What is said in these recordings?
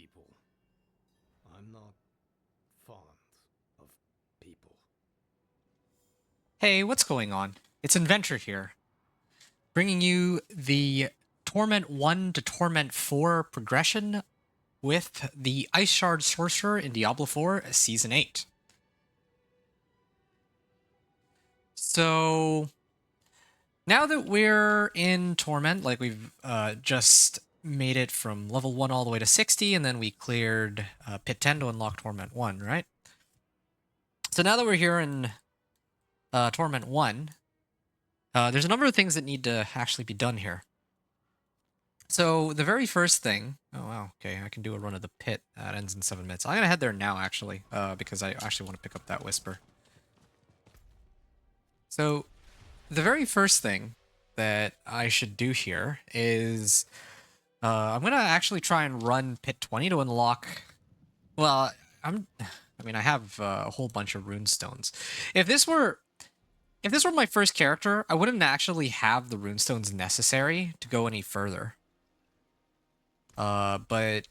people. I'm not fond of people. Hey, what's going on? It's Inventor here, bringing you the Torment 1 to Torment 4 progression with the Ice Shards Sorcerer in Diablo 4 Season 8. So, now that we're in Torment, like we've just made it from level 1 all the way to 60, and then we cleared Pit 10 to unlock Torment 1, right? So now that we're here in Torment 1, there's a number of things that need to actually be done here. So the very first thing, oh wow, okay, I can do a run of the pit. That ends in 7 minutes. I'm gonna head there now, actually, because I actually want to pick up that whisper. So the very first thing that I should do here is I'm gonna actually try and run pit 20 to unlock. Well, I have a whole bunch of runestones. If this were my first character, I wouldn't actually have the runestones necessary to go any further. But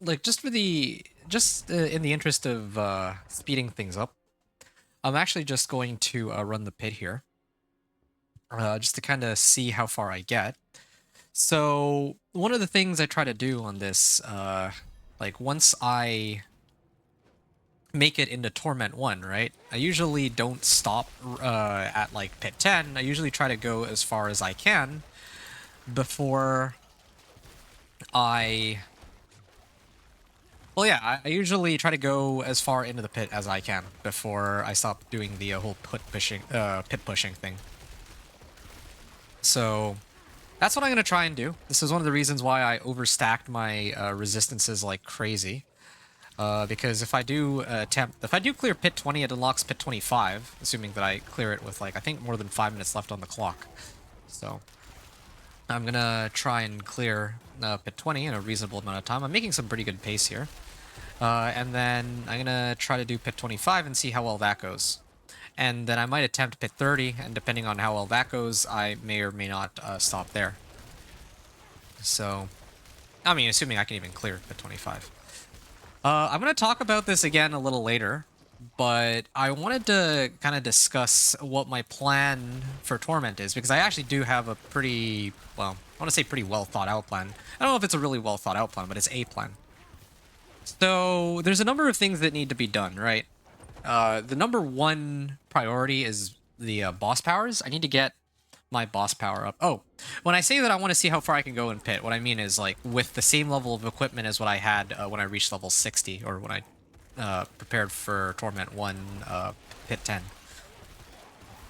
like just in the interest of speeding things up, I'm actually just going to run the pit here, just to kind of see how far I get. So one of the things I try to do on this, like once I make it into Torment 1, right? I usually don't stop at like pit 10. I usually try to go as far as I can before I Well, yeah, I usually try to go as far into the pit as I can before I stop doing the whole pit pushing thing. So that's what I'm gonna try and do. This is one of the reasons why I overstacked my resistances like crazy. Because if I do clear pit 20, it unlocks pit 25, assuming that I clear it with like I think more than 5 minutes left on the clock. So I'm gonna try and clear pit 20 in a reasonable amount of time. I'm making some pretty good pace here. And then I'm gonna try to do pit 25 and see how well that goes. And then I might attempt pit 30, and depending on how well that goes, I may or may not stop there. So, I mean, assuming I can even clear pit 25. I'm gonna talk about this again a little later, but I wanted to kind of discuss what my plan for Torment is, because I actually do have a pretty, well, I want to say pretty well thought out plan. I don't know if it's a really well thought out plan, but it's a plan. So there's a number of things that need to be done, right? The number one priority is the boss powers. I need to get my boss power up. Oh, when I say that I want to see how far I can go in pit, what I mean is like with the same level of equipment as what I had when I reached level 60, or when I prepared for Torment 1 pit 10.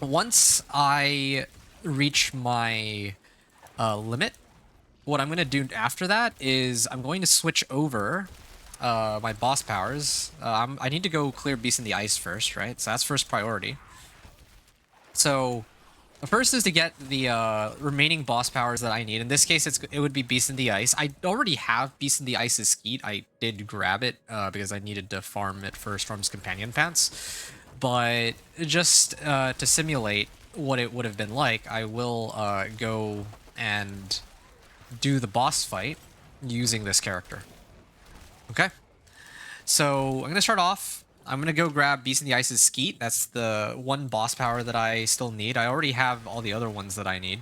Once I reach my limit, what I'm going to do after that is I'm going to switch over my boss powers. I need to go clear Beast in the Ice first, right? So that's first priority. So the first is to get the remaining boss powers that I need. In this case, it would be Beast in the Ice. I already have Beast in the Ice's skeet. I did grab it because I needed to farm it for Storm's Companion Pants. But just to simulate what it would have been like, I will go and do the boss fight using this character. Okay, so I'm going to start off. I'm going to go grab Beast in the Ice's Skeet. That's the one boss power that I still need. I already have all the other ones that I need.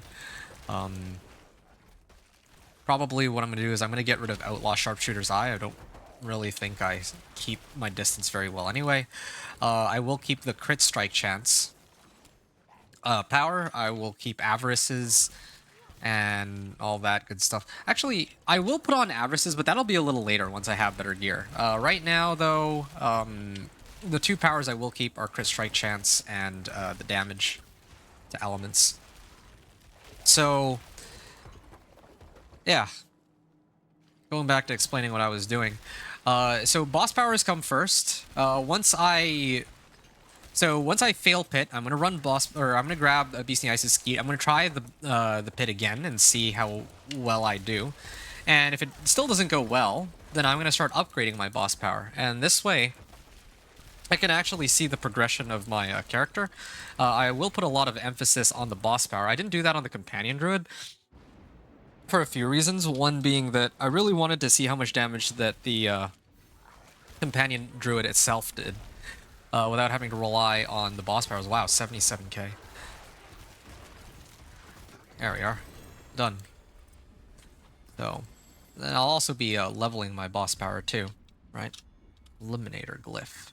Probably what I'm going to do is I'm going to get rid of Outlaw Sharpshooter's Eye. I don't really think I keep my distance very well anyway. I will keep the crit strike chance power. I will keep Avarice's and all that good stuff. Actually, I will put on Avarice's, but that'll be a little later once I have better gear. Right now, though, the two powers I will keep are Crit Strike Chance and the damage to elements. So, yeah. Going back to explaining what I was doing. So boss powers come first. Once I fail pit, I'm gonna I'm gonna grab a Beast in the Ice's Skeet. I'm gonna try the pit again and see how well I do. And if it still doesn't go well, then I'm gonna start upgrading my boss power. And this way, I can actually see the progression of my character. I will put a lot of emphasis on the boss power. I didn't do that on the Companion Druid. for a few reasons. One being that I really wanted to see how much damage that the companion druid itself did without having to rely on the boss powers. Wow, 77k. There we are. Done. So, then I'll also be leveling my boss power too, right? Eliminator glyph.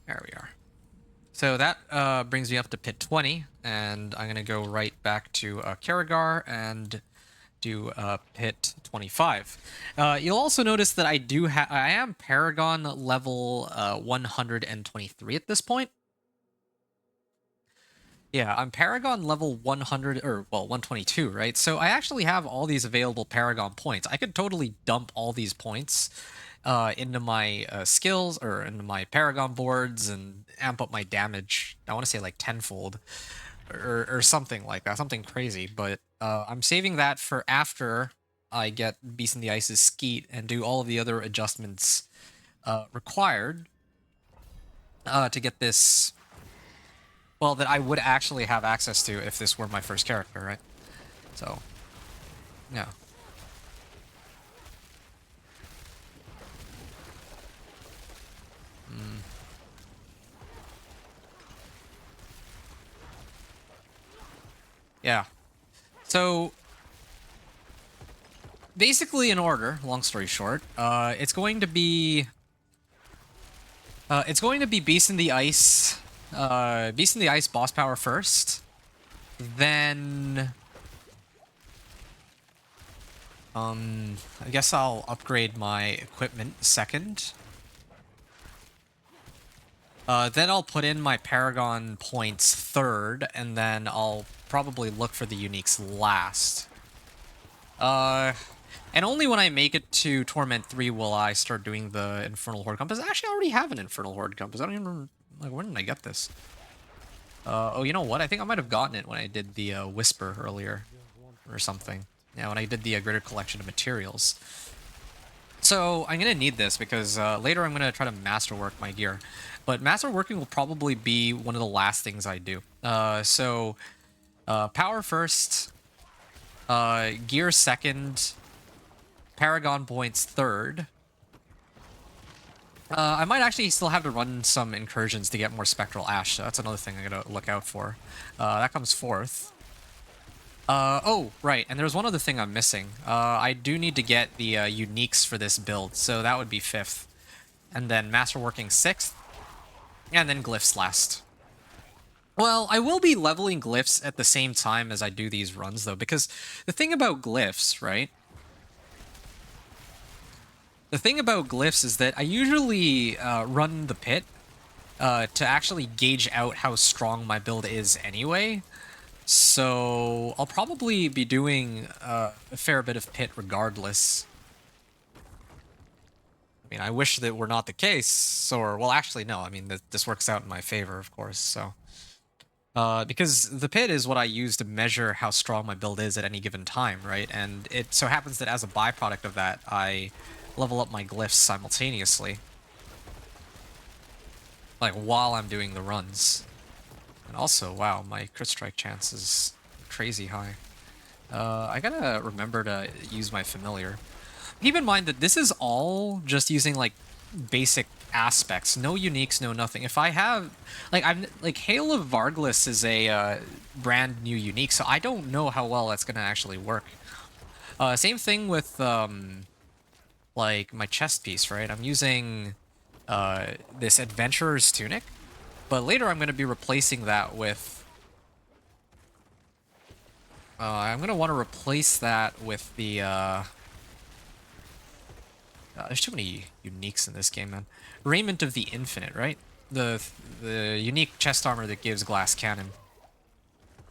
There we are. So that brings me up to pit 20, and I'm going to go right back to Karagar and do pit 25. You'll also notice that I am Paragon level 123 at this point. Yeah, I'm Paragon level 100, or, well, 122, right? So I actually have all these available Paragon points. I could totally dump all these points into my skills, or into my Paragon boards, and amp up my damage. I want to say like tenfold, or something like that, something crazy. But I'm saving that for after I get Beast in the Ice's Skeet and do all of the other adjustments required to get this... Well, that I would actually have access to if this were my first character, right? So, yeah. Yeah. So, basically in order, long story short, it's going to be Beast in the Ice, Beast in the Ice boss power first, then I guess I'll upgrade my equipment second. Then I'll put in my Paragon points third, and then I'll probably look for the uniques last. And only when I make it to Torment 3 will I start doing the Infernal Horde Compass. Actually, I already have an Infernal Horde Compass. I don't even remember, like, when did I get this? Oh, you know what? I think I might have gotten it when I did the Whisper earlier, or something. Yeah, when I did the greater collection of materials. So I'm gonna need this because later I'm gonna try to masterwork my gear, but masterworking will probably be one of the last things I do. So power first, gear second, Paragon points third. I might actually still have to run some incursions to get more Spectral Ash, so that's another thing I gotta look out for. That comes fourth. Oh, right, and there's one other thing I'm missing. I do need to get the uniques for this build, so that would be fifth. And then Masterworking sixth, and then Glyphs last. Well, I will be leveling Glyphs at the same time as I do these runs, though, because the thing about Glyphs, right? The thing about Glyphs is that I usually run the pit to actually gauge out how strong my build is anyway. So I'll probably be doing a fair bit of pit regardless. I mean, I wish that were not the case, or, well, actually, no. I mean, this works out in my favor, of course, so... because the pit is what I use to measure how strong my build is at any given time, right? And it so happens that as a byproduct of that, I level up my glyphs simultaneously. Like, while I'm doing the runs. And also, wow, my crit strike chance is crazy high. I gotta remember to use my familiar. Keep in mind that this is all just using, like, basic aspects. No uniques, no nothing. If I have... Like, Hail of Varglis is a brand new unique, so I don't know how well that's gonna actually work. Same thing with, like, my chest piece, right? I'm using this Adventurer's Tunic, but later I'm gonna be replacing that with... I'm gonna want to replace that with the, there's too many uniques in this game, man. Raiment of the Infinite, right? The unique chest armor that gives glass cannon.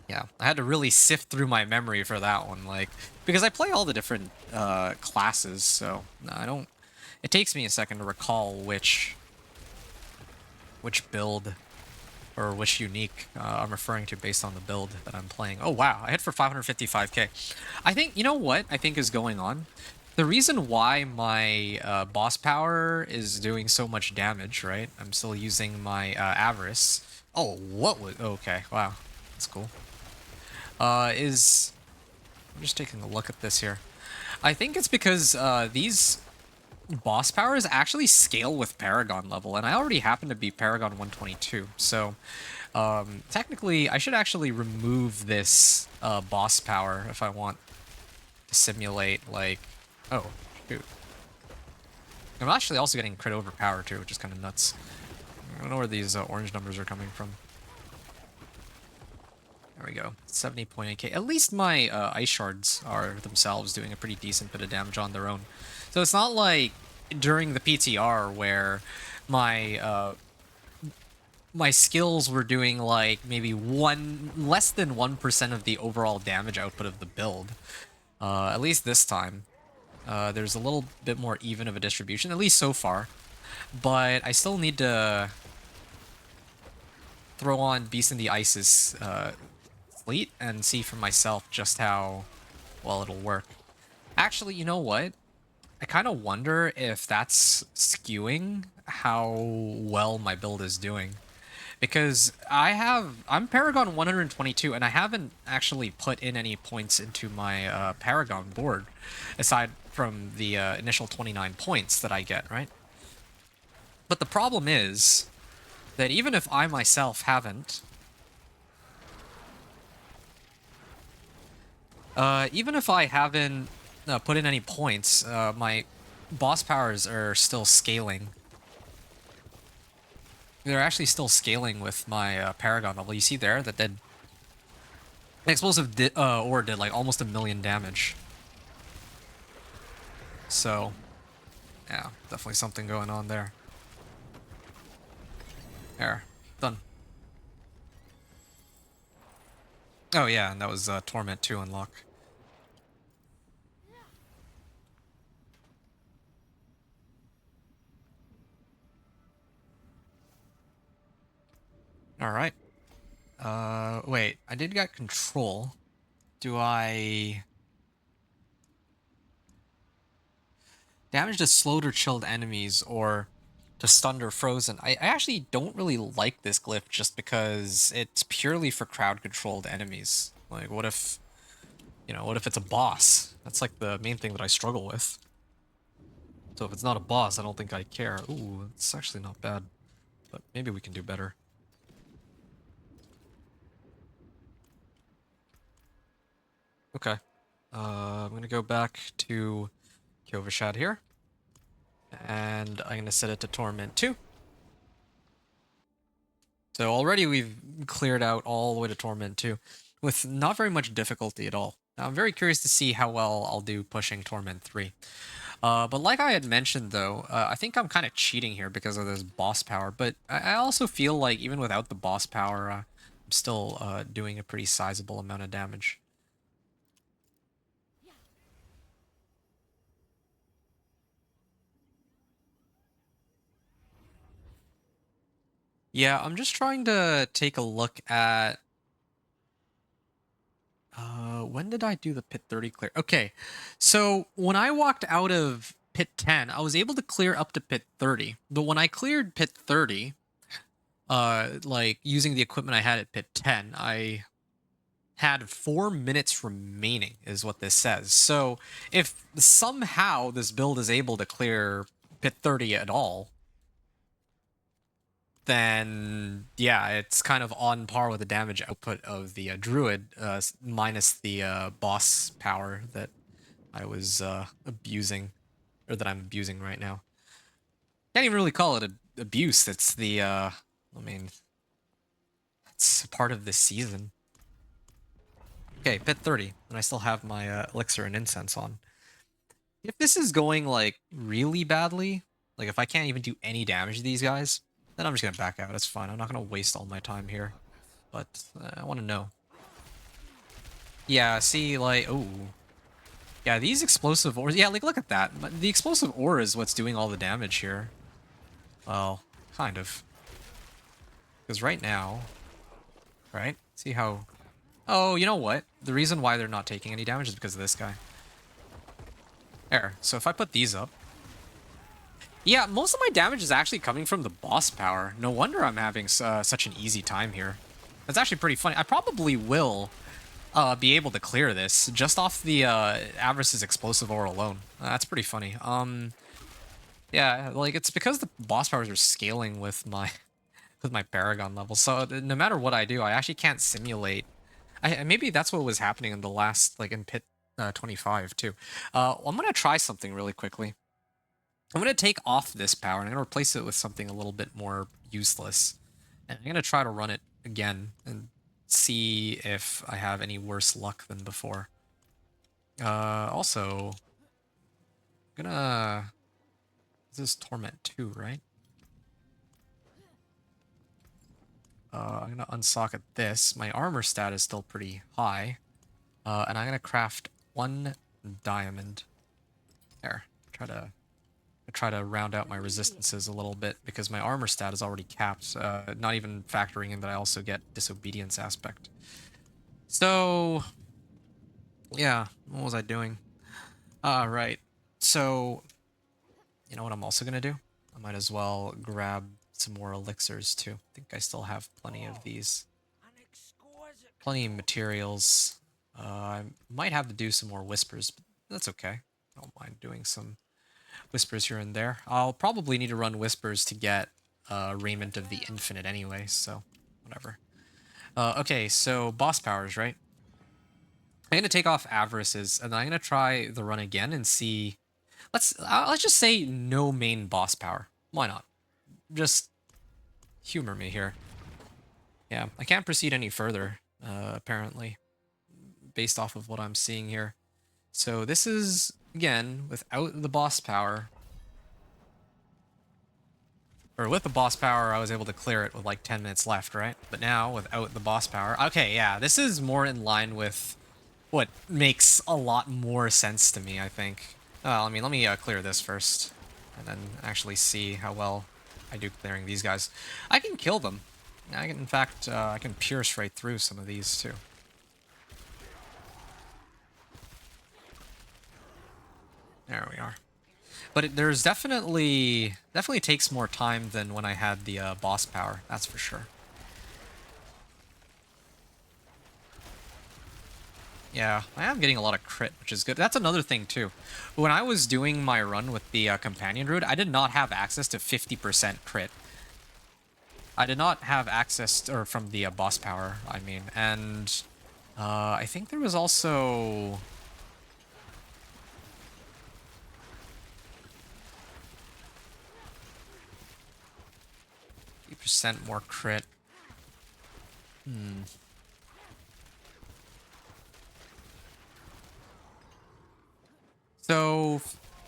Yeah, I had to really sift through my memory for that one, like, because I play all the different classes, so no, I don't... It takes me a second to recall which build or which unique I'm referring to based on the build that I'm playing. Oh, wow, I hit for 555k. I think, you know what I think is going on? The reason why my boss power is doing so much damage, right? I'm still using my Avarice. Oh, what was... Okay, wow. That's cool. is... I'm just taking a look at this here. I think it's because these boss powers actually scale with Paragon level, and I already happen to be Paragon 122, so technically I should actually remove this boss power if I want to simulate, like... Oh, shoot. I'm actually also getting crit overpower too, which is kind of nuts. I don't know where these orange numbers are coming from. There we go, 70.8k. At least my Ice Shards are themselves doing a pretty decent bit of damage on their own. So it's not like during the PTR where my my skills were doing like maybe less than 1% of the overall damage output of the build. At least this time. There's a little bit more even of a distribution, at least so far. But I still need to throw on Beast in the Ice's fleet and see for myself just how well it'll work. Actually, you know what? I kind of wonder if that's skewing how well my build is doing. Because I'm Paragon 122, and I haven't actually put in any points into my Paragon board, aside from the initial 29 points that I get, right? But the problem is that even if I myself haven't... even if I haven't put in any points, my boss powers are still scaling. They're actually still scaling with my Paragon level. You see there that did... The explosive ore did like almost 1 million damage. So, yeah, definitely something going on there. There, done. Oh yeah, and that was Torment 2 unlock. Alright. Wait, I did get control. Do I... Damage to slowed or chilled enemies, or to stunned or frozen. I actually don't really like this glyph just because it's purely for crowd-controlled enemies. Like, what if... You know, what if it's a boss? That's like the main thing that I struggle with. So if it's not a boss, I don't think I care. Ooh, it's actually not bad. But maybe we can do better. Okay. I'm gonna go back to Kyovashad here. And I'm gonna set it to Torment 2. So already we've cleared out all the way to Torment 2 with not very much difficulty at all. Now, I'm very curious to see how well I'll do pushing Torment 3. But like I had mentioned, though, I think I'm kind of cheating here because of this boss power. But I also feel like even without the boss power, I'm still doing a pretty sizable amount of damage. Yeah, I'm just trying to take a look at... when did I do the Pit 30 clear? Okay, so when I walked out of Pit 10, I was able to clear up to Pit 30. But when I cleared Pit 30, like using the equipment I had at Pit 10, I had 4 minutes remaining, is what this says. So if somehow this build is able to clear Pit 30 at all, then yeah, it's kind of on par with the damage output of the Druid, minus the boss power that I was abusing, or that I'm abusing right now. Can't even really call it an abuse. It's the, I mean, it's part of this season. Okay, Pit 30, and I still have my elixir and incense on. If this is going, like, really badly, like if I can't even do any damage to these guys, then I'm just gonna back out. It's fine. I'm not gonna waste all my time here. But I want to know. Yeah, see, like, oh. Yeah, these explosive ores. Yeah, like, look at that. The explosive ore is what's doing all the damage here. Well, kind of. Because right now, right? See how... Oh, you know what? The reason why they're not taking any damage is because of this guy. There. So if I put these up... Yeah, most of my damage is actually coming from the boss power. No wonder I'm having such an easy time here. That's actually pretty funny. I probably will be able to clear this just off the Avarice's explosive ore alone. That's pretty funny. Yeah, like it's because the boss powers are scaling with my with my Paragon level. So no matter what I do, I actually can't simulate. Maybe that's what was happening in the last, like in Pit 25 too. I'm gonna try something really quickly. I'm gonna take off this power and I'm gonna replace it with something a little bit more useless. And I'm gonna try to run it again and see if I have any worse luck than before. Also, I'm gonna... This is Torment 2, right? I'm gonna unsocket this. My armor stat is still pretty high. And I'm gonna craft 1 diamond. There. Try to round out my resistances a little bit because my armor stat is already capped, not even factoring in that I also get disobedience aspect. So, yeah, what was I doing? Right. So, you know what I'm also gonna do? I might as well grab some more elixirs too. I think I still have plenty of these. Plenty of materials. I might have to do some more whispers, but that's okay. I don't mind doing some whispers here and there. I'll probably need to run whispers to get Raiment of the Infinite anyway, so whatever. Okay, so boss powers, right? I'm gonna take off Avarice's, and I'm gonna try the run again and see. Let's just say no main boss power. Why not? Just humor me here. Yeah, I can't proceed any further, apparently, based off of what I'm seeing here. So this is, again, without the boss power. Or with the boss power, I was able to clear it with like 10 minutes left, right? But now, without the boss power... Okay, yeah, this is more in line with what makes a lot more sense to me, I think. Well, I mean, let me clear this first, and then actually see how well I do clearing these guys. I can kill them. I can, in fact, I can pierce right through some of these, too. There we are. But there's definitely takes more time than when I had the boss power, that's for sure. Yeah, I am getting a lot of crit, which is good. That's another thing, too. When I was doing my run with the Companion Druid, I did not have access to 50% crit. I did not have access, or from the boss power, I mean. And I think there was also... percent more crit. So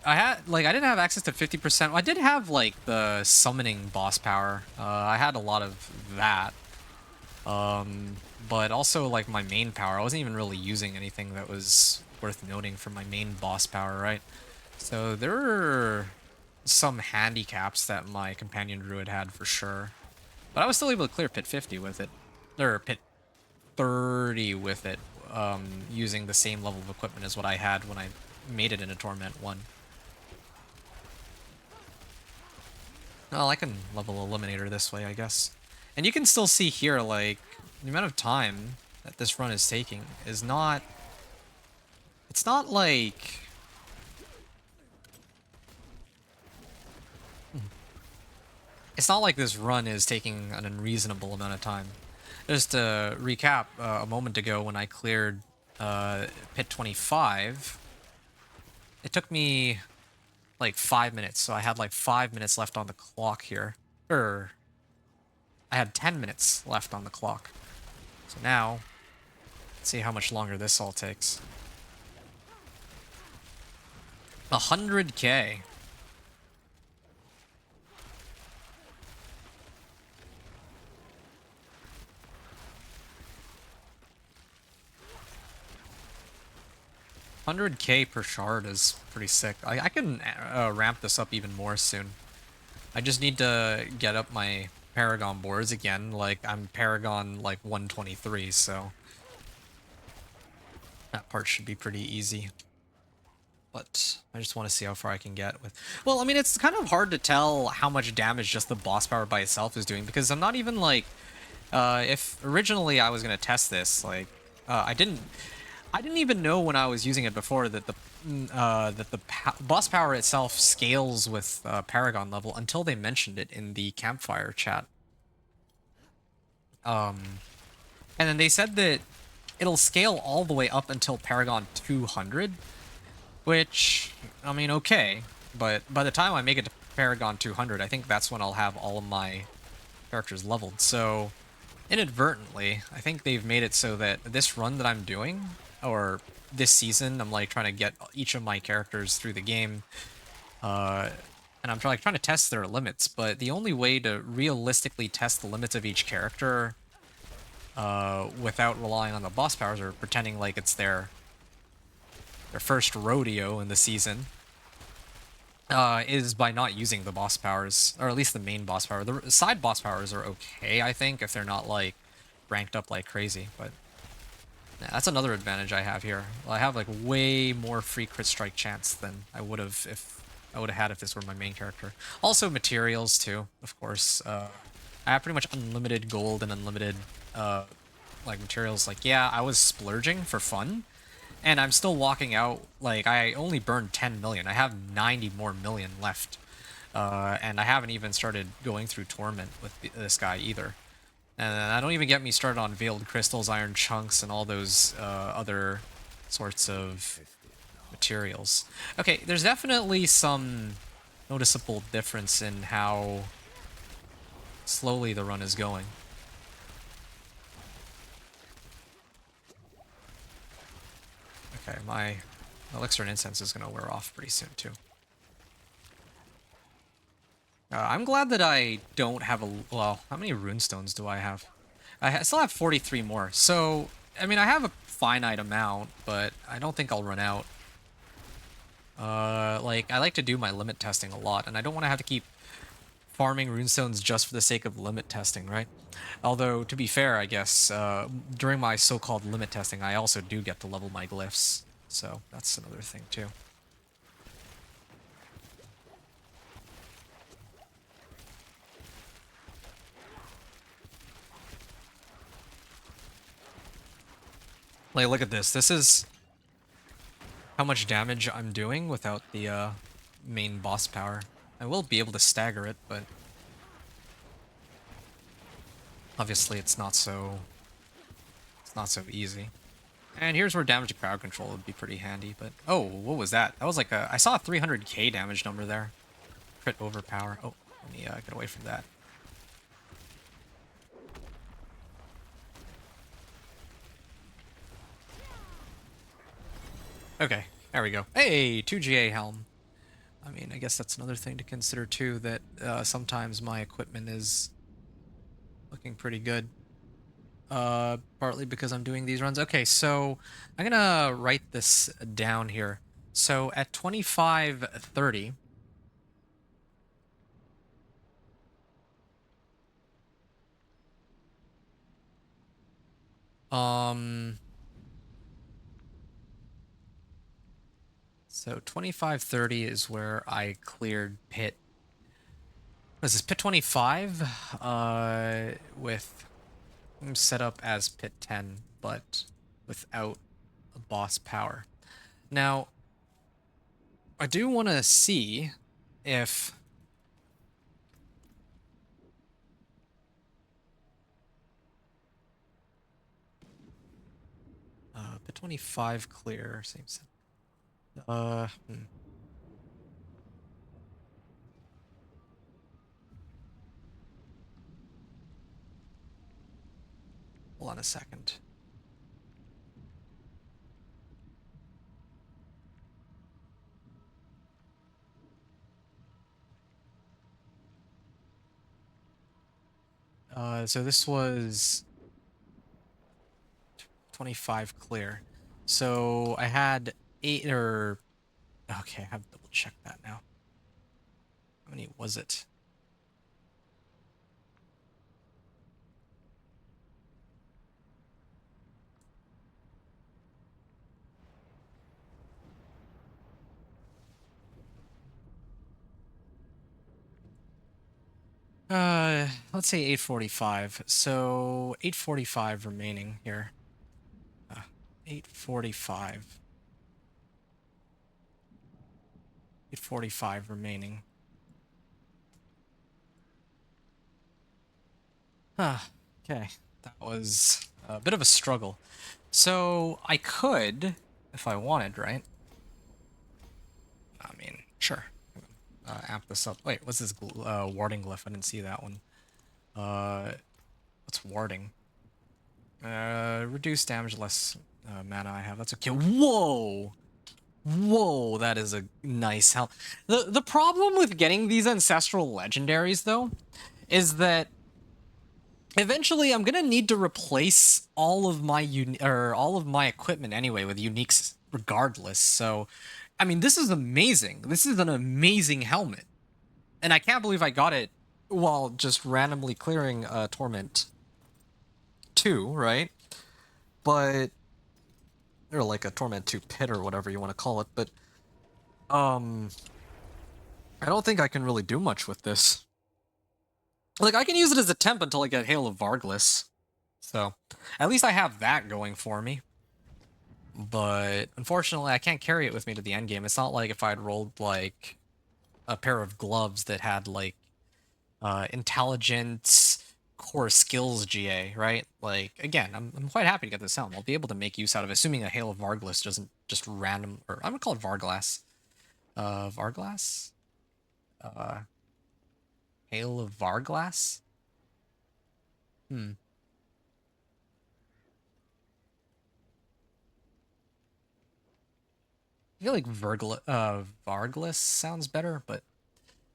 I didn't have access to 50%. I did have like the summoning boss power. I had a lot of that. But also like my main power. I wasn't even really using anything that was worth noting for my main boss power, right? So there were some handicaps that my companion druid had for sure. But I was still able to clear Pit 50 with it. Or Pit 30 with it, using the same level of equipment as what I had when I made it in a Torment 1. Well, I can level Eliminator this way, I guess. And you can still see here, like, the amount of time that this run is taking is not... It's not like... It's not like this run is taking an unreasonable amount of time. Just to recap, a moment ago when I cleared Pit 25, it took me like 5 minutes, so I had like 5 minutes left on the clock here. I had 10 minutes left on the clock. So now, let's see how much longer this all takes. 100k. $100k per shard is pretty sick. I can ramp this up even more soon. I just need to get up my Paragon boards again. Like, I'm Paragon, like, 123, so... that part should be pretty easy. But I just want to see how far I can get with... Well, I mean, it's kind of hard to tell how much damage just the boss power by itself is doing, because I'm not even, like... if originally I was going to test this, like... I didn't even know when I was using it before that the boss power itself scales with Paragon level until they mentioned it in the campfire chat. And then they said that it'll scale all the way up until Paragon 200, which, I mean, okay. But by the time I make it to Paragon 200, I think that's when I'll have all of my characters leveled. So, inadvertently, I think they've made it so that this run that I'm doing, or this season, I'm like trying to get each of my characters through the game, and I'm trying to test their limits. But the only way to realistically test the limits of each character without relying on the boss powers or pretending like it's their first rodeo in the season is by not using the boss powers, or at least the main boss power. The side boss powers are okay, I think, if they're not like ranked up like crazy, but yeah, that's another advantage I have here. Well, I have like way more free crit strike chance than I would have if I would have had if this were my main character. Also materials too, of course. I have pretty much unlimited gold and unlimited like materials. Like, yeah, I was splurging for fun, and I'm still walking out, like, I only burned 10 million. I have 90 more million left. And I haven't even started going through Torment with this guy either. And I don't even get me started on Veiled Crystals, Iron Chunks, and all those other sorts of materials. Okay, there's definitely some noticeable difference in how slowly the run is going. Okay, my elixir and incense is going to wear off pretty soon, too. I'm glad that I don't have a... Well, how many runestones do I have? I still have 43 more. So, I mean, I have a finite amount, but I don't think I'll run out. Like, I like to do my limit testing a lot, and I don't want to have to keep farming runestones just for the sake of limit testing, right? Although, to be fair, I guess, during my so-called limit testing, I also do get to level my glyphs. So, that's another thing, too. Like, look at this. This is how much damage I'm doing without the main boss power. I will be able to stagger it, but obviously it's not so easy. And here's where damage crowd control would be pretty handy, but oh, what was that? That was like I saw a 300k damage number there. Crit overpower. Oh, let me get away from that. Okay, there we go. Hey, 2GA helm. I mean, I guess that's another thing to consider too, that sometimes my equipment is looking pretty good. Partly because I'm doing these runs. Okay, so I'm gonna write this down here. So at 2530, so 2530 is where I cleared pit. What is this, pit 25? With set up as pit 10, but without a boss power. Now, I do want to see if pit 25 clear, same set. Hold on a second. So this was 25 clear. So I had 8 or... Okay, I have to double check that now. How many was it? Let's say 845. So 845 remaining here. 845. 845 remaining. Ah, okay. That was a bit of a struggle. So I could, if I wanted, right? I mean, sure. Amp this up. Wait, what's this warding glyph? I didn't see that one. What's warding? Reduce damage, less mana I have. That's okay. Whoa! Whoa, that is a nice help. The problem with getting these ancestral legendaries, though, is that eventually I'm gonna need to replace all of my all of my equipment anyway with uniques regardless. So, I mean, this is amazing. This is an amazing helmet, and I can't believe I got it while just randomly clearing Torment 2, right? But or like a Torment 2 pit or whatever you want to call it. But I don't think I can really do much with this. Like, I can use it as a temp until I get Hail of Varglas. So, at least I have that going for me. But, unfortunately, I can't carry it with me to the end game. It's not like if I had rolled, like, a pair of gloves that had, like, intelligence, core skills GA, right? Like, again, I'm quite happy to get this helm. I'll be able to make use out of it, assuming a Hail of Varglas doesn't just random... Or, I'm gonna call it Varglass. Varglass? Hail of Varglass? I feel like Varglass sounds better, but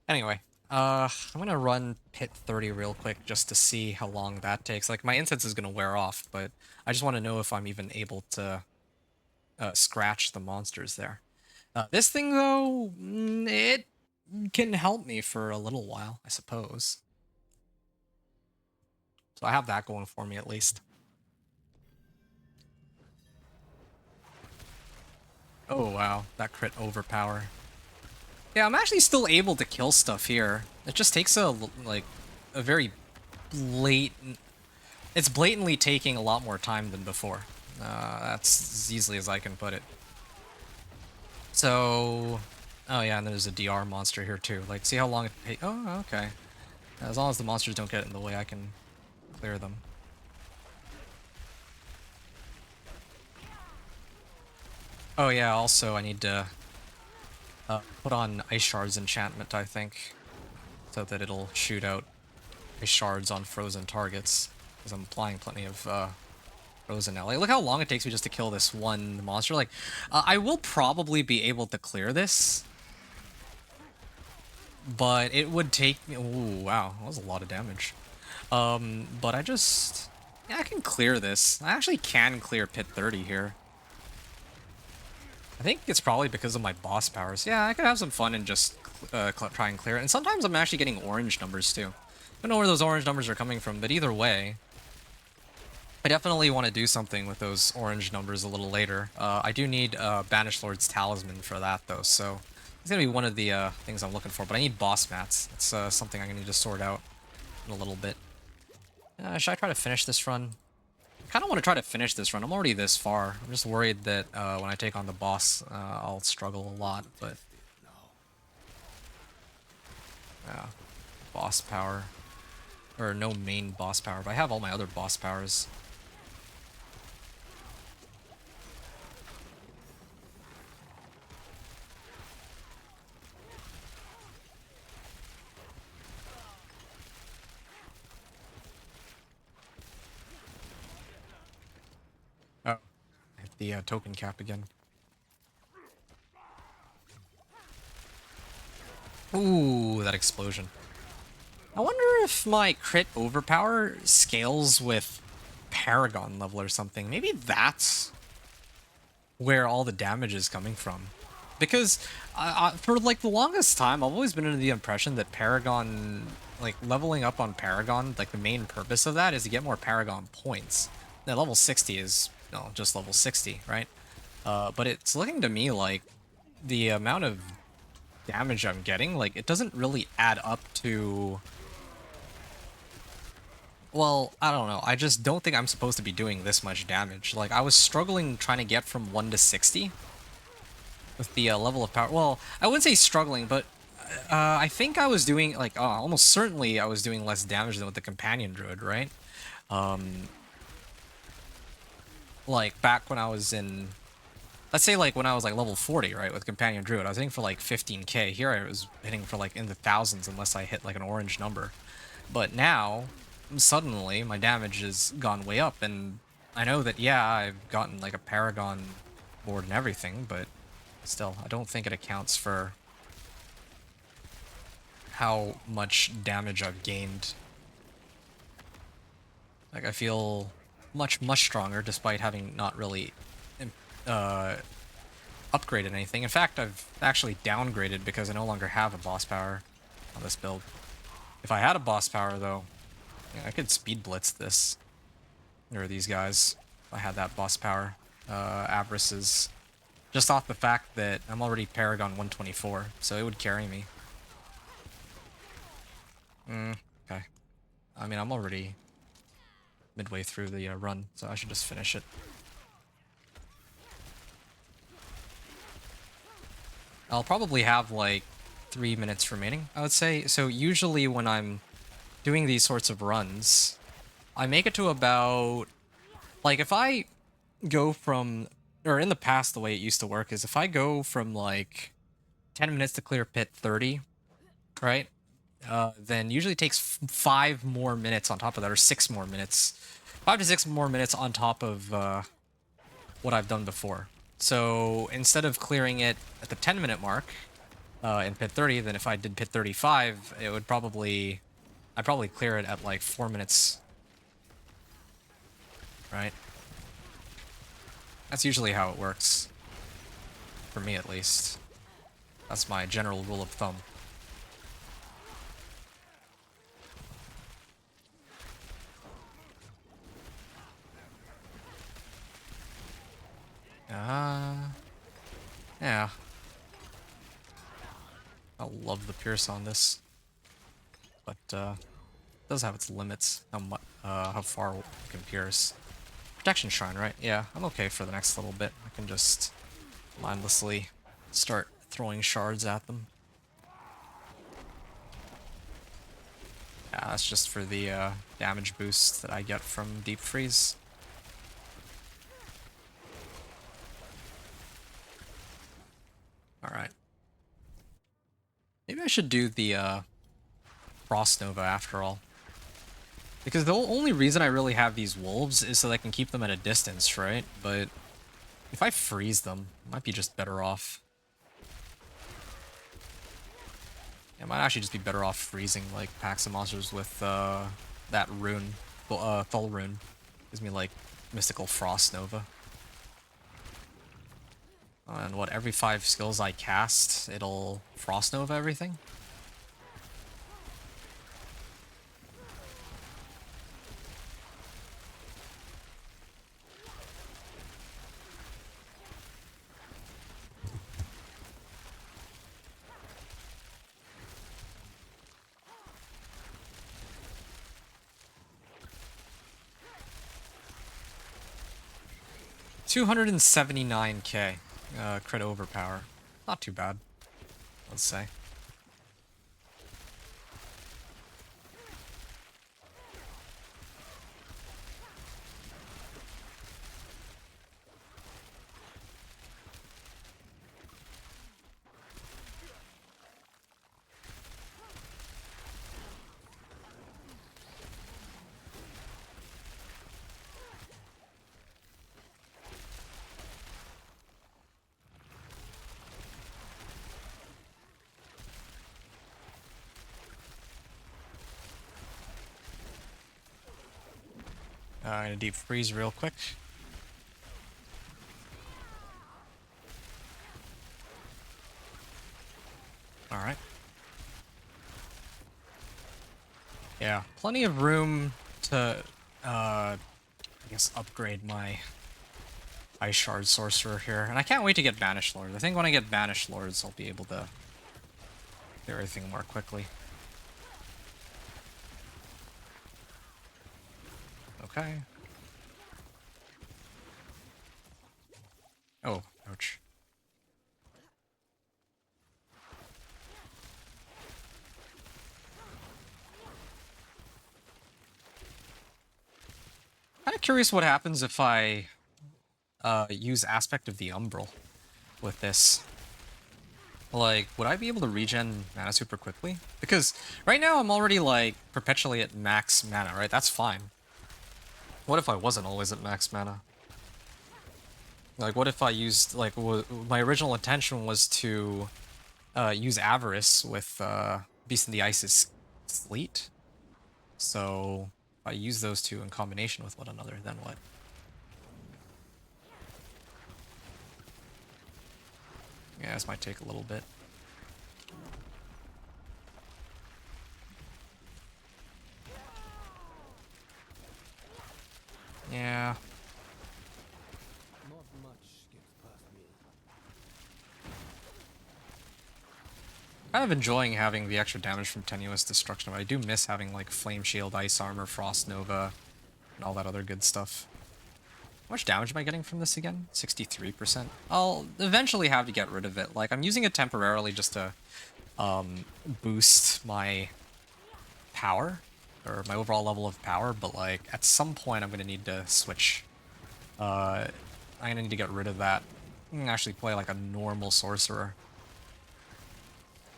anyway. I'm gonna run Pit 30 real quick just to see how long that takes. Like, my incense is gonna wear off, but I just want to know if I'm even able to scratch the monsters there. This thing, though, it can help me for a little while, I suppose. So I have that going for me, at least. Oh, wow. That crit overpower. Yeah, I'm actually still able to kill stuff here. It just takes a very blatant... It's blatantly taking a lot more time than before. That's as easily as I can put it. So... Oh yeah, and there's a DR monster here too. Like, see how long it takes... Oh, okay. As long as the monsters don't get in the way, I can clear them. Oh yeah, also I need to put on Ice Shards enchantment, I think, so that it'll shoot out Ice Shards on frozen targets, because I'm applying plenty of frozen now. Like, look how long it takes me just to kill this one monster. Like, I will probably be able to clear this, but it would take me... Ooh, wow, that was a lot of damage. But I just... Yeah, I can clear this. I actually can clear Pit 30 here. I think it's probably because of my boss powers. Yeah, I could have some fun and just try and clear it. And sometimes I'm actually getting orange numbers too. I don't know where those orange numbers are coming from, but either way, I definitely want to do something with those orange numbers a little later. I do need Banished Lord's Talisman for that though, so it's going to be one of the things I'm looking for. But I need boss mats. It's something I'm going to need to sort out in a little bit. Should I try to finish this run? I kind of want to try to finish this run. I'm already this far. I'm just worried that when I take on the boss, I'll struggle a lot, but... Yeah. Boss power. Or no main boss power, but I have all my other boss powers. Oh. I hit the token cap again. Ooh, that explosion. I wonder if my crit overpower scales with Paragon level or something. Maybe that's where all the damage is coming from. Because for like the longest time, I've always been under the impression that Paragon, like leveling up on Paragon, like the main purpose of that is to get more Paragon points. Now level 60 is, no, just level 60, right? But it's looking to me like the amount of damage I'm getting, like, it doesn't really add up to Well, I don't know. I just don't think I'm supposed to be doing this much damage. Like, I was struggling trying to get from 1 to 60 with the level of power. Well, I wouldn't say struggling, but I think I was doing, like, almost certainly I was doing less damage than with the Companion Druid, right? Like, back when I was in... Let's say, like, when I was, like, level 40, right, with Companion Druid, I was hitting for, like, 15k. Here I was hitting for, like, in the thousands unless I hit, like, an orange number. But now, suddenly, my damage has gone way up, and I know that, yeah, I've gotten, like, a Paragon board and everything, but still, I don't think it accounts for how much damage I've gained. Like, I feel much, much stronger despite having not really uh, upgraded anything. In fact, I've actually downgraded because I no longer have a boss power on this build. If I had a boss power, though, yeah, I could speed blitz this. Or these guys. If I had that boss power. Avarice is just off the fact that I'm already Paragon 124, so it would carry me. Okay. I mean, I'm already midway through the run, so I should just finish it. I'll probably have like 3 minutes remaining, I would say. So usually when I'm doing these sorts of runs, I make it to about... Like, if I go from... Or in the past, the way it used to work is if I go from like 10 minutes to clear pit 30, right? Then usually it takes 5 more minutes on top of that, or 6 more minutes. 5 to 6 more minutes on top of what I've done before. So instead of clearing it at the 10-minute mark in pit 30, then if I did pit 35, it would probably... I'd probably clear it at like 4 minutes. Right? That's usually how it works. For me, at least. That's my general rule of thumb. Yeah. I love the Pierce on this. But, it does have its limits, how far it can pierce. Protection Shrine, right? Yeah, I'm okay for the next little bit. I can just mindlessly start throwing shards at them. Yeah, that's just for the damage boost that I get from Deep Freeze. Alright. Maybe I should do the Frost Nova after all. Because the only reason I really have these wolves is so that I can keep them at a distance, right? But if I freeze them, I might be just better off. Yeah, I might actually just be better off freezing like packs of monsters with that rune, Thull rune. Gives me like mystical Frost Nova. And what, every 5 skills I cast, it'll Frost Nova everything? $279k crit overpower. Not too bad, let's say. I'm gonna deep freeze real quick. Alright. Yeah, plenty of room to, I guess, upgrade my Ice Shards Sorcerer here. And I can't wait to get Banished Lords. I think when I get Banished Lords, I'll be able to do everything more quickly. okay. Oh, ouch. Kind of curious what happens if I use Aspect of the Umbral with this. Like, would I be able to regen mana super quickly? Because right now I'm already, like, perpetually at max mana, right? That's fine. What if I wasn't always at max mana? Like, what if I used, like, my original intention was to use Avarice with Beast in the Ice's Sleet? So, if I use those two in combination with one another, then what? Yeah, this might take a little bit. Yeah. Not much gets past me. Kind of enjoying having the extra damage from Tenuous Destruction, but I do miss having like Flame Shield, Ice Armor, Frost Nova, and all that other good stuff. How much damage am I getting from this again? 63%. I'll eventually have to get rid of it. Like, I'm using it temporarily just to boost my power, or my overall level of power, but like, at some point I'm going to need to switch. I'm going to need to get rid of that and actually play like a normal sorcerer.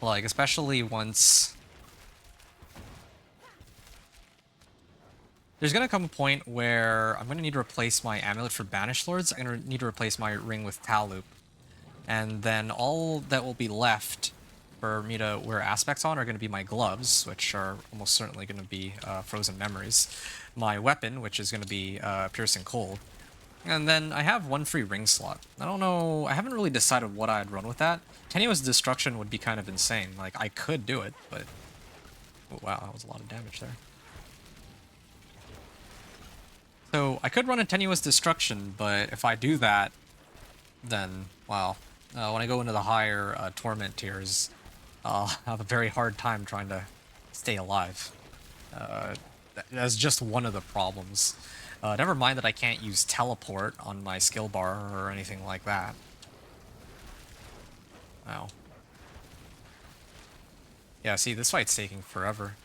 Like, especially once... There's going to come a point where I'm going to need to replace my Amulet for Banished Lords. I'm going to need to replace my ring with Talloop. And then all that will be left for me to wear aspects on are going to be my gloves, which are almost certainly going to be Frozen Memories. My weapon, which is going to be Piercing Cold. And then I have one free ring slot. I don't know, I haven't really decided what I'd run with that. Tenuous Destruction would be kind of insane. Like, I could do it, but... Oh, wow, that was a lot of damage there. So, I could run a Tenuous Destruction, but if I do that, then, well, when I go into the higher Torment tiers, I'll have a very hard time trying to stay alive. That's just one of the problems. Never mind that I can't use Teleport on my skill bar or anything like that. Wow. Yeah, see, this fight's taking forever.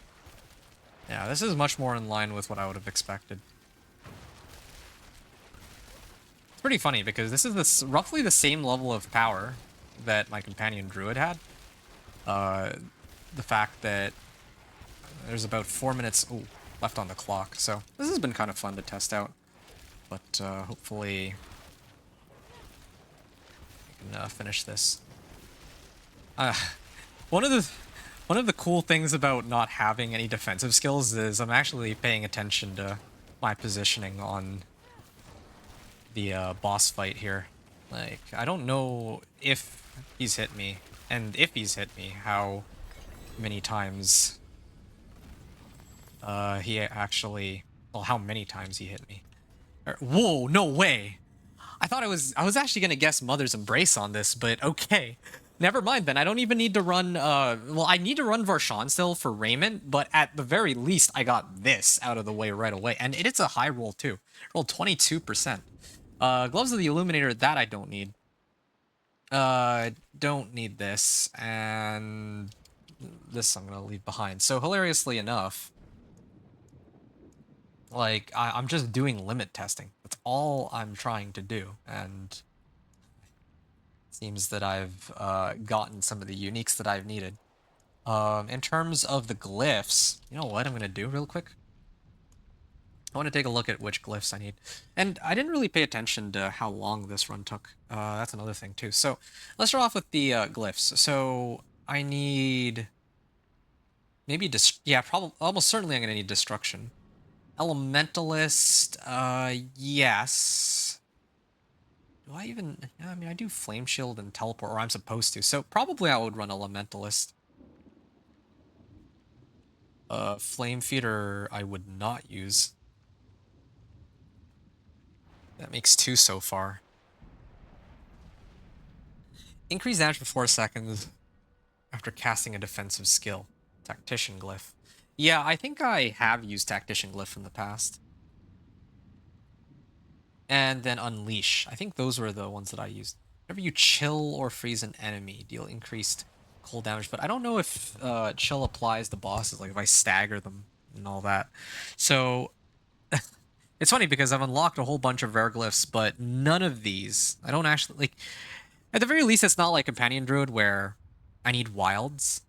Yeah, this is much more in line with what I would have expected. It's pretty funny because this is roughly the same level of power that my companion Druid had. The fact that there's about 4 minutes left on the clock, so this has been kind of fun to test out. But hopefully I can finish this. One of the cool things about not having any defensive skills is I'm actually paying attention to my positioning on the boss fight here. Like, I don't know if he's hit me, and if he's hit me, how many times he actually... Well, how many times he hit me. Whoa, no way! I thought I was actually gonna guess Mother's Embrace on this, but okay. Never mind then, I don't even need to run, well, I need to run Varshan still for Raiment, but at the very least, I got this out of the way right away. And it's a high roll, too. Rolled 22%. Gloves of the Illuminator, that I don't need. Don't need this, and this I'm gonna leave behind. So, hilariously enough, like, I'm just doing limit testing. That's all I'm trying to do, and... Seems that I've gotten some of the uniques that I've needed. In terms of the glyphs, you know what I'm going to do real quick? I want to take a look at which glyphs I need. And I didn't really pay attention to how long this run took. That's another thing too. So let's start off with the glyphs. So I need... Maybe... Yeah, probably... Almost certainly I'm going to need Destruction. Elementalist... Yes... Do I even... Yeah, I mean, I do Flame Shield and Teleport, or I'm supposed to, so probably I would run Elementalist. Flame Feeder I would not use. That makes 2 so far. Increase damage for 4 seconds after casting a defensive skill. Tactician Glyph. Yeah, I think I have used Tactician Glyph in the past. and then Unleash. I think those were the ones that I used. Whenever you chill or freeze an enemy, deal increased cold damage. But I don't know if chill applies to bosses, like if I stagger them and all that. So it's funny because I've unlocked a whole bunch of rare glyphs, but none of these, I don't actually, like, at the very least, it's not like Companion Druid where I need wilds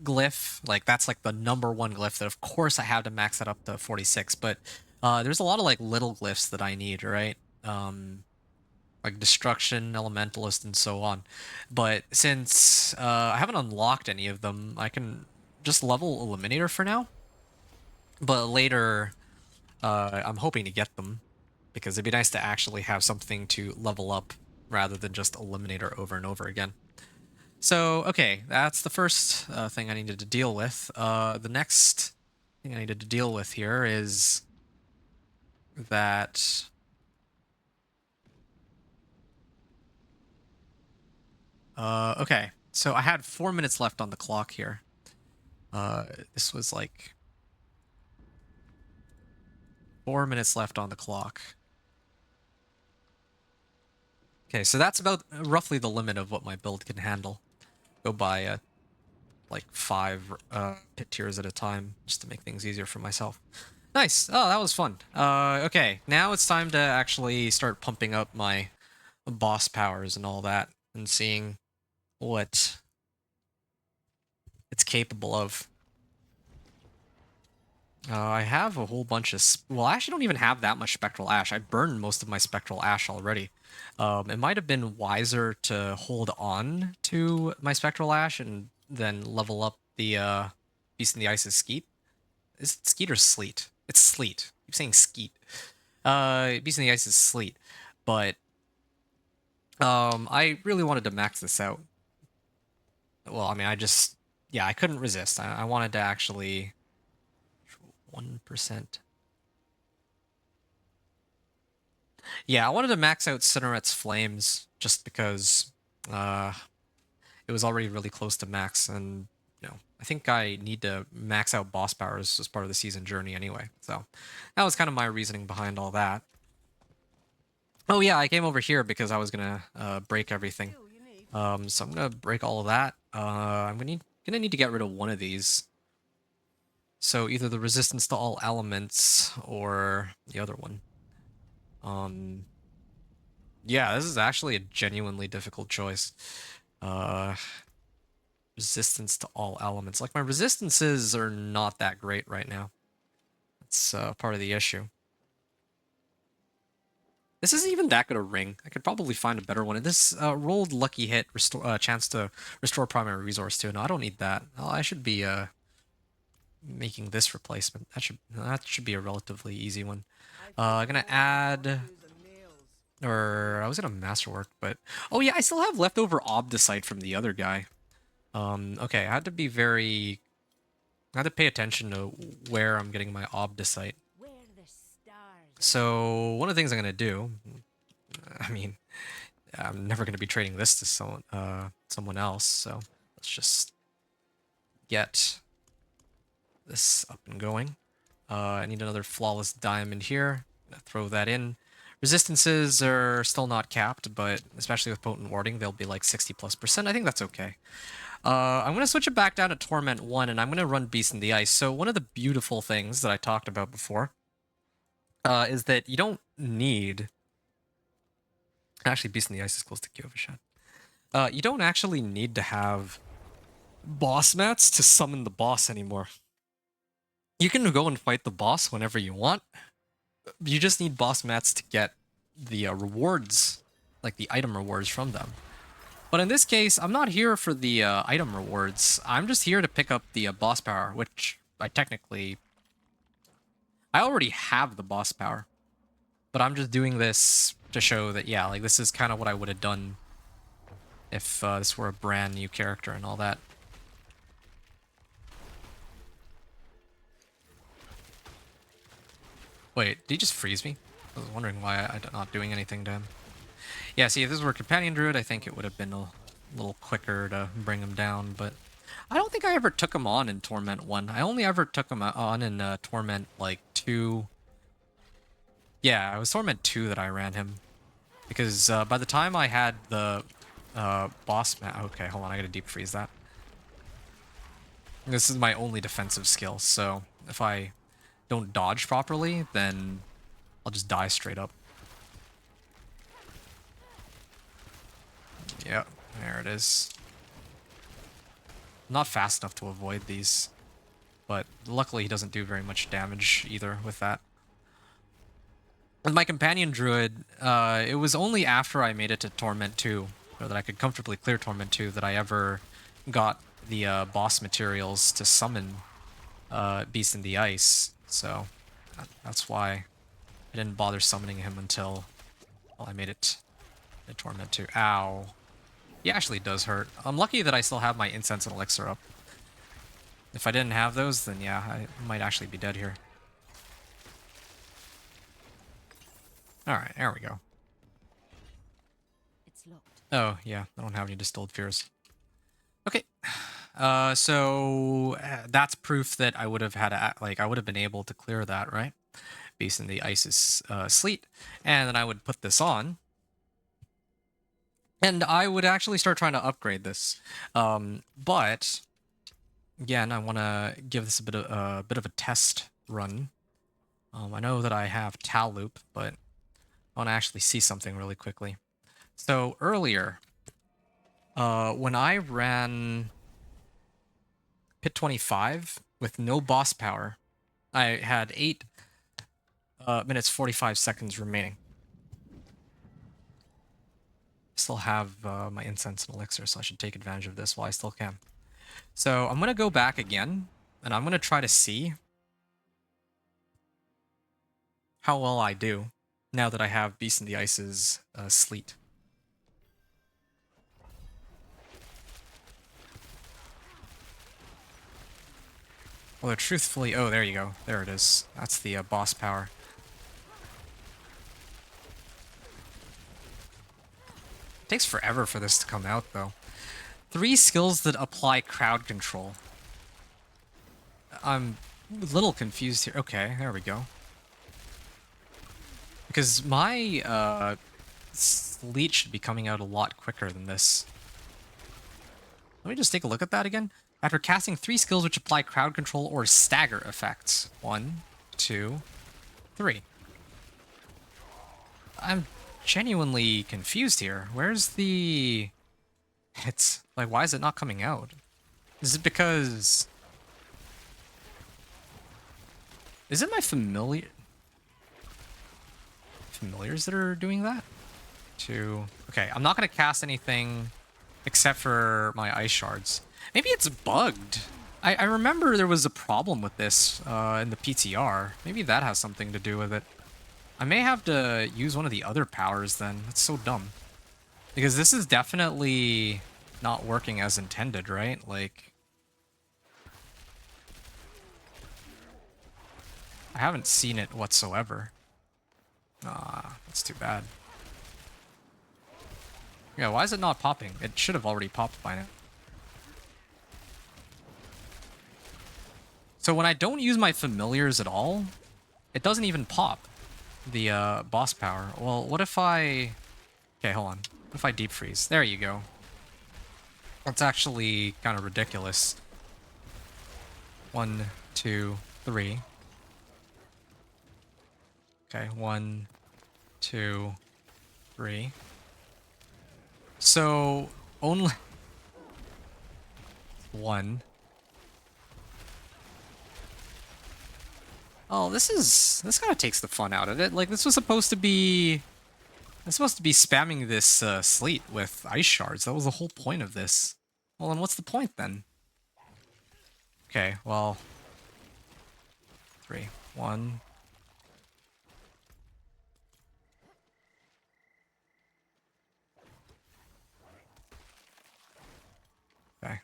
glyph. Like, that's like the #1 glyph that, of course, I have to max that up to 46. But there's a lot of, like, little glyphs that I need, right? Like Destruction, Elementalist, and so on. But since I haven't unlocked any of them, I can just level Eliminator for now. But later, I'm hoping to get them, because it'd be nice to actually have something to level up rather than just Eliminator over and over again. So, okay, that's the first thing I needed to deal with. The next thing I needed to deal with here is that... okay, so I had 4 minutes left on the clock here. This was like 4 minutes left on the clock. Okay, so that's about roughly the limit of what my build can handle. Go by like 5 pit tiers at a time, just to make things easier for myself. Nice. Oh, that was fun. Okay, now it's time to actually start pumping up my boss powers and all that, and seeing what it's capable of. I have a whole bunch of... well, I actually don't even have that much Spectral Ash. I burned most of my Spectral Ash already. It might have been wiser to hold on to my Spectral Ash and then level up the Beast in the Ice's Skeet. Is it Skeet or Sleet? It's Sleet. I keep saying Skeet. Beast in the Ice's Sleet. But I really wanted to max this out. Well, I mean, I couldn't resist. I wanted to actually... 1%. Yeah, I wanted to max out Cinnaret's Flames just because it was already really close to max, and I think I need to max out boss powers as part of the season journey anyway. So that was kind of my reasoning behind all that. Oh yeah, I came over here because I was gonna break everything. So I'm gonna break all of that. I'm gonna need to get rid of one of these. So either the resistance to all elements or the other one. Yeah, this is actually a genuinely difficult choice. Resistance to all elements. Like, my resistances are not that great right now. That's part of the issue. This isn't even that good a ring. I could probably find a better one. And this rolled lucky hit, chance to restore primary resource too. No, I don't need that. I should be making this replacement. That should be a relatively easy one. I'm gonna add, or I was gonna masterwork, but oh yeah, I still have leftover obdicite from the other guy. Okay, I had to pay attention to where I'm getting my obdicite. So one of the things I'm gonna do, I mean, I'm never gonna be trading this to someone else. So let's just get this up and going. I need another flawless diamond here. Throw that in. Resistances are still not capped, but especially with potent warding, they'll be like 60+%. I think that's okay. I'm going to switch it back down to Torment 1, and I'm going to run Beast in the Ice. So one of the beautiful things that I talked about before is that you don't need... Actually, Beast in the Ice is close to Kyovashad. You don't actually need to have boss mats to summon the boss anymore. You can go and fight the boss whenever you want. You just need boss mats to get the rewards, like the item rewards from them. But in this case, I'm not here for the item rewards. I'm just here to pick up the boss power, which I already have the boss power. But I'm just doing this to show that, yeah, like this is kind of what I would have done if this were a brand new character and all that. Wait, did he just freeze me? I was wondering why I'm not doing anything to him. Yeah, see, if this were a Companion Druid, I think it would have been a little quicker to bring him down, but I don't think I ever took him on in Torment 1. I only ever took him on in Torment, like, 2 Yeah, it was Torment 2 that I ran him. Because by the time I had the boss man... Okay, hold on, I gotta deep freeze that. This is my only defensive skill, so if I don't dodge properly, then I'll just die straight up. Yep, there it is. I'm not fast enough to avoid these, but luckily he doesn't do very much damage either with that. With my companion druid, it was only after I made it to Torment 2, or that I could comfortably clear Torment 2, that I ever got the boss materials to summon Beast in the Ice. So that's why I didn't bother summoning him until I made it to Torment 2. Ow. He actually does hurt. I'm lucky that I still have my Incense and Elixir up. If I didn't have those, then yeah, I might actually be dead here. Alright, there we go. It's locked. Oh, yeah, I don't have any Distilled Fears. Okay. So that's proof that I would have had I would have been able to clear that, right? Beast in the Ice's Sleet. And then I would put this on. And I would actually start trying to upgrade this. But again, I want to give this a bit of a test run. I know that I have Tal Loop, but I want to actually see something really quickly. So earlier, when I ran Pit 25 with no boss power, I had 8 minutes 45 seconds remaining. Still have my Incense and Elixir, so I should take advantage of this while I still can. So I'm going to go back again, and I'm going to try to see how well I do now that I have Beast in the Ice's Sleet. Although truthfully, oh, there you go. There it is. That's the boss power. It takes forever for this to come out, though. 3 skills that apply crowd control. I'm a little confused here. Okay, there we go. Because my Sleet should be coming out a lot quicker than this. Let me just take a look at that again. After casting 3 skills which apply crowd control or stagger effects. 1, 2, 3. I'm genuinely confused here. Where's the... It's like, why is it not coming out? Is it because... Is it my familiars that are doing that? Okay, I'm not going to cast anything except for my Ice Shards. Maybe it's bugged. I remember there was a problem with this in the PTR. Maybe that has something to do with it. I may have to use one of the other powers then. That's so dumb. Because this is definitely not working as intended, right? Like... I haven't seen it whatsoever. Ah, that's too bad. Yeah, why is it not popping? It should have already popped by now. So when I don't use my familiars at all, it doesn't even pop the boss power. Well, what if I... Okay, hold on. What if I deep freeze? There you go. That's actually kind of ridiculous. 1, 2, 3. Okay, 1, 2, 3. So only 1. Oh, this kind of takes the fun out of it. Like, this was supposed to be... I'm supposed to be spamming this Sleet with Ice Shards. That was the whole point of this. Well, then what's the point, then? Okay, well... 3, 1... Okay.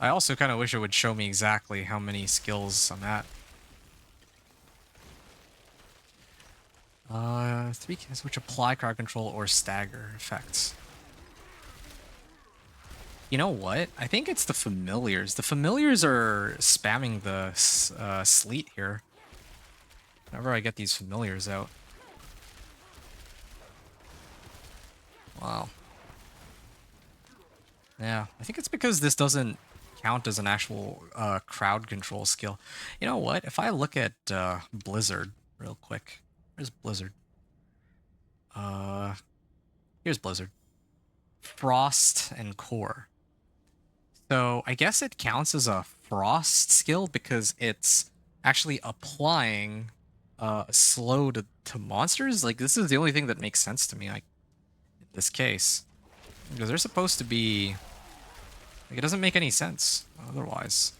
I also kind of wish it would show me exactly how many skills I'm at. 3 kills which apply crowd control or stagger effects. You know what? I think it's the familiars. The familiars are spamming the sleet here. Whenever I get these familiars out. Wow. Yeah, I think it's because this doesn't count as an actual crowd control skill. You know what? If I look at Blizzard real quick. Where's Blizzard? Uh, Here's Blizzard. Frost and Core. So I guess it counts as a frost skill because it's actually applying slow to monsters. Like, this is the only thing that makes sense to me, like, in this case. Because they're supposed to be... Like, it doesn't make any sense otherwise.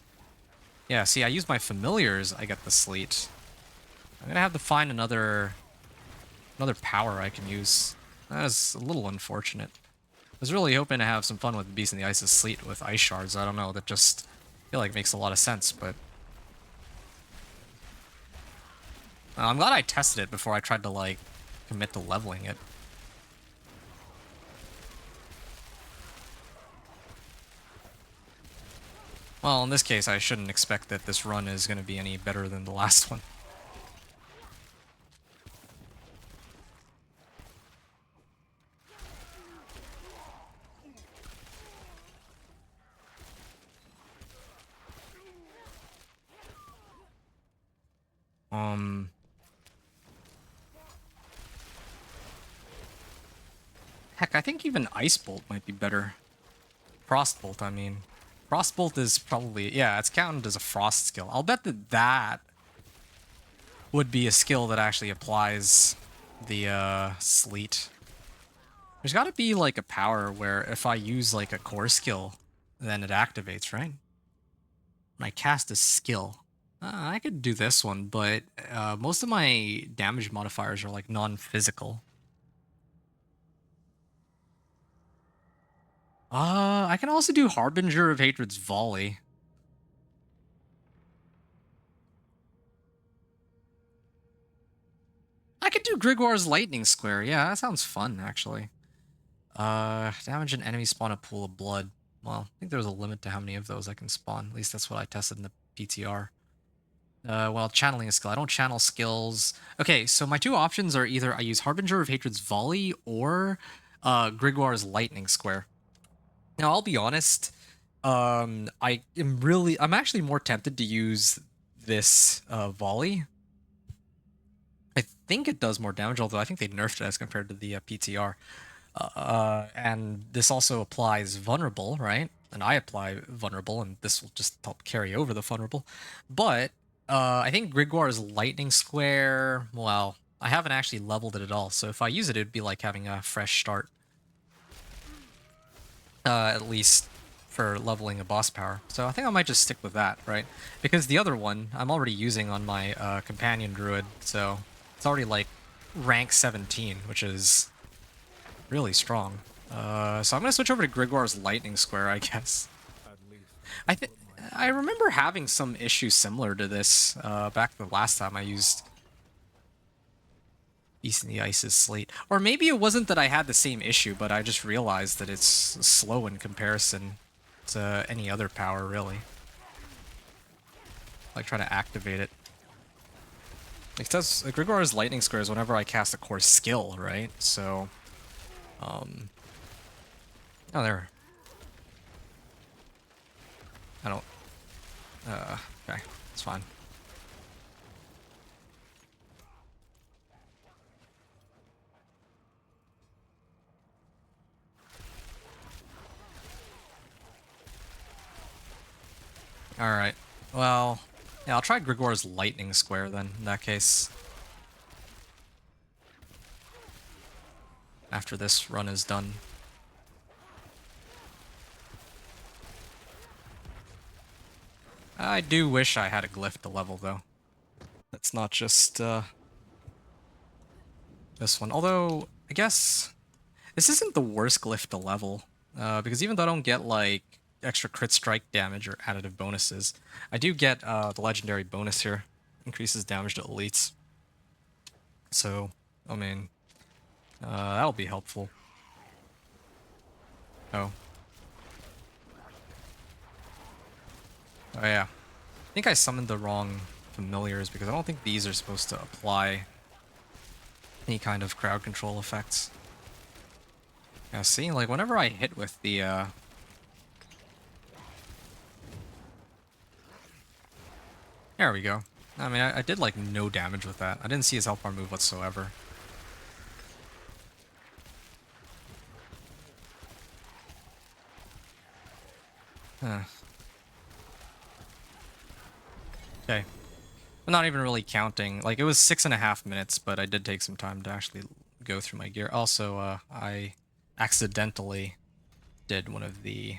Yeah, see, I use my familiars, I get the sleet. I'm gonna have to find another power I can use. That is a little unfortunate. I was really hoping to have some fun with Beast in the Ice's Sleet with Ice Shards. I don't know, that just feel like makes a lot of sense, but... I'm glad I tested it before I tried to, like, commit to leveling it. Well, in this case, I shouldn't expect that this run is going to be any better than the last one. Heck, I think even Ice Bolt might be better. Frostbolt, I mean. Frostbolt is probably... Yeah, it's counted as a frost skill. I'll bet that that would be a skill that actually applies the sleet. There's got to be, like, a power where if I use, like, a core skill, then it activates, right? When I cast a skill. I could do this one, but most of my damage modifiers are, like, non-physical. I can also do Harbinger of Hatred's Volley. I could do Grigor's Lightning Square. Yeah, that sounds fun, actually. Damage an enemy, spawn a pool of blood. Well, I think there's a limit to how many of those I can spawn. At least that's what I tested in the PTR. Well, channeling a skill. I don't channel skills. Okay, so my two options are either I use Harbinger of Hatred's Volley or Grigor's Lightning Square. Now, I'll be honest. I'm actually more tempted to use this Volley. I think it does more damage, although I think they nerfed it as compared to the PTR. And this also applies Vulnerable, right? And I apply Vulnerable, and this will just help carry over the Vulnerable. But I think Grigor's Lightning Square, well, I haven't actually leveled it at all, so if I use it, it'd be like having a fresh start. At least for leveling a boss power. So I think I might just stick with that, right? Because the other one I'm already using on my companion druid, so it's already like rank 17, which is really strong. So I'm gonna switch over to Grigor's Lightning Square, I guess. At least I think I remember having some issue similar to this back the last time I used Beast in the Ice's Sleet. Or maybe it wasn't that I had the same issue, but I just realized that it's slow in comparison to any other power, really. Like trying to activate it. It does Grigor's Lightning Squares whenever I cast a core skill, right? So oh, there. I don't okay, it's fine. Alright. Well, yeah, I'll try Grigor's Lightning Square then, in that case. After this run is done. I do wish I had a glyph to level, though. It's not just, this one. Although, I guess this isn't the worst glyph to level. Because even though I don't get, like, extra crit strike damage or additive bonuses, I do get the legendary bonus here. Increases damage to elites. So, I mean, that'll be helpful. Oh. Oh yeah. I think I summoned the wrong familiars because I don't think these are supposed to apply any kind of crowd control effects. Yeah, see, like whenever I hit with the there we go. I mean, I did like no damage with that. I didn't see his health bar move whatsoever. Huh. Okay. I'm not even really counting. Like, it was 6.5 minutes, but I did take some time to actually go through my gear. Also, I accidentally did one of the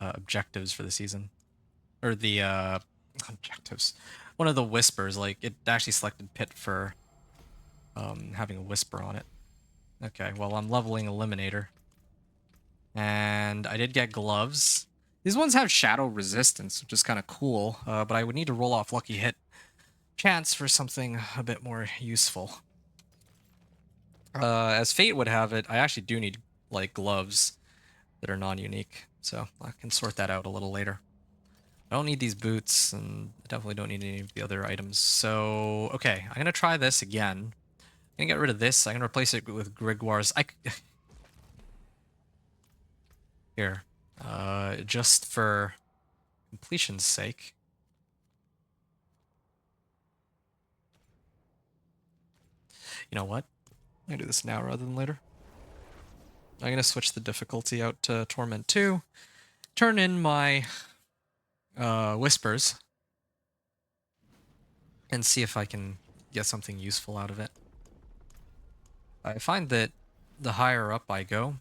objectives for the season. Or the, objectives. One of the whispers, like, it actually selected Pit for having a whisper on it. Okay, well, I'm leveling Eliminator. And I did get gloves. These ones have shadow resistance, which is kind of cool, but I would need to roll off Lucky Hit chance for something a bit more useful. As fate would have it, I actually do need, like, gloves that are non-unique, so I can sort that out a little later. I don't need these boots, and I definitely don't need any of the other items. So, okay, I'm gonna try this again. I'm gonna get rid of this. I'm gonna replace it with Grigwar's. Here, just for completion's sake. You know what? I'm gonna do this now rather than later. I'm gonna switch the difficulty out to Torment 2, turn in my whispers, and see if I can get something useful out of it. I find that the higher up I go...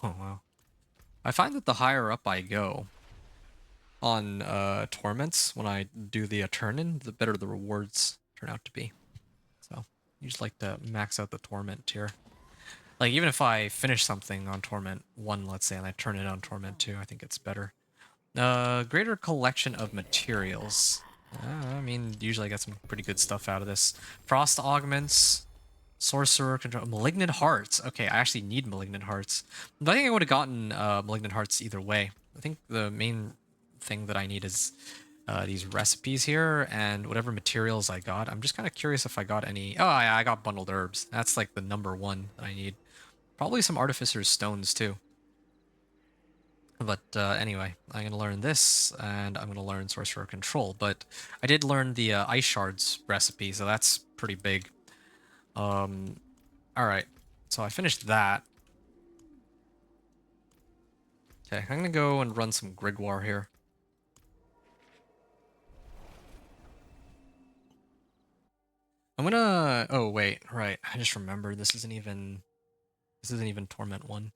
Oh, wow. I find that the higher up I go on torments, when I do the turn-in, the better the rewards turn out to be. So, you just like to max out the torment tier. Like, even if I finish something on Torment 1, let's say, and I turn it on Torment 2, I think it's better. Greater collection of materials. I mean, usually I get some pretty good stuff out of this. Frost augments, sorcerer control, malignant hearts. Okay, I actually need malignant hearts. But I think I would have gotten malignant hearts either way. I think the main thing that I need is these recipes here and whatever materials I got. I'm just kind of curious if I got any. Oh, yeah, I got bundled herbs. That's like the #1 that I need. Probably some artificer's stones too. But anyway, I'm going to learn this, and I'm going to learn Sorcerer Control. But I did learn the Ice Shards recipe, so that's pretty big. Alright, so I finished that. Okay, I'm going to go and run some Grigwar here. I'm gonna... Oh, wait, right. I just remembered this isn't even... This isn't even Torment 1.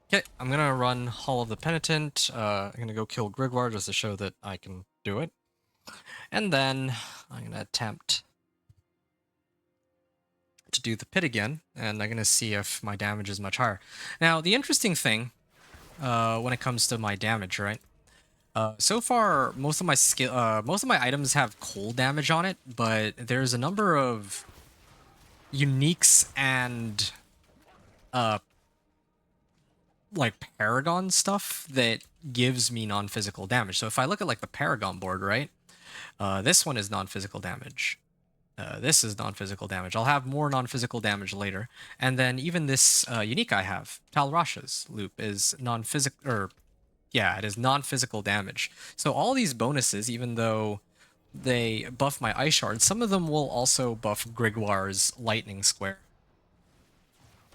Okay, I'm gonna run Hall of the Penitent. I'm gonna go kill Grigwar just to show that I can do it. And then I'm gonna attempt to do the pit again, and I'm gonna see if my damage is much higher. Now, the interesting thing when it comes to my damage, right? So far, most of my items have cold damage on it, but there's a number of uniques and like Paragon stuff that gives me non-physical damage. So if I look at like the Paragon board, right? This one is non-physical damage. This is non-physical damage. I'll have more non-physical damage later. And then even this unique I have, Tal Rasha's loop, is non-physical, or yeah, it is non-physical damage. So all these bonuses, even though they buff my Ice Shard, some of them will also buff Grigwar's Lightning Square.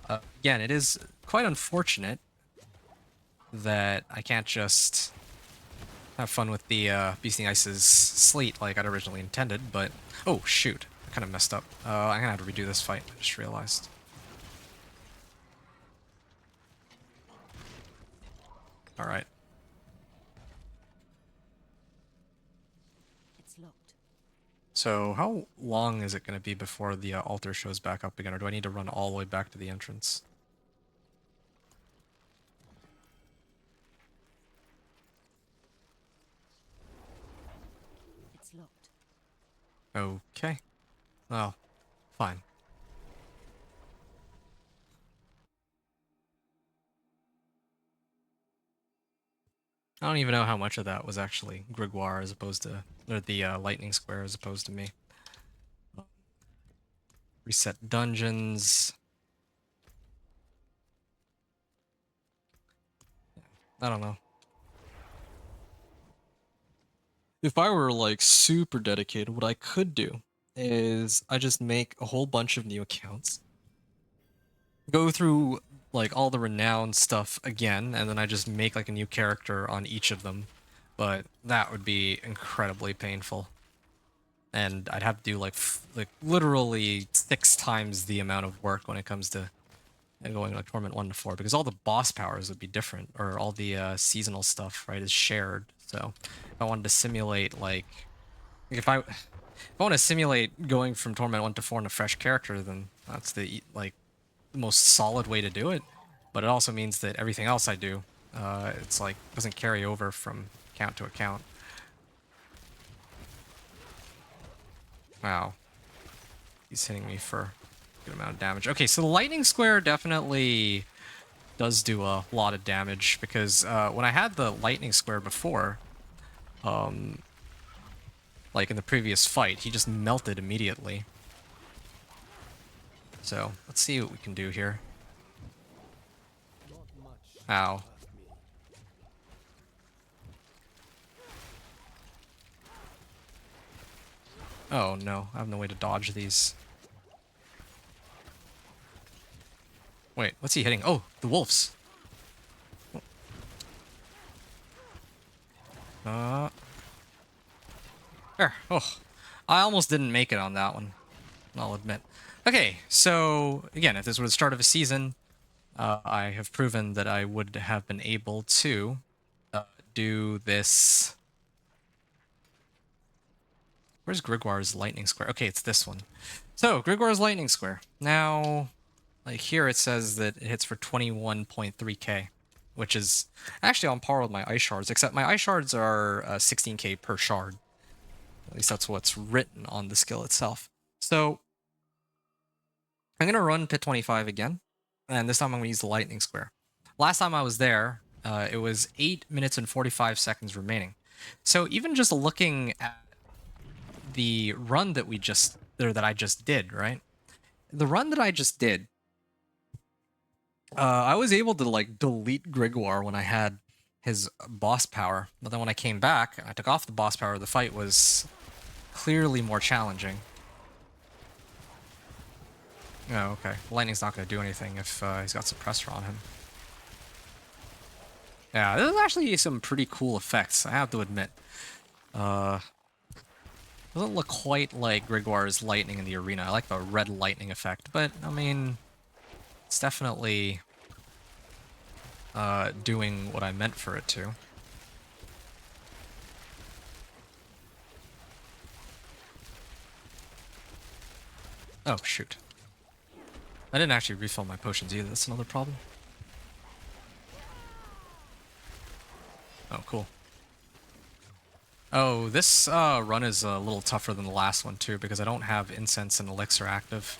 Again, it is quite unfortunate that I can't just have fun with the Beasting Ice's Sleet like I'd originally intended, but... Oh, shoot. I kind of messed up. I'm gonna have to redo this fight, I just realized. Alright. It's locked. So how long is it going to be before the altar shows back up again, or do I need to run all the way back to the entrance? It's locked. Okay. Well, fine. I don't even know how much of that was actually Grégoire as opposed to, or the lightning square as opposed to me. Reset dungeons. I don't know. If I were like super dedicated, what I could do is I just make a whole bunch of new accounts, go through like all the renowned stuff again, and then I just make like a new character on each of them. But that would be incredibly painful. And I'd have to do like literally 6 times the amount of work when it comes to going like Torment 1 to 4, because all the boss powers would be different, or all the seasonal stuff, right, is shared. So if I wanted to simulate if I want to simulate going from Torment 1 to 4 in a fresh character, then that's the most solid way to do it. But it also means that everything else I do, it's like doesn't carry over from account to account. Wow. He's hitting me for a good amount of damage. Okay, so the lightning square definitely does do a lot of damage, because when I had the lightning square before, like in the previous fight, he just melted immediately. So let's see what we can do here. Not much Ow. past me. Oh no, I have no way to dodge these. Wait, what's he hitting? Oh, the wolves. There. Oh, I almost didn't make it on that one, I'll admit. Okay, so again, if this were the start of a season, I have proven that I would have been able to do this. Where's Grégoire's lightning square? Okay, it's this one. So, Grégoire's lightning square. Now, like here it says that it hits for 21.3k, which is actually on par with my ice shards, except my ice shards are 16k per shard. At least that's what's written on the skill itself. So, I'm going to run pit 25 again, and this time I'm going to use the lightning square. Last time I was there, it was 8 minutes and 45 seconds remaining. So even just looking at the run that I just did, right? The run that I just did, I was able to like delete Grégoire when I had his boss power, but then when I came back and I took off the boss power, the fight was clearly more challenging. Oh, okay. Lightning's not going to do anything if he's got suppressor on him. Yeah, this is actually some pretty cool effects, I have to admit. Doesn't look quite like Grégoire's lightning in the arena. I like the red lightning effect, but I mean, it's definitely doing what I meant for it to. Oh, shoot. I didn't actually refill my potions either. That's another problem. Oh, cool. Oh, this run is a little tougher than the last one, too, because I don't have Incense and Elixir active.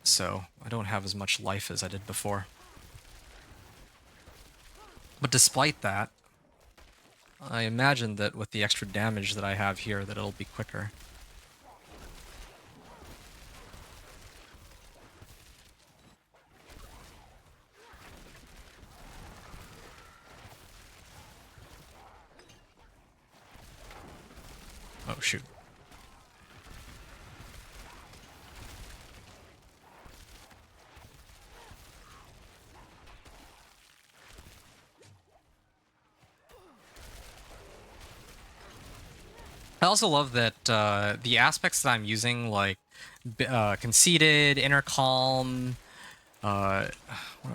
So I don't have as much life as I did before. But despite that, I imagine that with the extra damage that I have here, that it'll be quicker. Oh, shoot. I also love that the aspects that I'm using, like Conceited, Inner Calm, what are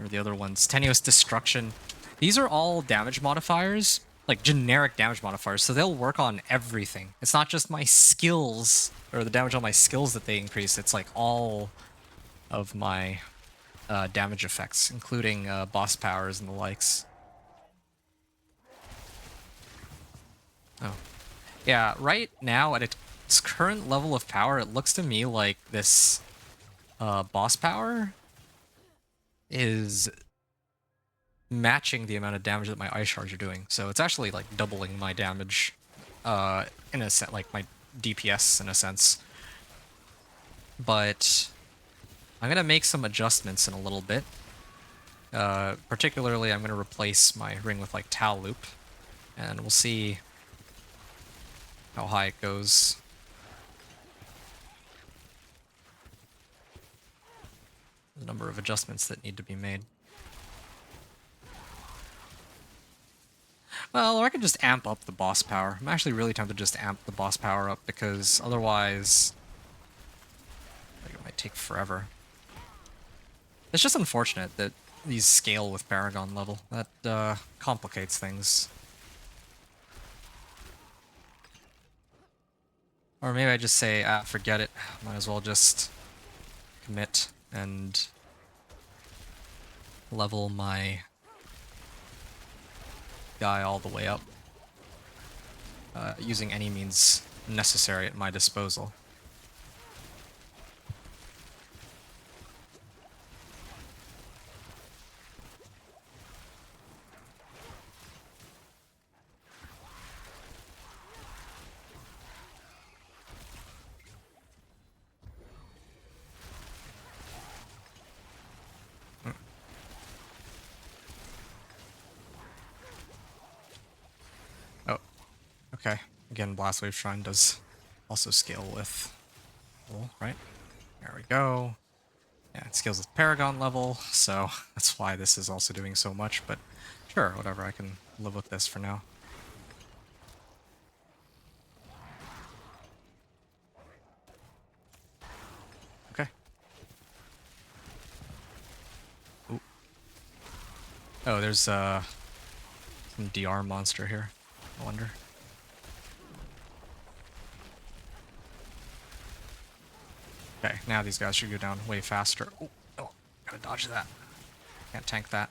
the other ones? Tenuous Destruction. These are all damage modifiers. like generic damage modifiers, so they'll work on everything. It's not just my skills or the damage on my skills that they increase. It's like all of my damage effects, including boss powers and the likes. Oh, yeah. Right now, at its current level of power, it looks to me like this boss power is matching the amount of damage that my ice shards are doing. So it's actually like doubling my damage, in a sense, like my DPS in a sense. But I'm gonna make some adjustments in a little bit. Particularly, I'm gonna replace my ring with like Tau Loop, and we'll see how high it goes. The number of adjustments that need to be made. Well, or I could just amp up the boss power. I'm actually really tempted to just amp the boss power up because otherwise, like, it might take forever. It's just unfortunate that these scale with Paragon level. That complicates things. Or maybe I just say, ah, forget it. Might as well just commit and level my guy all the way up. Using any means necessary at my disposal. Oh, okay. Again, Blast Wave Shrine does also scale with level, right? There we go. Yeah, it scales with Paragon level, so that's why this is also doing so much, but sure, whatever, I can live with this for now. Okay. Ooh. Oh, there's some DR monster here, I wonder. Okay, now these guys should go down way faster. Oh, oh, gotta dodge that. Can't tank that.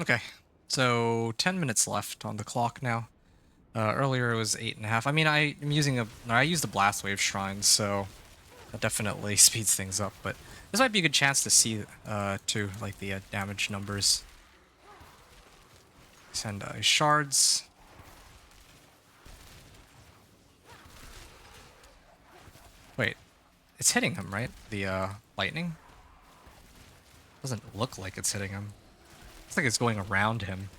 Okay, so 10 minutes left on the clock now. Earlier it was 8.5. I mean, I used a Blast Wave Shrine, so that definitely speeds things up, but this might be a good chance to see, too, like the damage numbers. Send Ice Shards. Wait, it's hitting him, right? The lightning? Doesn't look like it's hitting him. Looks like it's going around him.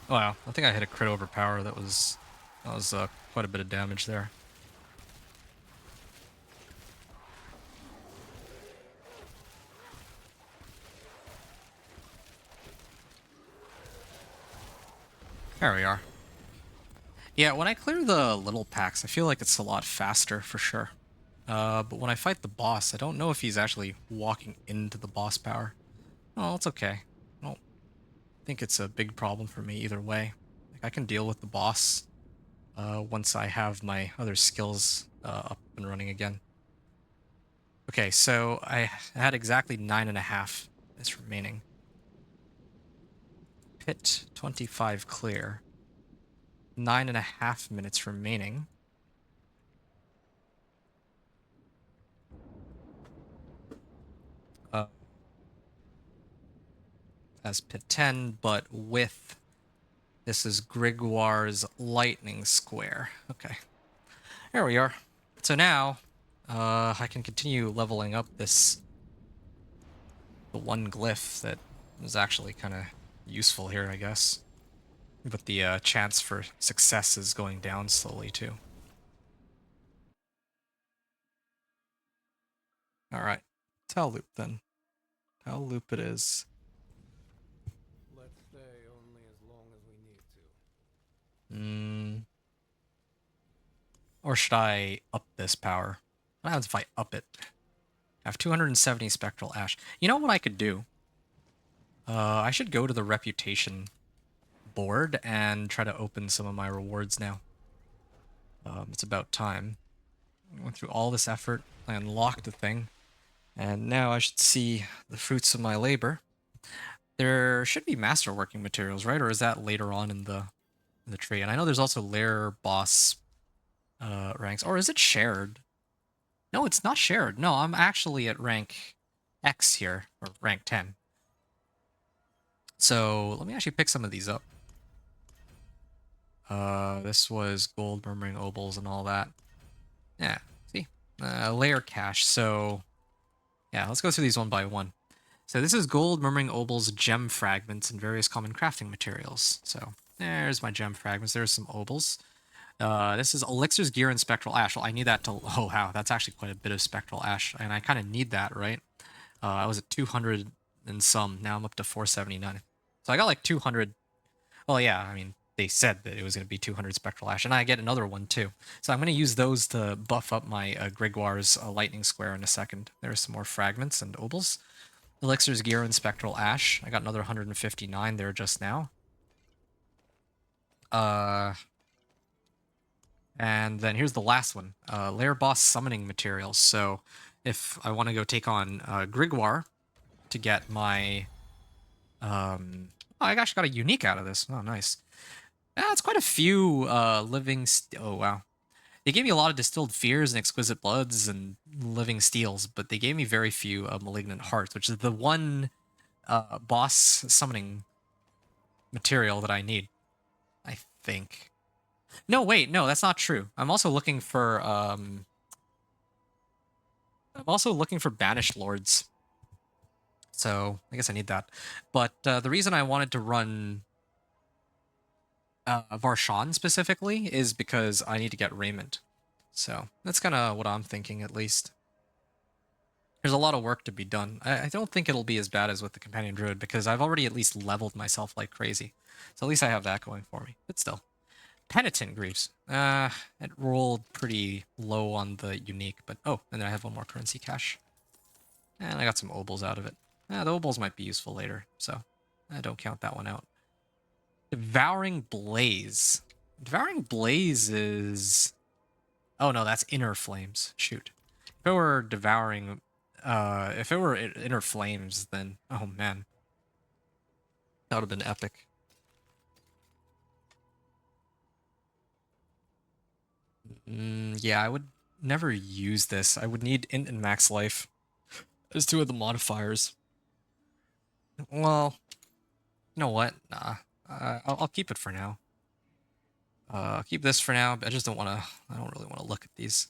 Wow, I think I hit a crit overpower. That was quite a bit of damage there. There we are. Yeah, when I clear the little packs, I feel like it's a lot faster for sure. But when I fight the boss, I don't know if he's actually walking into the boss power. Oh, it's okay. I don't think it's a big problem for me either way. Like, I can deal with the boss once I have my other skills up and running again. Okay, so I had exactly 9.5 minutes remaining. Pit 25 clear. 9.5 minutes remaining. As pit 10, but with this is Grigwar's lightning square. Okay, there we are. So now I can continue leveling up the one glyph that was actually kind of useful here, I guess. But the chance for success is going down slowly too. All right, Tau Loop then. Tau Loop it is. Let's stay only as long as we need to. Mm, or should I up this power? What happens if I up it? I have 270 Spectral Ash. You know what I could do? I should go to the Reputation board and try to open some of my rewards now. It's about time. I went through all this effort. I unlocked the thing. And now I should see the fruits of my labor. There should be masterworking materials, right? Or is that later on in the tree? And I know there's also lair boss ranks. Or is it shared? No, it's not shared. No, I'm actually at rank X here, or rank 10. So let me actually pick some of these up. This was gold, murmuring obols, and all that. Yeah, see? Layer cache. So yeah, let's go through these one by one. So this is gold, murmuring obols, gem fragments, and various common crafting materials. So there's my gem fragments. There's some obols. This is elixirs, gear, and spectral ash. Well, I need that to... Oh, wow. That's actually quite a bit of spectral ash. And I kind of need that, right? I was at 200 and some. Now I'm up to 479. So I got like 200. Well, yeah, I mean, they said that it was going to be 200 spectral ash. And I get another one, too. So I'm going to use those to buff up my Grigwar's lightning square in a second. There's some more fragments and obols. Elixirs, gear, and spectral ash. I got another 159 there just now. And then here's the last one. Lair boss summoning materials. So if I want to go take on Grigwar to get my... Oh, I actually got a unique out of this. Oh, nice. Yeah, it's quite a few living... Oh, wow. They gave me a lot of distilled fears and exquisite bloods and living steels, but they gave me very few malignant hearts, which is the one boss summoning material that I need, I think. No, wait, no, that's not true. I'm also looking for banished lords. So I guess I need that. But the reason I wanted to run Varshan specifically is because I need to get raiment. So that's kind of what I'm thinking, at least. There's a lot of work to be done. I don't think it'll be as bad as with the Companion Druid, because I've already at least leveled myself like crazy. So at least I have that going for me. But still. Penitent Greaves. It rolled pretty low on the unique, but... Oh, and then I have one more currency cache. And I got some obols out of it. The obols might be useful later, so I don't count that one out. Devouring Blaze. Devouring Blaze is... Oh no, that's Inner Flames. Shoot. If it were Devouring... if it were Inner Flames, then... Oh man. That would have been epic. Yeah, I would never use this. I would need int and max life as two of the modifiers. Well, you know what? Nah. I'll keep it for now. I'll keep this for now, but I just don't want to... I don't really want to look at these.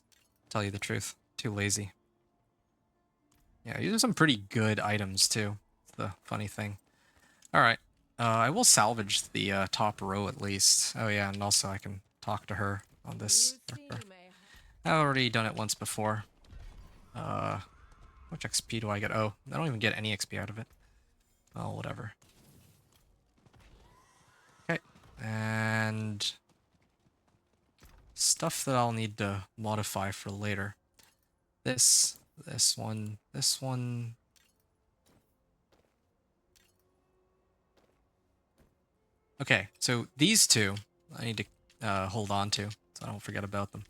Tell you the truth. Too lazy. Yeah, these are some pretty good items, too. It's the funny thing. Alright. I will salvage the top row, at least. Oh, yeah, and also I can talk to her on this character. I've already done it once before. How much XP do I get? Oh, I don't even get any XP out of it. Oh, whatever. Okay. And... stuff that I'll need to modify for later. This one, this one... Okay, so these two I need to hold on to, so I don't forget about them.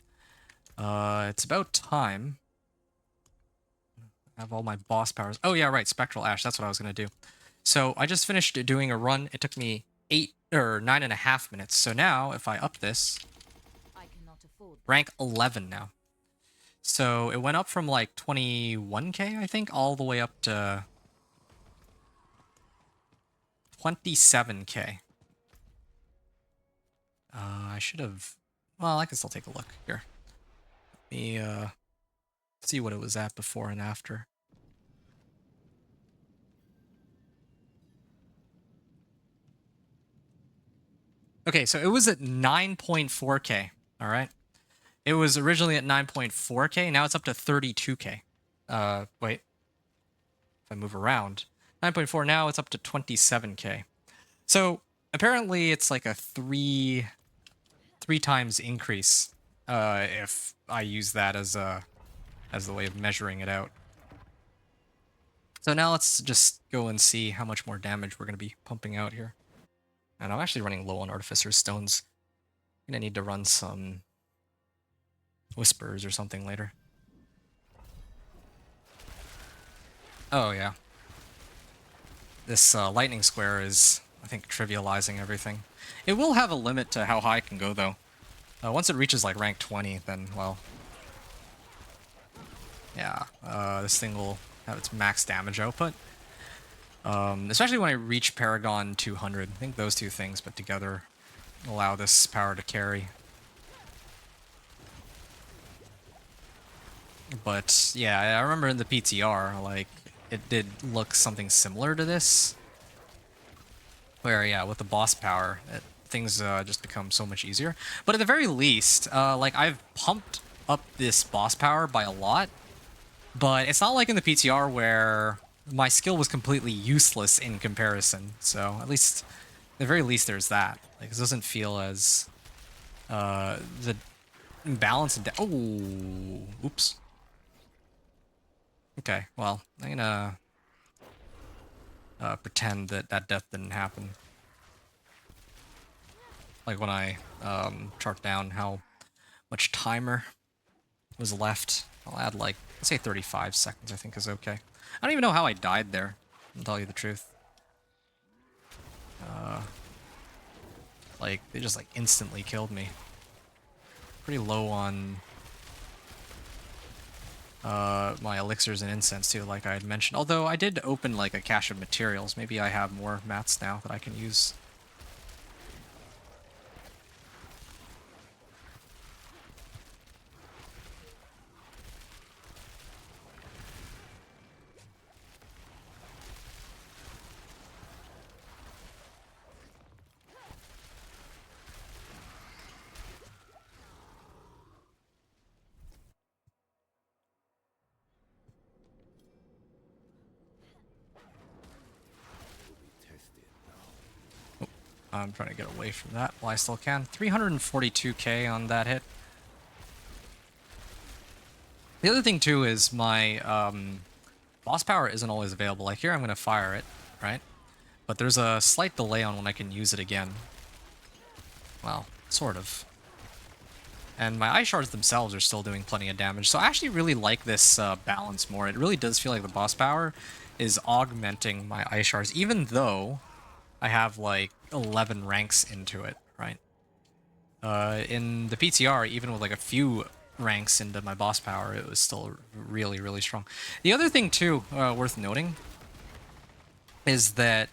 It's about time. I have all my boss powers. Oh yeah, right, Spectral Ash, that's what I was going to do. So I just finished doing a run. It took me 9.5 minutes. So now, if I up this, rank 11 now. So it went up from like 21k, I think, all the way up to 27k. I should have... Well, I can still take a look. Here. Let me see what it was at before and after. Okay, so it was at 9.4k, all right? It was originally at 9.4k, now it's up to 32k. Wait. If I move around. 9.4, now it's up to 27k. So, apparently it's like a 3 3 times increase if I use that as the way of measuring it out. So now let's just go and see how much more damage we're going to be pumping out here. And I'm actually running low on Artificer's Stones. I'm going to need to run some Whispers or something later. Oh yeah. This lightning square is, I think, trivializing everything. It will have a limit to how high it can go, though. Once it reaches, like, rank 20, then, well... yeah, this thing will have its max damage output. Especially when I reach Paragon 200. I think those two things put together allow this power to carry. But, yeah, I remember in the PTR, like, it did look something similar to this. Where, yeah, with the boss power, things just become so much easier. But at the very least, like, I've pumped up this boss power by a lot. But it's not like in the PTR where my skill was completely useless in comparison. So, at the very least, there's that. Like, it doesn't feel as... the balance and... oh! Oops. Okay, well, I'm gonna... pretend that death didn't happen. Like when I chart down how much timer was left. I'll add like, let's say 35 seconds I think is okay. I don't even know how I died there, I'll tell you the truth. Like, they just like instantly killed me. Pretty low on my elixirs and incense too, like I had mentioned. Although I did open like a cache of materials. Maybe I have more mats now that I can use. I'm trying to get away from that while I still can. 342k on that hit. The other thing too is my boss power isn't always available. Like here I'm going to fire it, right? But there's a slight delay on when I can use it again. Well, sort of. And my Ice Shards themselves are still doing plenty of damage. So I actually really like this balance more. It really does feel like the boss power is augmenting my Ice Shards, even though I have like 11 ranks into it, right? In the PTR, even with like a few ranks into my boss power, it was still really, really strong. The other thing too, worth noting, is that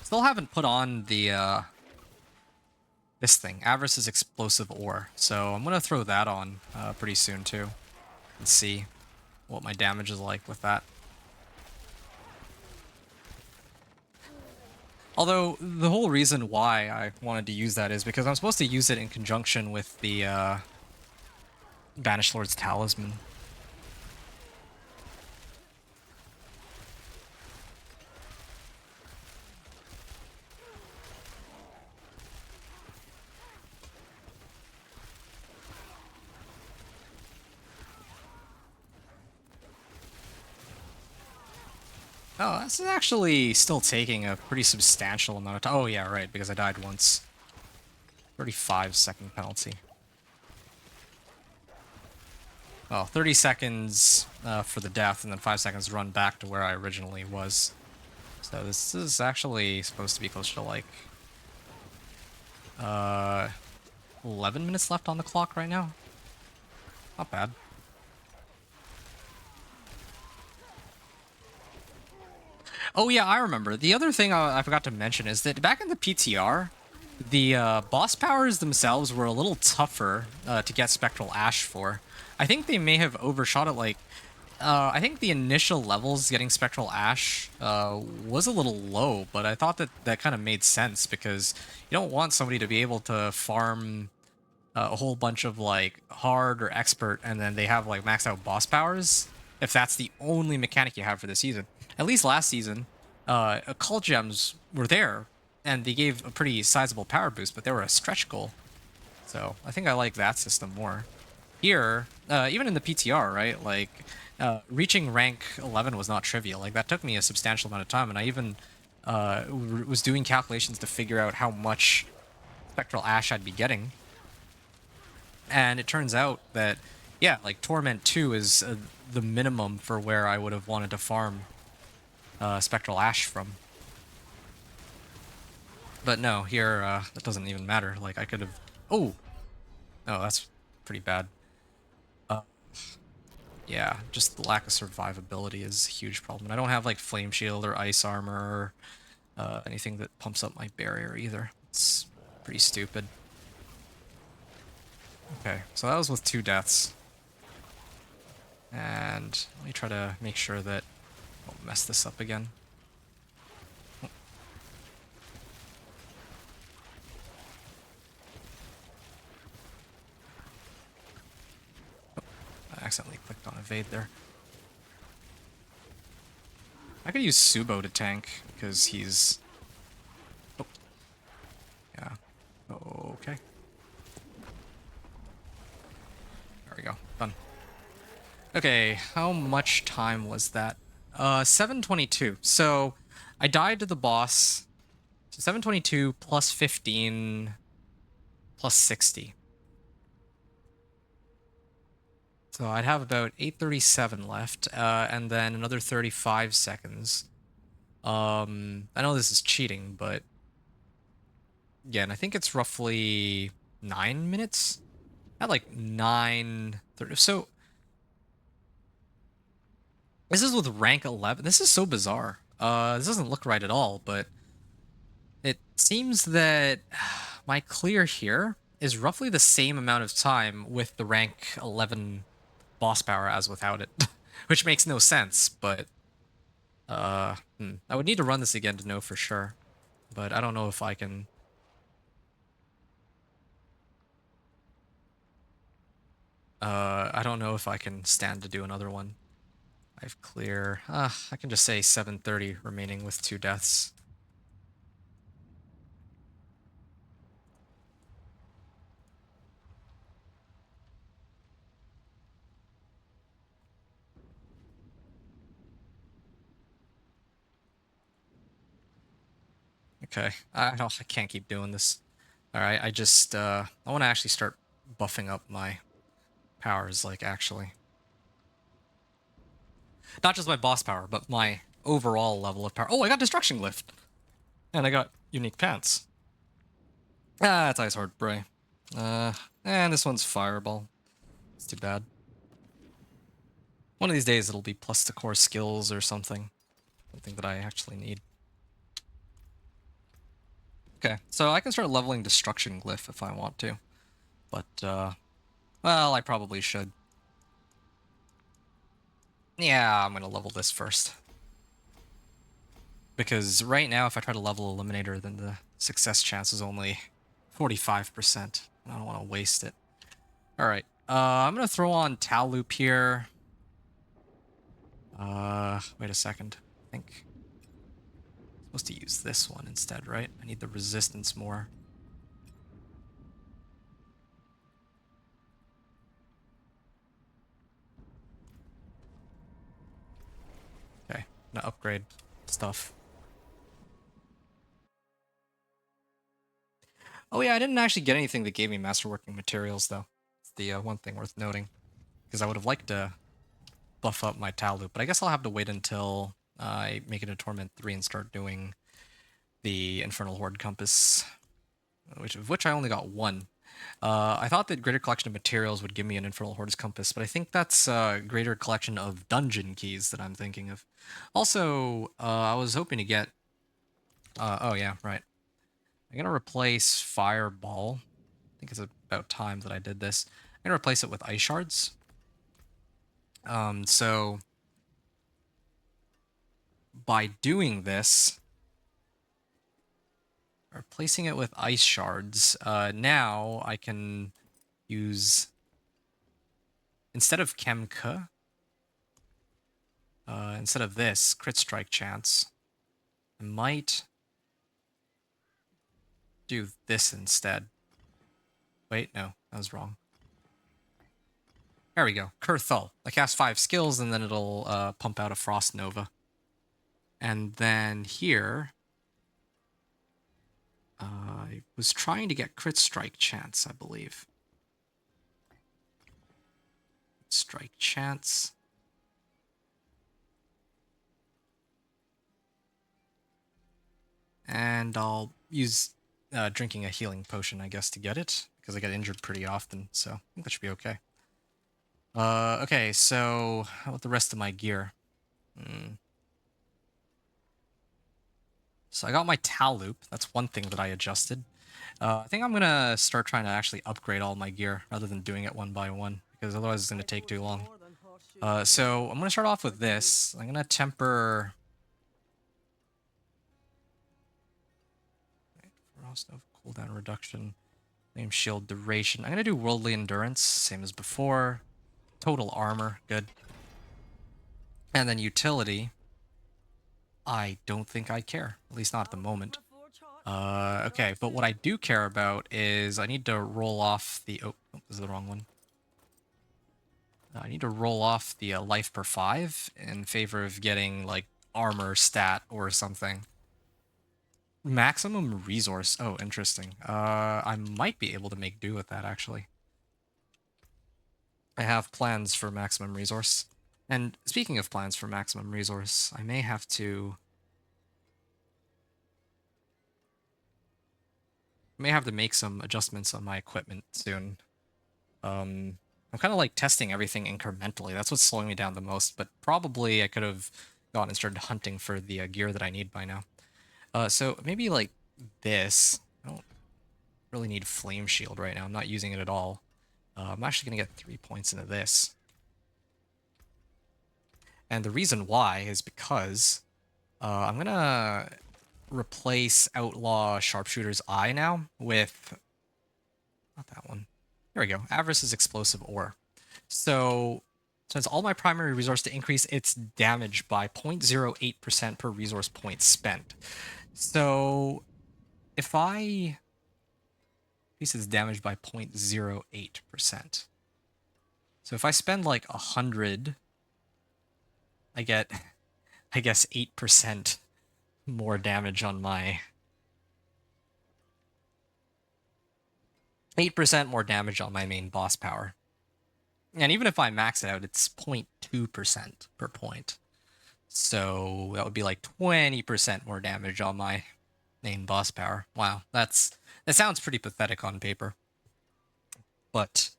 still haven't put on the this thing, Avarice's Explosive Ore. So I'm gonna throw that on pretty soon too, and see what my damage is like with that. Although the whole reason why I wanted to use that is because I'm supposed to use it in conjunction with the Banished Lord's Talisman. Oh, this is actually still taking a pretty substantial amount of time. Oh yeah, right, because I died once. 35-second penalty. Well, 30 seconds for the death, and then 5 seconds to run back to where I originally was. So this is actually supposed to be closer to like 11 minutes left on the clock right now. Not bad. Oh yeah, I remember. The other thing I forgot to mention is that back in the PTR, the boss powers themselves were a little tougher to get Spectral Ash for. I think they may have overshot it, like... I think the initial levels getting Spectral Ash was a little low, but I thought that kind of made sense, because you don't want somebody to be able to farm a whole bunch of, like, hard or expert, and then they have, like, maxed out boss powers. if that's the only mechanic you have for this season. At least last season, call gems were there, and they gave a pretty sizable power boost, but they were a stretch goal. So I think I like that system more. Here, even in the PTR, right? Like, reaching rank 11 was not trivial. Like, that took me a substantial amount of time, and I even was doing calculations to figure out how much Spectral Ash I'd be getting. And it turns out that, yeah, like, Torment 2 is the minimum for where I would have wanted to farm Spectral Ash from. But no, here, that doesn't even matter. Like, I could have... Oh! Oh, that's pretty bad. Yeah, just the lack of survivability is a huge problem. And I don't have, like, Flame Shield or Ice Armor or anything that pumps up my barrier either. It's pretty stupid. Okay, so that was with 2 deaths. And let me try to make sure that I don't mess this up again. I accidentally clicked on evade there. I could use Subo to tank, because he's... Oh. Yeah. Okay. There we go. Done. Okay, how much time was that? 7:22. So, I died to the boss. So 7:22 plus 15 plus 60. So I'd have about 8:37 left, and then another 35 seconds. I know this is cheating, but yeah, and I think it's roughly 9 minutes. At like 9:30. So this is with rank 11. This is so bizarre. This doesn't look right at all, but it seems that my clear here is roughly the same amount of time with the rank 11 boss power as without it, which makes no sense, but I would need to run this again to know for sure, but I don't know if I can. I don't know if I can stand to do another one. I've clear. I can just say 7:30 remaining with 2 deaths. Okay, I can't keep doing this. All right, I just I want to actually start buffing up my powers, like actually, not just my boss power, but my overall level of power. Oh, I got Destruction Glyph, and I got Unique Pants. Ah, it's Ice Hard Bray. And this one's Fireball. It's too bad. One of these days it'll be plus the core skills or something. Something that I actually need. Okay, so I can start leveling Destruction Glyph if I want to. But, well, I probably should. Yeah, I'm gonna level this first. Because right now, if I try to level Eliminator, then the success chance is only 45%. I don't want to waste it. Alright, I'm gonna throw on Tal Loop here. Wait a second. I think I'm supposed to use this one instead, right? I need the resistance more. Okay, I'm gonna upgrade stuff. Oh yeah, I didn't actually get anything that gave me masterworking materials, though. It's the one thing worth noting. Because I would have liked to buff up my Tal Loop, but I guess I'll have to wait until I make it a Torment 3 and start doing the Infernal Horde Compass, of which I only got 1. I thought that Greater Collection of Materials would give me an Infernal Horde's Compass, but I think that's a Greater Collection of Dungeon Keys that I'm thinking of. Also, I was hoping to get... oh yeah, right. I'm going to replace Fireball. I think it's about time that I did this. I'm going to replace it with Ice Shards. So by doing this, replacing it with Ice Shards, now I can use, instead of Chemka, instead of this crit strike chance, I might do this instead. Wait, no, that was wrong. There we go. Kurthul. I cast 5 skills, and then it'll pump out a Frost Nova. And then here, I was trying to get crit strike chance, I believe. Strike chance. And I'll use drinking a healing potion, I guess, to get it, because I get injured pretty often, so I think that should be okay. Okay, so how about the rest of my gear? So I got my Tal Loop. That's one thing that I adjusted. I think I'm going to start trying to actually upgrade all my gear rather than doing it one by one, because otherwise it's going to take too long. So I'm going to start off with this. I'm going to temper... Frost of cooldown reduction. Flame shield duration. I'm going to do worldly endurance, same as before. Total armor, good. And then utility. I don't think I care, at least not at the moment. Okay, but what I do care about is I need to roll off the... Oh, this is the wrong one. I need to roll off the life per 5 in favor of getting, like, armor stat or something. Maximum resource. Oh, interesting. I might be able to make do with that, actually. I have plans for maximum resource. And speaking of plans for maximum resource, I may have to make some adjustments on my equipment soon. I'm kind of like testing everything incrementally. That's what's slowing me down the most, but probably I could have gone and started hunting for the gear that I need by now. So maybe like this. I don't really need Flame Shield right now. I'm not using it at all. I'm actually going to get 3 points into this. And the reason why is because I'm going to replace Outlaw Sharpshooter's Eye now with... Not that one. There we go. Avarice's Explosive Ore. So it's all my primary resource to increase its damage by 0.08% per resource point spent. So if I increase its damage by 0.08%. So if I spend like 100, I get, I guess, 8% more damage on my... 8% more damage on my main boss power. And even if I max it out, it's 0.2% per point. So that would be like 20% more damage on my main boss power. Wow, that sounds pretty pathetic on paper. But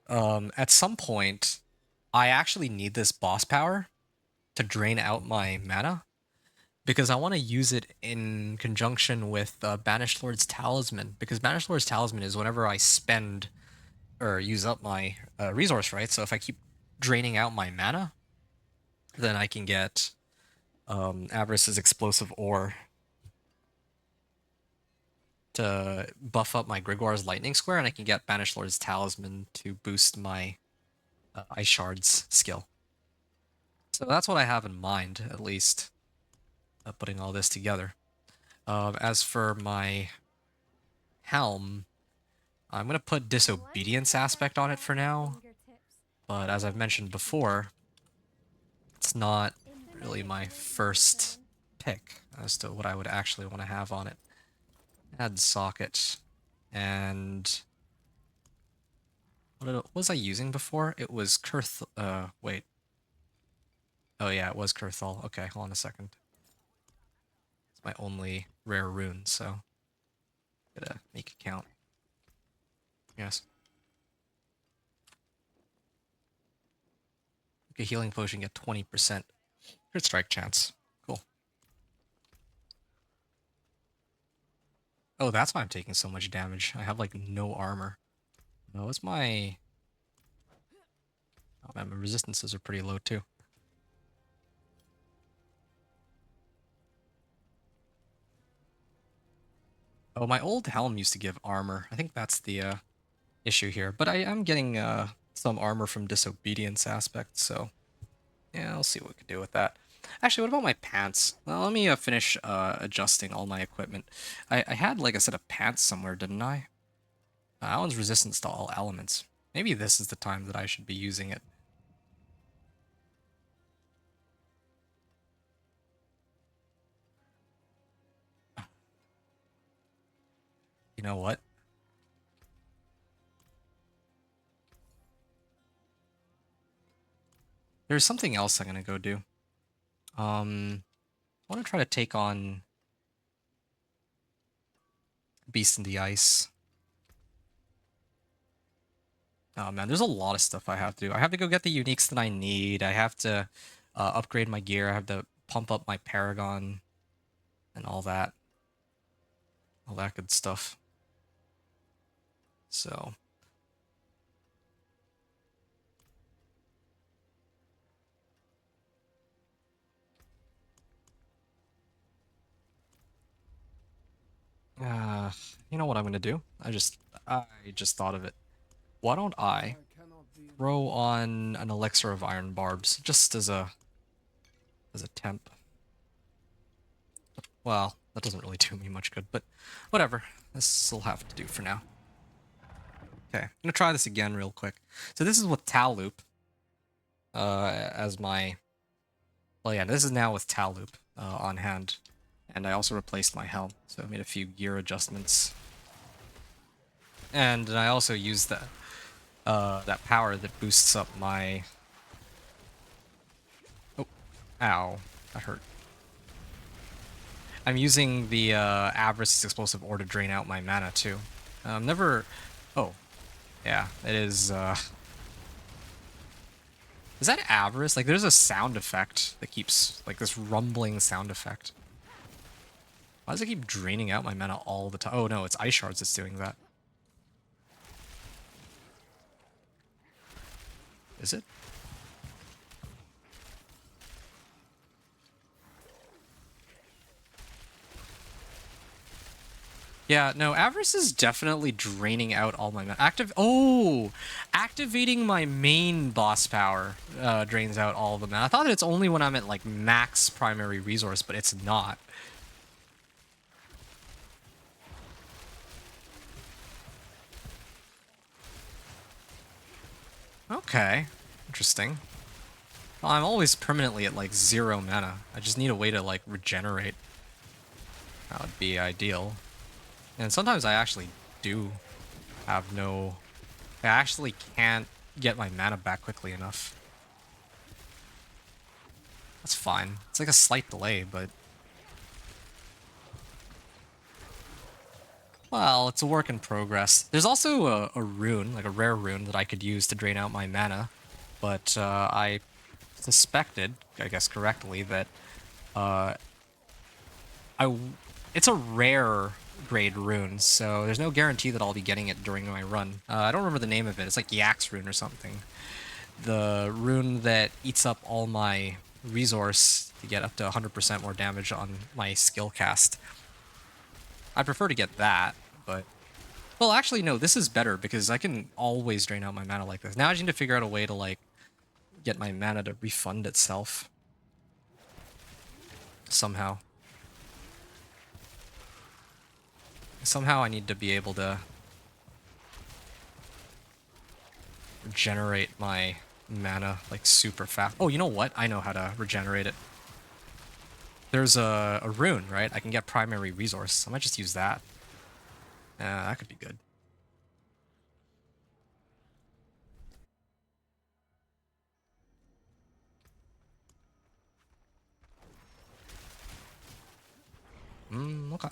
at some point, I actually need this boss power to drain out my mana, because I want to use it in conjunction with Banished Lord's Talisman, because Banished Lord's Talisman is whenever I spend or use up my resource, right? So if I keep draining out my mana, then I can get Avarice's Explosive Ore to buff up my Grigor's Lightning Square, and I can get Banished Lord's Talisman to boost my Ice Shards skill. So that's what I have in mind, at least, putting all this together. As for my helm, I'm going to put Disobedience aspect on it for now, but as I've mentioned before, it's not really my first pick as to what I would actually want to have on it. Add socket, and what was I using before? It was wait. Oh yeah, it was Kurthul. Okay, hold on a second. It's my only rare rune, so gotta make it count. Yes. A healing potion, get 20% crit strike chance. Cool. Oh, that's why I'm taking so much damage. I have like no armor. No, what's my... Oh man, my resistances are pretty low too. Oh, my old helm used to give armor. I think that's the issue here. But I am getting some armor from Disobedience aspect, so Yeah, I'll see what we can do with that. Actually, what about my pants? Well, let me finish adjusting all my equipment. I had like a set of pants somewhere, didn't I? That one's resistance to all elements. Maybe this is the time that I should be using it. You know what? There's something else I'm gonna go do. I want to try to take on Beast in the Ice. Oh man, there's a lot of stuff I have to do. I have to go get the uniques that I need. I have to upgrade my gear. I have to pump up my Paragon and all that. All that good stuff. So... you know what I'm gonna do? I just thought of it. Why don't I cannot be. throw on an elixir of iron barbs just as a temp? Well, that doesn't really do me much good, but whatever. This will have to do for now. Okay, I'm gonna try this again real quick. So this is with Tal Loop as my... Well, yeah, this is now with Tal Loop on hand. And I also replaced my helm, so I made a few gear adjustments. And I also used that power that boosts up my... Oh, ow, that hurt. I'm using the Avarice's Explosive Ore to drain out my mana too. Never... Oh, yeah, it is... Is that Avarice? Like, there's a sound effect that keeps... Like, this rumbling sound effect. Why does it keep draining out my mana all the time? Oh no, it's Ice Shards that's doing that. Is it? Yeah, no, Avarice is definitely draining out all my mana. Activating my main boss power drains out all of the mana. I thought that it's only when I'm at like max primary resource, but it's not. Okay, interesting. Well, I'm always permanently at like 0 mana. I just need a way to like regenerate. That would be ideal. And sometimes I actually do have no... I actually can't get my mana back quickly enough. That's fine. It's like a slight delay, but... Well, it's a work in progress. There's also a rune, like a rare rune, that I could use to drain out my mana. But I suspected, I guess correctly, that it's a rare grade rune, so there's no guarantee that I'll be getting it during my run. I don't remember the name of it. It's like Yak's rune or something. The rune that eats up all my resource to get up to 100% more damage on my skill cast. I prefer to get that, but... Well, actually, no, this is better because I can always drain out my mana like this. Now I just need to figure out a way to, like, get my mana to refund itself. Somehow. Somehow I need to be able to regenerate my mana, like, super fast. Oh, you know what? I know how to regenerate it. There's a rune, right? I can get primary resource. I might just use that. That could be good. Okay.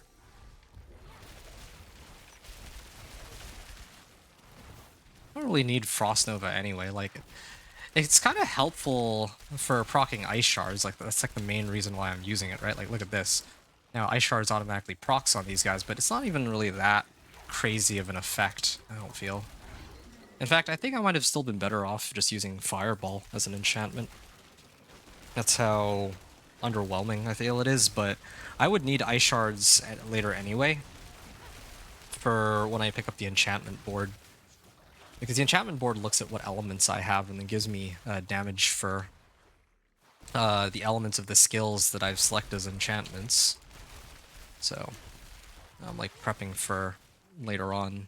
I don't really need Frost Nova anyway. Like, it's kind of helpful for proccing Ice Shards. Like, that's like the main reason why I'm using it, right? Like, look at this. Now, Ice Shards automatically procs on these guys, but it's not even really that crazy of an effect, I don't feel. In fact, I think I might have still been better off just using Fireball as an enchantment. That's how underwhelming I feel it is, but I would need Ice Shards later anyway for when I pick up the enchantment board. Because the enchantment board looks at what elements I have and then gives me damage for the elements of the skills that I've selected as enchantments. So I'm like prepping for later on.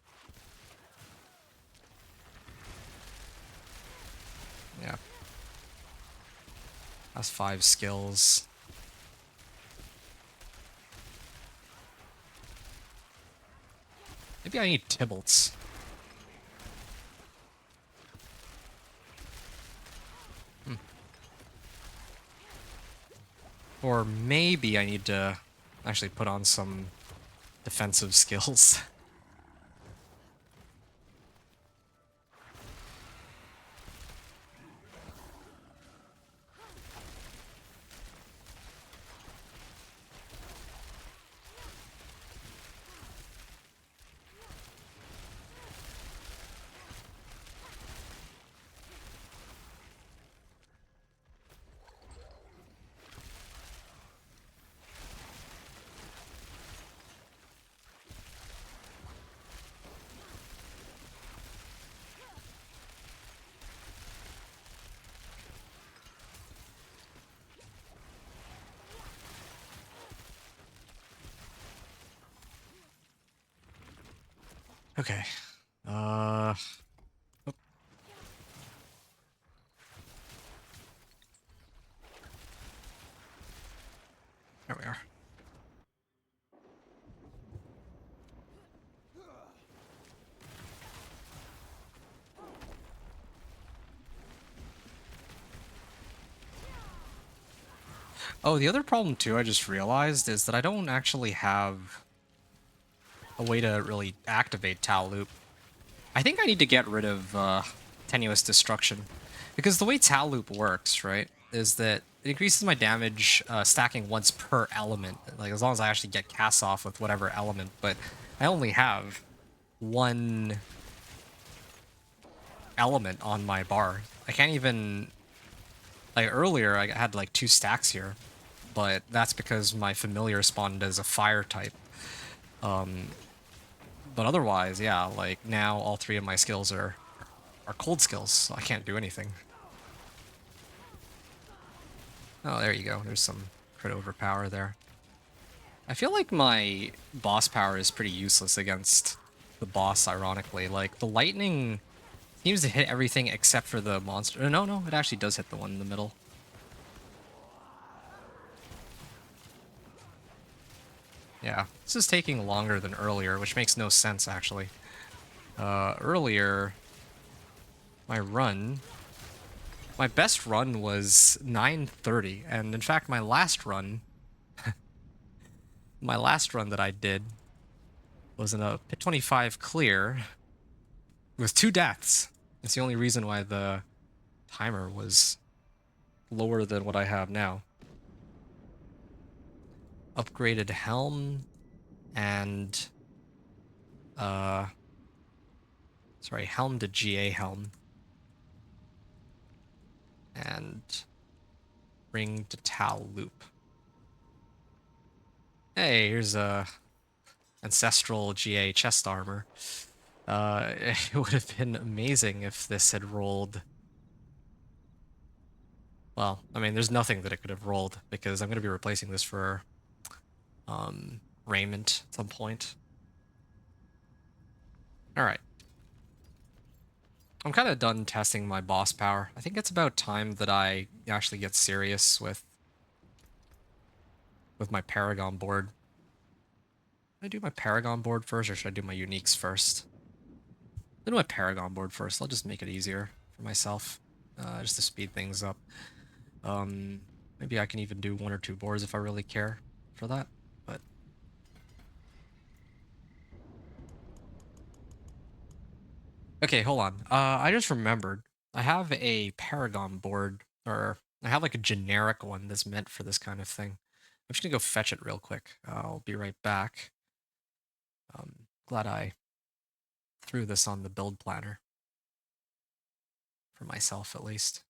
Yeah. That's 5 skills. Maybe I need Tybalt's. Or maybe I need to actually put on some defensive skills. Okay. Oh, there we are. Oh, the other problem too I just realized is that I don't actually have a way to really activate Tau Loop. I think I need to get rid of Tenuous Destruction. Because the way Tau Loop works, right, is that it increases my damage stacking once per element. Like, as long as I actually get casts off with whatever element. But I only have one element on my bar. I can't even... Like, earlier I had, like, 2 stacks here. But that's because my familiar spawned as a fire type. But otherwise, yeah, like, now all 3 of my skills are cold skills, so I can't do anything. Oh, there you go. There's some crit overpower there. I feel like my boss power is pretty useless against the boss, ironically. Like, the lightning seems to hit everything except for the monster. No, it actually does hit the one in the middle. Yeah, this is taking longer than earlier, which makes no sense, actually. Earlier, my best run was 9:30, and in fact, my last run that I did was in a Pit 25 clear with 2 deaths. That's the only reason why the timer was lower than what I have now. Upgraded helm and sorry, helm to GA helm and ring to Tau loop. Hey, here's a ancestral GA chest armor. It would have been amazing if this had rolled. Well, I mean, there's nothing that it could have rolled because I'm going to be replacing this for raiment at some point. All right. I'm kind of done testing my boss power. I think it's about time that I actually get serious with my Paragon board. Should I do my Paragon board first, or should I do my uniques first? I'll do my Paragon board first. I'll just make it easier for myself, just to speed things up. Maybe I can even do 1 or 2 boards if I really care for that, but... Okay, hold on. I just remembered. I have a Paragon board, or I have like a generic one that's meant for this kind of thing. I'm just gonna go fetch it real quick. I'll be right back. Glad I threw this on the build planner. For myself, at least.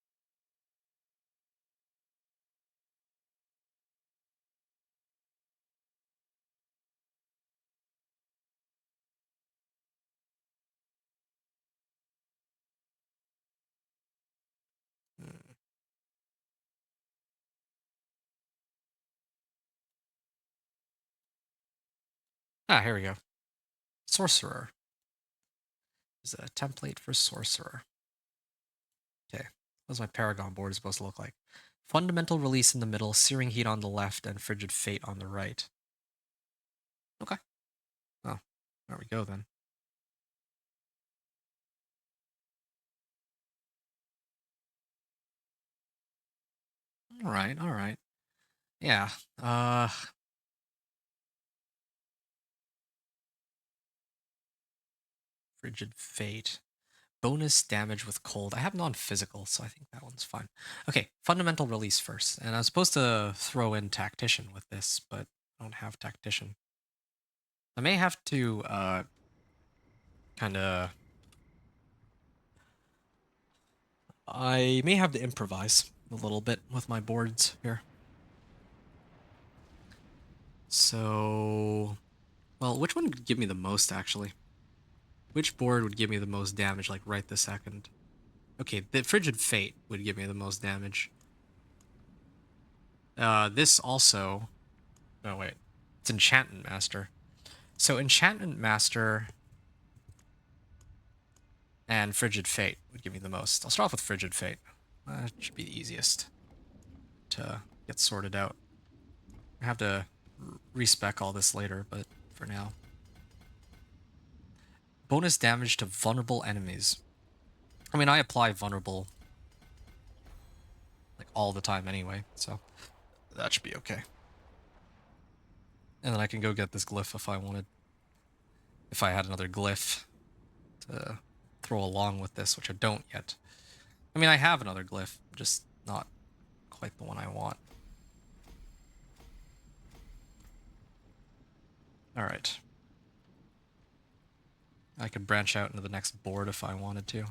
Ah, here we go. Sorcerer. Is a template for Sorcerer. Okay, what's my Paragon board supposed to look like? Fundamental Release in the middle, Searing Heat on the left, and Frigid Fate on the right. Okay. Oh, there we go then. All right, all right. Yeah. Frigid Fate. Bonus damage with cold. I have non-physical, so I think that one's fine. Okay, fundamental release first. And I was supposed to throw in tactician with this, but I don't have tactician. I may have to kind of... I may have to improvise a little bit with my boards here. So... Well, which one would give me the most, actually? Which board would give me the most damage, like, right this second? Okay, the Frigid Fate would give me the most damage. This also... Oh, wait. It's Enchantment Master. So Enchantment Master and Frigid Fate would give me the most. I'll start off with Frigid Fate. That should be the easiest to get sorted out. I have to respec all this later, but for now. Bonus damage to vulnerable enemies. I mean, I apply vulnerable like all the time anyway, so that should be okay. And then I can go get this glyph if I wanted. If I had another glyph to throw along with this, which I don't yet. I mean, I have another glyph, just not quite the one I want. Alright. I could branch out into the next board if I wanted to.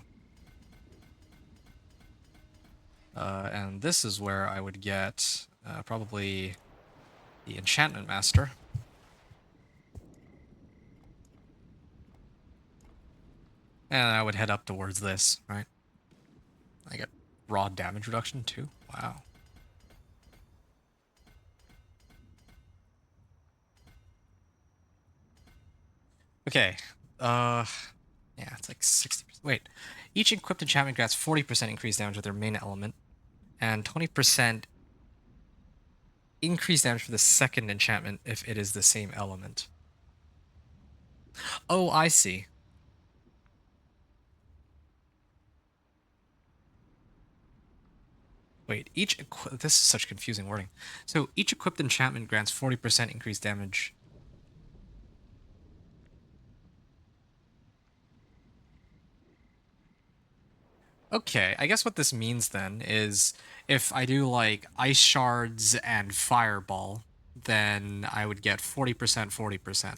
And this is where I would get probably the Enchantment Master. And I would head up towards this, right? I get raw damage reduction too? Wow. Okay. Yeah, it's like 60%. Wait. Each equipped enchantment grants 40% increased damage with their main element, and 20% increased damage for the second enchantment if it is the same element. Oh, I see. Wait, this is such confusing wording. So each equipped enchantment grants 40% increased damage. Okay, I guess what this means then is if I do like Ice Shards and Fireball, then I would get 40%, 40%.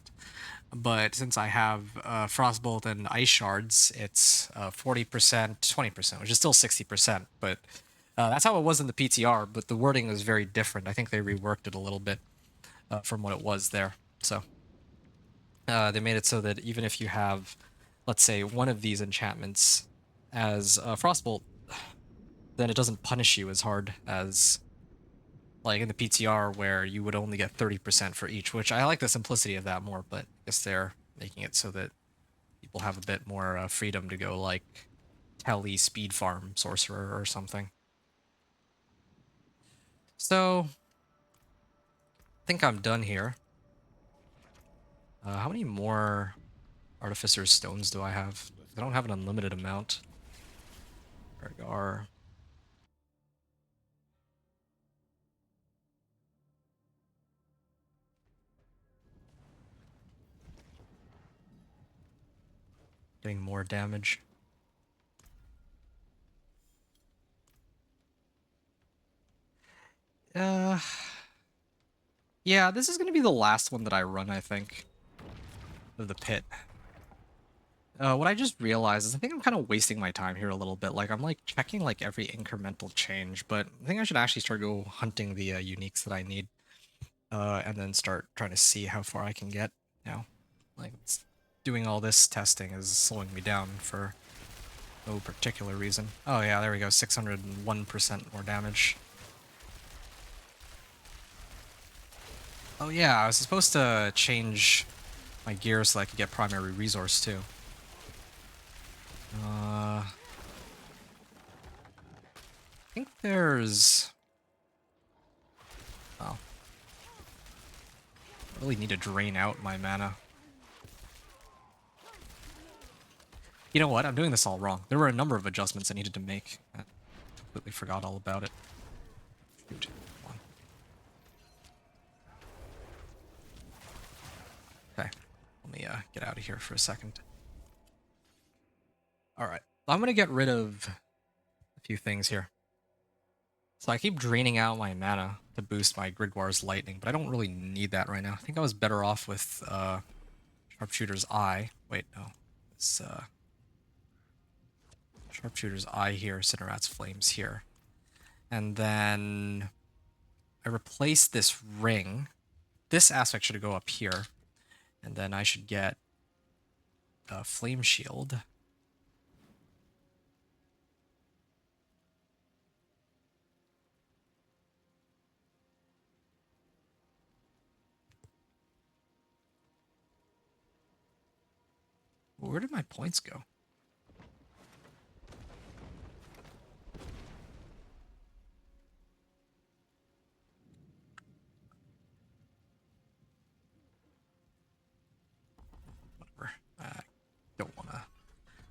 But since I have Frostbolt and Ice Shards, it's 40%, 20%, which is still 60%. But that's how it was in the PTR, but the wording was very different. I think they reworked it a little bit from what it was there. So they made it so that even if you have, let's say, one of these enchantments as Frostbolt, then it doesn't punish you as hard as like in the PTR where you would only get 30% for each, which I like the simplicity of that more, but I guess they're making it so that people have a bit more freedom to go like Telly speed farm sorcerer or something. So I think I'm done here. How many more Artificer's Stones do I have? I don't have an unlimited amount. There we are. Getting more damage. Uh, yeah, this is going to be the last one that I run, I think, of the pit. What I just realized is I think I'm kind of wasting my time here a little bit. Like, I'm like checking like every incremental change, but I think I should actually start go hunting the uniques that I need, and then start trying to see how far I can get now. Like, doing all this testing is slowing me down for no particular reason. Oh yeah, there we go, 601% more damage. Oh yeah, I was supposed to change my gear so I could get primary resource too. I think there's... Oh. I really need to drain out my mana. You know what? I'm doing this all wrong. There were a number of adjustments I needed to make. I completely forgot all about it. Shoot. Come on. Okay. Let me get out of here for a second. Alright. I'm going to get rid of a few things here. So I keep draining out my mana to boost my Grigwar's Lightning, but I don't really need that right now. I think I was better off with Sharpshooter's Eye. Wait, no. It's Sharpshooter's Eye here, Cinerat's Flames here. And then I replaced this ring. This aspect should go up here. And then I should get a Flame Shield. Where did my points go? Whatever. I don't want to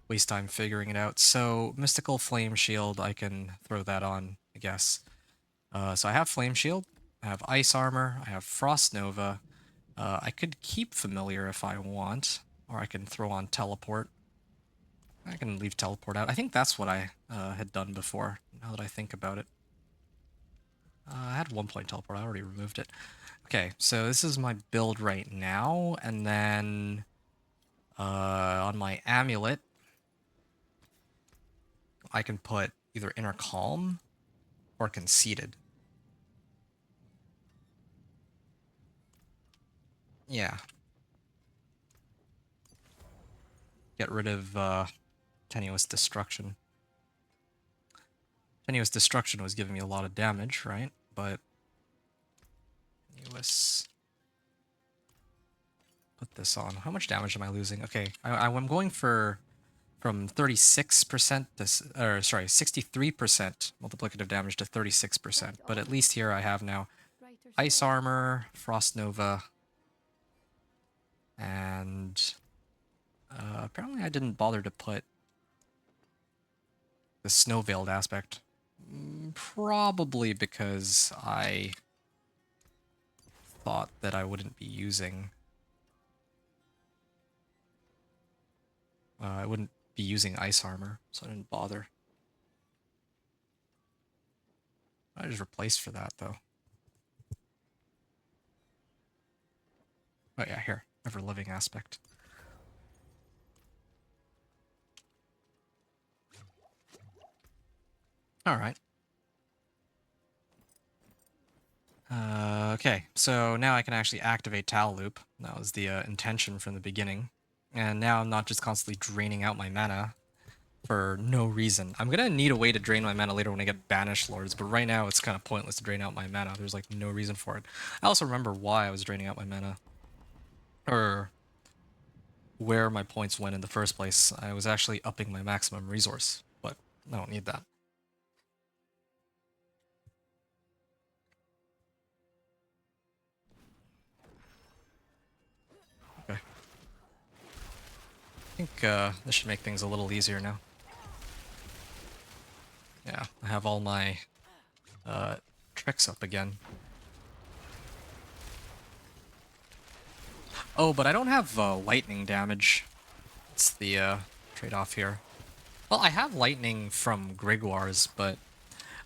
waste time figuring it out. So, Mystical Flame Shield, I can throw that on, I guess. So I have Flame Shield, I have Ice Armor, I have Frost Nova. I could keep Familiar if I want, or I can throw on Teleport. I can leave Teleport out. I think that's what I had done before, now that I think about it. I had 1 point Teleport, I already removed it. Okay, so this is my build right now, and then on my Amulet, I can put either Inner Calm or Conceited. Yeah. Get rid of Tenuous Destruction. Tenuous Destruction was giving me a lot of damage, right? But Tenuous... Put this on. How much damage am I losing? Okay, I'm going for from 36% to, or sorry, 63% multiplicative damage to 36%. But at least here I have now Ice Armor, Frost Nova, and apparently I didn't bother to put the Snow Veiled aspect. Probably because I thought that I wouldn't be using... I wouldn't be using Ice Armor, so I didn't bother. I just replaced for that, though. Oh yeah, here. Ever Living aspect. Alright. Okay, so now I can actually activate Tal Loop. That was the intention from the beginning. And now I'm not just constantly draining out my mana for no reason. I'm gonna need a way to drain my mana later when I get Banished Lords, but right now it's kind of pointless to drain out my mana. There's like no reason for it. I also remember why I was draining out my mana. Or where my points went in the first place. I was actually upping my maximum resource, but I don't need that. Okay. I think this should make things a little easier now. Yeah, I have all my tricks up again. Oh, but I don't have lightning damage. It's the trade-off here. Well, I have lightning from Grigwar's, but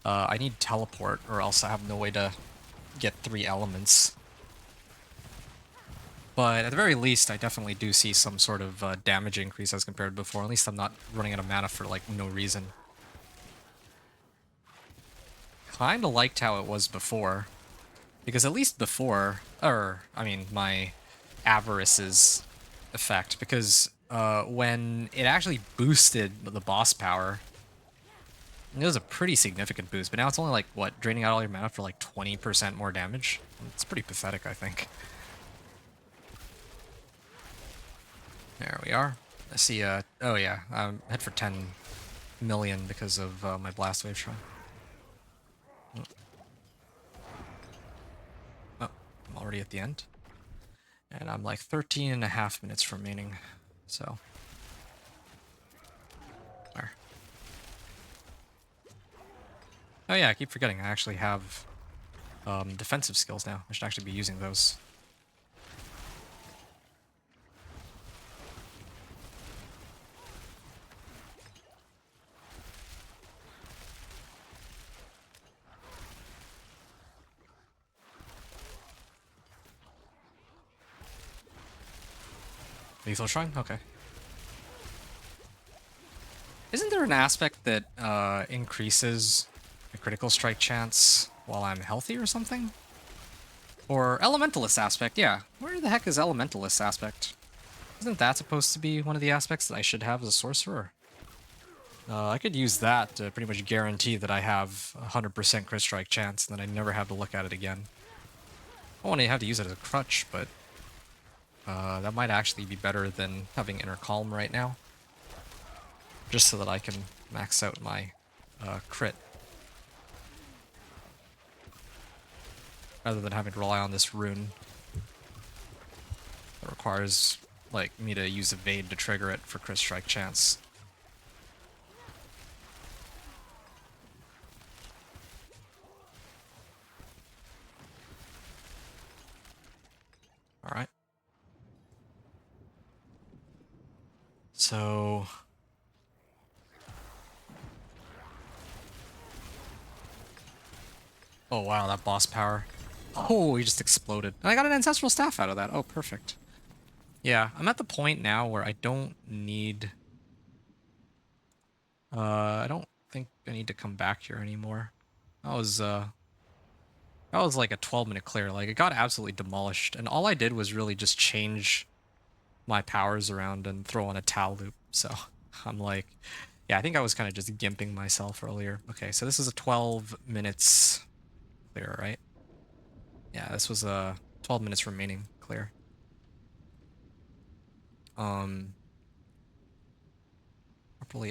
I need teleport, or else I have no way to get 3 elements. But at the very least, I definitely do see some sort of damage increase as compared to before. At least I'm not running out of mana for, like, no reason. Kinda liked how it was before. Because at least before, I mean, my Avarice's effect, because when it actually boosted the boss power, it was a pretty significant boost, but now it's only like, what, draining out all your mana for like 20% more damage? It's pretty pathetic, I think. There we are. I see, oh yeah, I'm head for 10 million because of my Blast Wave Shrine. Oh, I'm already at the end. And I'm like 13.5 minutes remaining, so. There. Oh yeah, I keep forgetting I actually have defensive skills now. I should actually be using those. Lethal Shrine? Okay. Isn't there an aspect that increases the critical strike chance while I'm healthy or something? Or Elementalist aspect, yeah. Where the heck is Elementalist aspect? Isn't that supposed to be one of the aspects that I should have as a sorcerer? I could use that to pretty much guarantee that I have 100% crit strike chance and that I never have to look at it again. I want to have to use it as a crutch, but that might actually be better than having Inner Calm right now. Just so that I can max out my crit. Rather than having to rely on this rune. That requires, like, me to use Evade to trigger it for crit strike chance. Alright. So... oh wow, that boss power. Oh, he just exploded. And I got an Ancestral Staff out of that. Oh, perfect. Yeah, I'm at the point now where I don't need... I don't think I need to come back here anymore. That was like a 12-minute clear. Like, it got absolutely demolished. And all I did was really just change my powers around and throw on a Tal loop. So I'm like, yeah, I think I was kind of just gimping myself earlier. Okay, so this is a 12 minutes clear, right? Yeah, this was a 12 minutes remaining clear. Properly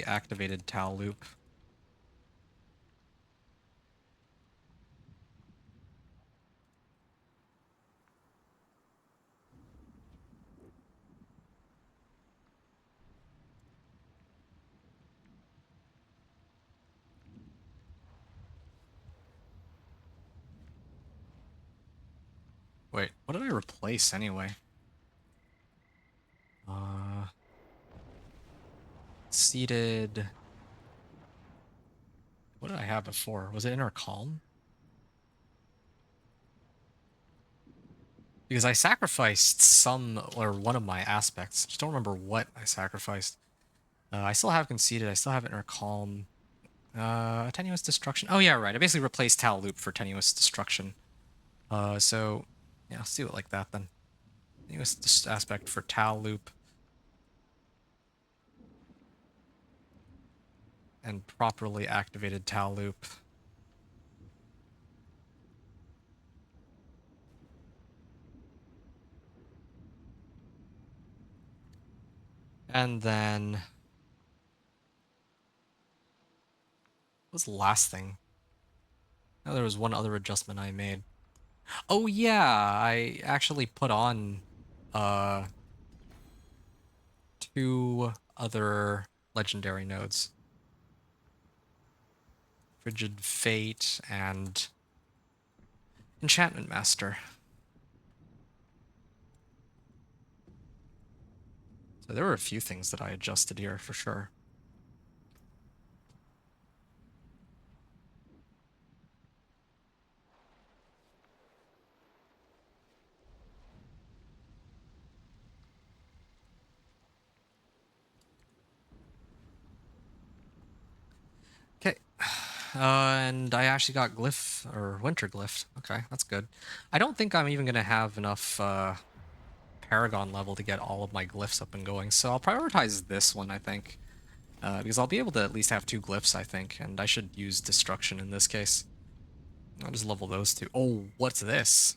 activated Tal loop. Wait, what did I replace anyway? Seated. What did I have before? Was it Inner Calm? Because I sacrificed some, or one of my aspects. Just don't remember what I sacrificed. I still have Conceited, I still have Inner Calm. Tenuous Destruction. Oh yeah, right. I basically replaced Tal Loop for Tenuous Destruction. So, yeah, let's do it like that then. Tenuous aspect for Tal Loop. And properly activated Tal Loop. And then... what was the last thing? Oh, there was one other adjustment I made. Oh yeah, I actually put on uh 2 other legendary nodes. Frigid Fate and Enchantment Master. So there were a few things that I adjusted here for sure. Okay. And I actually got Glyph, or Winter Glyph. Okay, that's good. I don't think I'm even going to have enough Paragon level to get all of my glyphs up and going, so I'll prioritize this one, I think. Because I'll be able to at least have 2 glyphs, I think, and I should use Destruction in this case. I'll just level those 2. Oh, what's this?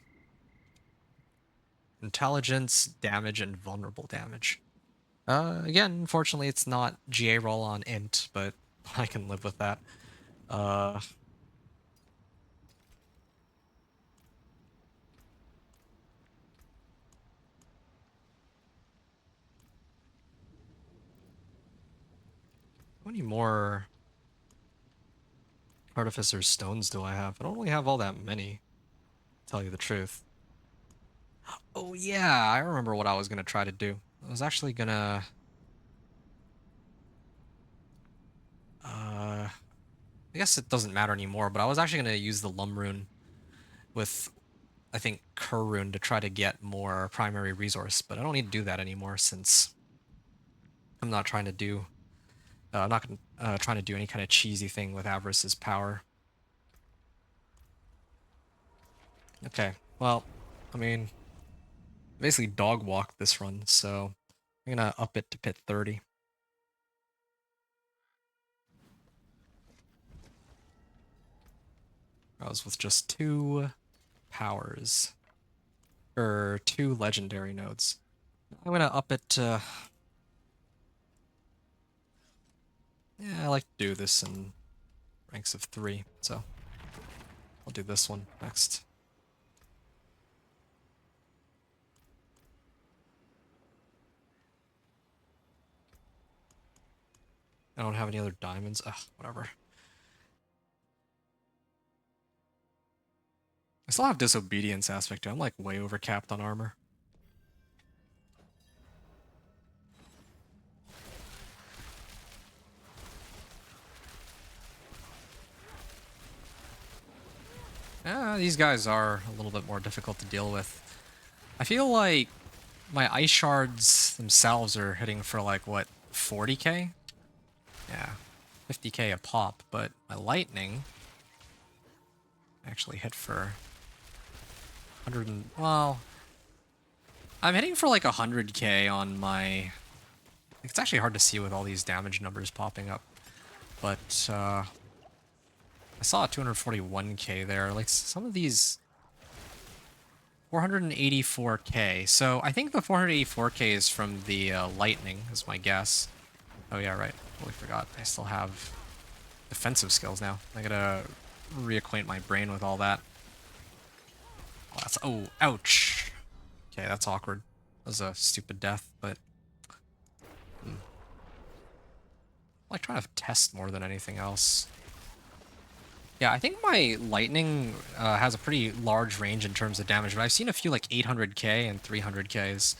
Intelligence, damage, and vulnerable damage. Again, unfortunately, it's not GA roll on int, but I can live with that. Uh, how many more Artificer's Stones do I have? I don't really have all that many, to tell you the truth. Oh yeah, I remember what I was gonna try to do. I was actually gonna... I guess it doesn't matter anymore, but I was actually gonna use the Lum Rune with, I think, Cur Rune to try to get more primary resource, but I don't need to do that anymore since I'm not trying to do... I'm not gonna, trying to do any kind of cheesy thing with Avarice's power. Okay, well, I mean, basically dog walked this run, so I'm gonna up it to pit 30. I was with just 2 powers, or 2 legendary nodes. I'm gonna up it to... Yeah, I like to do this in ranks of 3, so I'll do this one next. I don't have any other diamonds. Ugh, whatever. I still have disobedience aspect too. I'm like way overcapped on armor. These guys are a little bit more difficult to deal with. I feel like my ice shards themselves are hitting for like, what, 40k? Yeah, 50k a pop, but my lightning actually hit for 100 and... Well, I'm hitting for like 100k on my... It's actually hard to see with all these damage numbers popping up, but I saw a 241k there. Like some of these 484k. So I think the 484k is from the lightning, is my guess. Oh yeah, right. Totally forgot. I still have defensive skills now. I gotta reacquaint my brain with all that. Oh, that's... Oh, ouch. Okay, that's awkward. That was a stupid death, but... I like trying to test more than anything else. Yeah, I think my lightning has a pretty large range in terms of damage, but I've seen a few like 800k and 300ks.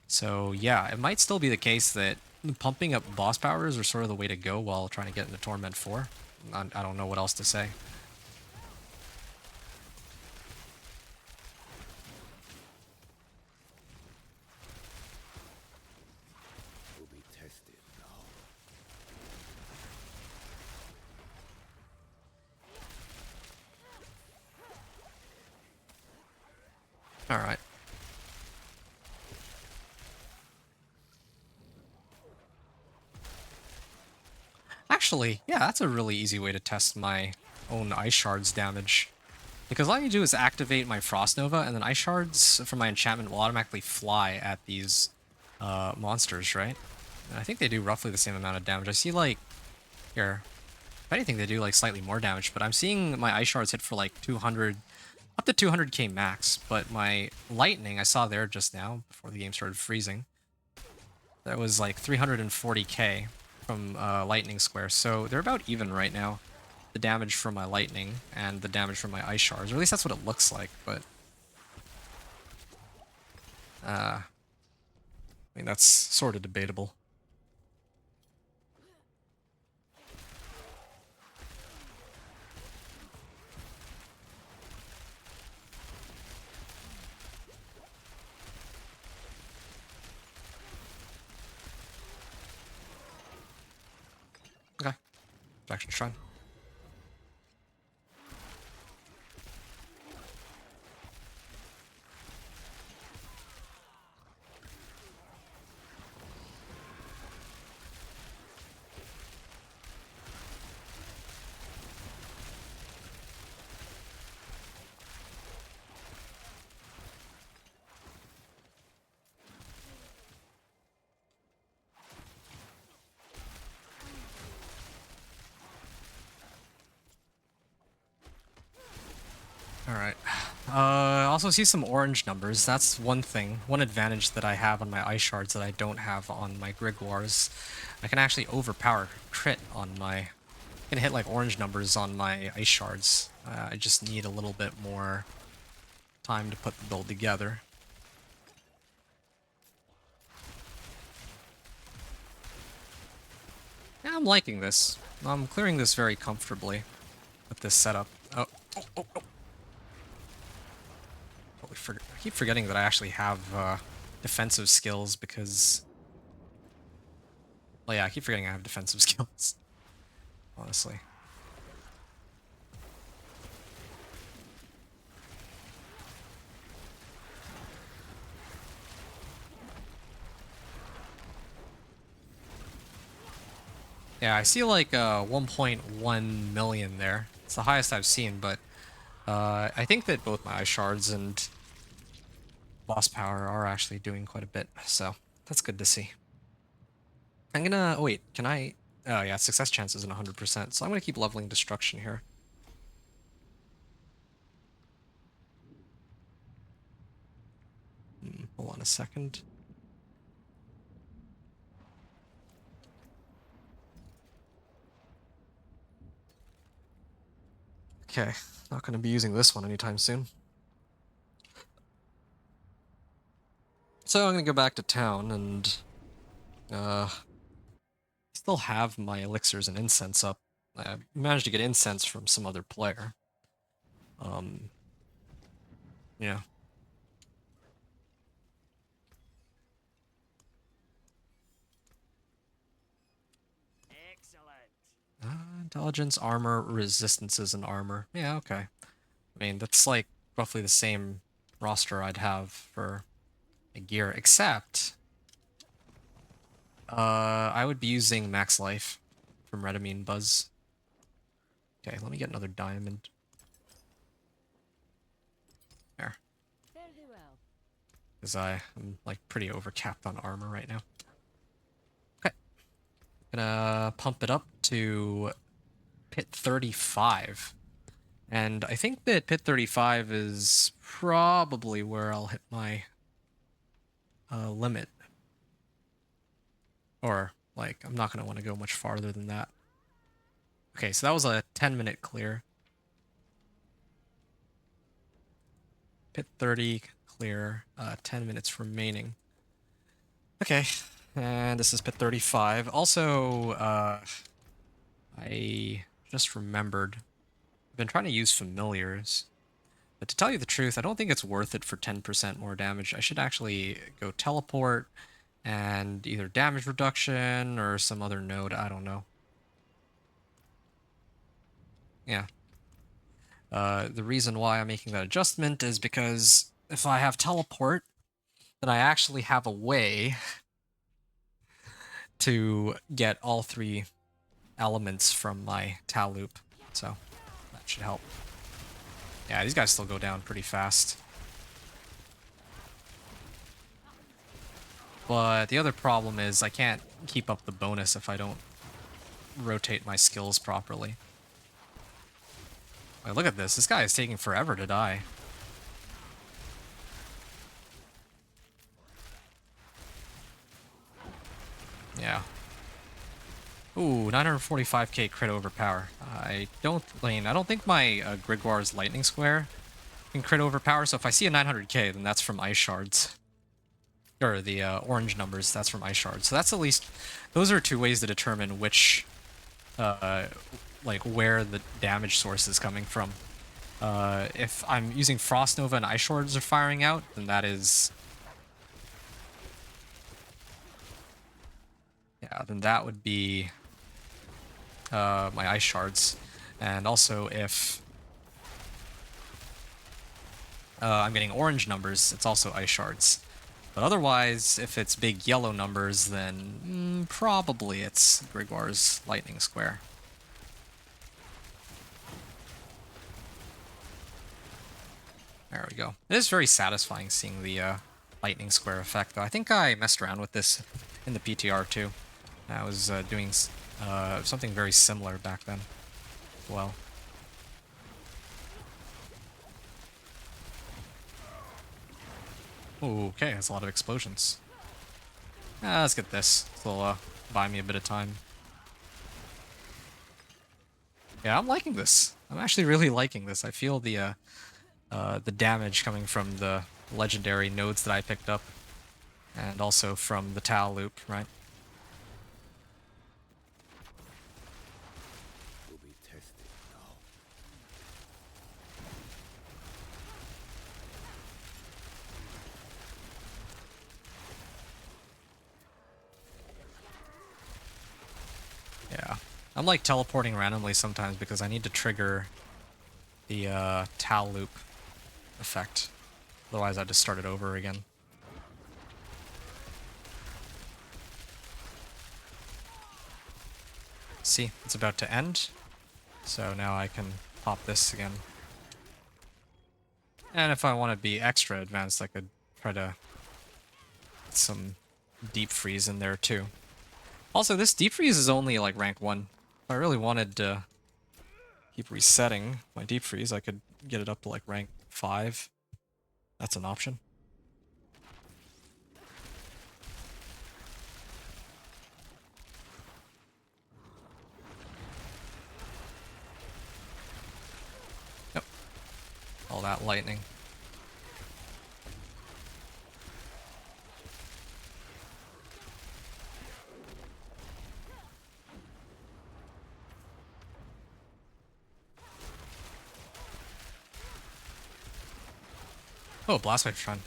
So yeah, it might still be the case that pumping up boss powers are sort of the way to go while trying to get into Torment 4. I don't know what else to say. Will be tested now. All right. Actually, yeah, that's a really easy way to test my own Ice Shards damage. Because all you do is activate my Frost Nova, and then Ice Shards from my enchantment will automatically fly at these monsters, right? And I think they do roughly the same amount of damage. I see, like, here, if anything, they do, like, slightly more damage, but I'm seeing my Ice Shards hit for, like, 200, up to 200k max, but my Lightning, I saw there just now, before the game started freezing, that was, like, 340k from Lightning Square, so they're about even right now. The damage from my lightning and the damage from my ice shards, or at least that's what it looks like, but I mean, that's sort of debatable. Okay, Faction Shrine. also see some orange numbers. That's one thing, one advantage that I have on my Ice Shards that I don't have on my Grigwars. I can actually overpower crit on my... I can hit like orange numbers on my Ice Shards. I just need a little bit more time to put the build together. Yeah, I'm liking this. I'm clearing this very comfortably with this setup. Oh. I keep forgetting that I actually have defensive skills because... Well, yeah, I keep forgetting I have defensive skills. Honestly. Yeah, I see like 1.1 million there. It's the highest I've seen, but I think that both my Ice Shards and boss power are actually doing quite a bit, so that's good to see. I'm gonna... Oh wait, can I... Oh yeah, success chance isn't 100%, so I'm gonna keep leveling destruction here. Hold on a second. Okay, not gonna be using this one anytime soon. So I'm gonna go back to town and still have my elixirs and incense up. I managed to get incense from some other player. Yeah. Intelligence, armor, resistances, and armor. Yeah, okay. I mean, that's like roughly the same roster I'd have for a gear, except I would be using max life from Redamine Buzz. Okay, let me get another diamond. There. Because I'm like pretty overcapped on armor right now. Okay. Gonna pump it up to pit 35. And I think that pit 35 is probably where I'll hit my limit. Or, like, I'm not going to want to go much farther than that. Okay, so that was a 10-minute clear. Pit 30 clear, 10 minutes remaining. Okay, and this is pit 35. Also, I just remembered, I've been trying to use familiars. But to tell you the truth, I don't think it's worth it for 10% more damage. I should actually go teleport and either damage reduction or some other node, I don't know. Yeah. The reason why I'm making that adjustment is because if I have teleport, then I actually have a way to get all 3 elements from my Tal loop. So that should help. Yeah, these guys still go down pretty fast. But the other problem is I can't keep up the bonus if I don't rotate my skills properly. Wait, look at this. This guy is taking forever to die. Yeah. Ooh, 945k crit overpower. I don't think my Grigwar's Lightning Square can crit overpower, so if I see a 900k, then that's from Ice Shards. Or the orange numbers, that's from Ice Shards. So that's at least... Those are 2 ways to determine which... like, where the damage source is coming from. If I'm using Frost Nova and Ice Shards are firing out, then that is... Yeah, then that would be my Ice Shards. And also if I'm getting orange numbers, it's also Ice Shards. But otherwise, if it's big yellow numbers, then probably it's Grigwar's Lightning Square. There we go. It is very satisfying seeing the Lightning Square effect, though. I think I messed around with this in the PTR too. I was doing something very similar back then as well. Oh, okay, that's a lot of explosions. Let's get this. This will buy me a bit of time. Yeah, I'm liking this. I'm actually really liking this. I feel the damage coming from the legendary nodes that I picked up, and also from the Tau loop, right? Will be tested now. Yeah. I'm like teleporting randomly sometimes because I need to trigger the Tau loop effect. Otherwise I just start it over again. See, it's about to end. So now I can pop this again. And if I want to be extra advanced, I could try to get some deep freeze in there too. Also, this deep freeze is only like rank 1. If I really wanted to keep resetting my deep freeze, I could get it up to like rank 5. That's an option. Yep. All that lightning. Oh, Blast Wave Shrine.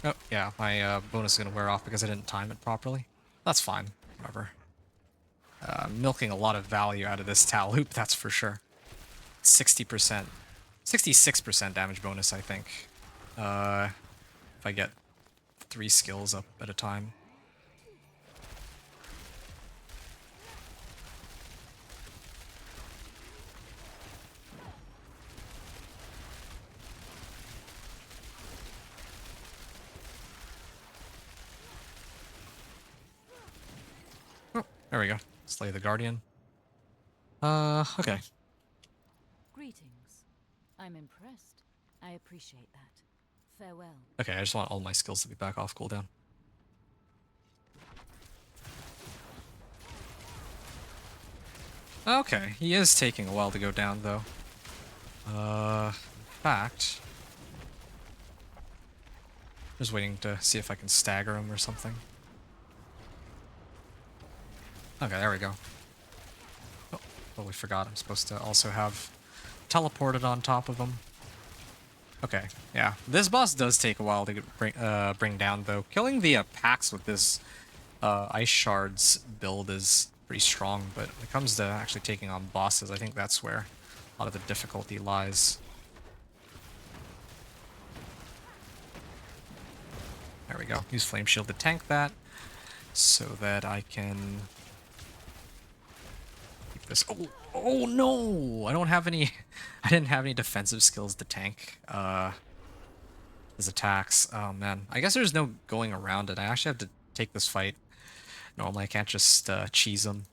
Oh, yeah, my bonus is going to wear off because I didn't time it properly. That's fine. Whatever. Milking a lot of value out of this Tau loop, that's for sure. 60%. 66% damage bonus, I think. If I get 3 skills up at a time. Oh, there we go. Slay the Guardian. Okay. Greetings. I'm impressed. I appreciate that. Farewell. Okay, I just want all my skills to be back off cooldown. Okay, he is taking a while to go down, though. In fact... just waiting to see if I can stagger him or something. Okay, there we go. Oh, totally forgot I'm supposed to also have teleported on top of him. Okay, yeah. This boss does take a while to bring down, though. Killing the packs with this Ice Shards build is pretty strong, but when it comes to actually taking on bosses, I think that's where a lot of the difficulty lies. There we go. Use Flame Shield to tank that, so that I can keep this. Oh no! I don't have any. I didn't have any defensive skills to tank his attacks. Oh man, I guess there's no going around it. I actually have to take this fight. Normally, I can't just cheese him.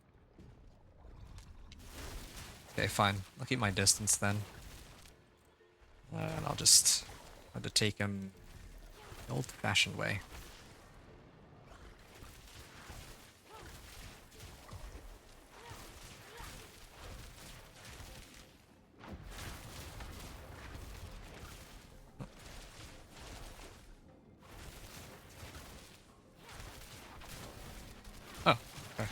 Okay, fine. I'll keep my distance then, and I'll just have to take him the old-fashioned way. Oh, okay.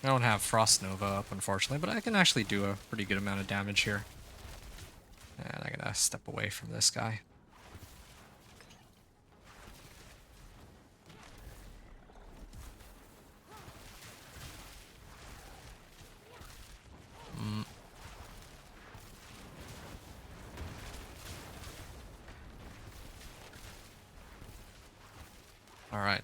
I don't have Frost Nova up, unfortunately, but I can actually do a pretty good amount of damage here. And I'm gonna step away from this guy. Alright.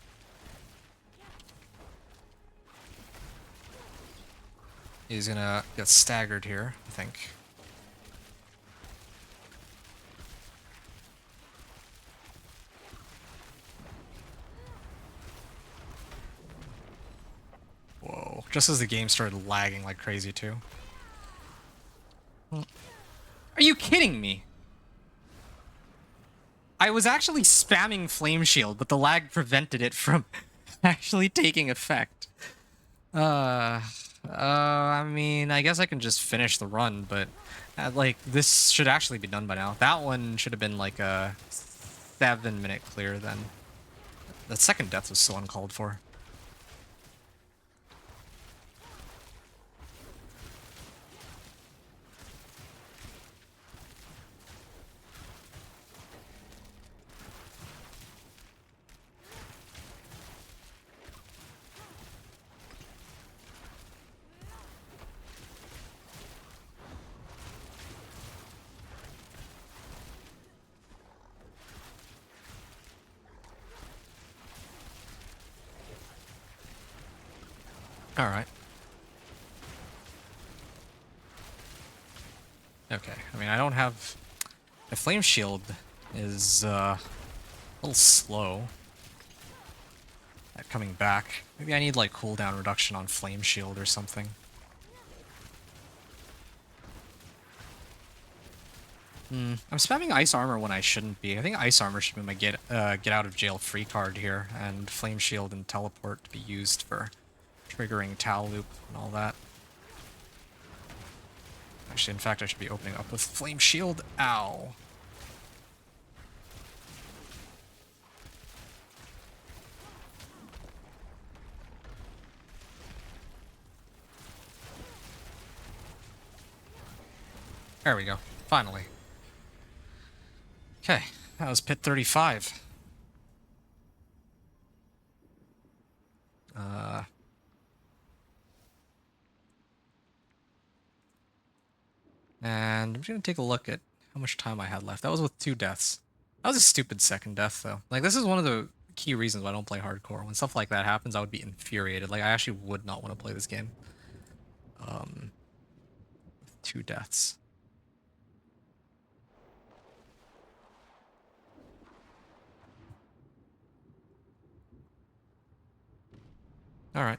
He's gonna get staggered here, I think. just as the game started lagging like crazy too. Are you kidding me? I was actually spamming Flame Shield, but the lag prevented it from actually taking effect. I mean, I guess I can just finish the run, but like this should actually be done by now. That one should have been like a 7-minute clear then. The second death was so uncalled for. Alright. Okay, I mean, I don't have... My Flame Shield is a little slow at coming back. Maybe I need, like, cooldown reduction on Flame Shield or something. I'm spamming Ice Armor when I shouldn't be. I think Ice Armor should be my get out of jail free card here, and Flame Shield and Teleport to be used for triggering Tal Loop and all that. Actually, in fact, I should be opening up with Flame Shield. Ow. There we go. Finally. Okay, that was pit 35. And I'm just gonna take a look at how much time I had left. That was with 2 deaths. That was a stupid second death, though. Like, this is one of the key reasons why I don't play hardcore. When stuff like that happens, I would be infuriated. Like, I actually would not want to play this game. 2 deaths. Alright.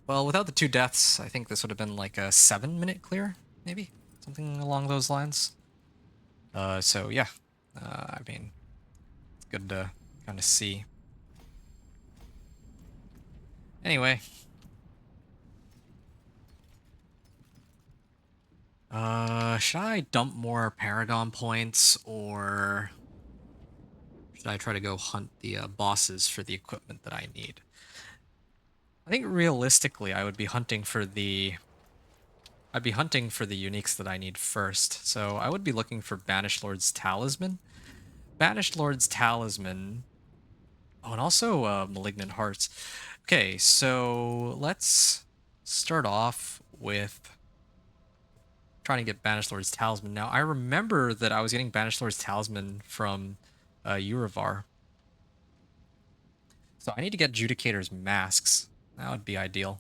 Well, without the 2 deaths, I think this would have been like a 7-minute clear, maybe? Something along those lines. So yeah. I mean, it's good to kind of see. Anyway. Should I dump more Paragon points, or should I try to go hunt the bosses for the equipment that I need? I think realistically, I would be hunting for the... I'd be hunting for the uniques that I need first. So I would be looking for Banished Lord's Talisman. Banished Lord's Talisman... Oh, and also Malignant Hearts. Okay, so let's start off with trying to get Banished Lord's Talisman. Now, I remember that I was getting Banished Lord's Talisman from Urivar. So I need to get Judicator's Masks. That would be ideal.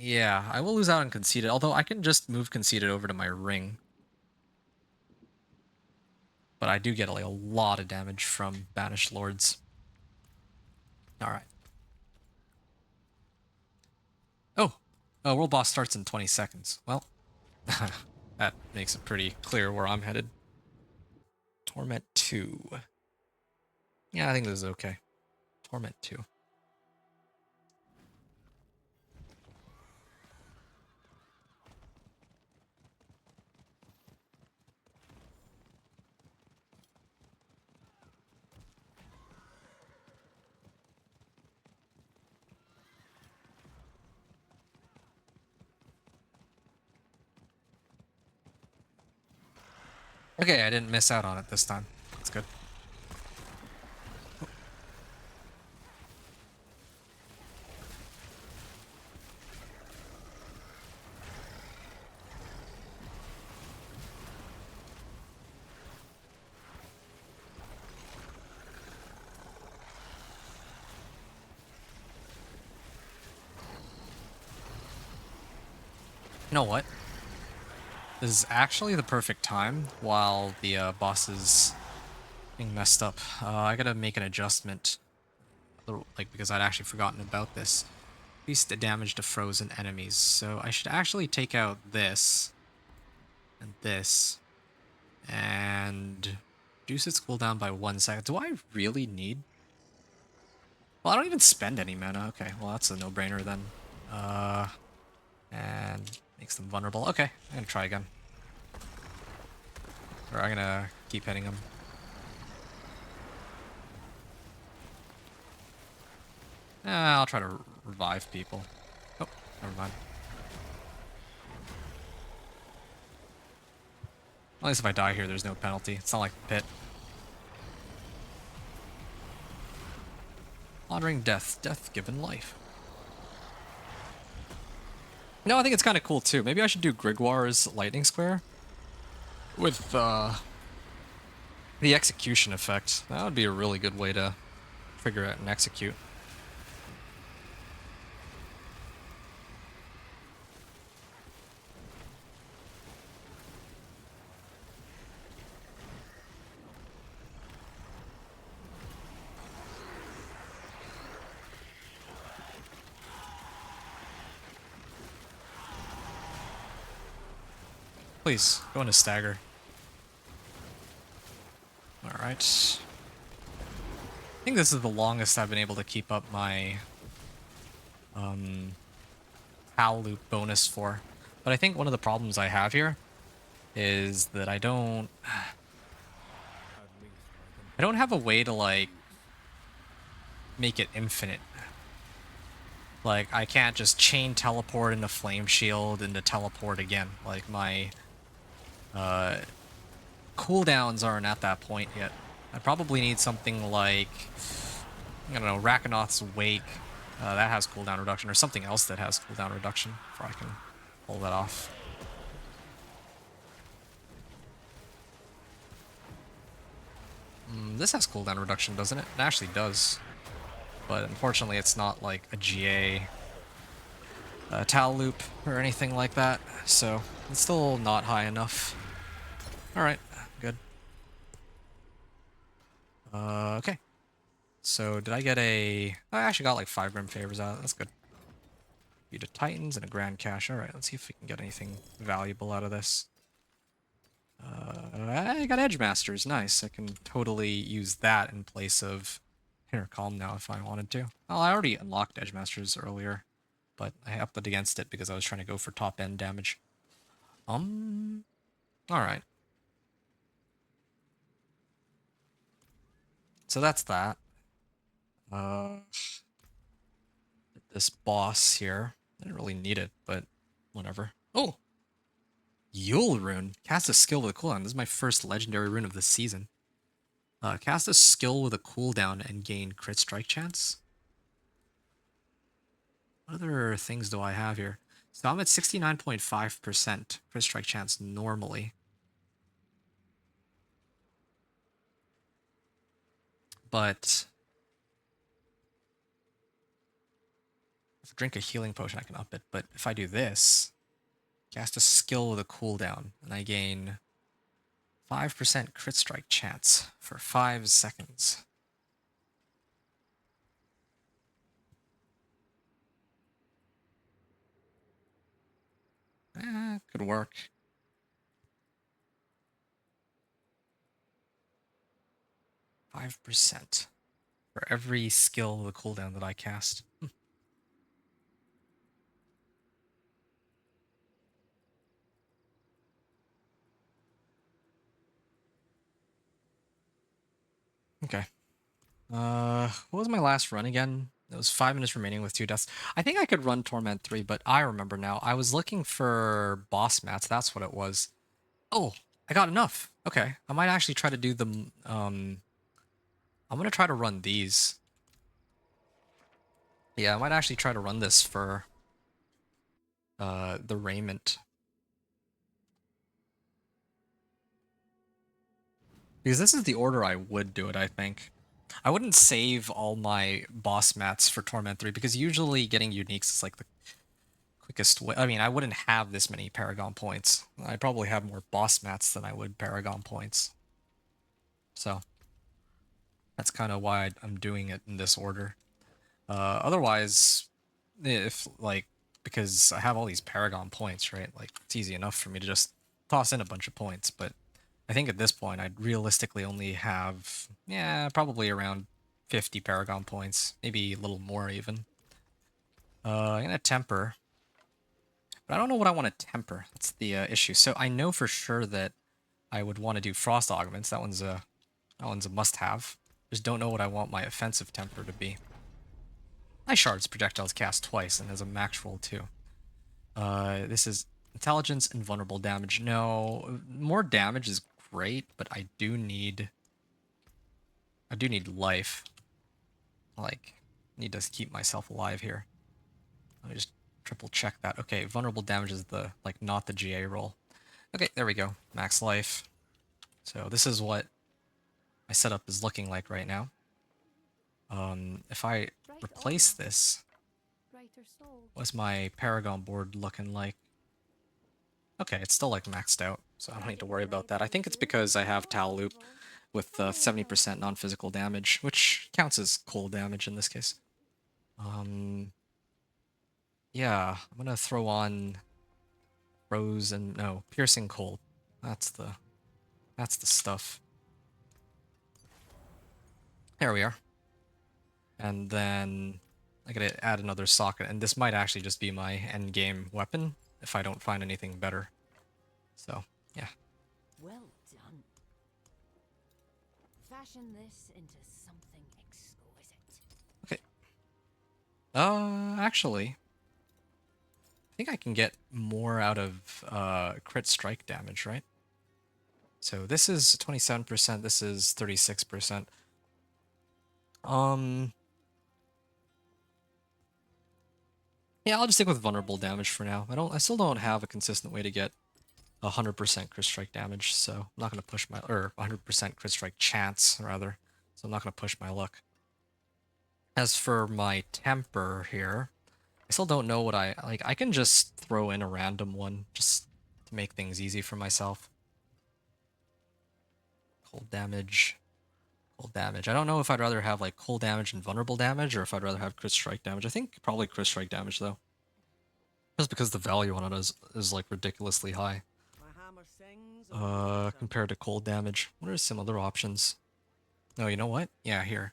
Yeah, I will lose out on Conceited, although I can just move Conceited over to my ring. But I do get like a lot of damage from Banished Lords. Alright. Oh! World Boss starts in 20 seconds. Well, that makes it pretty clear where I'm headed. Torment 2. Yeah, I think this is okay. Torment 2. Okay, I didn't miss out on it this time. That's good. You know what? This is actually the perfect time while the bosses being messed up. I gotta make an adjustment, like, because I'd actually forgotten about this. Increase the damage to frozen enemies. So I should actually take out this and this and reduce its cooldown by 1 second. Do I really need? Well, I don't even spend any mana. Okay, well that's a no-brainer then. And makes them vulnerable. Okay, I'm gonna try again. Or I'm gonna keep hitting them. I'll try to revive people. Oh, never mind. At least if I die here, there's no penalty. It's not like the pit. Honoring death. Death given life. No, I think it's kind of cool too. Maybe I should do Grigwar's Lightning Square with the execution effect. That would be a really good way to figure out and execute. Please, go into stagger. Alright. I think this is the longest I've been able to keep up my PAL loop bonus for. But I think one of the problems I have here is that I don't have a way to, like, make it infinite. Like, I can't just chain teleport into Flame Shield into teleport again. Like, my cooldowns aren't at that point yet. I probably need something like, I don't know, Rakanoth's Wake. That has cooldown reduction, or something else that has cooldown reduction before I can pull that off. This has cooldown reduction, doesn't it? It actually does. But unfortunately, it's not like a GA Tal loop or anything like that, so it's still not high enough. Alright, good. Okay. So did I get a... I actually got like 5 Grim Favors out. That's good. Beat a Titans and a Grand Cache. Alright, let's see if we can get anything valuable out of this. I got Edge Masters. Nice. I can totally use that in place of Inner Calm now if I wanted to. Well, I already unlocked Edge Masters earlier, but I upped it against it because I was trying to go for top end damage. Alright. So that's that. This boss here. I didn't really need it, but whatever. Oh! Yule Rune. Cast a skill with a cooldown. This is my first legendary rune of this season. Cast a skill with a cooldown and gain crit strike chance. What other things do I have here? So I'm at 69.5% crit strike chance normally. But if I drink a healing potion, I can up it. But if I do this, cast a skill with a cooldown, and I gain 5% crit strike chance for 5 seconds. Could work. %5 for every skill with a cooldown that I cast. Okay. What was my last run again? It was 5 minutes remaining with 2 deaths. I think I could run Torment 3, but I remember now. I was looking for boss mats. That's what it was. Oh, I got enough. Okay. I might actually try to do the... I'm going to try to run these. Yeah, I might actually try to run this for the raiment. Because this is the order I would do it, I think. I wouldn't save all my boss mats for Torment 3, because usually getting uniques is like the quickest way. I mean, I wouldn't have this many Paragon points. I probably have more boss mats than I would Paragon points. So, That's kind of why I'm doing it in this order. Otherwise, if like, because I have all these Paragon points, right? Like, it's easy enough for me to just toss in a bunch of points, but I think at this point I'd realistically only have, yeah, probably around 50 Paragon points, maybe a little more even. I'm gonna temper, but I don't know what I want to temper. That's the issue. So I know for sure that I would want to do Frost Augments. That one's a must-have. Just don't know what I want my offensive temper to be. Ice Shards projectiles cast twice and has a max roll too. This is intelligence and vulnerable damage. No, more damage is great, but I do need life. Like, need to keep myself alive here. Let me just triple check that. Okay, vulnerable damage is the, like, not the GA roll. Okay, there we go. Max life. So this is what my setup is looking like right now. If I replace this, what's my Paragon board looking like? Okay, it's still like maxed out, so I don't need to worry about that. I think it's because I have Tal Loop with 70% non-physical damage, which counts as cold damage in this case. Yeah, I'm gonna throw on Frozen, no, Piercing Cold. That's the stuff. There we are. And then I gotta add another socket, and this might actually just be my end game weapon if I don't find anything better. So, yeah. Well done. Fashion this into something exquisite. Okay. Actually, I think I can get more out of crit strike damage, right? So this is 27%, this is 36%. Yeah, I'll just stick with vulnerable damage for now. I still don't have a consistent way to get 100% crit strike damage, so I'm not going to push my, or 100% crit strike chance, rather. So I'm not going to push my luck. As for my temper here, I still don't know what I can just throw in a random one, just to make things easy for myself. Cold damage. Cold damage. I don't know if I'd rather have, like, cold damage and vulnerable damage, or if I'd rather have crit strike damage. I think probably crit strike damage, though. Just because the value on it is like, ridiculously high. Compared to cold damage. What are some other options? Oh, you know what? Yeah, here.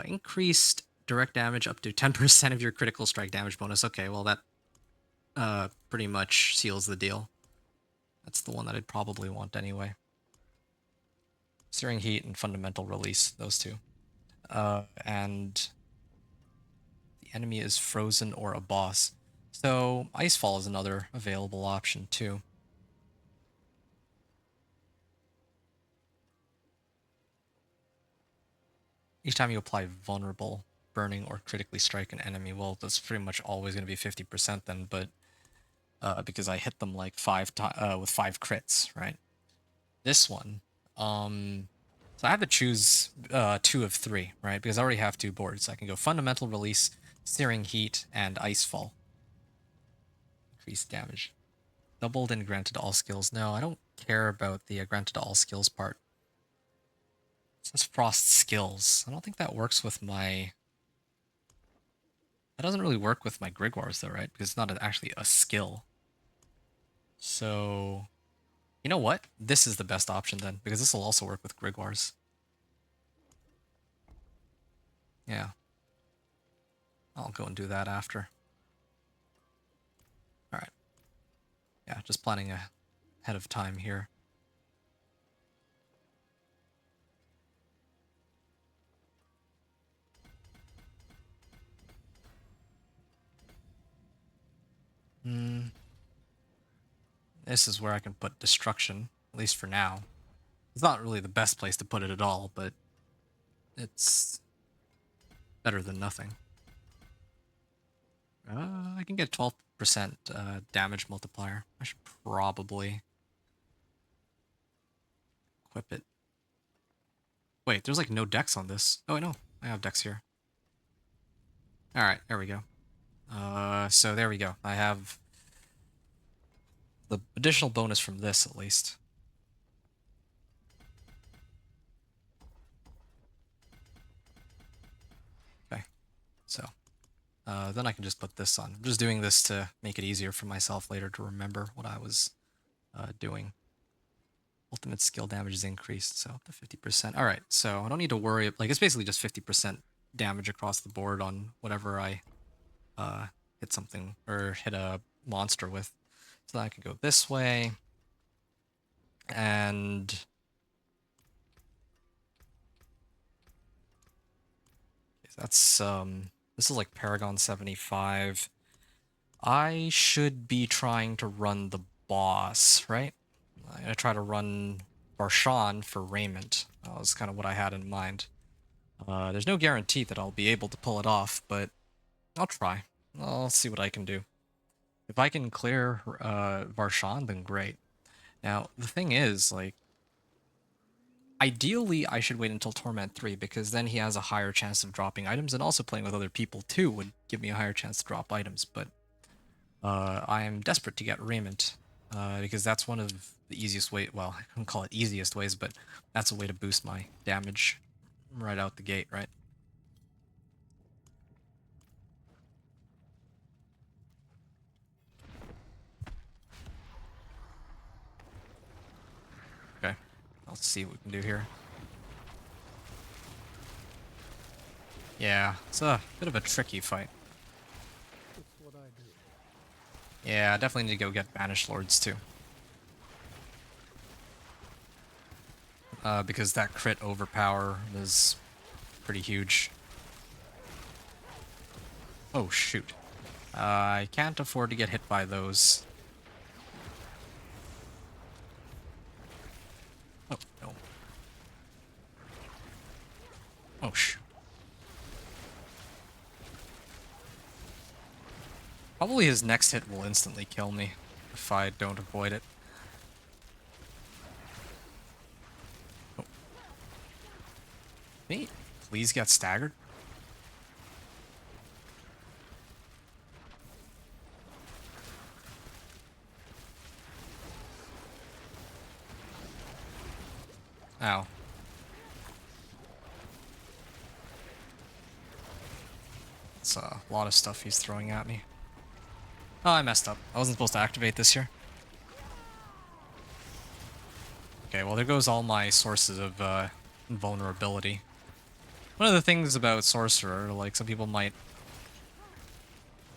Increased direct damage up to 10% of your critical strike damage bonus. Okay, well that pretty much seals the deal. That's the one that I'd probably want anyway. Searing Heat and Fundamental Release, those two. And the enemy is frozen or a boss. So Icefall is another available option too. Each time you apply Vulnerable, Burning, or Critically Strike an enemy, well, that's pretty much always going to be 50% then, but because I hit them like with 5 crits, right? This one, so I have to choose 2 of 3, right? Because I already have 2 boards. I can go Fundamental Release, Searing Heat, and Icefall. Increased damage. Doubled and granted all skills. No, I don't care about the granted all skills part. It says Frost skills. I don't think that works with my... That doesn't really work with my Grigwars though, right? Because it's not actually a skill. So... You know what? This is the best option then, because this will also work with Grigwars. Yeah. I'll go and do that after. Alright. Yeah, just planning ahead of time here. This is where I can put Destruction, at least for now. It's not really the best place to put it at all, but it's better than nothing. I can get 12% damage multiplier. I should probably equip it. Wait, there's like no dex on this. Oh, I know. I have dex here. Alright, there we go. So there we go. I have the additional bonus from this, at least. So then I can just put this on. I'm just doing this to make it easier for myself later to remember what I was doing. Ultimate skill damage is increased, so up to 50%. All right, so I don't need to worry. Like, it's basically just 50% damage across the board on whatever I hit something or hit a monster with. So I can go this way, and that's this is like Paragon 75. I should be trying to run the boss, right? I'm gonna try to run Barshan for Raiment. That was kind of what I had in mind. There's no guarantee that I'll be able to pull it off, but I'll try. I'll see what I can do. If I can clear Varshan, then great. Now, the thing is, like, ideally I should wait until Torment 3, because then he has a higher chance of dropping items, and also playing with other people too would give me a higher chance to drop items, but I am desperate to get Raiment, because that's one of the easiest way, well, I don't call it easiest ways, but that's a way to boost my damage right out the gate, right? Okay, let's see what we can do here. Yeah, it's a bit of a tricky fight. Yeah, I definitely need to go get Banished Lords too. Because that crit overpower is pretty huge. Oh shoot. I can't afford to get hit by those. Oh, no. Oh shoot. Probably his next hit will instantly kill me if I don't avoid it. Oh. Me? Please get staggered? Ow. That's a lot of stuff he's throwing at me. Oh, I messed up. I wasn't supposed to activate this here. Okay, well there goes all my sources of vulnerability. One of the things about Sorcerer, like some people might...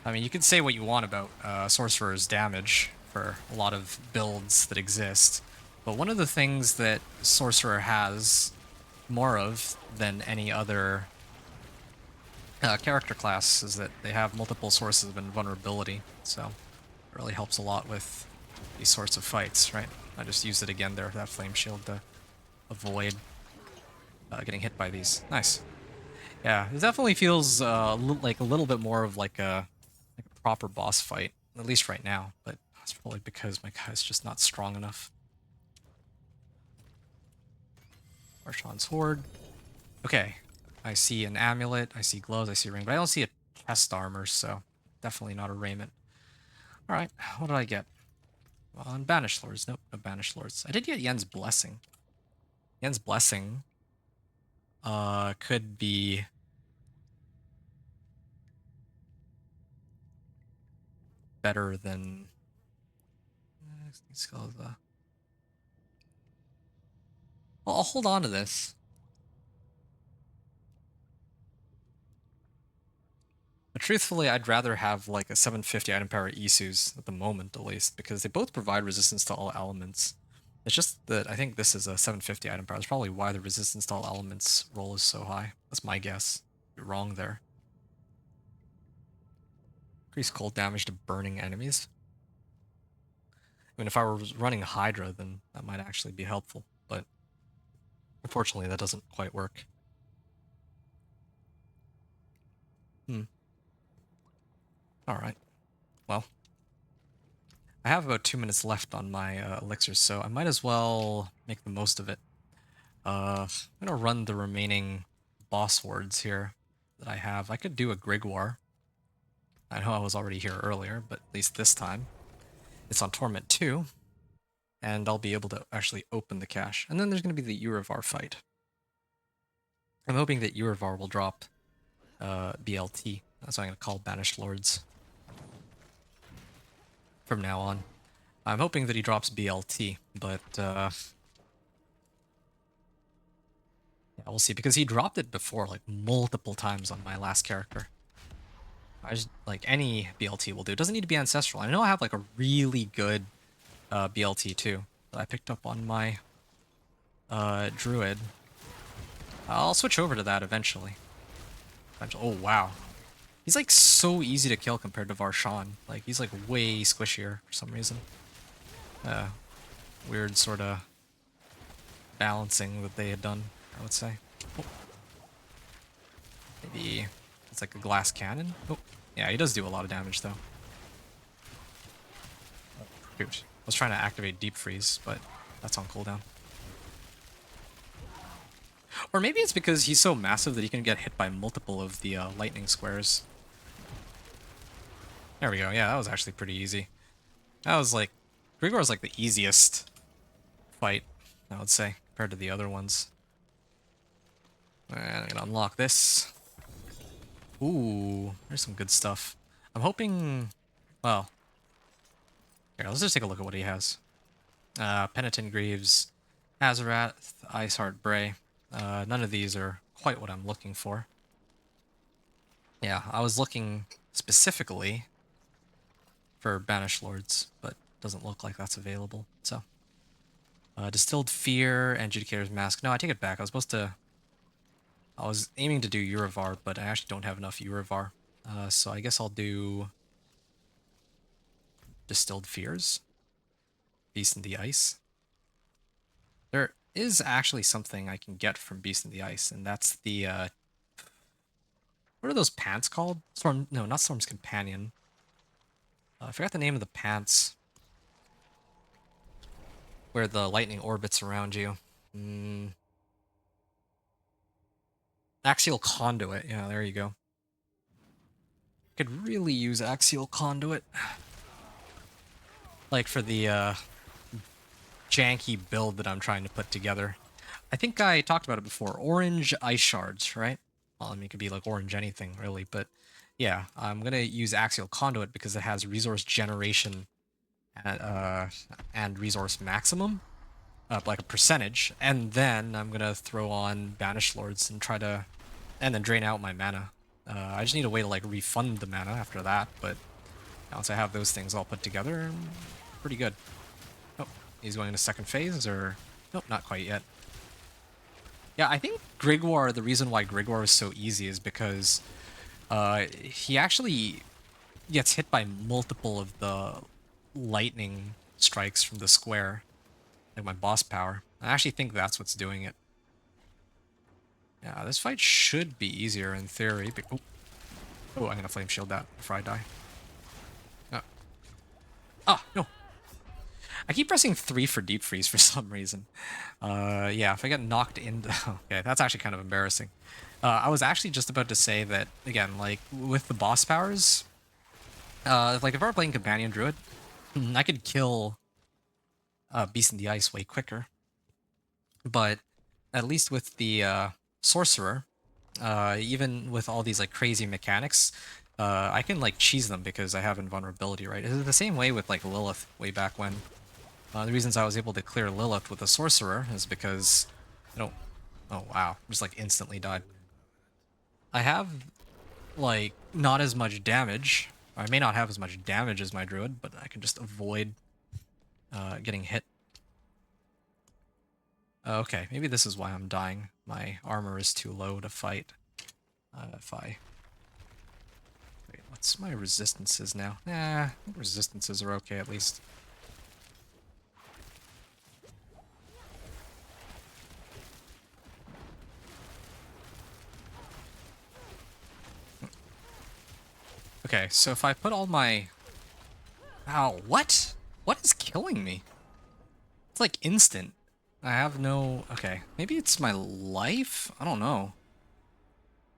I mean, you can say what you want about Sorcerer's damage for a lot of builds that exist, but one of the things that Sorcerer has more of than any other character class is that they have multiple sources of invulnerability, so it really helps a lot with these sorts of fights, right? I just used it again there, that flame shield, to avoid getting hit by these. Nice. Yeah, it definitely feels like a little bit more of like a proper boss fight, at least right now, but that's probably because my guy's just not strong enough. Marshawn's Horde. Okay, I see an amulet, I see gloves, I see a ring, but I don't see a chest armor, so definitely not a raiment. Alright, what did I get? Well, on Banished Lords. Nope, no Banished Lords. I did get Yen's Blessing. Yen's Blessing could be better than well, I'll hold on to this. But truthfully, I'd rather have like a 750 item power Isu's at the moment, at least, because they both provide resistance to all elements. It's just that I think this is a 750 item power. That's probably why the resistance to all elements roll is so high. That's my guess. You're wrong there. Increase cold damage to burning enemies. I mean, if I were running Hydra, then that might actually be helpful, but unfortunately that doesn't quite work. Alright. Well, I have about 2 minutes left on my elixirs, so I might as well make the most of it. I'm gonna run the remaining boss wards here that I have. I could do a Grigwar. I know I was already here earlier, but at least this time. It's on Torment 2, and I'll be able to actually open the cache. And then there's going to be the Urivar fight. I'm hoping that Urivar will drop BLT. That's what I'm gonna call Banished Lords from now on. I'm hoping that he drops BLT, but yeah, we'll see, because he dropped it before, like multiple times on my last character. I just, like, any BLT will do. It doesn't need to be ancestral. I know I have like a really good BLT too that I picked up on my druid. I'll switch over to that eventually. Oh wow, he's like so easy to kill compared to Varshan. Like he's like way squishier for some reason. Weird sort of balancing that they had done, I would say. Oh. Maybe it's like a glass cannon. Oh, yeah, he does do a lot of damage though. Shoot. I was trying to activate Deep Freeze, but that's on cooldown. Or maybe it's because he's so massive that he can get hit by multiple of the lightning squares. There we go. Yeah, that was actually pretty easy. That was like... Grigor was like the easiest fight, I would say, compared to the other ones. And I'm gonna unlock this. Ooh, there's some good stuff. I'm hoping... Well... Here, let's just take a look at what he has. Penitent Greaves, Azarath, Ice Heart Bray. None of these are quite what I'm looking for. Yeah, I was looking specifically for Banished Lords, but doesn't look like that's available, so. Distilled Fear and Judicator's Mask. No, I take it back. I was aiming to do Urivar, but I actually don't have enough Urivar. So I guess I'll do Distilled Fears. Beast in the Ice. There is actually something I can get from Beast in the Ice, and that's the, what are those pants called? Storm, no, not Storm's Companion. I forgot the name of the pants. Where the lightning orbits around you. Axial Conduit, yeah, there you go. Could really use Axial Conduit. Like for the, janky build that I'm trying to put together. I think I talked about it before. Orange Ice Shards, right? Well, I mean, it could be like orange anything, really, but yeah, I'm gonna use Axial Conduit because it has resource generation and resource maximum, like a percentage, and then I'm gonna throw on Banished Lords and try to, and then drain out my mana. I just need a way to like refund the mana after that, but once I have those things all put together, I'm pretty good. Oh, he's going into second phase, or nope, not quite yet. Yeah, I think Grigor, the reason why Grigor is so easy is because he actually gets hit by multiple of the lightning strikes from the square, like my boss power. I actually think that's what's doing it. Yeah, this fight should be easier in theory. But, oh, I'm gonna flame shield that before I die. Ah, no. I keep pressing 3 for Deep Freeze for some reason. Yeah, if I get knocked into... Okay, that's actually kind of embarrassing. I was actually just about to say that, again, like, with the boss powers, like, if I were playing Companion Druid, I could kill Beast in the Ice way quicker. But at least with the Sorcerer, even with all these, like, crazy mechanics, I can, like, cheese them because I have invulnerability, right? It's the same way with, like, Lilith way back when. The reasons I was able to clear Lilith with a Sorcerer is because I don't... Oh, wow. Just, like, instantly died. I have, like, not as much damage. I may not have as much damage as my Druid, but I can just avoid getting hit. Okay, maybe this is why I'm dying. My armor is too low to fight. If I... Wait, what's my resistances now? I think resistances are okay at least. Okay, so if I put all my... Ow, what? What is killing me? It's like instant. I have no... Okay, maybe it's my life? I don't know.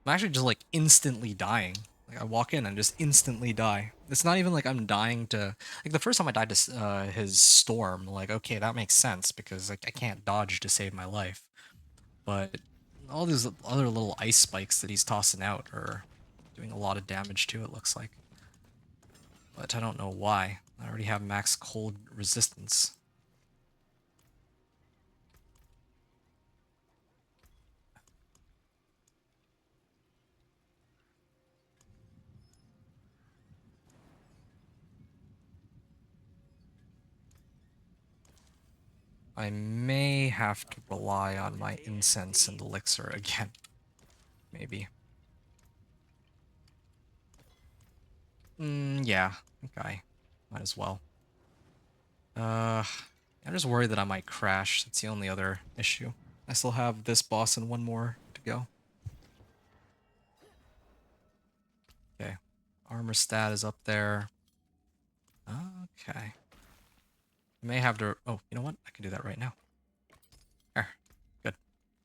I'm actually just like instantly dying. Like I walk in and just instantly die. It's not even like I'm dying to... Like the first time I died to his storm, like okay, that makes sense because like I can't dodge to save my life. But all these other little ice spikes that he's tossing out are doing a lot of damage too, it looks like. But I don't know why. I already have max cold resistance. I may have to rely on my incense and elixir again. Maybe. Yeah. Okay. Might as well. I'm just worried that I might crash. That's the only other issue. I still have this boss and one more to go. Okay. Armor stat is up there. Okay. I may have to... Oh, you know what? I can do that right now. There. Good.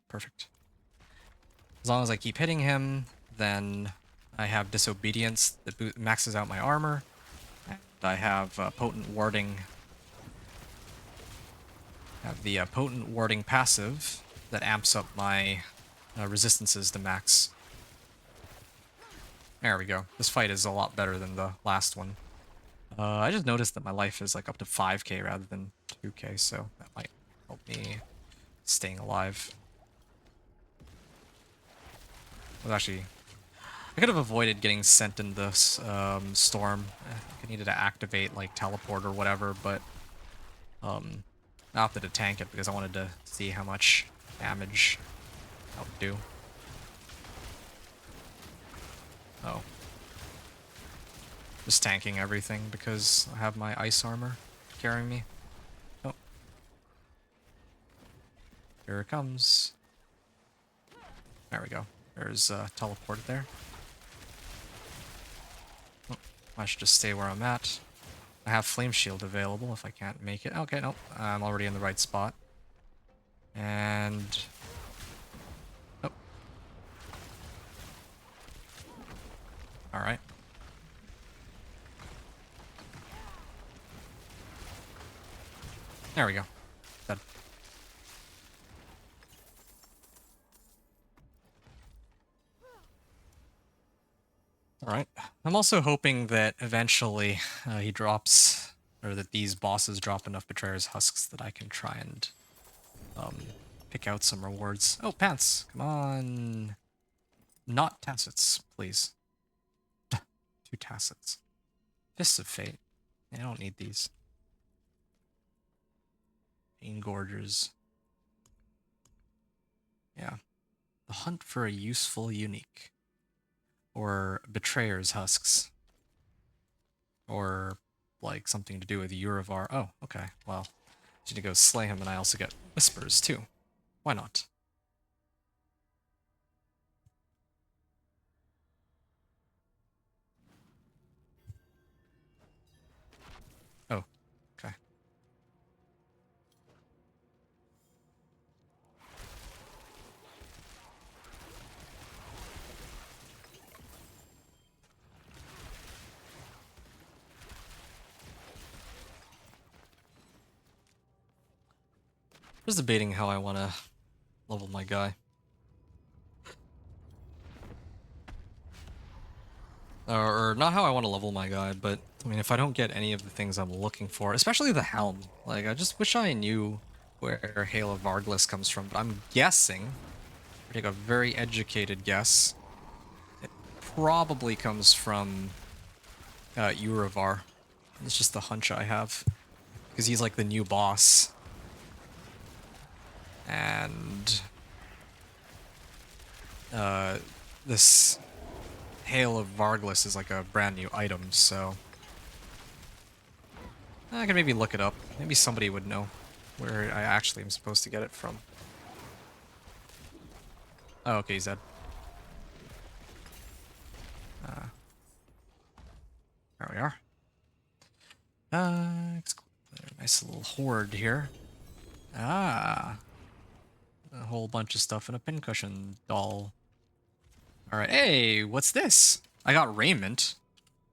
Perfect. As long as I keep hitting him, then I have Disobedience that maxes out my armor. And I have Potent Warding. I have the Potent Warding passive that amps up my resistances to max. There we go. This fight is a lot better than the last one. I just noticed that my life is like up to 5k rather than 2k, so that might help me staying alive. Well, actually, I could have avoided getting sent in this storm. I needed to activate like teleport or whatever, but I opted to tank it because I wanted to see how much damage that would do. Oh. Just tanking everything because I have my ice armor carrying me. Oh. Here it comes. There we go. There's teleport there. Oh, I should just stay where I'm at. I have Flame Shield available if I can't make it. Okay, nope. I'm already in the right spot. And... Oh. Alright. There we go. Dead. Alright. I'm also hoping that eventually he drops, or that these bosses drop enough Betrayer's Husks that I can try and pick out some rewards. Oh, pants! Come on! Not Tacits, please. 2 Tacits. Fists of Fate. I don't need these. Pain Gorgers. Yeah. The hunt for a useful unique. Or Betrayer's Husks. Or, like, something to do with Urivar. Oh, okay. Well, I need to go slay him, and I also get Whispers, too. Why not? Oh, okay. Just debating how I want to level my guy. Or not how I want to level my guy, but I mean, if I don't get any of the things I'm looking for, especially the helm, like I just wish I knew where Hail of Varglas comes from. But I'm guessing, I take a very educated guess, it probably comes from Urivar. It's just the hunch I have, because he's like the new boss, and this Hail of Varglas is like a brand new item, so I can maybe look it up. Maybe somebody would know where I actually am supposed to get it from. Oh, okay, he's dead. There we are. Nice little horde here. Ah, a whole bunch of stuff in a pincushion doll. All right, hey, what's this? I got raiment.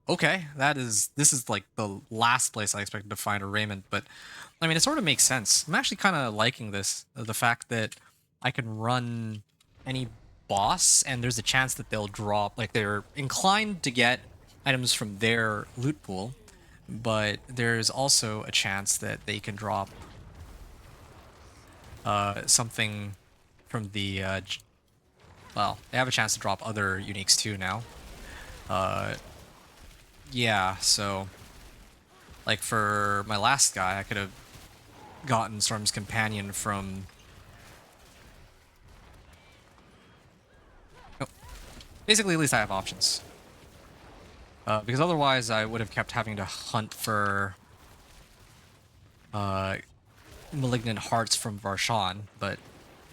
Okay, this is like the last place I expected to find a raiment, but I mean, it sort of makes sense. I'm actually kind of liking this, the fact that I can run any boss, and there's a chance that they'll drop, like they're inclined to get items from their loot pool, but there's also a chance that they can drop something from the well, they have a chance to drop other uniques too now. Yeah, so like for my last guy, I could have gotten Storm's Companion from... Oh, basically, at least I have options. Because otherwise, I would have kept having to hunt for Malignant Hearts from Varshan, but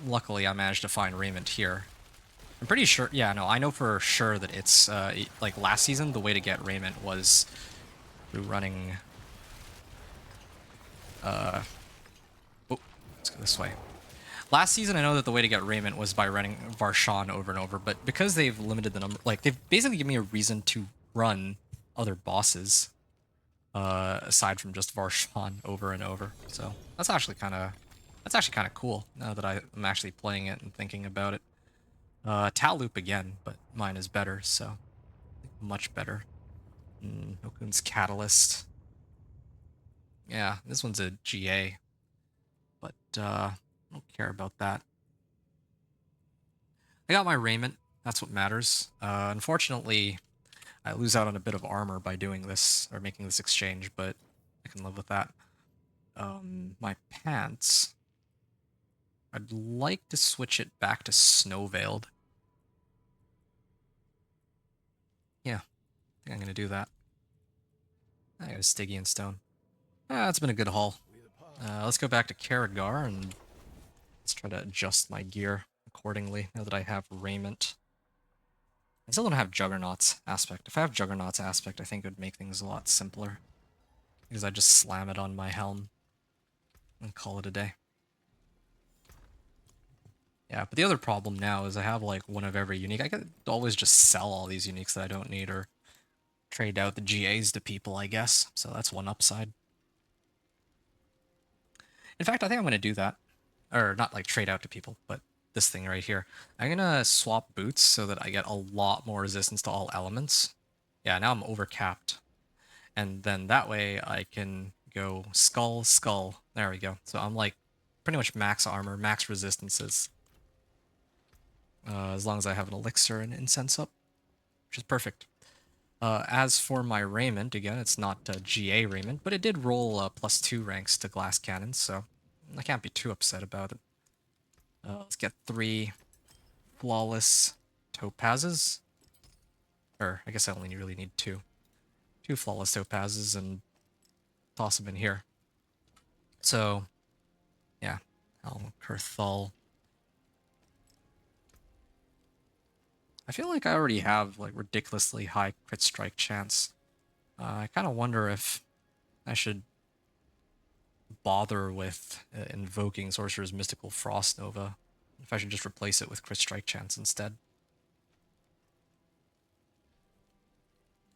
luckily I managed to find Raiment here. I'm pretty sure, yeah, no, I know for sure that it's, like last season, the way to get Raiment was through running... Oh, let's go this way. Last season, I know that the way to get Raiment was by running Varshan over and over, but because they've limited the number, like, they've basically given me a reason to run other bosses, aside from just Varshan over and over. So that's actually kind of cool now that I'm actually playing it and thinking about it. Tal Loop again, but mine is better, so much better. Okun's Catalyst. Yeah, this one's a GA, but I don't care about that. I got my Raiment. That's what matters. Unfortunately, I lose out on a bit of armor by doing this, or making this exchange, but I can live with that. My pants... I'd like to switch it back to Snow Veiled. Yeah, I think I'm going to do that. I got a Stygian Stone. That's been a good haul. Let's go back to Karagar and let's try to adjust my gear accordingly now that I have Raiment. I still don't have Juggernaut's aspect. If I have Juggernaut's aspect, I think it would make things a lot simpler. Because I just slam it on my helm and call it a day. Yeah, but the other problem now is I have like one of every unique. I could always just sell all these uniques that I don't need or trade out the GAs to people, I guess. So that's one upside. In fact, I think I'm going to do that. Or not like trade out to people, but this thing right here. I'm going to swap boots so that I get a lot more resistance to all elements. Yeah, now I'm overcapped. And then that way I can go skull, skull. There we go. So I'm like pretty much max armor, max resistances. As long as I have an elixir and incense up, which is perfect. As for my Raiment, again, it's not GA Raiment, but it did roll +2 ranks to glass cannons, so I can't be too upset about it. Let's get 3 flawless topazes. Or, I guess I only really need 2. 2 flawless topazes and toss them in here. So, yeah. Kerthal. I feel like I already have like ridiculously high crit strike chance. I kind of wonder if I should bother with invoking Sorcerer's Mystical Frost Nova. If I should just replace it with crit strike chance instead.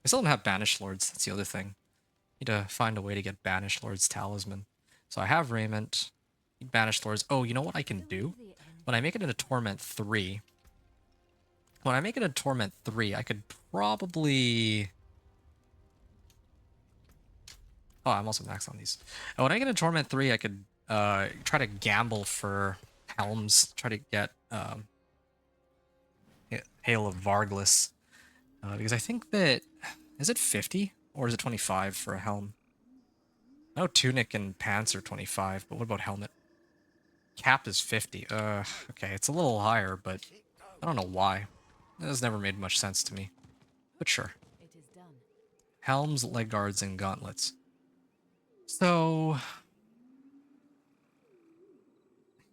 I still don't have Banished Lords, that's the other thing. Need to find a way to get Banished Lord's Talisman. So I have Raiment, need Banished Lords. Oh, you know what I can do? When I make it into Torment 3... When I make it a Torment 3, I could probably... Oh, I'm also maxed on these. When I get a Torment 3, I could try to gamble for helms, try to get Hail of Varglas. Because I think that... Is it 50? Or is it 25 for a helm? I know tunic and pants are 25, but what about helmet? Cap is 50. Okay, it's a little higher, but I don't know why. That has never made much sense to me. But sure. It is done. Helms, leg guards, and gauntlets. So...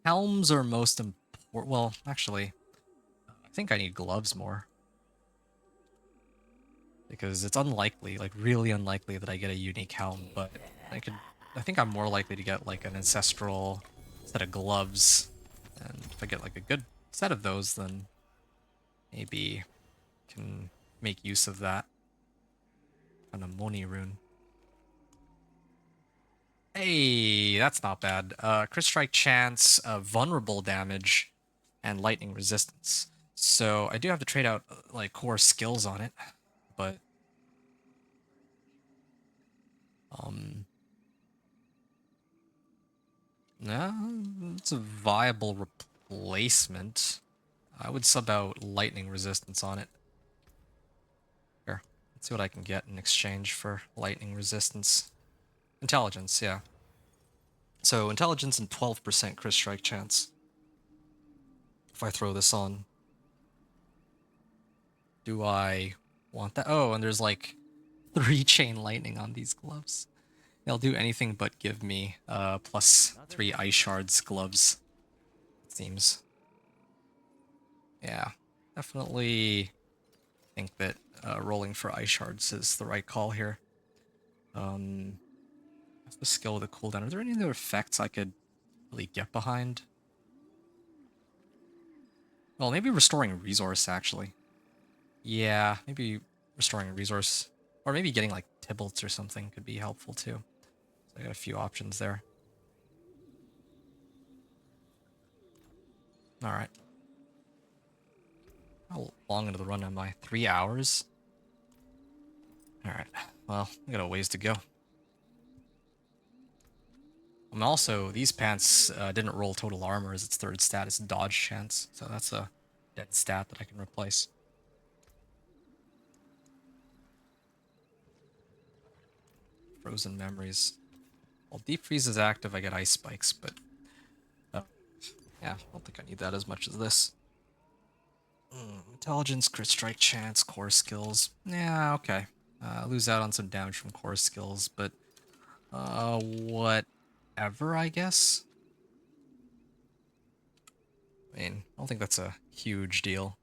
Helms are most important. Well, actually, I think I need gloves more. Because it's unlikely, like really unlikely that I get a unique helm, but I think I'm more likely to get like an ancestral set of gloves. And if I get like a good set of those, then maybe can make use of that. And a Moni rune. Hey, that's not bad. Crit strike chance, vulnerable damage, and lightning resistance. So I do have to trade out like core skills on it, but no, it's a viable replacement. I would sub out lightning resistance on it. Here, let's see what I can get in exchange for lightning resistance. Intelligence, yeah. So intelligence and 12% crit strike chance. If I throw this on, do I want that? Oh, and there's like 3 chain lightning on these gloves. They'll do anything but give me +3 Ice Shards gloves, it seems. Yeah, definitely think that rolling for Ice Shards is the right call here. What's the skill with the cooldown? Are there any other effects I could really get behind? Well, maybe restoring resource, actually. Yeah, maybe restoring a resource. Or maybe getting like Tibalts or something could be helpful too. So I got a few options there. Alright. How long into the run am I? 3 hours? Alright. Well, I got a ways to go. Also, these pants didn't roll total armor as its third stat. It's dodge chance. So that's a dead stat that I can replace. Frozen memories. While deep freeze is active, I get ice spikes, but yeah, I don't think I need that as much as this. Intelligence, crit strike chance, core skills. Yeah, okay. Lose out on some damage from core skills, but whatever, I guess. I mean, I don't think that's a huge deal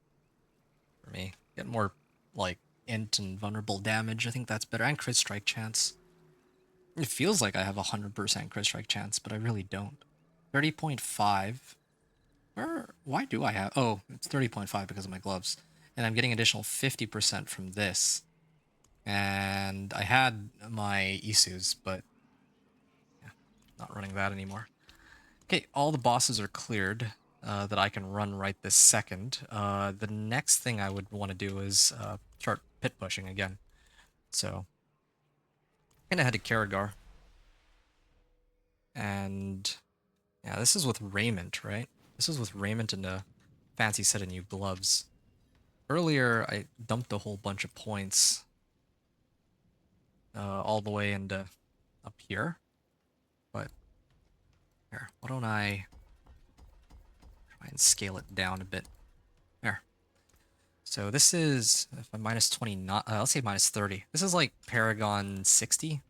for me. Get more like int and vulnerable damage. I think that's better, and crit strike chance. It feels like I have 100% crit strike chance, but I really don't. 30.5. Why do I have... Oh, it's 30.5 because of my gloves. And I'm getting additional 50% from this. And I had my Isus, but yeah, not running that anymore. Okay, all the bosses are cleared that I can run right this second. The next thing I would want to do is start pit pushing again. So, I'm gonna head to Karagar. And yeah, this is with raiment, right? This is with raiment and a fancy set of new gloves. Earlier, I dumped a whole bunch of points all the way into up here. But here, why don't I try and scale it down a bit? There. So this is, if I'm minus 20, not, let's say minus 30. This is like Paragon 60.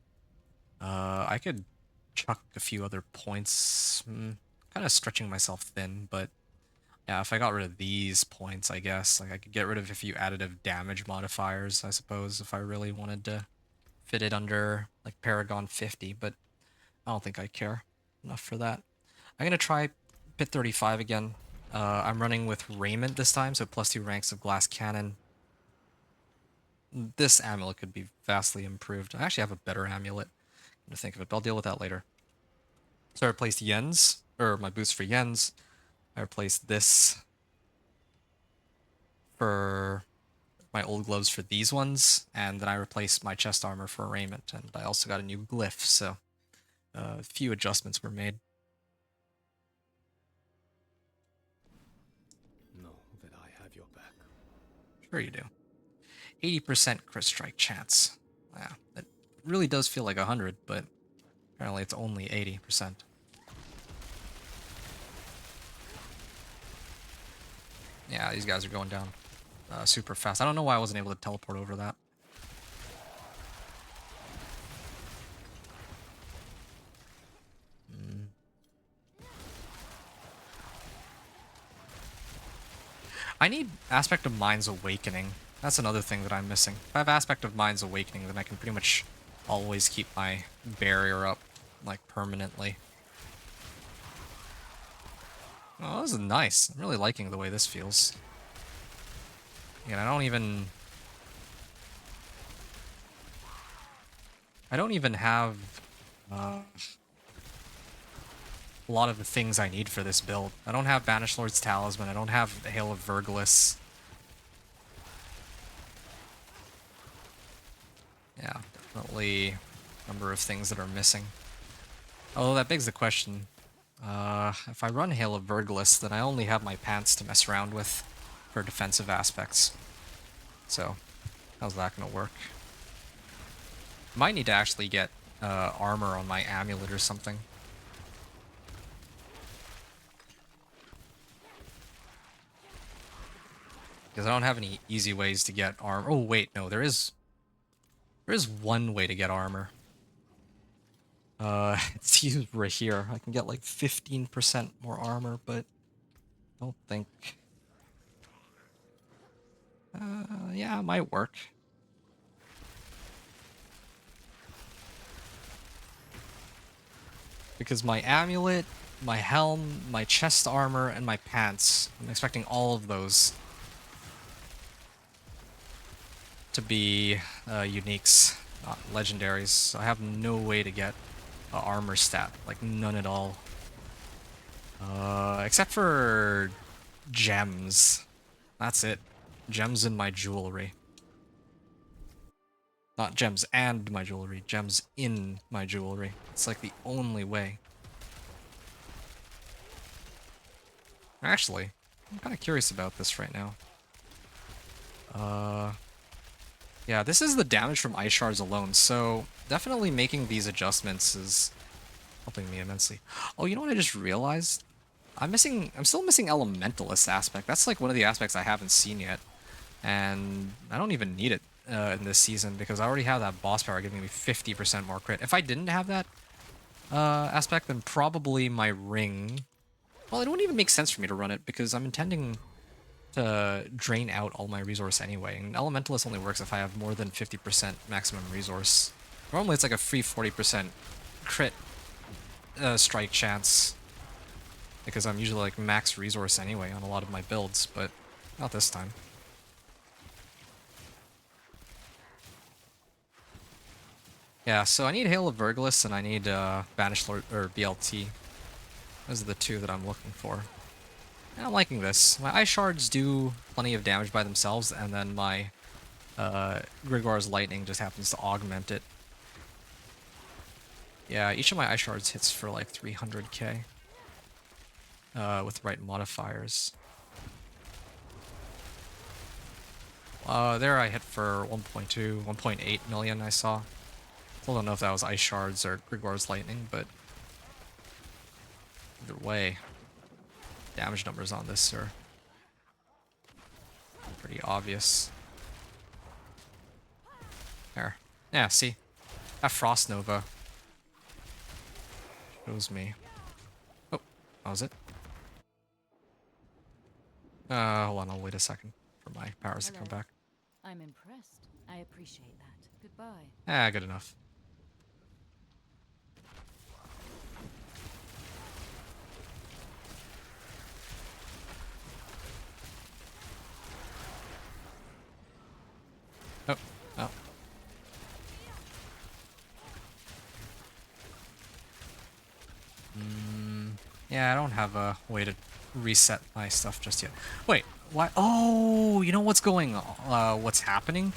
I could chuck a few other points. Kind of stretching myself thin, but yeah, if I got rid of these points, I guess, like I could get rid of a few additive damage modifiers, I suppose, if I really wanted to fit it under like Paragon 50, but I don't think I care enough for that. I'm gonna try Pit 35 again. I'm running with Raiment this time, so +2 ranks of Glass Cannon. This amulet could be vastly improved. I actually have a better amulet, to think of it, but I'll deal with that later. So I replaced Yen's, or my boots for Yen's. I replaced this for my old gloves for these ones, and then I replaced my chest armor for Raiment, and I also got a new glyph, so a few adjustments were made. Know that I have your back. Sure you do. 80% crit strike chance. Yeah, it really does feel like 100, but apparently it's only 80%. Yeah, these guys are going down super fast. I don't know why I wasn't able to teleport over that. I need Aspect of Mind's Awakening. That's another thing that I'm missing. If I have Aspect of Mind's Awakening, then I can pretty much always keep my barrier up, like, permanently. Oh, this is nice. I'm really liking the way this feels. And I don't even have a lot of the things I need for this build. I don't have Banished Lord's Talisman. I don't have the Hail of Verglis. Yeah, definitely a number of things that are missing. Although that begs the question, if I run Hail of Verglis, then I only have my pants to mess around with for defensive aspects. So, how's that gonna work? Might need to actually get armor on my amulet or something. Because I don't have any easy ways to get armor. Oh wait, no, there is one way to get armor. It's used right here. I can get like 15% more armor, but I don't think. Yeah, it might work. Because my amulet, my helm, my chest armor, and my pants, I'm expecting all of those to be uniques, not legendaries. So I have no way to get an armor stat, like none at all. Except for gems. That's it. Gems in my jewelry. Not gems and my jewelry, gems in my jewelry. It's like the only way. Actually, I'm kind of curious about this right now. Yeah, this is the damage from Ice Shards alone, so definitely making these adjustments is helping me immensely. Oh, you know what I just realized? I'm still missing Elementalist aspect. That's like one of the aspects I haven't seen yet. And I don't even need it in this season because I already have that boss power giving me 50% more crit. If I didn't have that aspect, then probably my ring... Well, it wouldn't even make sense for me to run it because I'm intending to drain out all my resource anyway. And Elementalist only works if I have more than 50% maximum resource. Normally it's like a free 40% crit strike chance because I'm usually like max resource anyway on a lot of my builds, but not this time. Yeah, so I need Hail of Verglis and I need Banished Lord or BLT. Those are the two that I'm looking for. And I'm liking this. My Ice Shards do plenty of damage by themselves, and then my Grigor's Lightning just happens to augment it. Yeah, each of my Ice Shards hits for like 300k with the right modifiers. There I hit for 1.2, 1.8 million I saw. Still don't know if that was Ice Shards or Grigor's Lightning, but either way, damage numbers on this are pretty obvious. There. Yeah, see? That Frost Nova shows me. Oh, that was it? Hold on, I'll wait a second for my powers to come back. I'm impressed. I appreciate that. Goodbye. Ah, good enough. Oh, oh. Yeah, I don't have a way to reset my stuff just yet. Wait, why? Oh, you know what's going on? What's happening?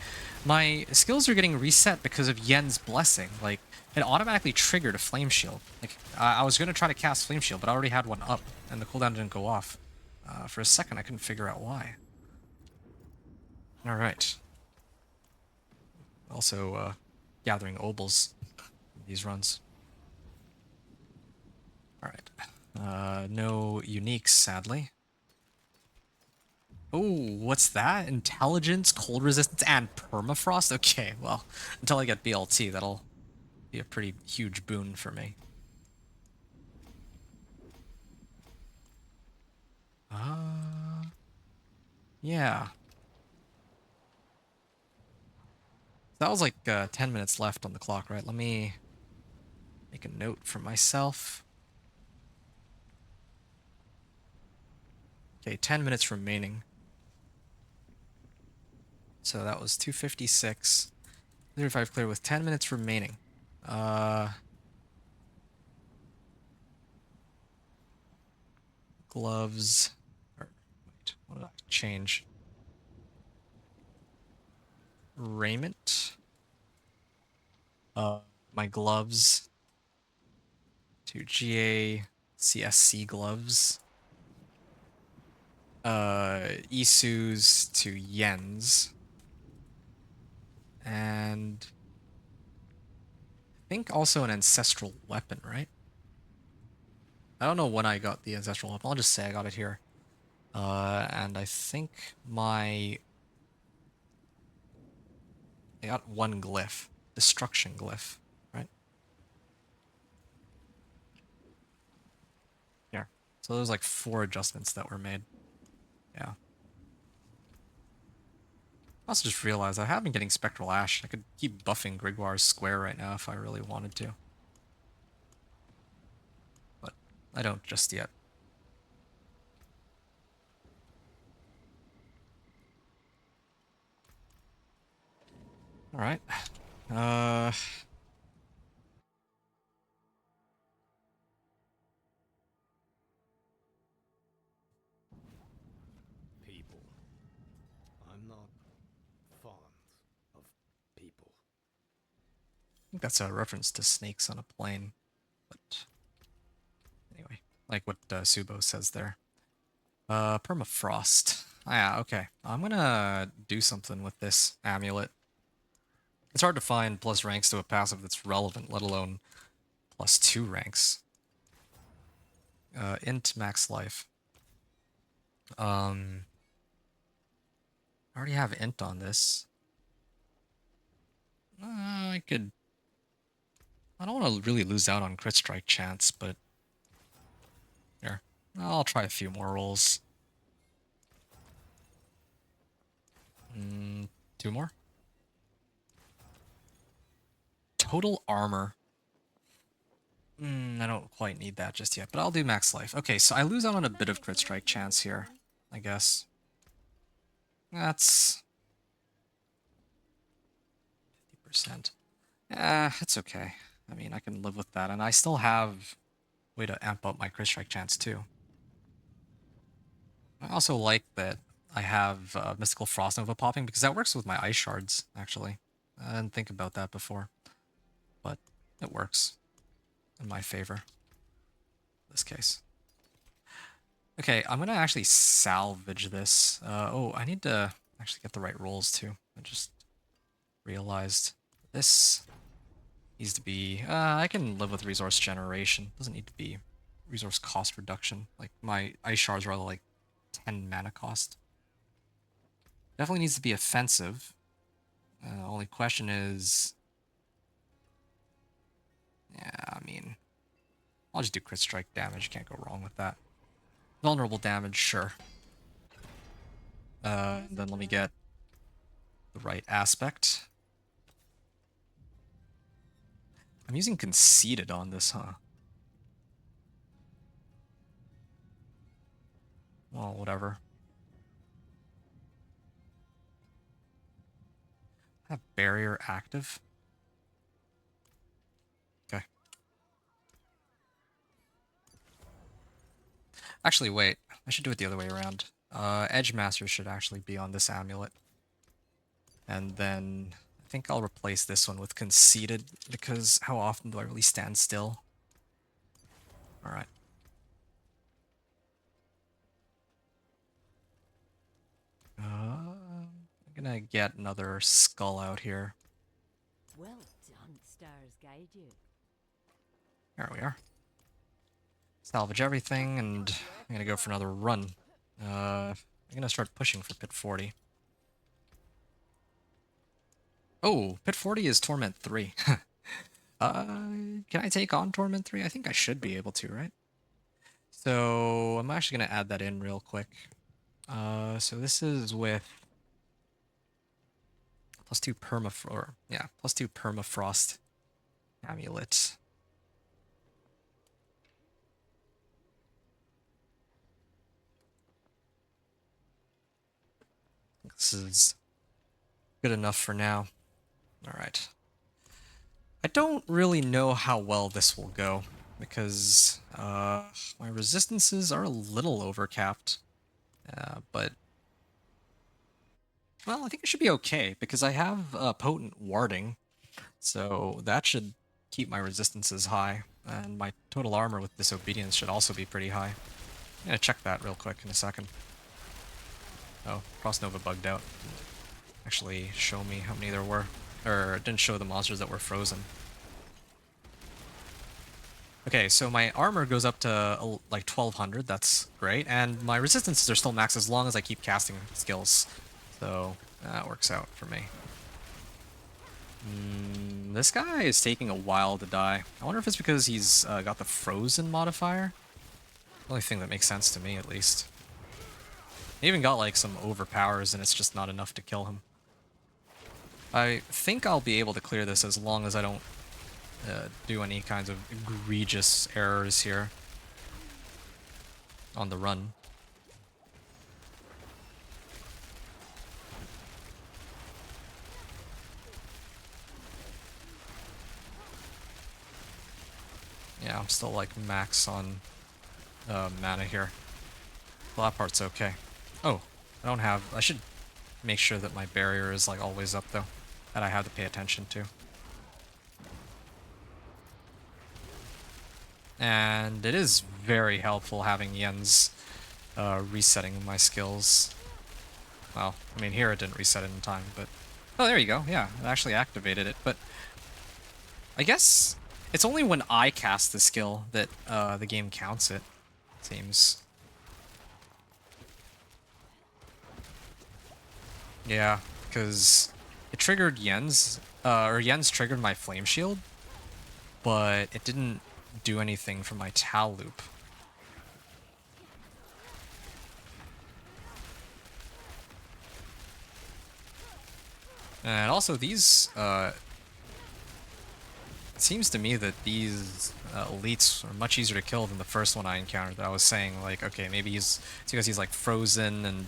My skills are getting reset because of Yen's Blessing. Like, it automatically triggered a Flame Shield. Like, I was going to try to cast Flame Shield, but I already had one up, and the cooldown didn't go off. For a second, I couldn't figure out why. Alright. Also, gathering obols these runs. Alright. No uniques, sadly. Oh, what's that? Intelligence, cold resistance, and permafrost? Okay, well, until I get BLT, that'll be a pretty huge boon for me. Yeah. That was like 10 minutes left on the clock, right? Let me make a note for myself. Okay, 10 minutes remaining. So that was 256. 35 clear with 10 minutes remaining. gloves. Or, wait, what did I change? Raiment. My gloves to GA CSC gloves. Isu's to Yen's. And I think also an ancestral weapon, right? I don't know when I got the ancestral weapon. I'll just say I got it here. And I think I got one glyph. Destruction glyph, right? Here. So there's like 4 adjustments that were made. Yeah. I also just realized I have been getting Spectral Ash. I could keep buffing Grigwar's Square right now if I really wanted to. But I don't just yet. Alright. People. I'm not fond of people. I think that's a reference to snakes on a plane. But anyway, like what Subo says there. Permafrost. Ah, yeah, okay. I'm gonna do something with this amulet. It's hard to find plus ranks to a passive that's relevant, let alone plus 2 ranks. Int max life. I already have int on this. I could... I don't want to really lose out on crit strike chance, but... Here. I'll try a few more rolls. 2 more? Total armor. I don't quite need that just yet, but I'll do max life. Okay, so I lose out on a bit of crit strike chance here, I guess. That's 50%. It's okay. I mean, I can live with that, and I still have a way to amp up my crit strike chance too. I also like that I have Mystical Frost Nova popping because that works with my Ice Shards, actually. I didn't think about that before, but it works in my favor in this case. Okay, I'm gonna actually salvage this. Oh, I need to actually get the right rolls too. I just realized this needs to be... I can live with resource generation. Doesn't need to be resource cost reduction. Like, my Ice Shards are like 10 mana cost. Definitely needs to be offensive. Only question is... Yeah, I mean... I'll just do crit strike damage. Can't go wrong with that. Vulnerable damage, sure. Then let me get the right aspect. I'm using Conceited on this, huh? Well, whatever. I have Barrier active. Okay. Actually, wait. I should do it the other way around. Edge Master should actually be on this amulet. And then I think I'll replace this one with Conceited, because how often do I really stand still? Alright. I'm gonna get another skull out here. Well done, stars guide you. There we are. Salvage everything, and I'm gonna go for another run. I'm gonna start pushing for Pit 40. Oh, Pit 40 is Torment 3. Can I take on Torment 3? I think I should be able to, right? So I'm actually gonna add that in real quick. So this is with +2 permafrost, yeah, +2 permafrost amulet. This is good enough for now. All right. I don't really know how well this will go. because my resistances are a little overcapped. But, well, I think it should be okay, because I have potent warding, so that should keep my resistances high, and my total armor with disobedience should also be pretty high. I'm gonna check that real quick in a second. Oh, Frost Nova bugged out. Didn't actually show me how many there were, or it didn't show the monsters that were frozen. Okay, so my armor goes up to like 1200, that's great, and my resistances are still max as long as I keep casting skills. So that works out for me. This guy is taking a while to die. I wonder if it's because he's got the frozen modifier. The only thing that makes sense to me, at least. He even got like some overpowers and it's just not enough to kill him. I think I'll be able to clear this as long as I don't do any kinds of egregious errors here on the run. Yeah, I'm still like max on mana here. Well, that part's okay. Oh, I should make sure that my barrier is like always up though. That I have to pay attention to. And it is very helpful having Yen's resetting my skills. Well, I mean here it didn't reset it in time, but... Oh, there you go, yeah, it actually activated it, but... I guess it's only when I cast the skill that the game counts it, seems. Yeah, because it triggered Yen's, or Yen's triggered my Flame Shield, but it didn't do anything for my Tal loop. And also these, it seems to me that these elites are much easier to kill than the first one I encountered. That I was saying, like, okay, maybe it's because he's like frozen and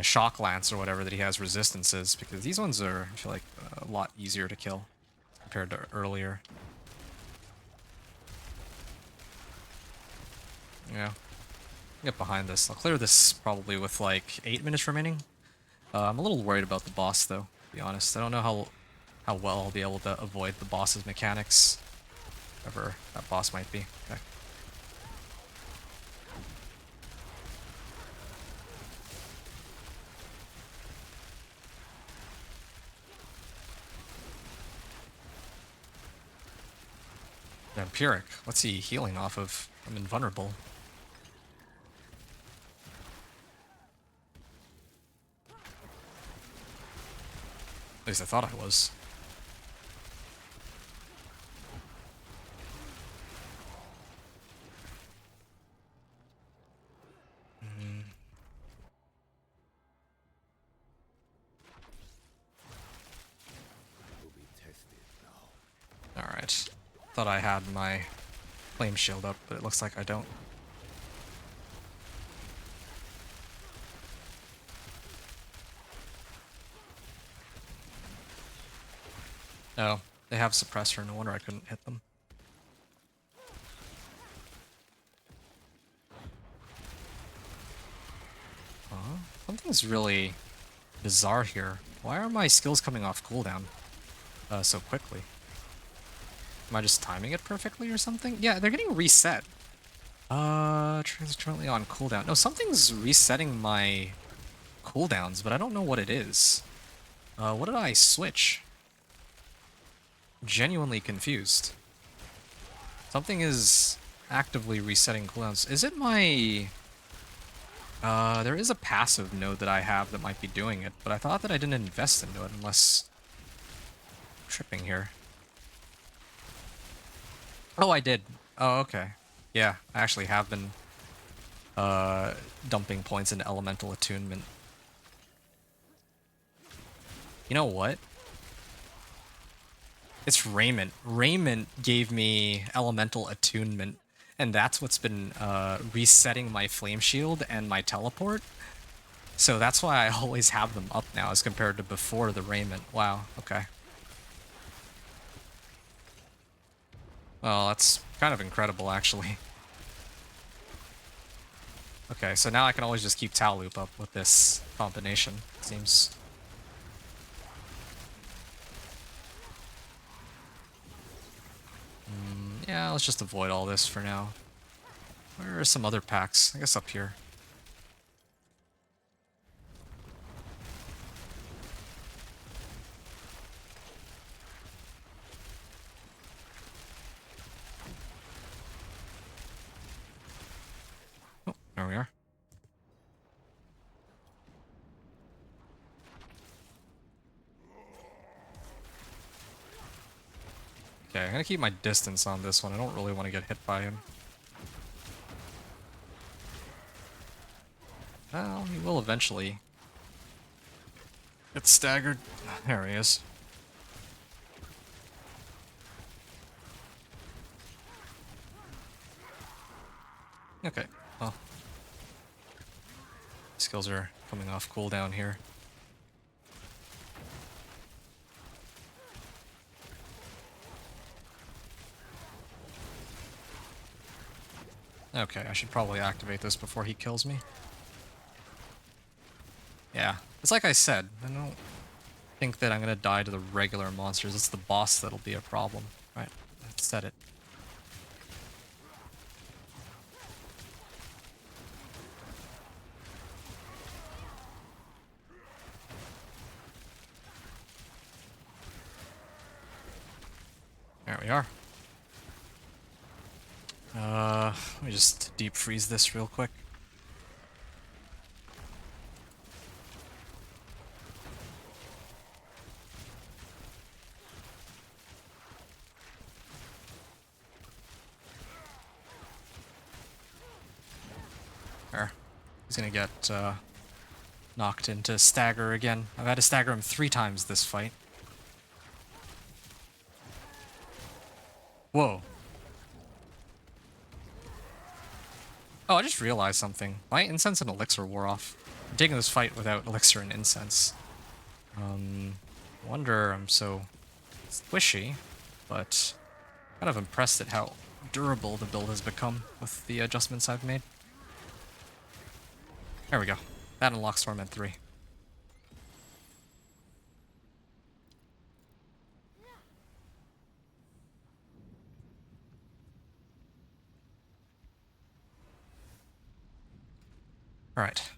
shock lance or whatever that he has resistances, because these ones are, I feel like, a lot easier to kill compared to earlier. Yeah, get behind this. I'll clear this probably with like 8 minutes remaining. I'm a little worried about the boss though, to be honest. I don't know how well I'll be able to avoid the boss's mechanics, whatever that boss might be. Okay. Vampiric, what's he healing off of? I'm invulnerable. At least I thought I was. Alright. Thought I had my flame shield up, but it looks like I don't. Oh, they have suppressor, no wonder I couldn't hit them. Something's really bizarre here. Why are my skills coming off cooldown so quickly? Am I just timing it perfectly or something? Yeah, they're getting reset. It's currently on cooldown. No, something's resetting my cooldowns, but I don't know what it is. What did I switch? Genuinely confused. Something is actively resetting cooldowns. Is it my... there is a passive node that I have that might be doing it, but I thought that I didn't invest into it unless... I'm tripping here. Oh, I did. Oh, okay. Yeah, I actually have been dumping points into elemental attunement. You know what? It's Raiment. Raiment gave me elemental attunement, and that's what's been resetting my flame shield and my teleport. So that's why I always have them up now as compared to before the Raiment. Wow, okay. Well, that's kind of incredible, actually. Okay, so now I can always just keep Tau Loop up with this combination, it seems. Yeah, let's just avoid all this for now. Where are some other packs? I guess up here. Oh, there we are. Okay, I'm gonna keep my distance on this one. I don't really want to get hit by him. Well, he will eventually get staggered. There he is. Okay, well. Skills are coming off cooldown here. Okay, I should probably activate this before he kills me. Yeah, it's like I said, I don't think that I'm gonna die to the regular monsters. It's the boss that'll be a problem. Right, I've said it. There we are. Let me just deep freeze this real quick. There. He's gonna get knocked into stagger again. I've had to stagger him 3 times this fight. Whoa. Oh, I just realized something. My incense and elixir wore off. I'm taking this fight without elixir and incense. Wonder I'm so squishy, but kind of impressed at how durable the build has become with the adjustments I've made. There we go. That unlocks Torment 3. Alright.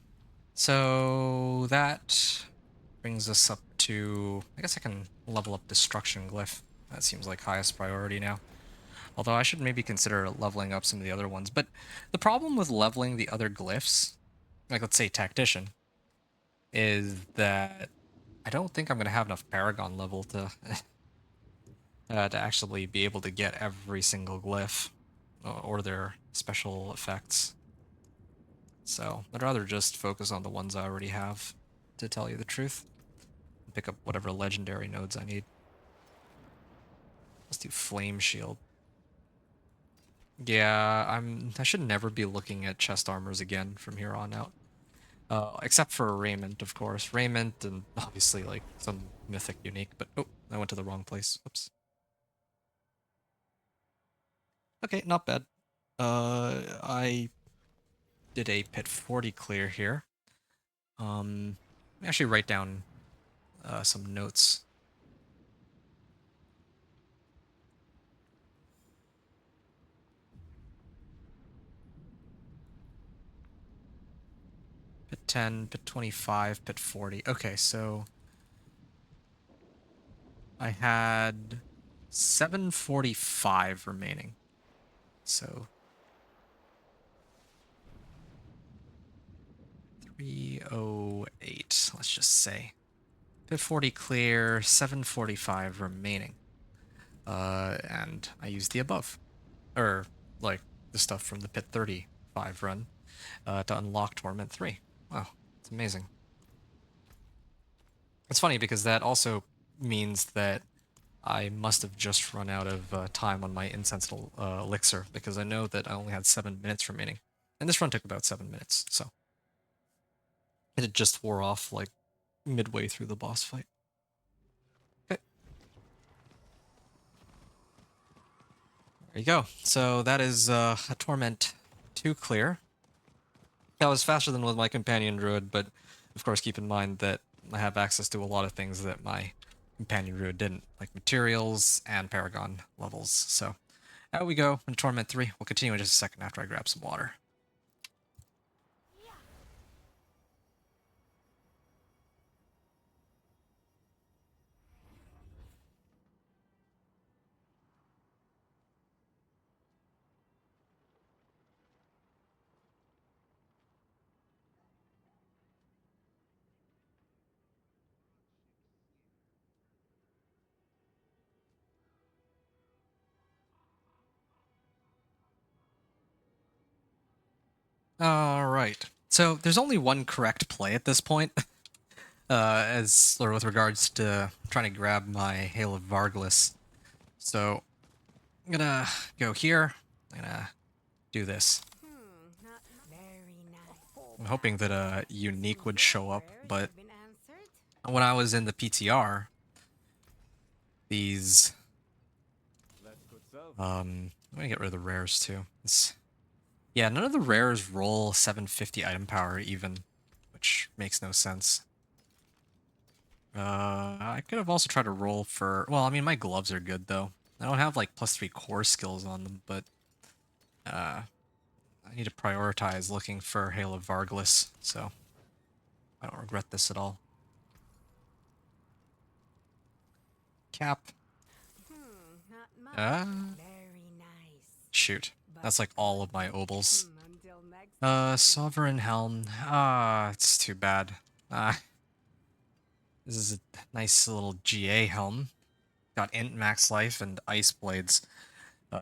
So that brings us up to... I guess I can level up Destruction Glyph. That seems like highest priority now. Although I should maybe consider leveling up some of the other ones. But the problem with leveling the other glyphs, like let's say Tactician, is that I don't think I'm going to have enough Paragon level to to actually be able to get every single glyph or their special effects. So I'd rather just focus on the ones I already have, to tell you the truth. Pick up whatever legendary nodes I need. Let's do Flame Shield. Yeah, I should never be looking at chest armors again from here on out. Except for Raiment, of course. Raiment and obviously like some mythic unique, but oh, I went to the wrong place. Oops. Okay, not bad. I did a pit 40 clear here. Let me actually write down some notes. Pit 10, pit 25, pit 40. Okay, so I had 745 remaining. So 308, let's just say. Pit 40 clear, 745 remaining. And I used the above. Or, like, the stuff from the pit 35 run to unlock Torment 3. Wow, it's amazing. It's funny because that also means that I must have just run out of time on my incense elixir, because I know that I only had 7 minutes remaining. And this run took about 7 minutes, so. And it just wore off, like, midway through the boss fight. Okay. There you go. So that is a Torment 2 clear. That was faster than with my companion druid, but of course keep in mind that I have access to a lot of things that my companion druid didn't, like materials and paragon levels. So out we go in Torment 3. We'll continue in just a second after I grab some water. Alright. So there's only one correct play at this point. As or with regards to trying to grab my Hail of Varglas. So I'm gonna go here. I'm gonna do this. Very nice. I'm hoping that a unique would show up, but Have been answered? when I was in the PTR, these I'm gonna get rid of the rares too. Yeah, none of the rares roll 750 item power even, which makes no sense. I could have also tried to roll for... Well, I mean, my gloves are good, though. I don't have, like, +3 core skills on them, but... I need to prioritize looking for Hail of Varglas, so... I don't regret this at all. Cap. Not much. Very nice. Shoot. That's like all of my obols. Until next time. Sovereign Helm. It's too bad. This is a nice little GA helm. Got int max life and ice blades.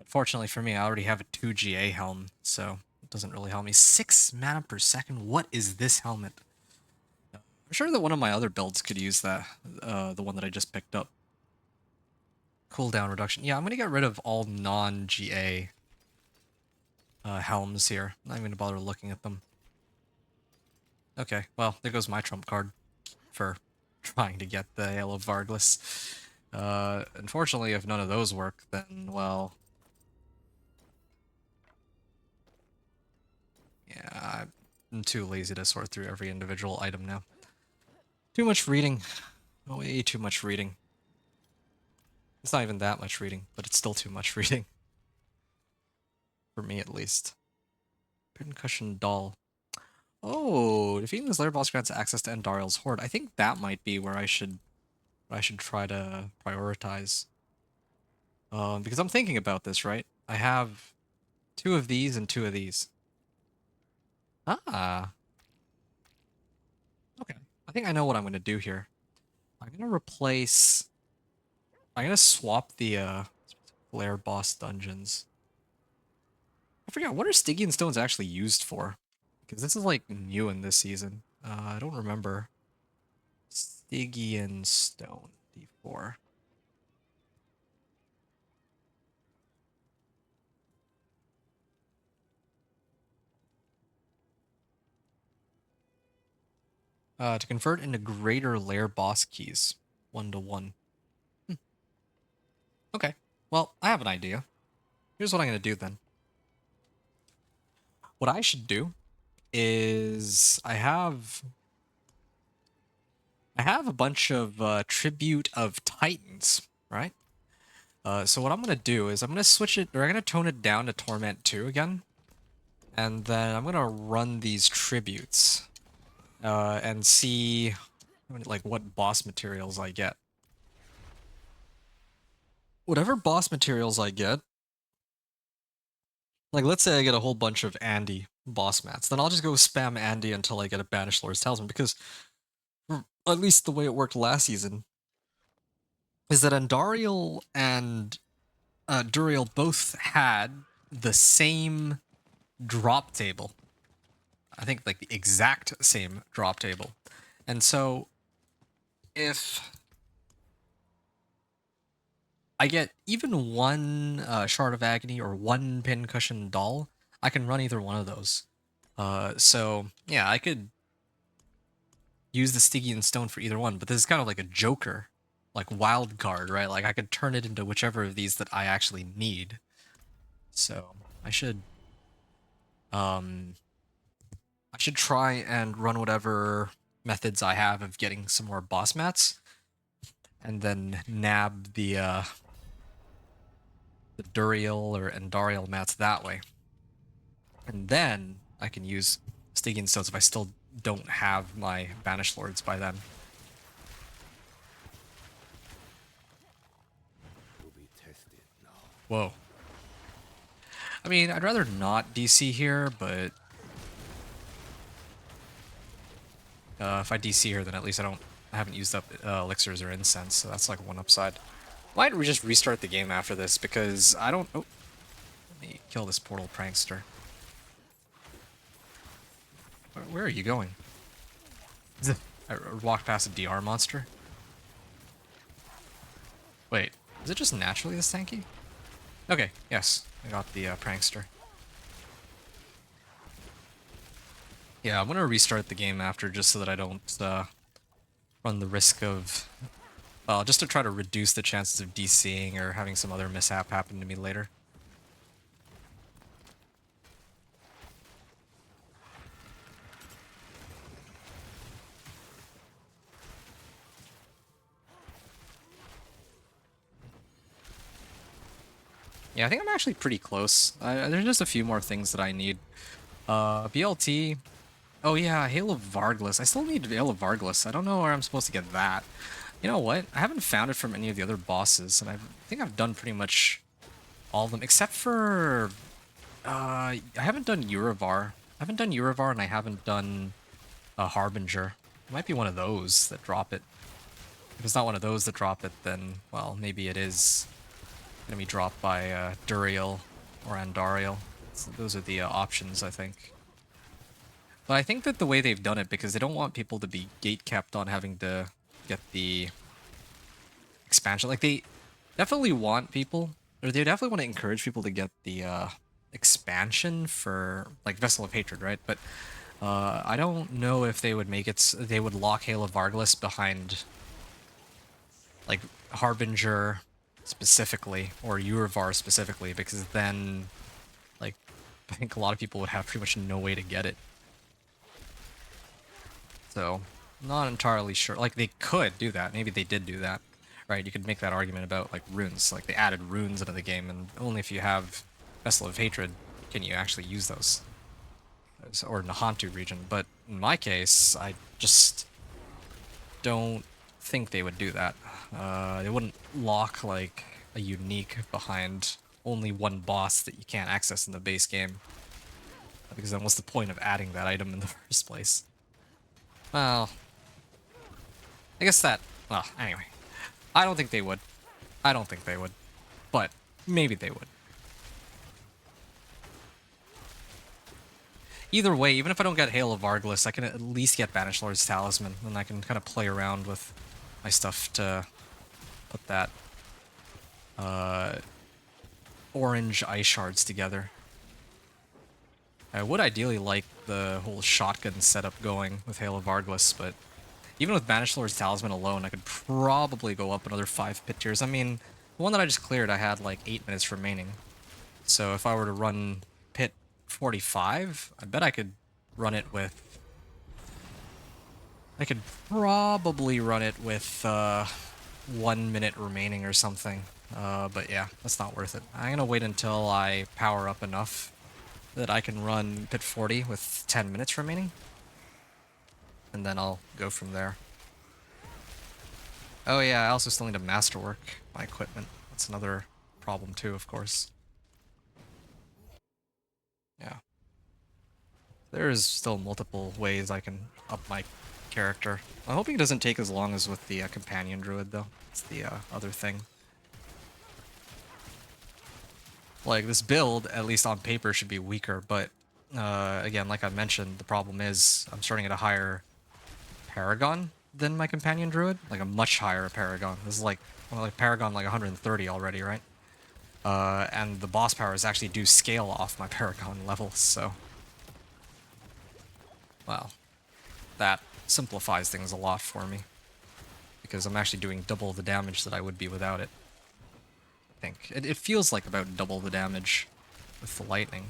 Fortunately for me, I already have a 2 GA helm, so it doesn't really help me. 6 mana per second? What is this helmet? I'm sure that one of my other builds could use that, the one that I just picked up. Cooldown reduction. Yeah, I'm gonna get rid of all non-GA helms here. I'm not even gonna bother looking at them. Okay, well, there goes my trump card for trying to get the Hail of Varglas. Unfortunately, if none of those work, then, well... Yeah, I'm too lazy to sort through every individual item now. Too much reading. Way too much reading. It's not even that much reading, but it's still too much reading. For me, at least. Pincushion Doll. Oh, defeating this lair boss grants access to Andariel's Horde. I think that might be where I should try to prioritize. Because I'm thinking about this, right? I have 2 of these and 2 of these. Ah. Okay. I think I know what I'm going to do here. I'm going to replace... I'm going to swap the lair boss dungeons. I forgot, what are Stygian Stones actually used for? Because this is, like, new in this season. I don't remember. Stygian Stone, D4. To convert into greater lair boss keys. 1-to-1. Okay. Well, I have an idea. Here's what I'm going to do then. What I should do is I have a bunch of Tribute of Titans, right? So what I'm going to do is I'm going to switch it, or I'm going to tone it down to Torment 2 again. And then I'm going to run these tributes and see like what boss materials I get. Whatever boss materials I get, like let's say I get a whole bunch of Andy boss mats, then I'll just go spam Andy until I get a Banished Lord's Talisman, because at least the way it worked last season is that Andariel and Duriel both had the same drop table. I think like the exact same drop table. And so if I get even one Shard of Agony or one Pincushion Doll, I can run either one of those. So yeah, I could use the Stygian Stone for either one, but this is kind of like a joker, like wild card, right? Like I could turn it into whichever of these that I actually need. So I should try and run whatever methods I have of getting some more boss mats, and then nab the Duriel or Endariel mats that way. And then I can use Stygian Stones if I still don't have my Banished Lords by then. Will be tested now. Whoa. I mean, I'd rather not DC here, but if I DC here, then at least I haven't used up elixirs or incense, so that's like one upside. Might we just restart the game after this, because I don't... Oh, let me kill this portal prankster. Where are you going? I walked past a DR monster? Wait, is it just naturally this tanky? Okay, yes, I got the prankster. Yeah, I'm gonna restart the game after just so that I don't run the risk of... Well, just to try to reduce the chances of DCing or having some other mishap happen to me later. Yeah, I think I'm actually pretty close. There's just a few more things that I need. BLT. Oh yeah, Hail of Varglas. I still need Hail of Varglas. I don't know where I'm supposed to get that. You know what? I haven't found it from any of the other bosses, and I think I've done pretty much all of them, except for... I haven't done Urivar. I haven't done Urivar, and I haven't done Harbinger. It might be one of those that drop it. If it's not one of those that drop it, then, well, maybe it is gonna be dropped by Duriel or Andariel. So those are the options, I think. But I think that the way they've done it, because they don't want people to be gate-kept on having to get the expansion. Like, they definitely want people, or they definitely want to encourage people to get the expansion for, like, Vessel of Hatred, right? But I don't know if they would make it, they would lock Hail of Varglas behind, like, Harbinger specifically, or Urivar specifically, because then, like, I think a lot of people would have pretty much no way to get it. So, not entirely sure. Like, they could do that. Maybe they did do that. Right, you could make that argument about, like, runes. Like, they added runes into the game, and only if you have Vessel of Hatred can you actually use those. Or Nahantu region. But in my case, I just don't think they would do that. They wouldn't lock, like, a unique behind only one boss that you can't access in the base game. Because then what's the point of adding that item in the first place? Well, I guess that... Well, anyway. I don't think they would. I don't think they would. But maybe they would. Either way, even if I don't get Hail of Varglas, I can at least get Banished Lord's Talisman, and I can kind of play around with my stuff to put that orange Ice Shards together. I would ideally like the whole shotgun setup going with Hail of Varglas, but even with Banished Lord's Talisman alone, I could probably go up another 5 pit tiers. I mean, the one that I just cleared, I had like 8 minutes remaining. So if I were to run pit 45, I bet I could run it with... I could probably run it with 1 minute remaining or something. But yeah, that's not worth it. I'm gonna wait until I power up enough that I can run pit 40 with 10 minutes remaining. And then I'll go from there. Oh yeah, I also still need to masterwork my equipment. That's another problem too, of course. Yeah. There's still multiple ways I can up my character. I'm hoping it doesn't take as long as with the companion druid though. It's the other thing. Like, this build, at least on paper, should be weaker, but again, like I mentioned, the problem is I'm starting at a higher Paragon than my companion druid, like a much higher Paragon. This is like, well, like Paragon like 130 already, right? And the boss powers actually do scale off my Paragon levels, so... Well, that simplifies things a lot for me. Because I'm actually doing double the damage that I would be without it. I think. It feels like about double the damage with the lightning.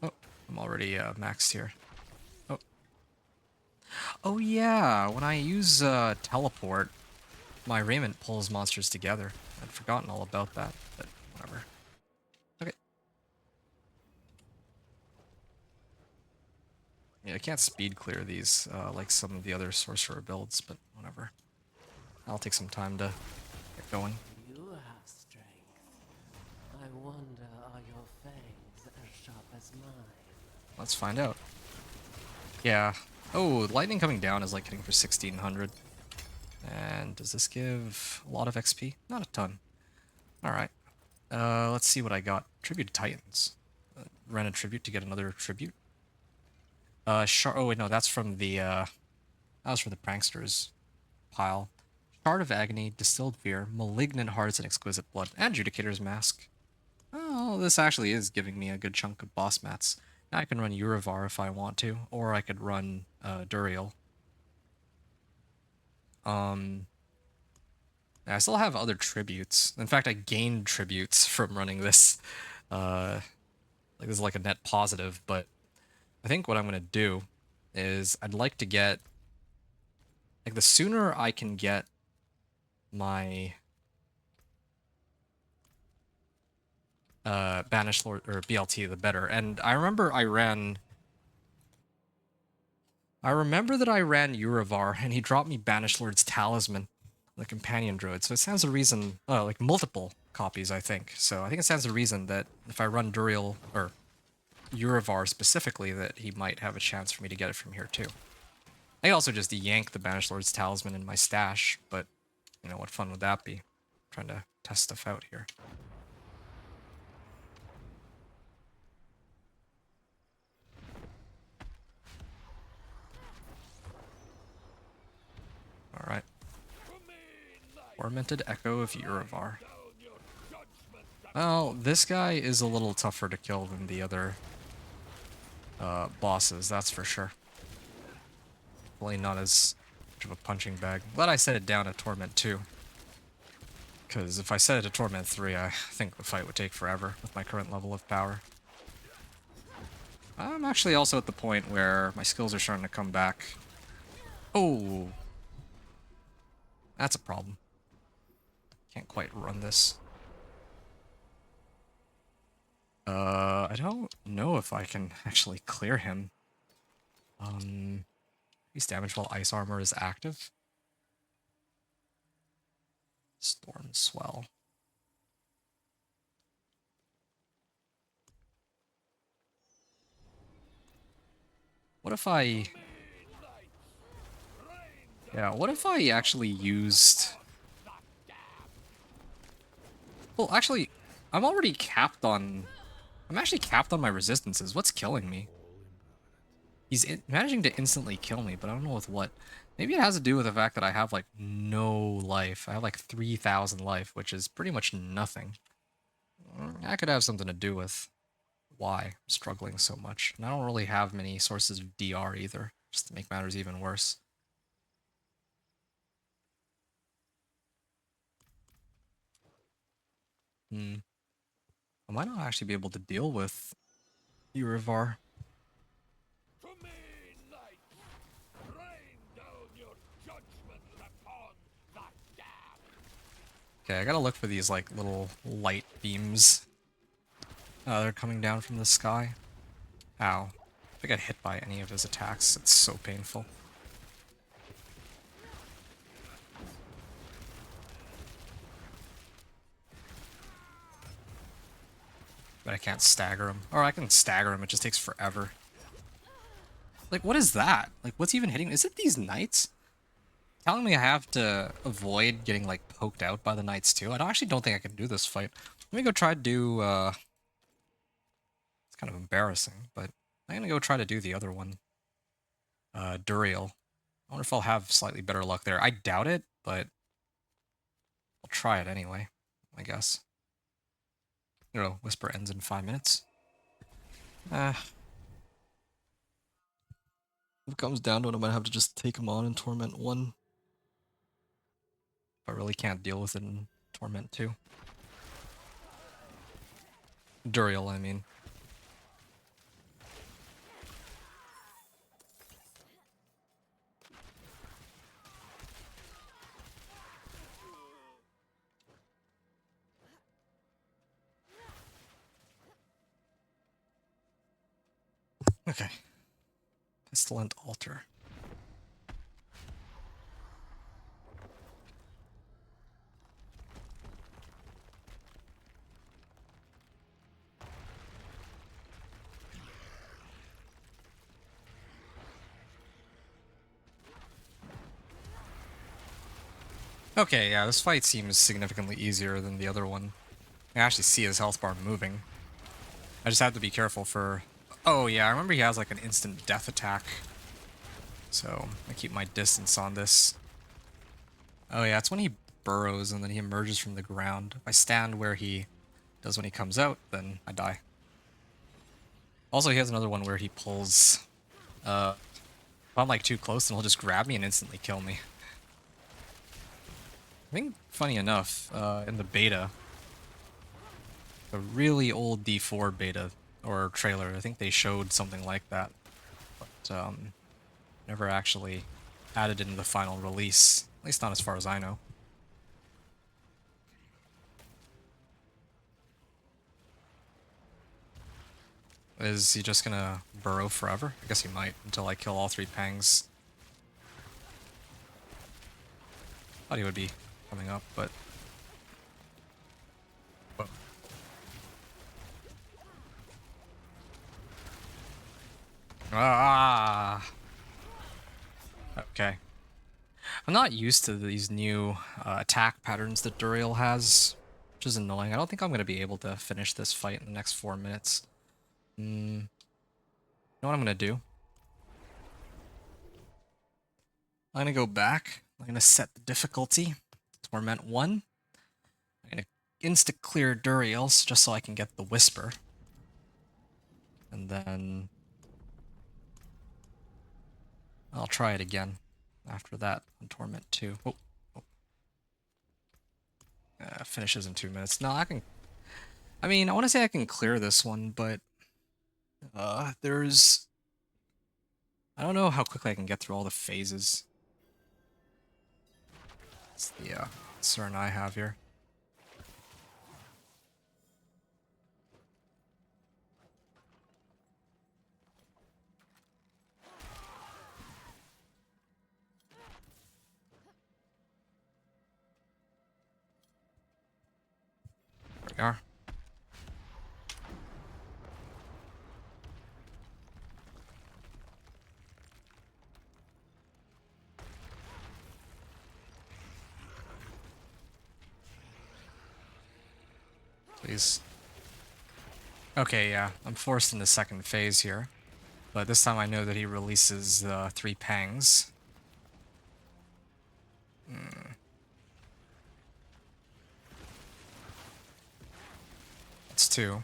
Oh, I'm already maxed here. Oh. Oh yeah, when I use teleport, my raiment pulls monsters together. I'd forgotten all about that, but whatever. Okay. Yeah, I can't speed clear these like some of the other sorcerer builds, but whatever. I'll take some time to get going. You have strength. I wonder, are your fangs as sharp as mine? Let's find out. Yeah. Oh, lightning coming down is like hitting for 1600. And does this give a lot of XP? Not a ton. Alright. Let's see what I got. Tribute to Titans. Ran a tribute to get another tribute. Oh wait, no, that's from the, that was for the Pranksters pile. Shard of Agony, Distilled Fear, Malignant Hearts and Exquisite Blood, and Judicator's Mask. Oh, this actually is giving me a good chunk of boss mats. Now I can run Urivar if I want to, or I could run Duriel. I still have other tributes. In fact, I gained tributes from running this. Like this is like a net positive, but I think what I'm gonna do is I'd like to get, like, the sooner I can get my Banished Lord or BLT, the better. And I remember that I ran Urivar and he dropped me Banished Lord's Talisman, the companion druid. So it stands to reason, like multiple copies, I think. So I think it stands to reason that if I run Duriel or Urivar specifically, that he might have a chance for me to get it from here too. I also just yank the Banished Lord's Talisman in my stash, but you know what fun would that be? I'm trying to test stuff out here. Alright. Tormented Echo of Urivar. Well, this guy is a little tougher to kill than the other bosses, that's for sure. Probably not as much of a punching bag. Glad I set it down at Torment 2. Because if I set it to Torment 3, I think the fight would take forever with my current level of power. I'm actually also at the point where my skills are starting to come back. Oh! That's a problem. Can't quite run this. I don't know if I can actually clear him. Increase damage while ice armor is active. Storm Swell. What if I... Yeah, what if I actually used... Well, actually, I'm already capped on... I'm actually capped on my resistances. What's killing me? He's managing to instantly kill me, but I don't know with what. Maybe it has to do with the fact that I have, like, no life. I have, like, 3,000 life, which is pretty much nothing. That could have something to do with why I'm struggling so much. And I don't really have many sources of DR either, just to make matters even worse. I might not actually be able to deal with Urivar. Okay, I gotta look for these, like, little light beams. They're coming down from the sky. Ow. If I get hit by any of his attacks, it's so painful. But I can't stagger him. Or I can stagger him, it just takes forever. Like, what is that? Like, what's even hitting? Is it these knights? Telling me I have to avoid getting, like, poked out by the knights too? Actually don't think I can do this fight. Let me go try to do, it's kind of embarrassing, but I'm gonna go try to do the other one. Duriel. I wonder if I'll have slightly better luck there. I doubt it, but I'll try it anyway, I guess. You know, Whisper ends in 5 minutes. If it comes down to it, I might have to just take him on in Torment 1. If I really can't deal with it in Torment 2. Duriel, I mean. Okay. Pestilent Altar. Okay, yeah, this fight seems significantly easier than the other one. I actually see his health bar moving. I just have to be careful for... Oh yeah, I remember he has like an instant death attack. So, I keep my distance on this. Oh yeah, it's when he burrows and then he emerges from the ground. If I stand where he does when he comes out, then I die. Also, he has another one where he pulls... if I'm like too close, then he'll just grab me and instantly kill me. I think, funny enough, in the beta, the really old D4 beta, or trailer, I think they showed something like that. But, never actually added into the final release. At least not as far as I know. Is he just gonna burrow forever? I guess he might, until I kill all 3 pangs. Thought he would be coming up, but... Whoa. Ah! Okay. I'm not used to these new attack patterns that Duriel has, which is annoying. I don't think I'm going to be able to finish this fight in the next 4 minutes. You know what I'm going to do? I'm going to go back. I'm going to set the difficulty to Torment 1. I'm going to insta-clear Duriel just so I can get the Whisper. And then... I'll try it again after that on Torment 2. Oh. Finishes in 2 minutes. No, I can... I mean, I want to say I can clear this one, but... there's... I don't know how quickly I can get through all the phases. That's the concern I have here. There we are. Please. Okay, yeah, I'm forced into second phase here. But this time I know that he releases 3 pangs. That's 2.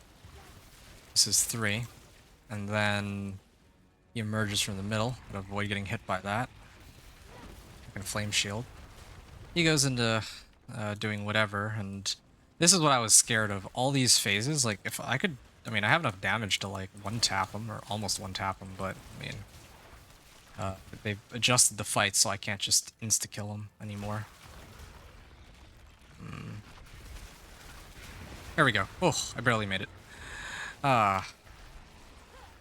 This is 3. And then he emerges from the middle, but avoid getting hit by that. I can flame shield. He goes into doing whatever, and this is what I was scared of. All these phases, like, if I could... I mean, I have enough damage to, like, one-tap him, or almost one-tap him, but, I mean... they've adjusted the fight, so I can't just insta-kill him anymore. There we go. Oh, I barely made it.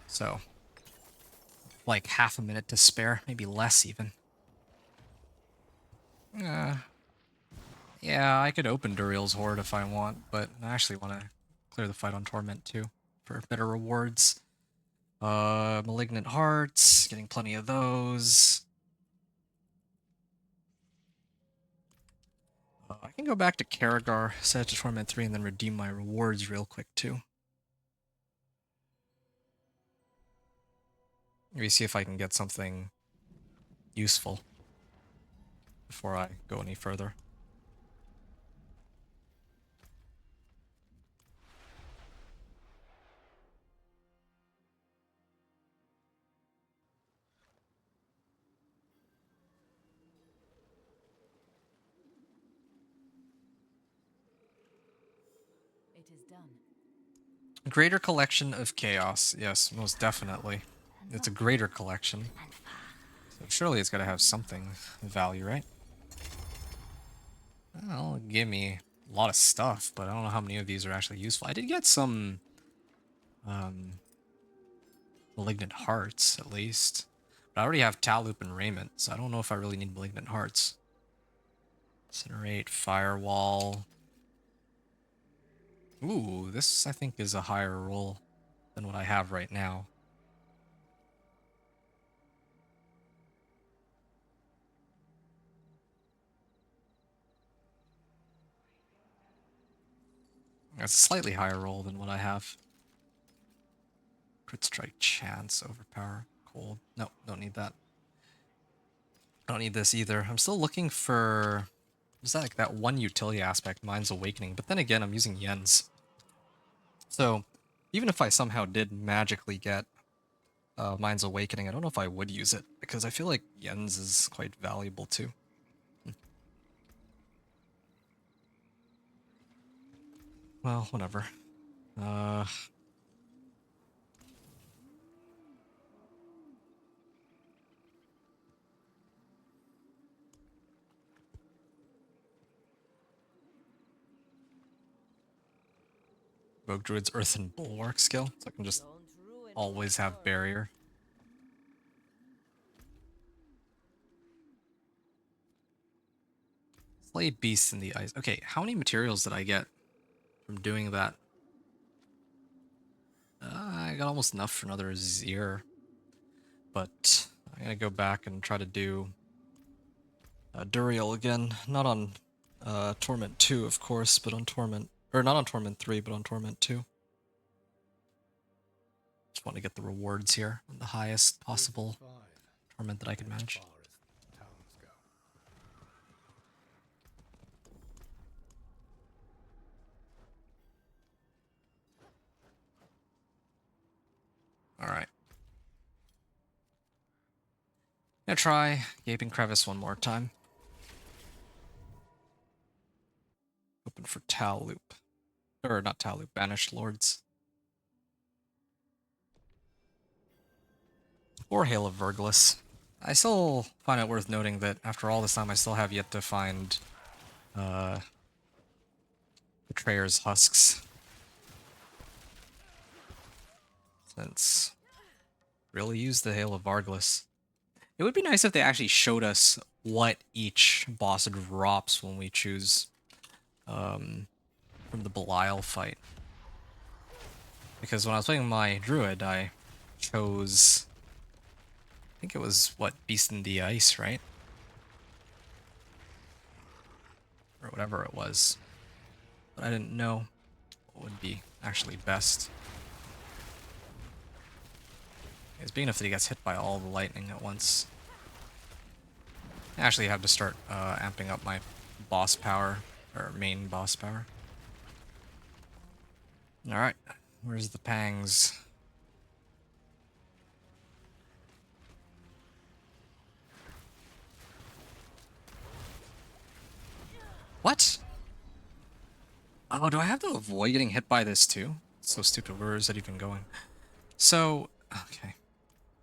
So... like, half a minute to spare, maybe less, even. Yeah, I could open Duriel's Horde if I want, but I actually want to clear the fight on Torment too, for better rewards. Malignant Hearts, getting plenty of those. I can go back to Karagar, set it to Torment 3, and then redeem my rewards real quick too. Maybe see if I can get something useful before I go any further. it is done. Greater collection of chaos. Yes, most definitely. It's a greater collection. So surely it's got to have something of value, right? Well, give me a lot of stuff, but I don't know how many of these are actually useful. I did get some Malignant Hearts, at least. But I already have Talloop and Raiment, so I don't know if I really need Malignant Hearts. Incinerate, Firewall. Ooh, this I think is a higher roll than what I have right now. That's a slightly higher roll than what I have. Crit Strike Chance, Overpower, Cold. No, don't need that. I don't need this either. I'm still looking for... Is that like that one utility aspect, Mind's Awakening? But then again, I'm using Yens. So, even if I somehow did magically get Mind's Awakening, I don't know if I would use it, because I feel like Yens is quite valuable too. Well, whatever. Rogue Druid's Earthen Bulwark skill, so I can just Don't ruin always my have work. Barrier. Slay Beasts in the Ice. Okay, how many materials did I get from doing that? I got almost enough for another Zir. But I'm gonna go back and try to do Duriel again. Not on Torment 2, of course, but on Torment... Or not on Torment 3, but on Torment 2. Just want to get the rewards here on the highest possible Fine. Torment that I can manage. Far as towns go. Alright. Gonna try Gaping Crevice one more time. Open for Talloop. Or not Talloop, Banished Lords. Or Hail of Verglas. I still find it worth noting that after all this time I still have yet to find Betrayer's Husks. Since really use the Hail of Varglas. It would be nice if they actually showed us what each boss drops when we choose from the Belial fight. Because when I was playing my Druid, I chose... I think it was, what, Beast in the Ice, right? Or whatever it was. But I didn't know what would be actually best. It's big enough that he gets hit by all the lightning at once. I actually have to start amping up my boss power, or main boss power. Alright, where's the pangs? What? Oh, do I have to avoid getting hit by this too? It's so stupid, where is it even going? So, okay.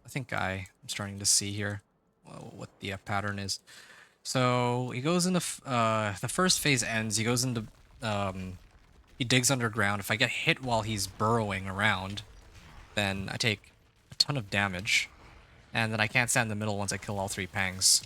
I think I'm starting to see here what the pattern is. So he goes into the first phase ends. He goes into he digs underground. If I get hit while he's burrowing around, then I take a ton of damage, and then I can't stand in the middle once I kill all 3 pangs.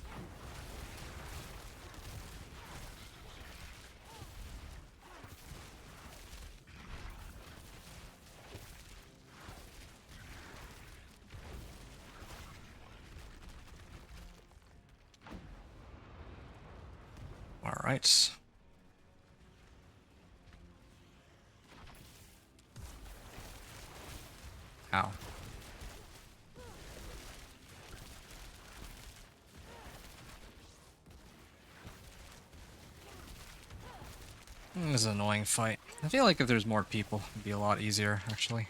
All right. Ow. This is an annoying fight. I feel like if there's more people, it'd be a lot easier, actually.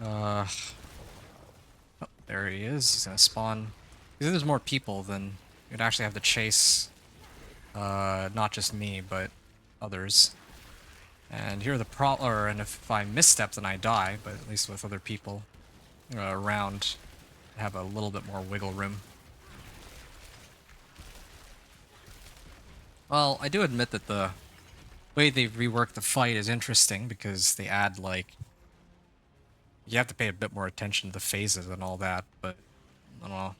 Oh, there he is. He's gonna spawn. If there's more people, then you'd actually have to chase not just me, but others. And here are the and if I misstep, then I die. But at least with other people around, I have a little bit more wiggle room. Well, I do admit that the way they've reworked the fight is interesting because they add, like, you have to pay a bit more attention to the phases and all that, but I don't know.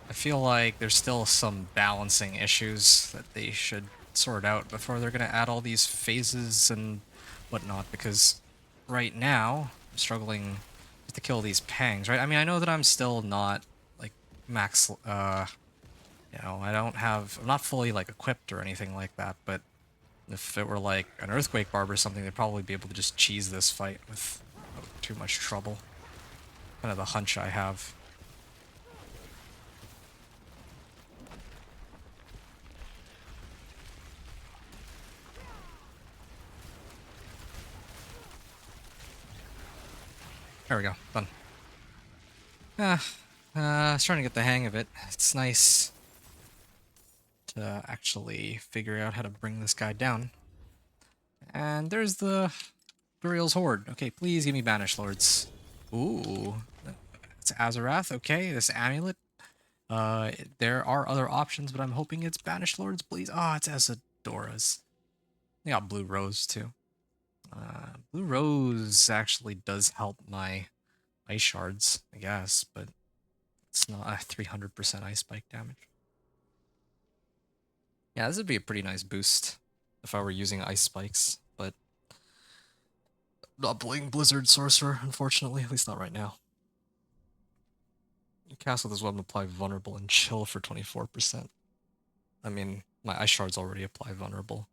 I feel like there's still some balancing issues that they should sort out before they're going to add all these phases and whatnot, because right now I'm struggling just to kill these pangs, right? I mean, I know that I'm still not, like, max, you know, I'm not fully, like, equipped or anything like that, but if it were, like, an Earthquake Barb or something, they'd probably be able to just cheese this fight without too much trouble. Kind of the hunch I have. There we go. Done. I was trying to get the hang of it. It's nice to actually figure out how to bring this guy down. And there's the Burial's Horde. Okay, please give me Banished Lords. Ooh. It's Azarath. Okay, this amulet. There are other options, but I'm hoping it's Banished Lords, please. Ah, it's Asadora's. They got Blue Rose, too. Blue Rose actually does help my Ice Shards, I guess, but it's not a 300% Ice Spike damage. Yeah, this would be a pretty nice boost if I were using Ice Spikes, but not playing Blizzard Sorcerer, unfortunately, at least not right now. You cast with this weapon, apply Vulnerable and Chill for 24%. I mean, my Ice Shards already apply Vulnerable.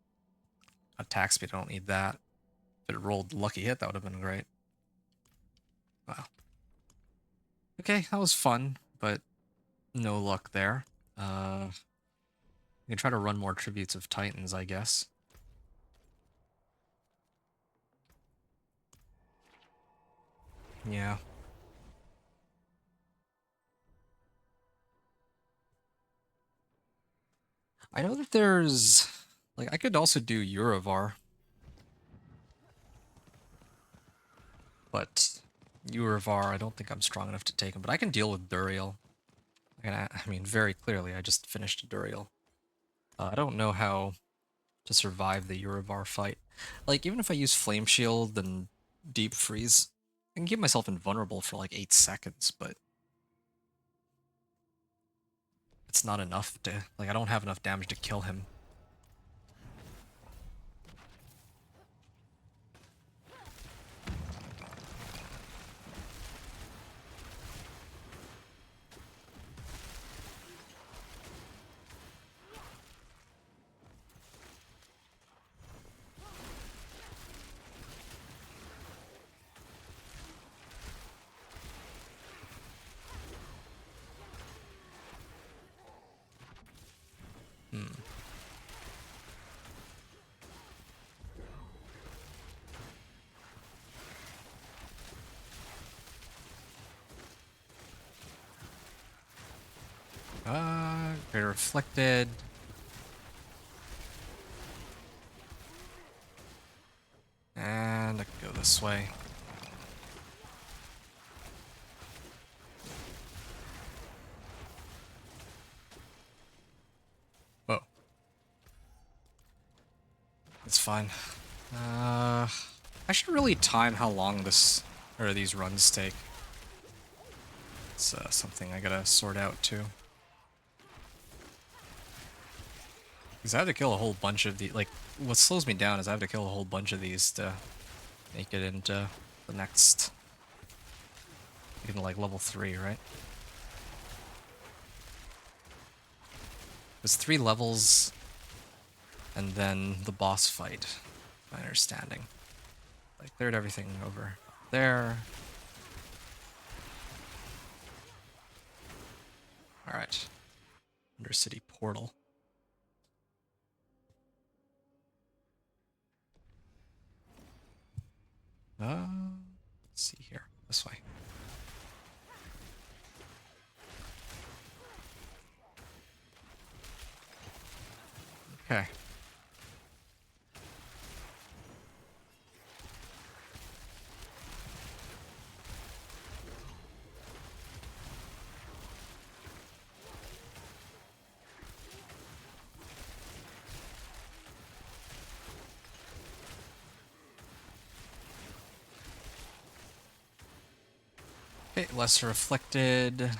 Attack speed, I don't need that. If it rolled Lucky Hit, that would have been great. Wow. Okay, that was fun, but no luck there. You can try to run more Tributes of Titans, I guess. Yeah. I know that there's... Like, I could also do Urivar. But Urivar, I don't think I'm strong enough to take him. But I can deal with Duriel. I mean, very clearly, I just finished a Duriel. I don't know how to survive the Urivar fight. Like, even if I use Flame Shield and Deep Freeze, I can keep myself invulnerable for like 8 seconds, but it's not enough to... Like, I don't have enough damage to kill him. Hmm. Greater Reflected. And I can go this way. Whoa. It's fine. I should really time how long these runs take. It's something I gotta sort out too. Because I have to kill a whole bunch of the... Like, what slows me down is I have to kill a whole bunch of these to make it into the next... Into, like, level 3, right? There's 3 levels, and then the boss fight, my understanding. I cleared everything over there. Alright. Undercity Portal. Let's see here. This way. Okay. Okay, lesser afflicted.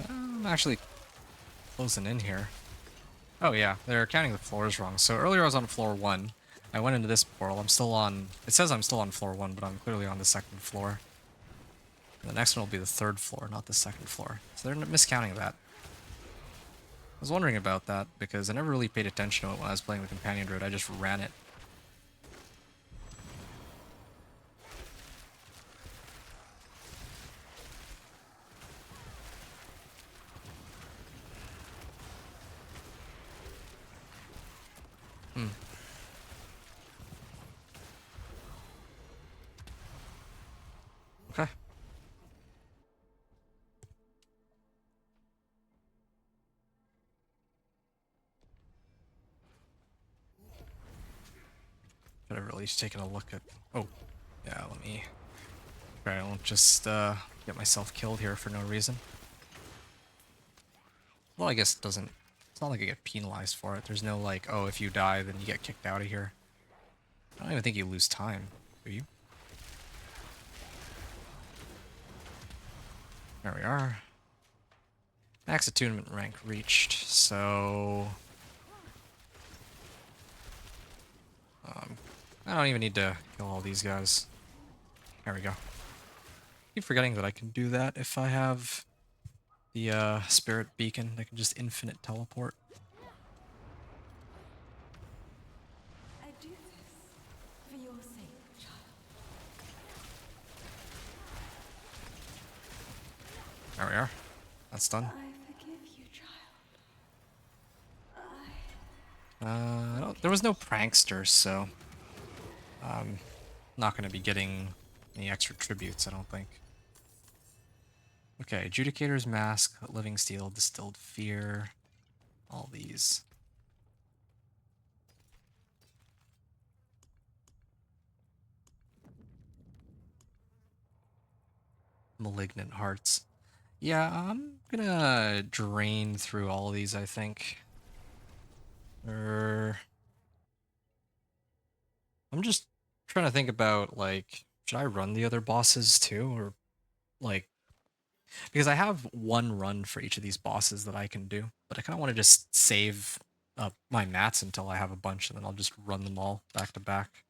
I'm actually closing in here. Oh yeah, they're counting the floors wrong. So earlier I was on floor 1. I went into this portal. I'm still on... It says I'm still on floor 1, but I'm clearly on the 2nd floor. And the next one will be the 3rd floor, not the 2nd floor. So they're miscounting that. I was wondering about that, because I never really paid attention to it when I was playing the Companion Druid. I just ran it. Hmm. Okay. Should have really taken a look at... Oh, yeah, let me... Okay, I won't just get myself killed here for no reason. Well, I guess it doesn't... It's not like I get penalized for it. There's no like, oh, if you die, then you get kicked out of here. I don't even think you lose time, do you? There we are. Max attunement rank reached, so... I don't even need to kill all these guys. There we go. Keep forgetting that I can do that if I have the spirit beacon. I can just infinite teleport. I do this for your sake, child. There we are. That's done. I forgive you, child. There was no prankster, so not going to be getting any extra tributes, I don't think. Okay, Adjudicator's Mask, Living Steel, Distilled Fear, all these. Malignant Hearts. Yeah, I'm gonna drain through all of these, I think. I'm just trying to think about, like, should I run the other bosses too? Or, like, because I have one run for each of these bosses that I can do, but I kind of want to just save up my mats until I have a bunch, and then I'll just run them all back to back.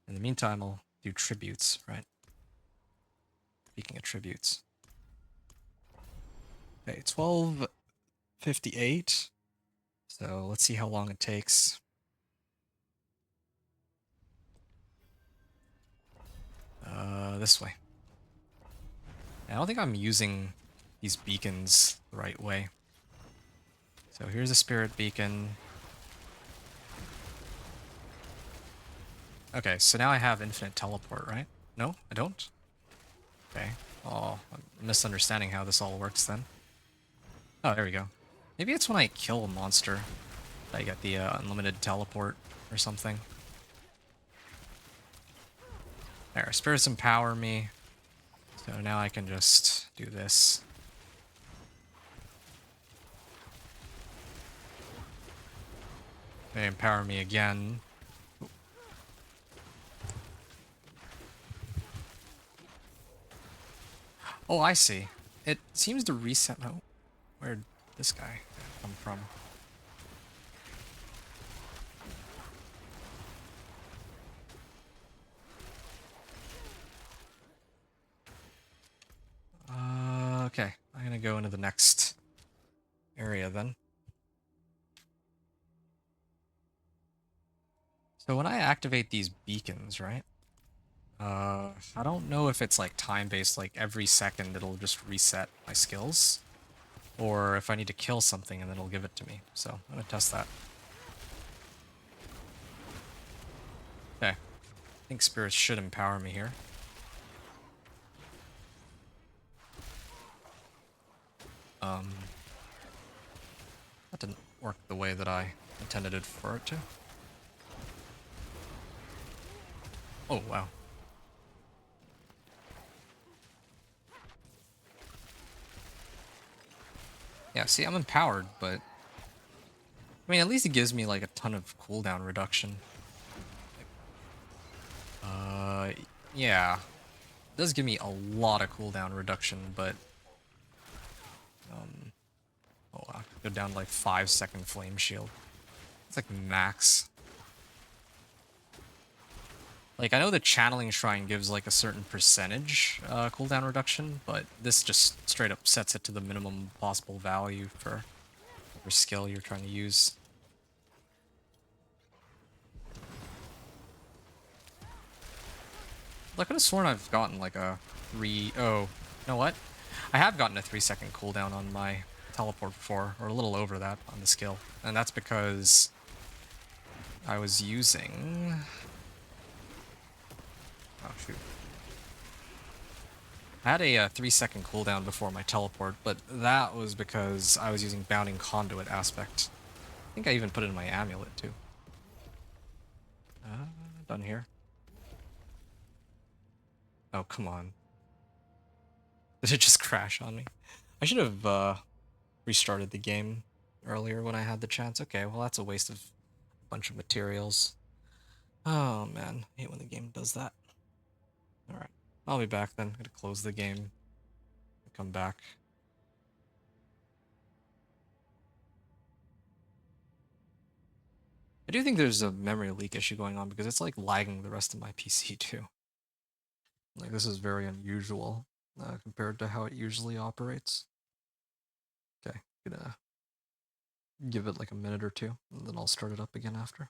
In the meantime, I'll do tributes, right? Speaking of tributes. Okay, 12:58. So let's see how long it takes. This way. I don't think I'm using these beacons the right way. So here's a spirit beacon. Okay, so now I have infinite teleport, right? No, I don't? Okay. Oh, I'm misunderstanding how this all works then. Oh, there we go. Maybe it's when I kill a monster that I get the unlimited teleport or something. There, spirits empower me. So now I can just do this. They empower me again. Oh, I see. It seems to reset... Oh, where'd this guy come from? Okay. I'm gonna go into the next area then. So when I activate these beacons, right? I don't know if it's like time-based, like every second it'll just reset my skills, or if I need to kill something and then it'll give it to me. So I'm gonna test that. Okay. I think spirits should empower me here. That didn't work the way that I intended it for it to. Oh, wow. Yeah, see, I'm empowered, but... I mean, at least it gives me, like, a ton of cooldown reduction. Yeah. It does give me a lot of cooldown reduction, but oh wow, go down to like 5-second flame shield. It's like max. Like, I know the channeling shrine gives like a certain percentage cooldown reduction, but this just straight up sets it to the minimum possible value for whatever skill you're trying to use. I could have sworn I've gotten like a oh, you know what? I have gotten a 3-second cooldown on my teleport before, or a little over that on the skill. And that's because I was using... Oh, shoot. I had a 3-second cooldown before my teleport, but that was because I was using Bounding Conduit aspect. I think I even put it in my amulet, too. Done here. Oh, come on. Did it just crash on me? I should have restarted the game earlier when I had the chance. Okay, well that's a waste of a bunch of materials. Oh man, I hate when the game does that. Alright, I'll be back then. I'm gonna close the game. Come back. I do think there's a memory leak issue going on because it's like lagging the rest of my PC too. Like this is very unusual compared to how it usually operates. Okay, gonna give it like a minute or two, and then I'll start it up again after.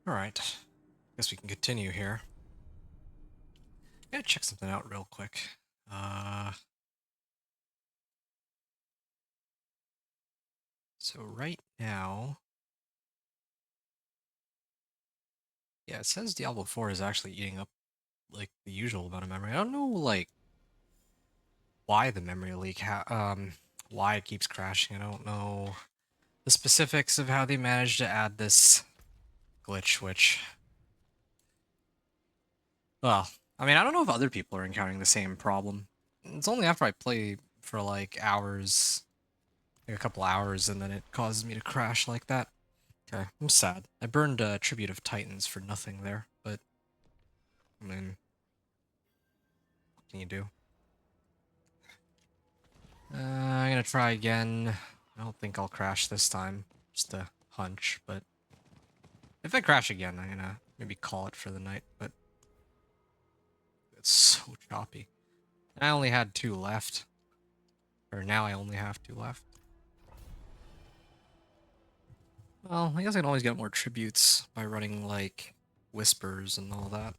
Alright, guess we can continue here. Gotta check something out real quick. So right now, yeah, it says Diablo 4 is actually eating up like the usual amount of memory. I don't know like why the memory leak, why it keeps crashing. I don't know the specifics of how they managed to add this glitch, which, well, I mean, I don't know if other people are encountering the same problem. It's only after I play for like hours, like a couple hours, and then it causes me to crash like that. Okay, I'm sad. I burned Tribute of Titans for nothing there, but I mean, what can you do? I'm gonna try again. I don't think I'll crash this time. Just a hunch, but if I crash again, I'm gonna maybe call it for the night, but it's so choppy. And I only had 2 left. Or now I only have 2 left. Well, I guess I can always get more tributes by running, like, whispers and all that.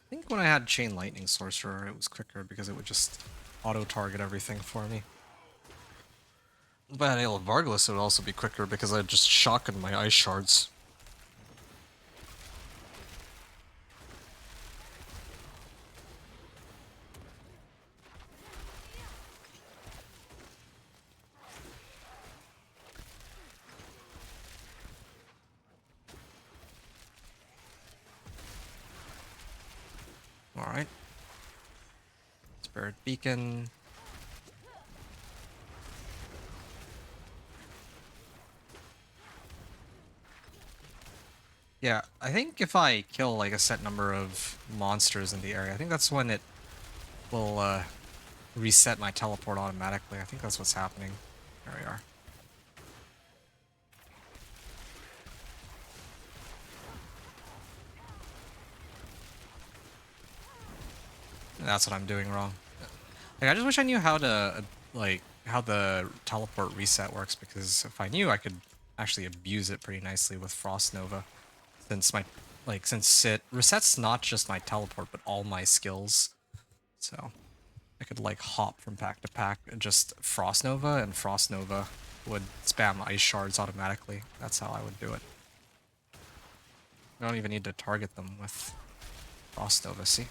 I think when I had Chain Lightning Sorcerer, it was quicker because it would just auto-target everything for me. If I had Ale of Vargulus, it would also be quicker because I'd just shotgun my Ice Shards. Alright. Spirit Beacon. Yeah, I think if I kill like a set number of monsters in the area, I think that's when it will reset my teleport automatically. I think that's what's happening. There we are. That's what I'm doing wrong. Like, I just wish I knew how to, like, how the teleport reset works, because if I knew, I could actually abuse it pretty nicely with Frost Nova. Since my, like, since it resets not just my teleport, but all my skills. So, I could, like, hop from pack to pack and just Frost Nova, and Frost Nova would spam Ice Shards automatically. That's how I would do it. I don't even need to target them with Frost Nova, see?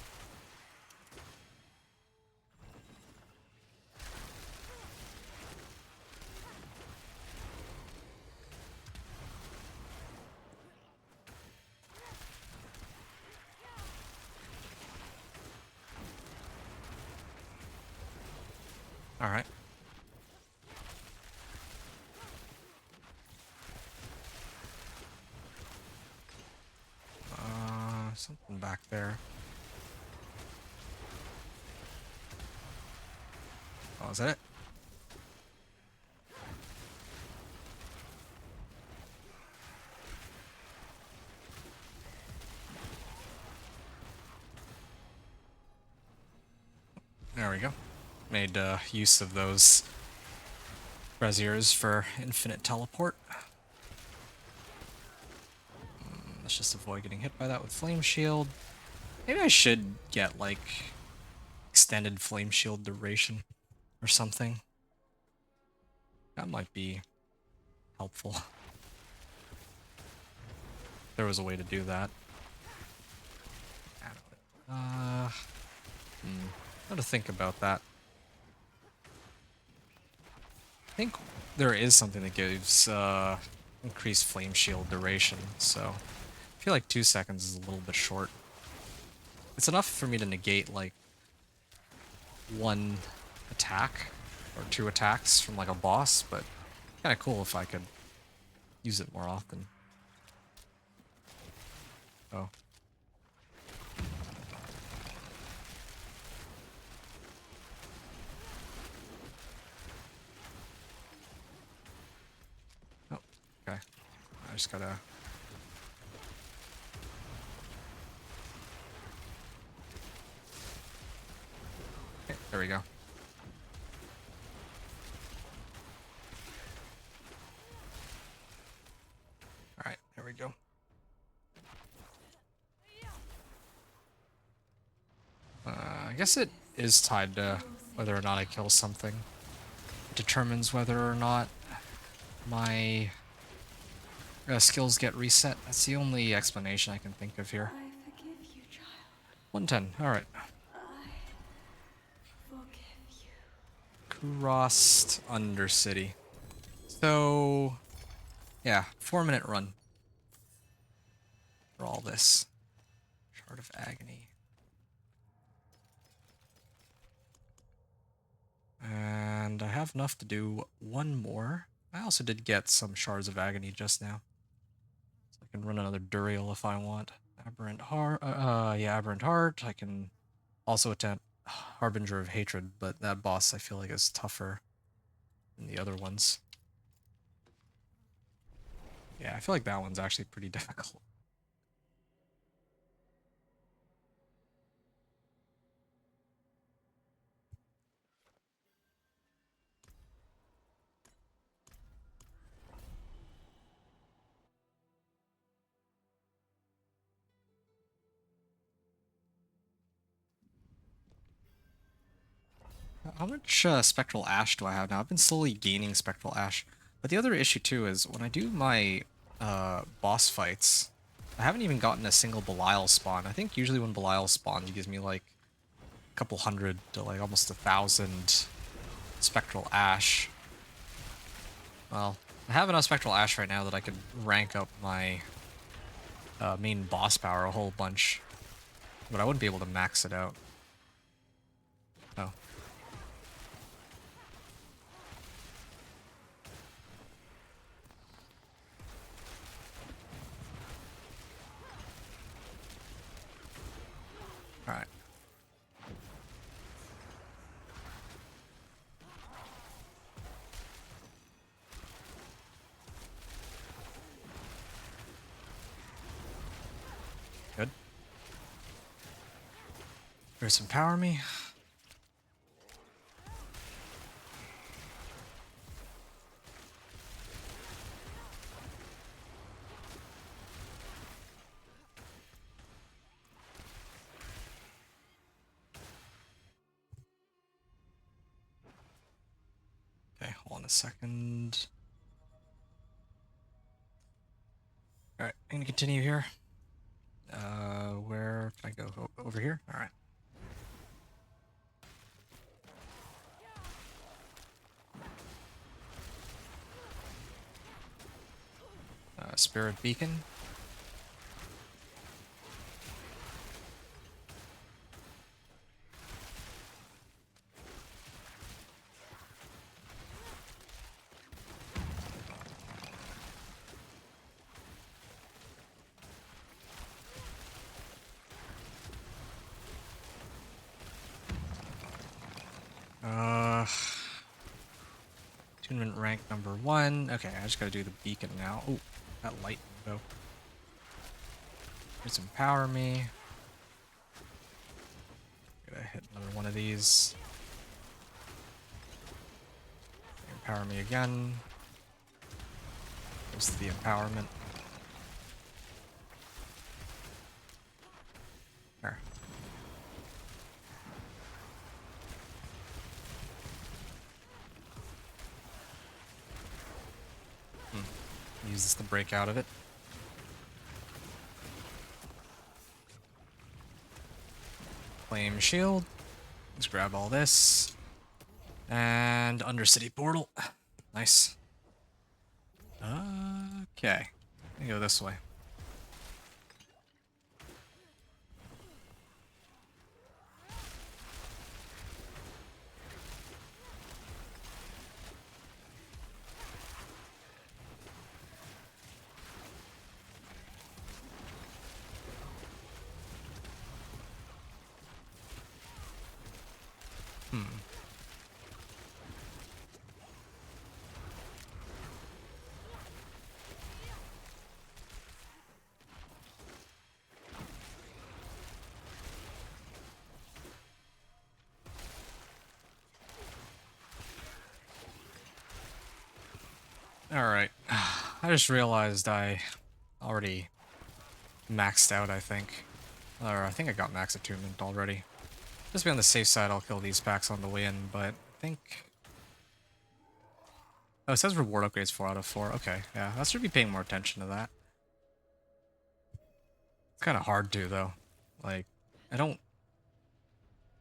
Alright. Something back there. Oh, is that it? There we go. Made use of those braziers for infinite teleport. Let's just avoid getting hit by that with Flame Shield. Maybe I should get, like, extended Flame Shield duration or something. That might be helpful. There was a way to do that. How to think about that. I think there is something that gives increased Flame Shield duration, so I feel like 2 seconds is a little bit short. It's enough for me to negate, like, 1 attack or 2 attacks from, like, a boss, but kind of cool if I could use it more often. Oh. Oh, okay. I just gotta... Okay, there we go. Alright, there we go. I guess it is tied to whether or not I kill something. It determines whether or not my skills get reset. That's the only explanation I can think of here. I forgive you, child. 110, alright. Forgive you. Crossed Undercity. So, yeah, 4-minute run. for all this. Shard of Agony. And I have enough to do one more. I also did get some Shards of Agony just now. So I can run another Duriel if I want. Aberrant Heart. Yeah, Aberrant Heart. I can also attempt Harbinger of Hatred, but that boss I feel like is tougher than the other ones. Yeah, I feel like that one's actually pretty difficult. How much Spectral Ash do I have now? I've been slowly gaining Spectral Ash. But the other issue too is when I do my boss fights, I haven't even gotten a single Belial spawn. I think usually when Belial spawns, he gives me like a couple hundred to like almost 1,000 Spectral Ash. Well, I have enough Spectral Ash right now that I could rank up my main boss power a whole bunch. But I wouldn't be able to max it out. Oh. Alright. Good. There's some power me. Okay, hold on a second. Alright, I'm gonna continue here. Where can I go? Over here? Alright. Spirit Beacon. Attunement rank number 1. Okay, I just gotta do the beacon now. Oh, that light though. Here's empower me. Gotta hit another one of these. Empower me again. Goes to the empowerment. There. Use this to break out of it. Flame shield. Let's grab all this. And Undercity portal. Nice. Okay. Let me go this way. Alright. I just realized I already maxed out, I think. Or I think I got max attunement already. Just to be on the safe side, I'll kill these packs on the way in, but I think... Oh, it says reward upgrades 4 out of 4. Okay, yeah, I should be paying more attention to that. It's kind of hard to, though. Like, I don't...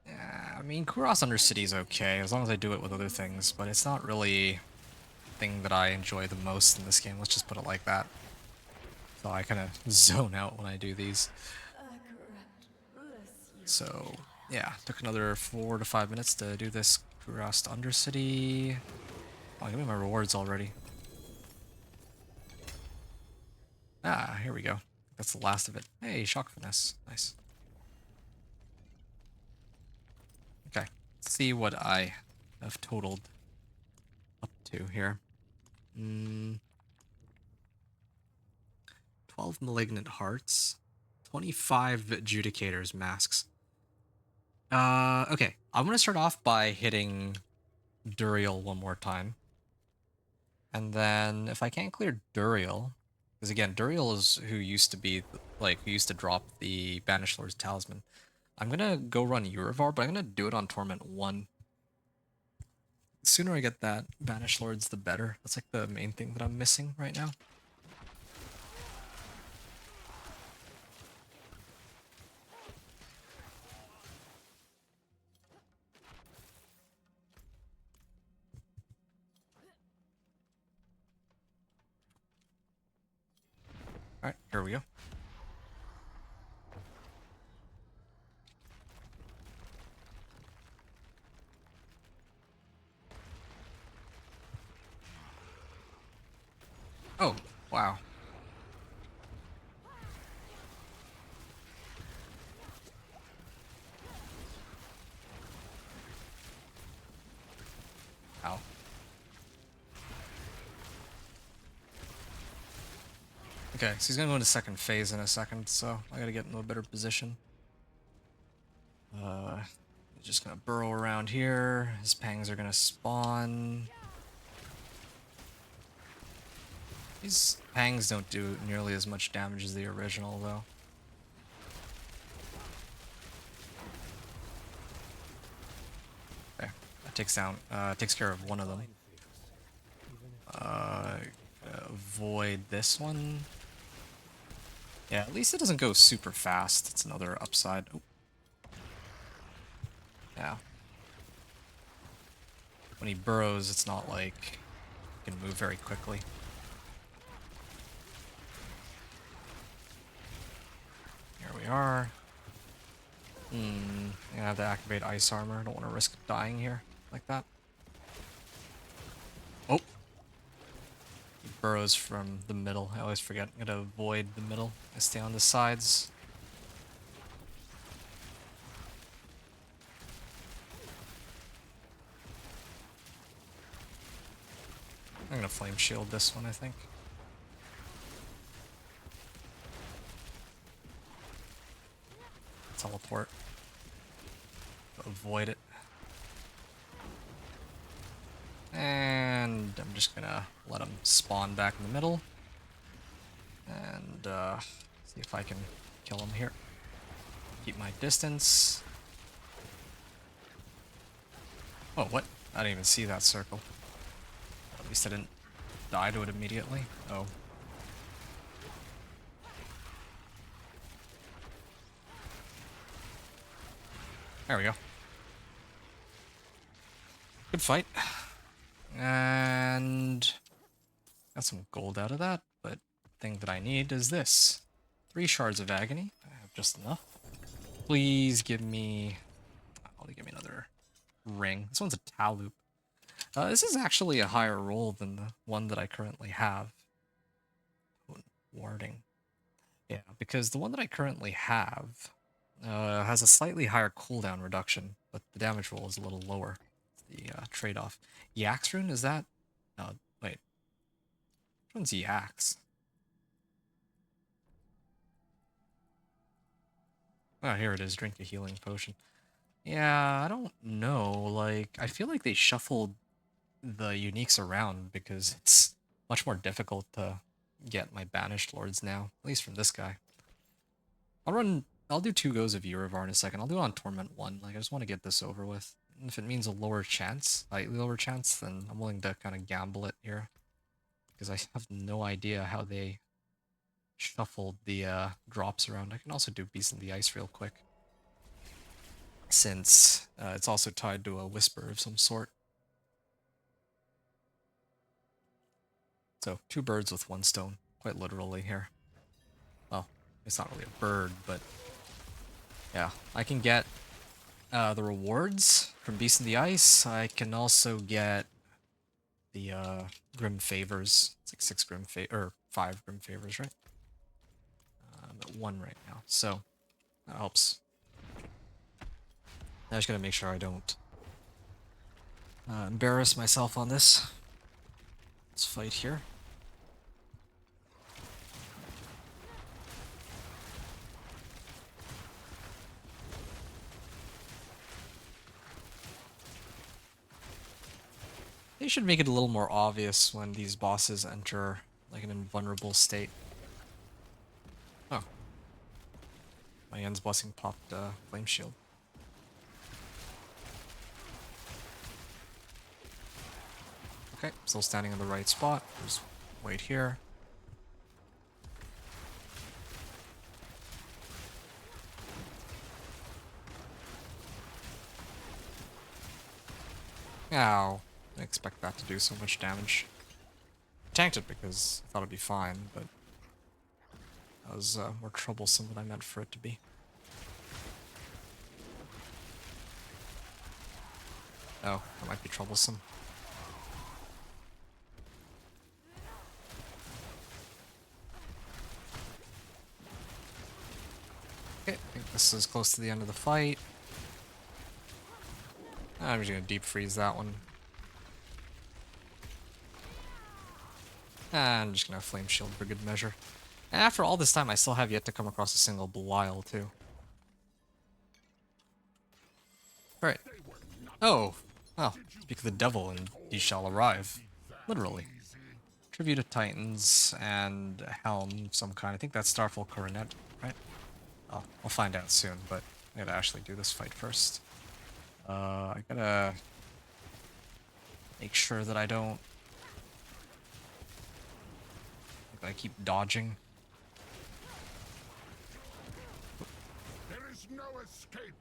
Yeah, I mean, Kuros Undercity is okay, as long as I do it with other things, but it's not really... thing that I enjoy the most in this game. Let's just put it like that. So I kind of zone out when I do these. Bless you. So yeah, took another 4 to 5 minutes to do this Kurast Undercity. Oh, give me my rewards already. Ah, here we go. That's the last of it. Hey, Shock Finesse. Nice. Okay, let's see what I have totaled up to here. 12 Malignant Hearts. 25 Adjudicators Masks. Okay. I'm gonna start off by hitting Duriel one more time. And then if I can't clear Duriel, because again, Duriel is who used to be, like, who used to drop the Banished Lord's Talisman. I'm gonna go run Urivar, but I'm gonna do it on Torment 1. The sooner I get that Banished Lords, the better. That's like the main thing that I'm missing right now. Alright, here we go. Oh, wow. Ow. Okay, so he's gonna go into second phase in a second, so I gotta get into a better position. Just gonna burrow around here. His pangs are gonna spawn. These pangs don't do nearly as much damage as the original, though. Okay, that takes care of one of them. Avoid this one. Yeah, at least it doesn't go super fast. It's another upside. Oh. Yeah. When he burrows, it's not like he can move very quickly. Here we are. I have to activate Ice Armor. I don't want to risk dying here like that. Oh! He burrows from the middle. I always forget. I gotta avoid the middle. I stay on the sides. I'm gonna Flame Shield this one, I think. Teleport. Avoid it. And I'm just gonna let him spawn back in the middle. And see if I can kill him here. Keep my distance. Oh, what? I didn't even see that circle. At least I didn't die to it immediately. Oh. There we go. Good fight. And got some gold out of that, but the thing that I need is this. 3 Shards of Agony. I have just enough. Please give me... Oh, give me another ring. This one's a Taloop. This is actually a higher roll than the one that I currently have. Warding. Yeah, because the one that I currently have has a slightly higher cooldown reduction, but the damage roll is a little lower. The trade-off. Yax rune, is that... No, wait. Which one's Yax? Oh, here it is. Drink a healing potion. Yeah, I don't know. Like, I feel like they shuffled the uniques around because it's much more difficult to get my Banished Lords now. At least from this guy. I'll do 2 goes of Urivar in a second. I'll do it on Torment 1. Like, I just want to get this over with. And if it means a lower chance, slightly lower chance, then I'm willing to kind of gamble it here. Because I have no idea how they shuffled the drops around. I can also do Beast in the Ice real quick. Since it's also tied to a Whisper of some sort. So, 2 birds with 1 stone. Quite literally here. It's not really a bird, but yeah, I can get the rewards from Beast in the Ice. I can also get the Grim Favors. It's like 6 Grim or 5 Grim Favors, right? I'm at 1 right now, so that helps. I just gotta make sure I don't embarrass myself on this. Let's fight here. They should make it a little more obvious when these bosses enter like an invulnerable state. Oh. My End's Blessing popped Flame Shield. Okay, still standing in the right spot. Just wait here. Ow. Didn't expect that to do so much damage. Tanked it because I thought it'd be fine, but that was more troublesome than I meant for it to be. Oh, that might be troublesome. Okay, I think this is close to the end of the fight. I'm just gonna deep freeze that one. And I'm just gonna flame shield for good measure. And after all this time, I still have yet to come across a single Belial, too. Alright. Oh. Well, speak of the devil and he shall arrive. Literally. Tribute of Titans and a helm of some kind. I think that's Starfall Coronet, right? Oh, I'll find out soon, but I gotta actually do this fight first. I gotta make sure that I don't... I keep dodging. There is no escape.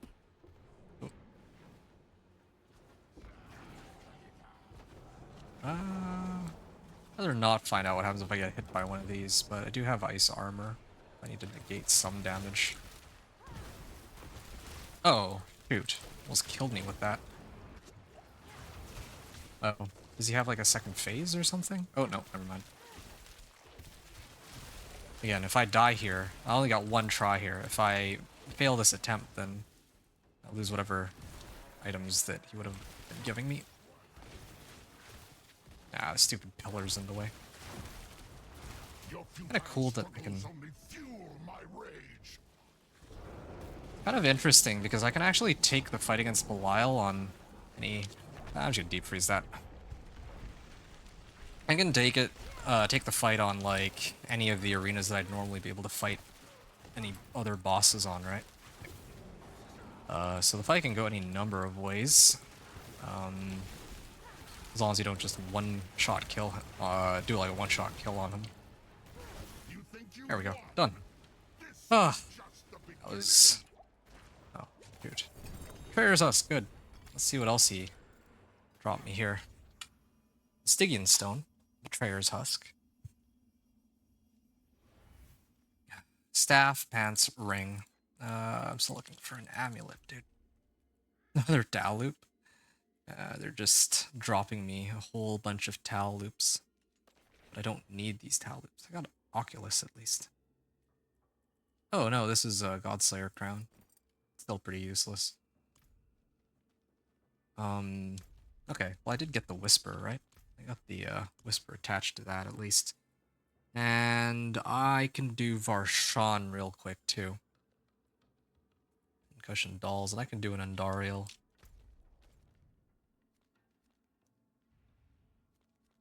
I'd rather not find out what happens if I get hit by one of these, but I do have ice armor. I need to negate some damage. Oh, shoot. Almost killed me with that. Uh-oh. Does he have like a second phase or something? Oh, no, never mind. Again, if I die here, I only got 1 try here. If I fail this attempt, then I'll lose whatever items that he would have been giving me. Ah, the stupid pillar's in the way. Kinda cool that I can... Kind of interesting, because I can actually take the fight against Belial on any... I'm just gonna deep freeze that. I can take it, take the fight on, like, any of the arenas that I'd normally be able to fight any other bosses on, right? So the fight can go any number of ways. As long as you don't just one-shot kill, do like a one-shot kill on him. There we go. Done. Ah, that was... Oh, dude. Betrayer's Husk, good. Let's see what else he dropped me here. Stygian Stone. Betrayer's Husk. Staff, pants, ring. I'm still looking for an amulet, dude. Another Tau loop. They're just dropping me a whole bunch of Tau loops. But I don't need these Tau loops. I got an Oculus at least. Oh no, this is a Godslayer crown. Still pretty useless. Okay, well I did get the Whisper, right? I got the Whisper attached to that at least. And I can do Varshan real quick too. Concussion Dolls, and I can do an Andariel.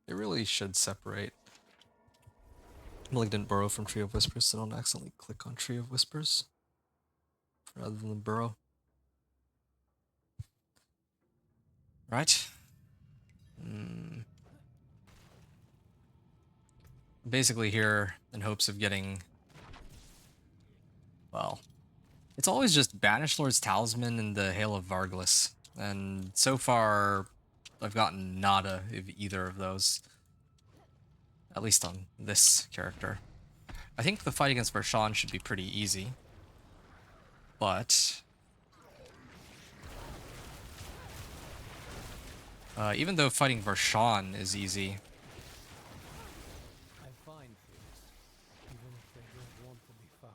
They really should separate Malignant Burrow from Tree of Whispers, so don't accidentally click on Tree of Whispers rather than the Burrow. Right? Basically here in hopes of getting... Well, it's always just Banished Lord's Talisman and the Hail of Varglas. And so far, I've gotten nada of either of those. At least on this character. I think the fight against Vershawn should be pretty easy. But even though fighting Vershawn is easy, I find things, even if they don't want to be found.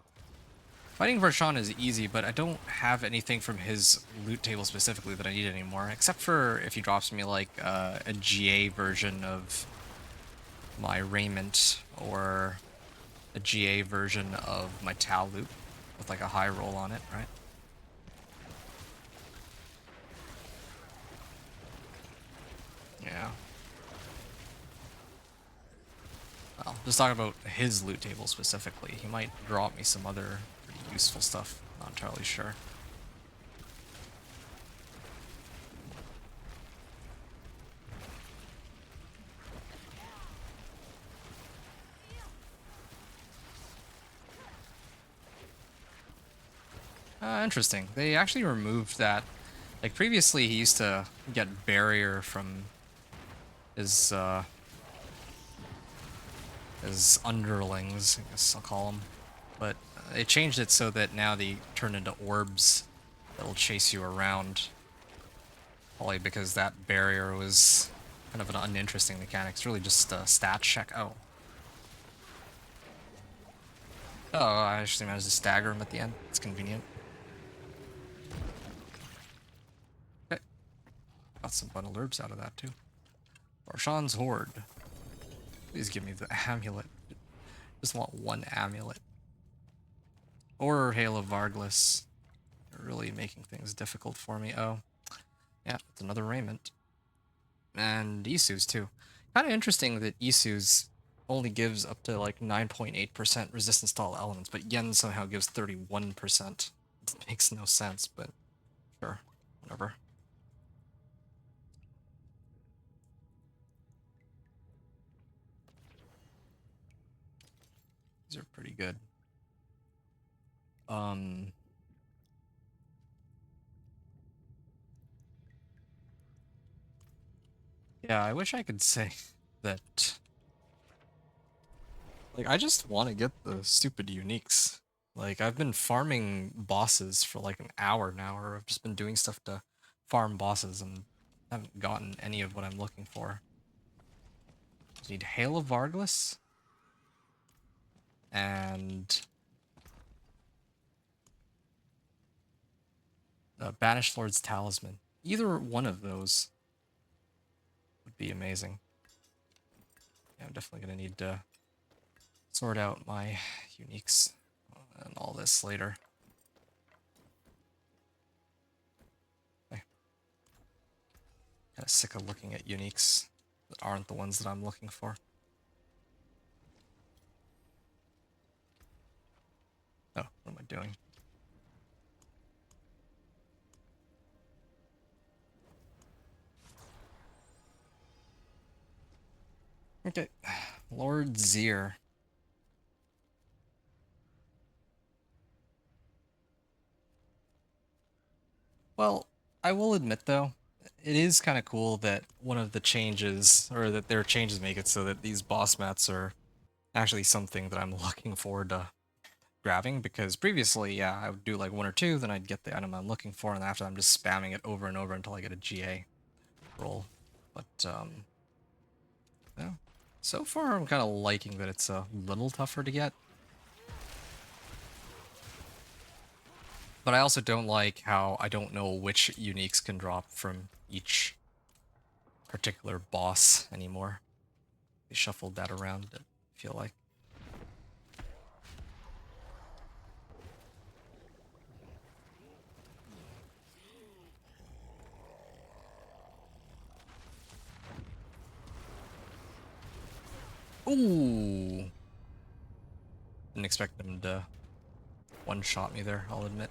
fighting Vershawn is easy, but I don't have anything from his loot table specifically that I need anymore, except for if he drops me like a GA version of my raiment or a GA version of my Tau loot with like a high roll on it, right? Yeah. Well, just talking about his loot table specifically. He might drop me some other pretty useful stuff. Not entirely sure. Interesting. They actually removed that. Like previously, he used to get barrier from his underlings, I guess I'll call them. But they changed it so that now they turn into orbs that'll chase you around. Probably because that barrier was kind of an uninteresting mechanic. It's really just a stat check. Oh. Oh, I actually managed to stagger him at the end. It's convenient. Okay. Got some bundled herbs out of that too. Barshan's Horde. Please give me the amulet. Just want one amulet. Or Hail of Varglas. They're really making things difficult for me. Oh. Yeah, it's another raiment. And Isu's too. Kind of interesting that Isu's only gives up to like 9.8% resistance to all elements, but Yen somehow gives 31%. It makes no sense, but sure, whatever. These are pretty good. Yeah, I wish I could say that. Like, I just want to get the stupid uniques. Like, I've been farming bosses for like an hour now, or I've just been doing stuff to farm bosses and haven't gotten any of what I'm looking for. I need Hail of Varglas and Banished Lord's Talisman. Either one of those would be amazing. Yeah, I'm definitely gonna need to sort out my uniques and all this later. Okay. Kind of sick of looking at uniques that aren't the ones that I'm looking for. Oh, what am I doing? Okay, Lord Zir. Well, I will admit though, it is kind of cool that one of the changes, or that their changes make it so that these boss mats are actually something that I'm looking forward to grabbing, because previously, yeah, I would do like one or two, then I'd get the item I'm looking for, and after I'm just spamming it over and over until I get a GA roll. But, yeah. So far, I'm kind of liking that it's a little tougher to get. But I also don't like how I don't know which uniques can drop from each particular boss anymore. They shuffled that around, I feel like. Ooh! Didn't expect them to one-shot me there, I'll admit.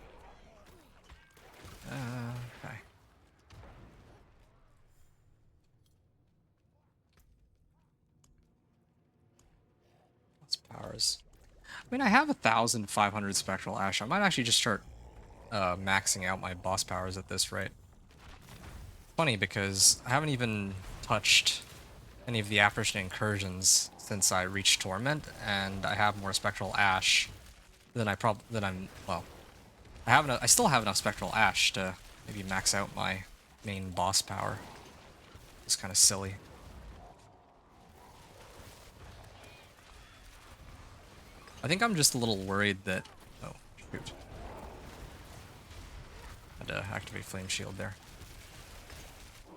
Okay. What's powers? I mean, I have 1,500 Spectral Ash. I might actually just start maxing out my boss powers at this rate. Funny, because I haven't even touched any of the apparition incursions since I reached Torment, and I have more Spectral Ash than I still have enough Spectral Ash to maybe max out my main boss power. It's kind of silly. I think I'm just a little worried that... Oh, shoot. Had to activate Flame Shield there.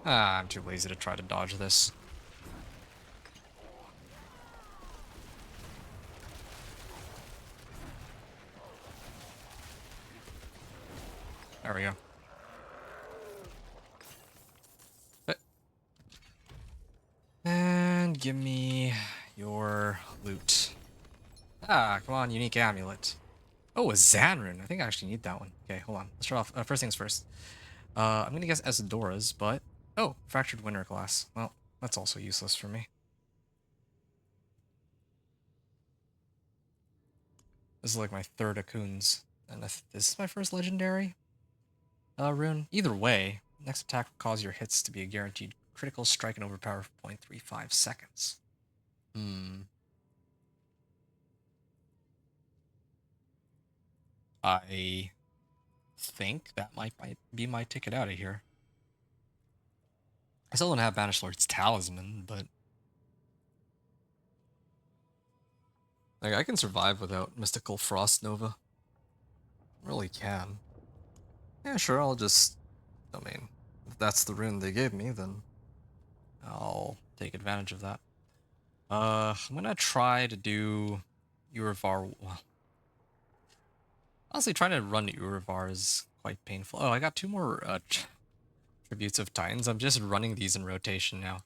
Ah, I'm too lazy to try to dodge this. There we go. And give me your loot. Ah, come on, unique amulet. Oh, a Zanrun. I think I actually need that one. Okay, hold on. Let's start off. First things first. I'm gonna guess Esidora's, but... Oh, Fractured Winter Glass. Well, that's also useless for me. This is like my third Akuns. And this is my first legendary rune. Either way, next attack will cause your hits to be a guaranteed critical strike and overpower for 0.35 seconds. I think that might be my ticket out of here. I still don't have Banished Lord's Talisman, but... Like, I can survive without Mystical Frost Nova. Really can. Yeah, sure, I'll just... I mean, if that's the rune they gave me, then I'll take advantage of that. I'm gonna try to do Urivar... Well, honestly, trying to run Urivar is quite painful. Oh, I got 2 more Tributes of Titans. I'm just running these in rotation now.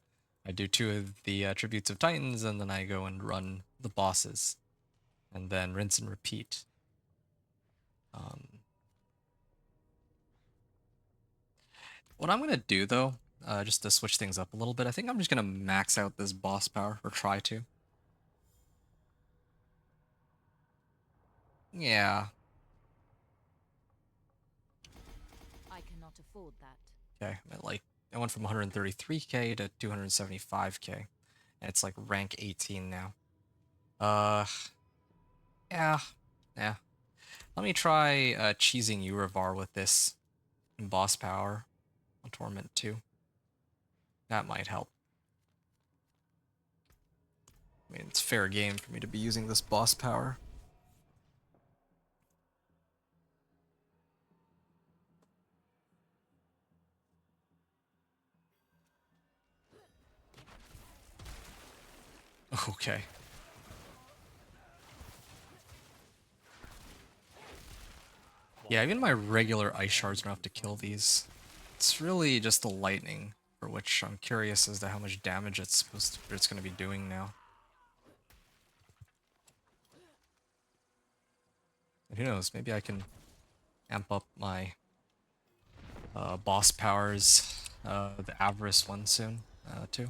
I do 2 of the Tributes of Titans, and then I go and run the bosses. And then rinse and repeat. What I'm going to do, though, just to switch things up a little bit, I think I'm just going to max out this boss power, or try to. Yeah. I cannot afford that. Okay, I went from 133k to 275k. And it's like rank 18 now. Yeah. Let me try cheesing Urivar with this boss power on Torment 2. That might help. I mean, it's fair game for me to be using this boss power. Okay. Yeah, even my regular Ice Shards don't have to kill these. It's really just the lightning, for which I'm curious as to how much damage it's going to be doing now. And who knows, maybe I can amp up my boss powers, the Avarice one soon, too.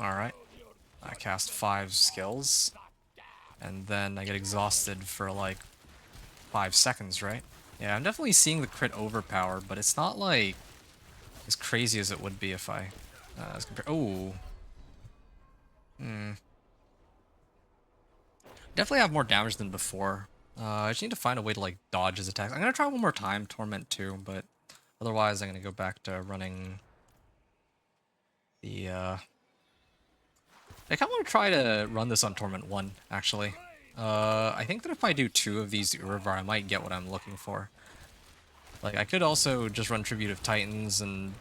Alright. I cast 5 skills, and then I get exhausted for like 5 seconds, right? Yeah, I'm definitely seeing the crit overpower, but it's not like as crazy as it would be if I oh. Definitely have more damage than before. I just need to find a way to like dodge his attacks. I'm gonna try one more time, Torment 2, but otherwise I'm gonna go back to running the I kinda wanna try to run this on Torment 1, actually. I think that if I do 2 of these Urivar, I might get what I'm looking for. Like, I could also just run Tribute of Titans and...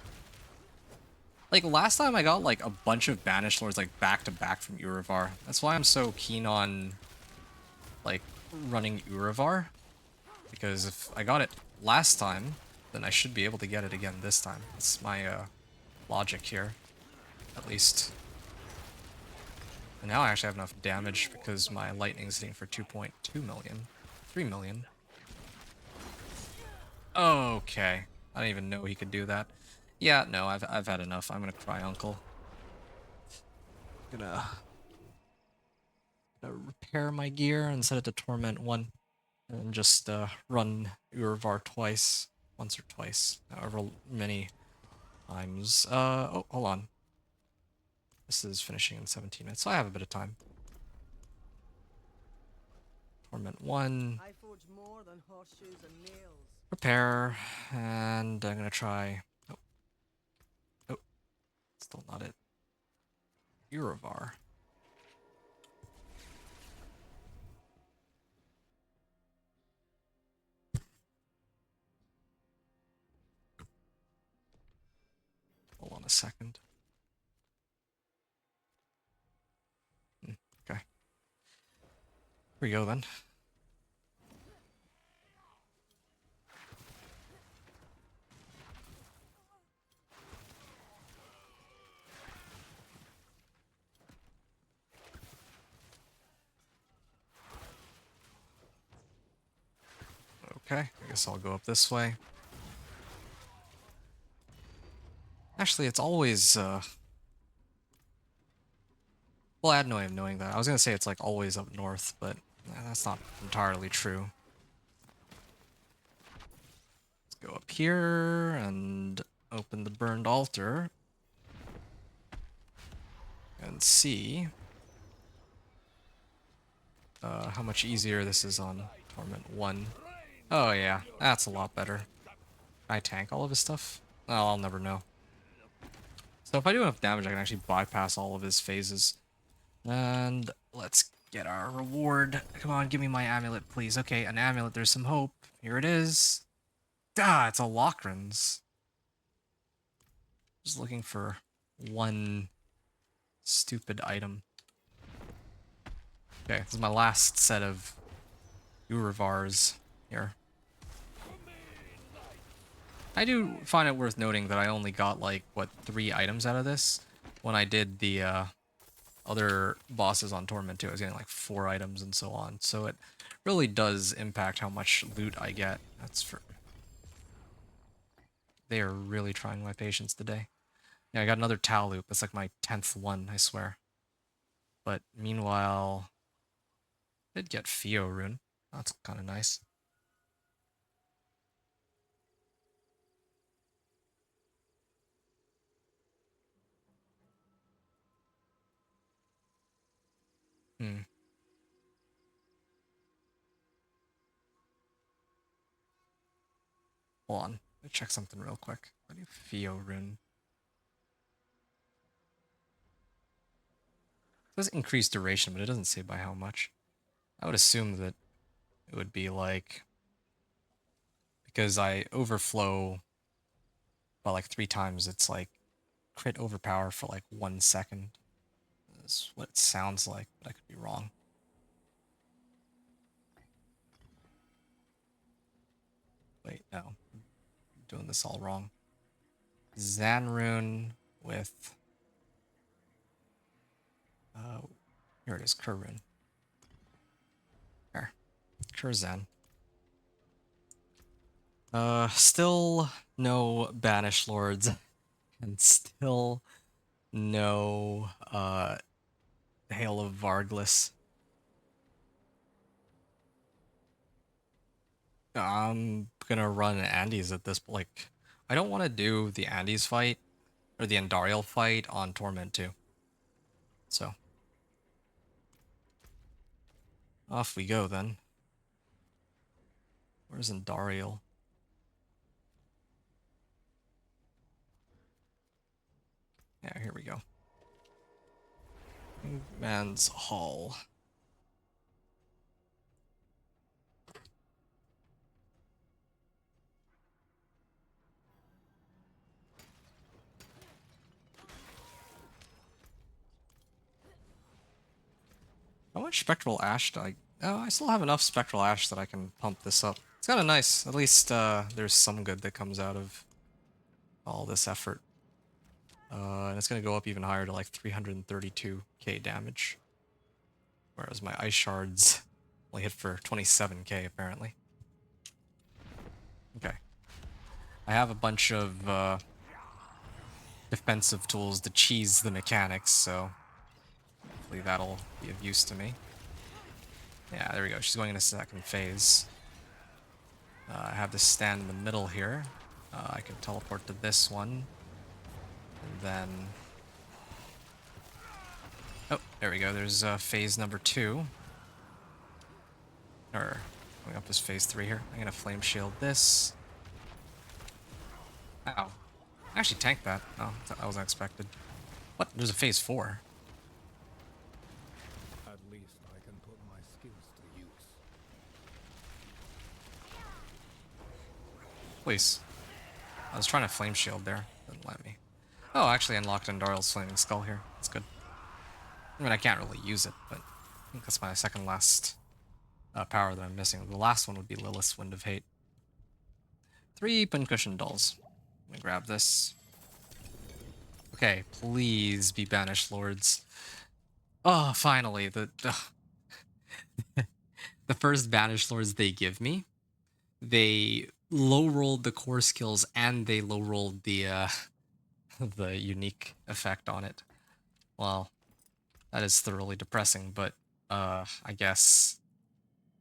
Like, last time I got, like, a bunch of Banished Lords, like, back-to-back from Urivar. That's why I'm so keen on, like, running Urivar. Because if I got it last time, then I should be able to get it again this time. That's my, logic here. At least. And now I actually have enough damage because my lightning's hitting for 2.2 million. 3 million. Okay. I didn't even know he could do that. Yeah, no, I've had enough. I'm gonna cry uncle. Gonna repair my gear and set it to Torment 1. And just run Urivar twice. Once or twice. However many times. Oh, hold on. This is finishing in 17 minutes, so I have a bit of time. Torment 1. I forge more than horseshoes and nails. Prepare. And I'm gonna try... Oh. Oh. Still not it. Uravar. Hold on a second. Okay. Here we go then. Okay, I guess I'll go up this way. Actually, it's always, well, I had no way of knowing that. I was gonna say it's like always up north, but that's not entirely true. Let's go up here and open the burned altar. And see how much easier this is on Torment 1. Oh yeah, that's a lot better. Can I tank all of his stuff? Well, I'll never know. So if I do enough damage, I can actually bypass all of his phases. And let's get our reward. Come on, give me my amulet, please. Okay, an amulet, there's some hope. Here it is. Ah, it's a Lochran's. Just looking for one stupid item. Okay, this is my last set of Uravars here. I do find it worth noting that I only got, like, what, 3 items out of this? When I did the other bosses on Torment 2, I was getting, like, 4 items and so on. So it really does impact how much loot I get. That's for... They are really trying my patience today. Yeah, I got another Tau loop. It's like my 10th one, I swear. But meanwhile... I did get Theo rune. That's kind of nice. Hold on. Let me check something real quick. What do you Theo rune? It says increase duration, but it doesn't say by how much. I would assume that it would be like... Because I overflow by like 3 times, it's like crit overpower for like 1 second. That's what it sounds like, but I could be wrong. Wait, no. I'm doing this all wrong. Zanrune with... here it is, Kurrune. There. Kurzan. Still no Banished Lords. And still no, Hail of Varglas. I'm gonna run Andes at this, like, I don't want to do the Andes fight, or the Andariel fight on Torment 2. So. Off we go then. Where's Andariel? Yeah, here we go. Man's Hall. How much Spectral Ash do I... Oh, I still have enough Spectral Ash that I can pump this up. It's kind of nice. At least there's some good that comes out of all this effort. And it's going to go up even higher to like 332k damage. Whereas my Ice Shards only hit for 27k apparently. Okay. I have a bunch of defensive tools to cheese the mechanics, so hopefully that'll be of use to me. Yeah, there we go. She's going into second phase. I have this stand in the middle here. I can teleport to this one. And then... Oh, there we go. There's phase number 2. Or, going up as phase 3 here. I'm gonna flame shield this. Ow. I actually tanked that. Oh, that was unexpected. What? There's a phase 4. At least I can put my skills to use. Please. I was trying to flame shield there. Didn't let me. Oh, I actually unlocked Andariel's Flaming Skull here. That's good. I mean, I can't really use it, but I think that's my second last power that I'm missing. The last one would be Lilith's Wind of Hate. 3 pincushion dolls. I'm gonna grab this. Okay, please be banished lords. Oh, finally, the first banished lords they give me. They low rolled the core skills and they low rolled the the unique effect on it. Well, that is thoroughly depressing, but I guess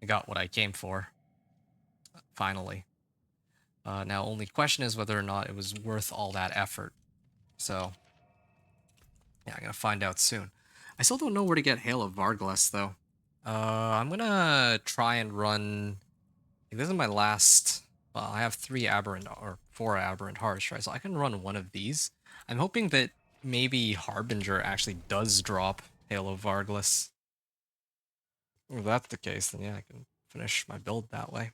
I got what I came for. Finally. Now, only question is whether or not it was worth all that effort. So, yeah, I'm gonna find out soon. I still don't know where to get Hail of Varglas, though. I'm gonna try and run... This is my last... Well, I have 3 Aberrant, or 4 Aberrant Hearts, right? So I can run one of these. I'm hoping that maybe Harbinger actually does drop Hail of Varglas. If that's the case, then yeah, I can finish my build that way.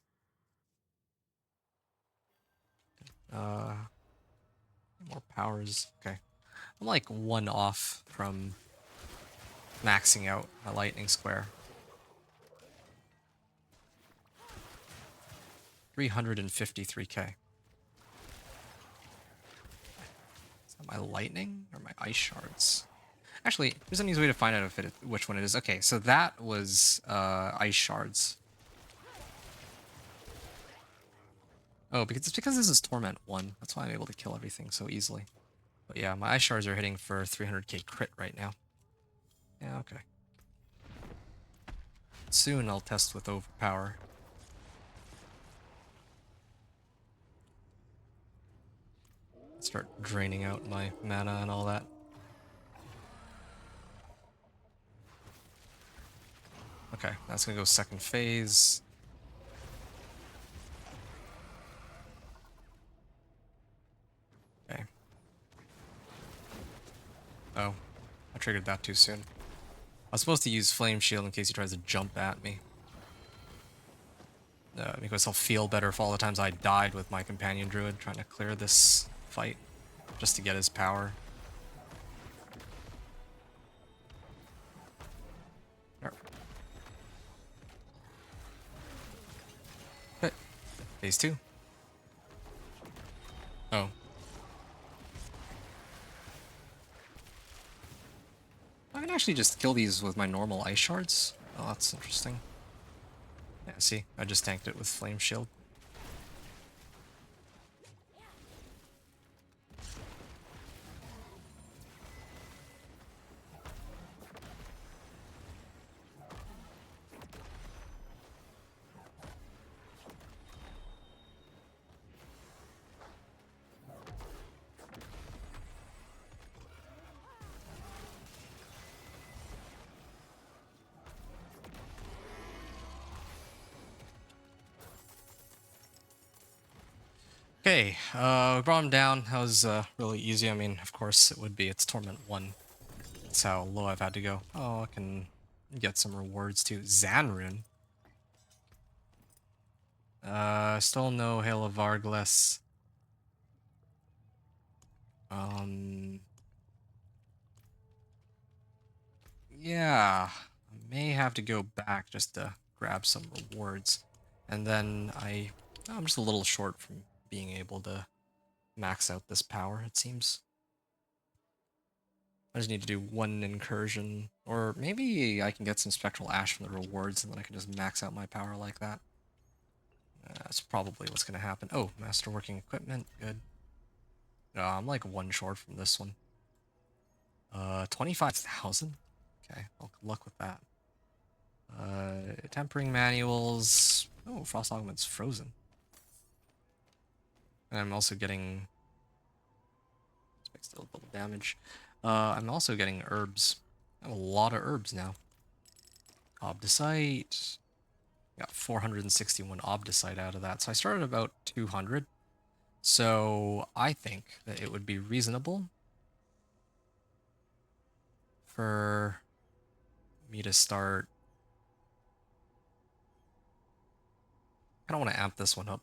More powers. Okay. I'm like 1 off from maxing out my lightning square. 353k. Is that my lightning or my ice shards? Actually, there's an easy way to find out if which one it is. Okay, so that was ice shards. Oh, because it's because this is Torment 1. That's why I'm able to kill everything so easily. But yeah, my ice shards are hitting for 300k crit right now. Yeah, okay. Soon I'll test with overpower. Start draining out my mana and all that. Okay, that's gonna go second phase. Okay. Oh, I triggered that too soon. I was supposed to use Flame Shield in case he tries to jump at me. Because I'll feel better for all the times I died with my companion druid trying to clear this fight just to get his power. Okay. Phase 2. Oh. I can actually just kill these with my normal ice shards. Oh, that's interesting. Yeah, see, I just tanked it with Flame Shield. Okay, we brought him down. That was really easy. I mean, of course it would be. It's Torment 1. That's how low I've had to go. Oh, I can get some rewards too. Zanrune. Still no Hail of Varglas. Yeah, I may have to go back just to grab some rewards. And then I'm just a little short from being able to max out this power, it seems. I just need to do 1 incursion, or maybe I can get some Spectral Ash from the rewards and then I can just max out my power like that. That's probably what's going to happen. Oh, Masterworking Equipment, good. I'm like 1 short from this one. 25,000? Okay, well, good luck with that. Tempering Manuals. Oh, Frost Augment's frozen. And I'm also getting... Let's Still double damage. I'm also getting herbs. I have a lot of herbs now. Obdicite. Got 461 Obdicite out of that. So I started about 200. So I think that it would be reasonable for me to start. I don't want to amp this one up.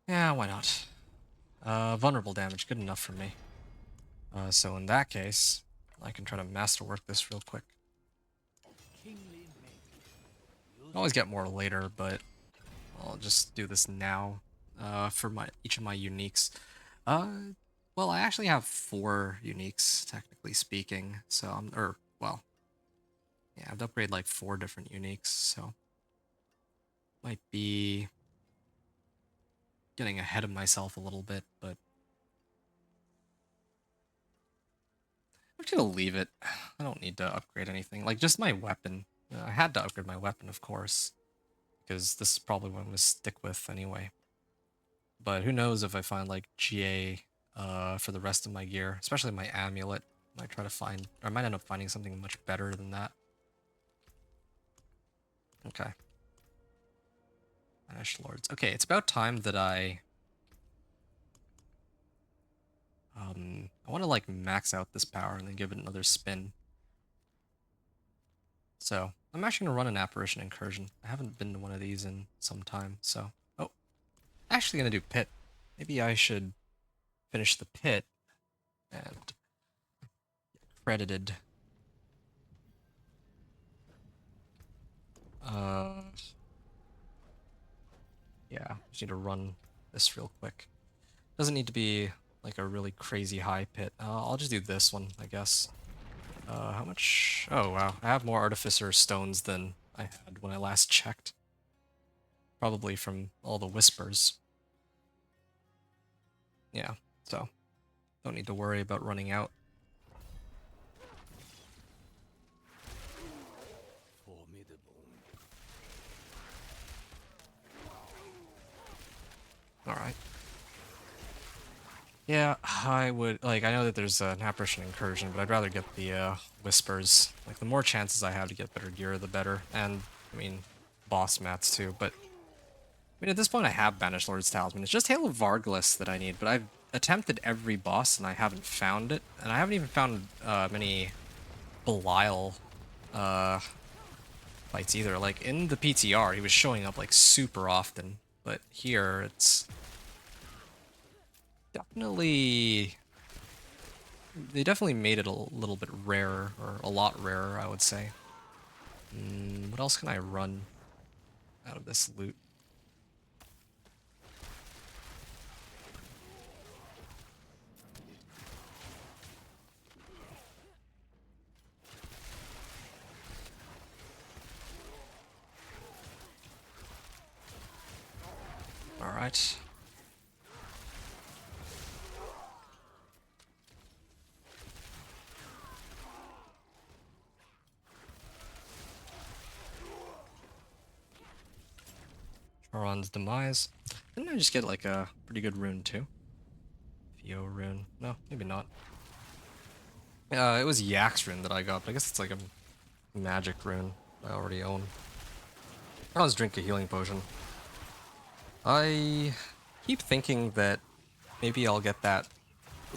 Yeah, why not? Vulnerable damage, good enough for me. So in that case, I can try to masterwork this real quick. I'll always get more later, but I'll just do this now for each of my uniques. Well, I actually have 4 uniques, technically speaking. So well, yeah, I have to upgrade like 4 different uniques. So might be getting ahead of myself a little bit, but I'm just gonna leave it. I don't need to upgrade anything. Like just my weapon. I had to upgrade my weapon, of course, because this is probably what I'm gonna stick with anyway. But who knows if I find like GA for the rest of my gear, especially my amulet. I might try to find, or I might end up finding something much better than that. Okay. Ash Lords. Okay, it's about time that I want to like max out this power and then give it another spin. So I'm actually gonna run an Apparition Incursion. I haven't been to one of these in some time, so actually gonna do Pit. Maybe I should finish the Pit and get credited. Yeah, just need to run this real quick. Doesn't need to be like a really crazy high pit. I'll just do this one, I guess. How much? Oh, wow. I have more Artificer stones than I had when I last checked. Probably from all the whispers. Yeah, so don't need to worry about running out. Alright. Yeah, I would, like, I know that there's an Apparition Incursion, but I'd rather get the Whispers. Like, the more chances I have to get better gear, the better. And, I mean, boss mats too, but... I mean, at this point I have Banished Lord's Talisman. It's just Hail of Varglas that I need, but I've attempted every boss and I haven't found it. And I haven't even found many Belial fights either. Like, in the PTR, he was showing up, like, super often. But here, it's... definitely... They definitely made it a little bit rarer, or a lot rarer, I would say. What else can I run out of this loot? Alright. Charon's Demise. Didn't I just get like a pretty good rune too? Theo rune. No, maybe not. It was Yak's rune that I got, but I guess it's like a magic rune I already own. Let's drink a healing potion. I keep thinking that maybe I'll get that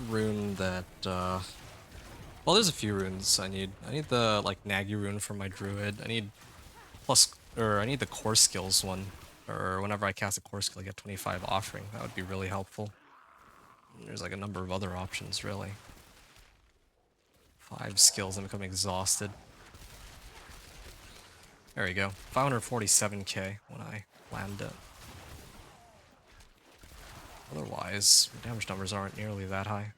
rune that, well, there's a few runes I need. I need the, like, Nagy rune for my druid. I need I need the core skills one. Or whenever I cast a core skill, I get 25 offering. That would be really helpful. And there's like a number of other options, really. 5 skills and become exhausted. There we go. 547k when I land it. Otherwise, damage numbers aren't nearly that high.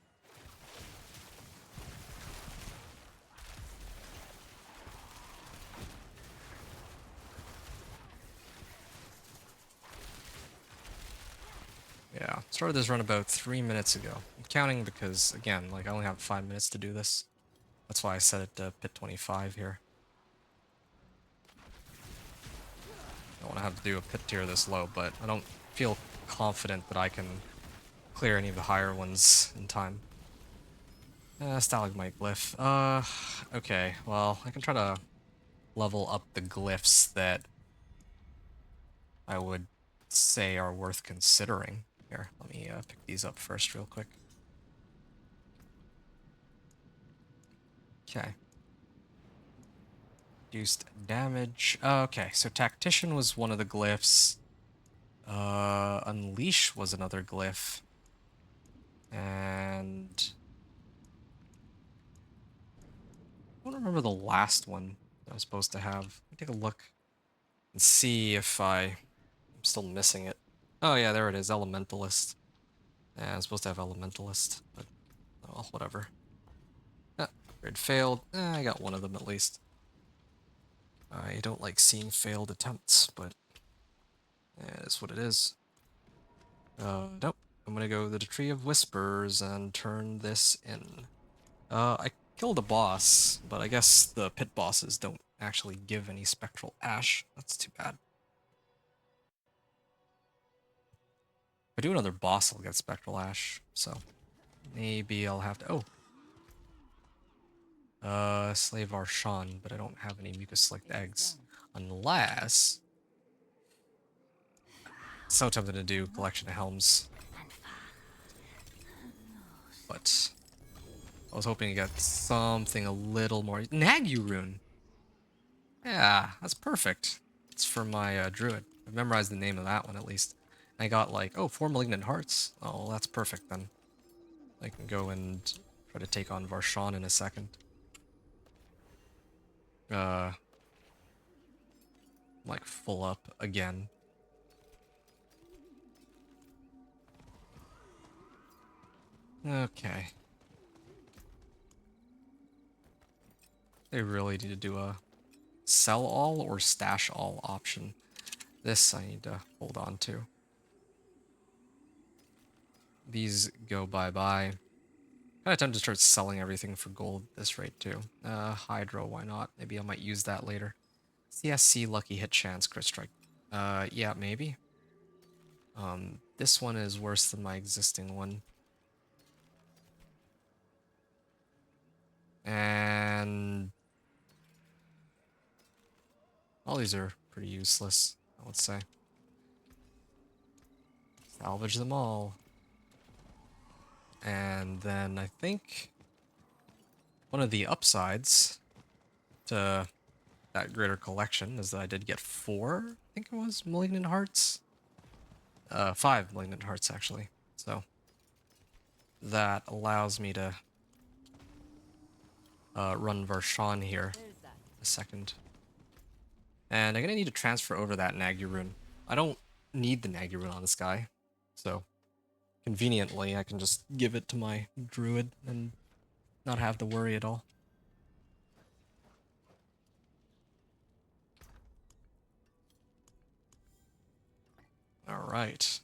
Yeah, started this run about 3 minutes ago. I'm counting because, again, like I only have 5 minutes to do this. That's why I set it to pit 25 here. I don't want to have to do a pit tier this low, but I don't feel confident that I can clear any of the higher ones in time. Stalagmite glyph. Okay, well, I can try to level up the glyphs that I would say are worth considering. Here, let me pick these up first real quick. Okay. Reduced damage. Okay, so Tactician was one of the glyphs. Unleash was another glyph. And I don't remember the last one that I was supposed to have. Let me take a look and see if I'm still missing it. Oh yeah, there it is, Elementalist. Yeah, I'm supposed to have Elementalist, but oh well, whatever. Upgrade failed. I got one of them at least. I don't like seeing failed attempts, but yeah, that's what it is. Nope. I'm gonna go to the Tree of Whispers and turn this in. I killed a boss, but I guess the pit bosses don't actually give any spectral ash. That's too bad. If I do another boss, I'll get spectral ash, so maybe I'll have to... Slave Arshan, but I don't have any mucus-licked eggs. Unless... So tempted to do Collection of Helms. But I was hoping to get something a little more... Nagu rune! Yeah, that's perfect. It's for my druid. I've memorized the name of that one at least. I got like, oh, 4 Malignant Hearts. Oh, well, that's perfect then. I can go and try to take on Varshan in a second. Like full up again. Okay. They really need to do a sell all or stash all option. This I need to hold on to. These go bye-bye. Kind of tempted to start selling everything for gold at this rate too. Hydro, why not? Maybe I might use that later. CSC lucky hit chance, crit strike. Yeah, maybe. This one is worse than my existing one. And all these are pretty useless, I would say. Salvage them all. And then I think one of the upsides to that greater collection is that I did get 4, I think it was, Malignant Hearts. 5 Malignant Hearts, actually. So that allows me to run Varshan here a second. And I'm gonna need to transfer over that Nagu rune. I don't need the Nagu rune on this guy, so conveniently I can just give it to my druid and not have to worry at all. Alright.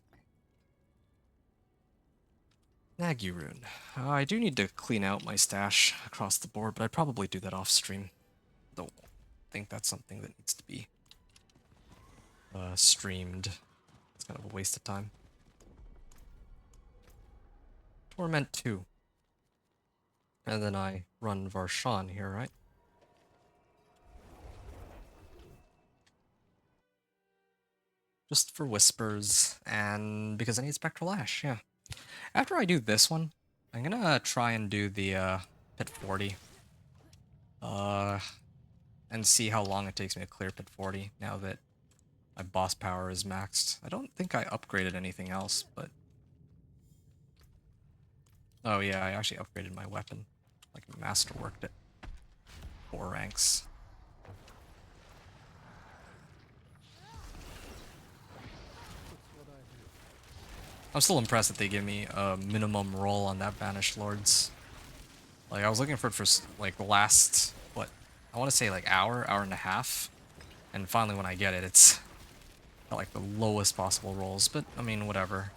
Nagu rune. I do need to clean out my stash across the board, but I'd probably do that off stream. Don't think that's something that needs to be streamed. It's kind of a waste of time. Torment 2. And then I run Varshan here, right? Just for whispers, and because I need Spectral Ash, yeah. After I do this one, I'm gonna try and do the Pit 40. And see how long it takes me to clear Pit 40 now that my boss power is maxed. I don't think I upgraded anything else, but... Oh yeah, I actually upgraded my weapon. Like, masterworked it. 4 ranks. I'm still impressed that they give me a minimum roll on that Banished Lords. Like, I was looking for it for, like, the last, what, I want to say, like, hour and a half. And finally, when I get it, it's got, like, the lowest possible rolls. But, I mean, whatever.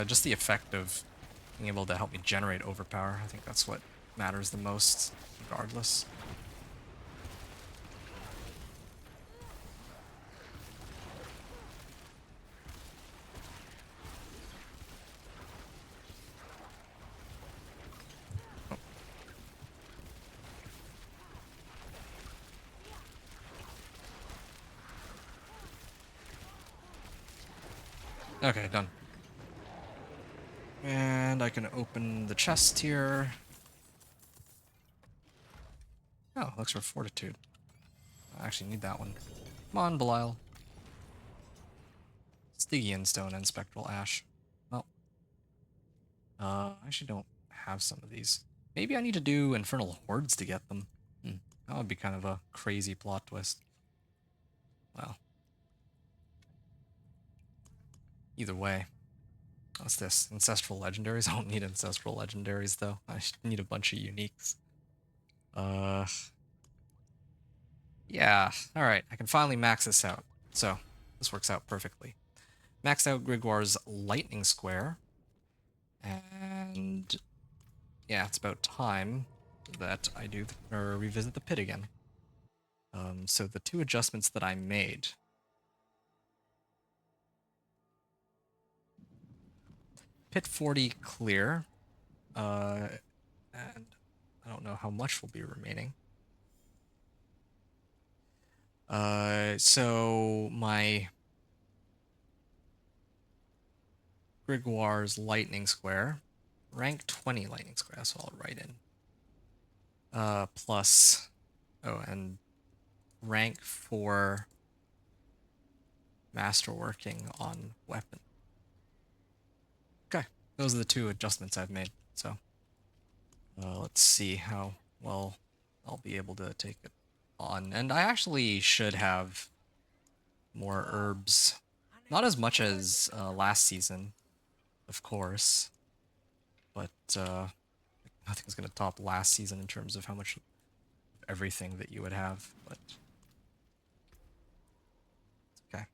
Just the effect of being able to help me generate overpower. I think that's what matters the most, regardless. Okay, done. And I can open the chest here. Oh, looks for fortitude. I actually need that one. Come on, Belial. Stygian stone and spectral ash. Well, I actually don't have some of these. Maybe I need to do infernal hordes to get them. That would be kind of a crazy plot twist. Well, either way. What's this? Ancestral legendaries? I don't need ancestral legendaries though. I need a bunch of uniques. Yeah, alright, I can finally max this out. So, this works out perfectly. Maxed out Grigwar's Lightning Square. And yeah, it's about time that I do or revisit the pit again. So the two adjustments that I made. Pit 40 clear. And I don't know how much will be remaining. So my Grigwar's Lightning Square, rank 20 Lightning Square, that's what I'll write in. Plus, oh, and rank 4 Masterworking on weapon. Okay, those are the two adjustments I've made, so let's see how well I'll be able to take it on. And I actually should have more herbs. Not as much as last season, of course, but nothing's going to top last season in terms of how much of everything that you would have, but okay.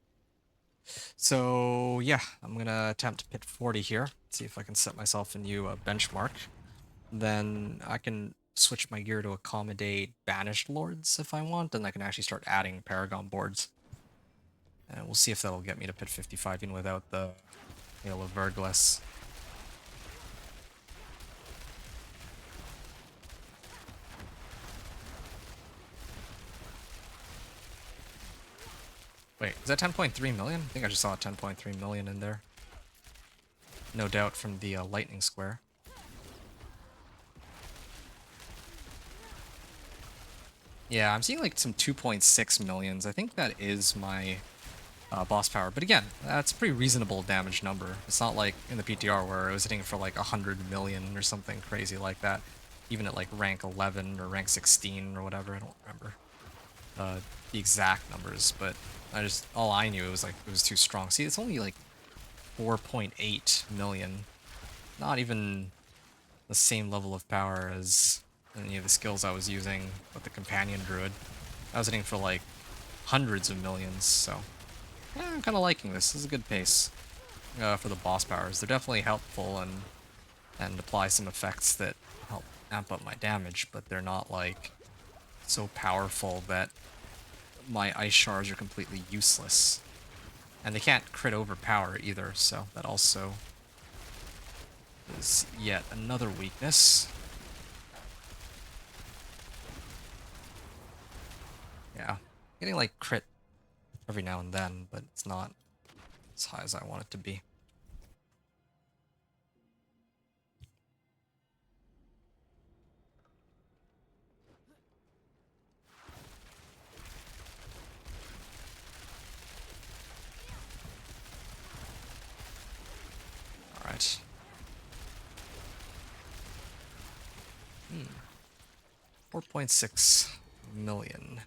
So yeah, I'm going to attempt pit 40 here, see if I can set myself a new benchmark. Then I can switch my gear to accommodate Banished Lords if I want, and I can actually start adding Paragon boards. And we'll see if that'll get me to pit 55 even without the Hail of Verglas. Wait, is that 10.3 million? I think I just saw 10.3 million in there. No doubt from the Lightning Square. Yeah, I'm seeing like some 2.6 millions. I think that is my boss power. But again, that's a pretty reasonable damage number. It's not like in the PTR where it was hitting for like 100 million or something crazy like that. Even at like rank 11 or rank 16 or whatever. I don't remember the exact numbers, but all I knew was like it was too strong. See, it's only like 4.8 million. Not even the same level of power as any of the skills I was using with the companion druid. I was hitting for like hundreds of millions, so yeah, I'm kind of liking this. This is a good pace for the boss powers. They're definitely helpful and apply some effects that help amp up my damage, but they're not like so powerful that my ice shards are completely useless. And they can't crit overpower either, so that also is yet another weakness. Yeah, getting like crit every now and then, but it's not as high as I want it to be. Alright. 4.6 million.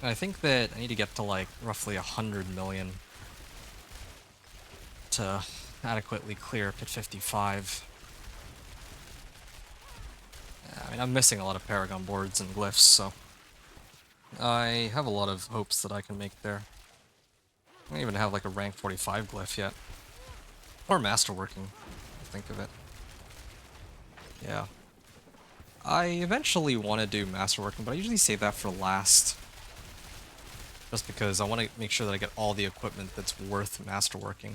I think that I need to get to like roughly 100 million to adequately clear pit 55. I mean, I'm missing a lot of Paragon boards and glyphs, so I have a lot of hopes that I can make there. I don't even have like a rank 45 glyph yet. Or masterworking, think of it. Yeah. I eventually want to do masterworking, but I usually save that for last. Just because I want to make sure that I get all the equipment that's worth masterworking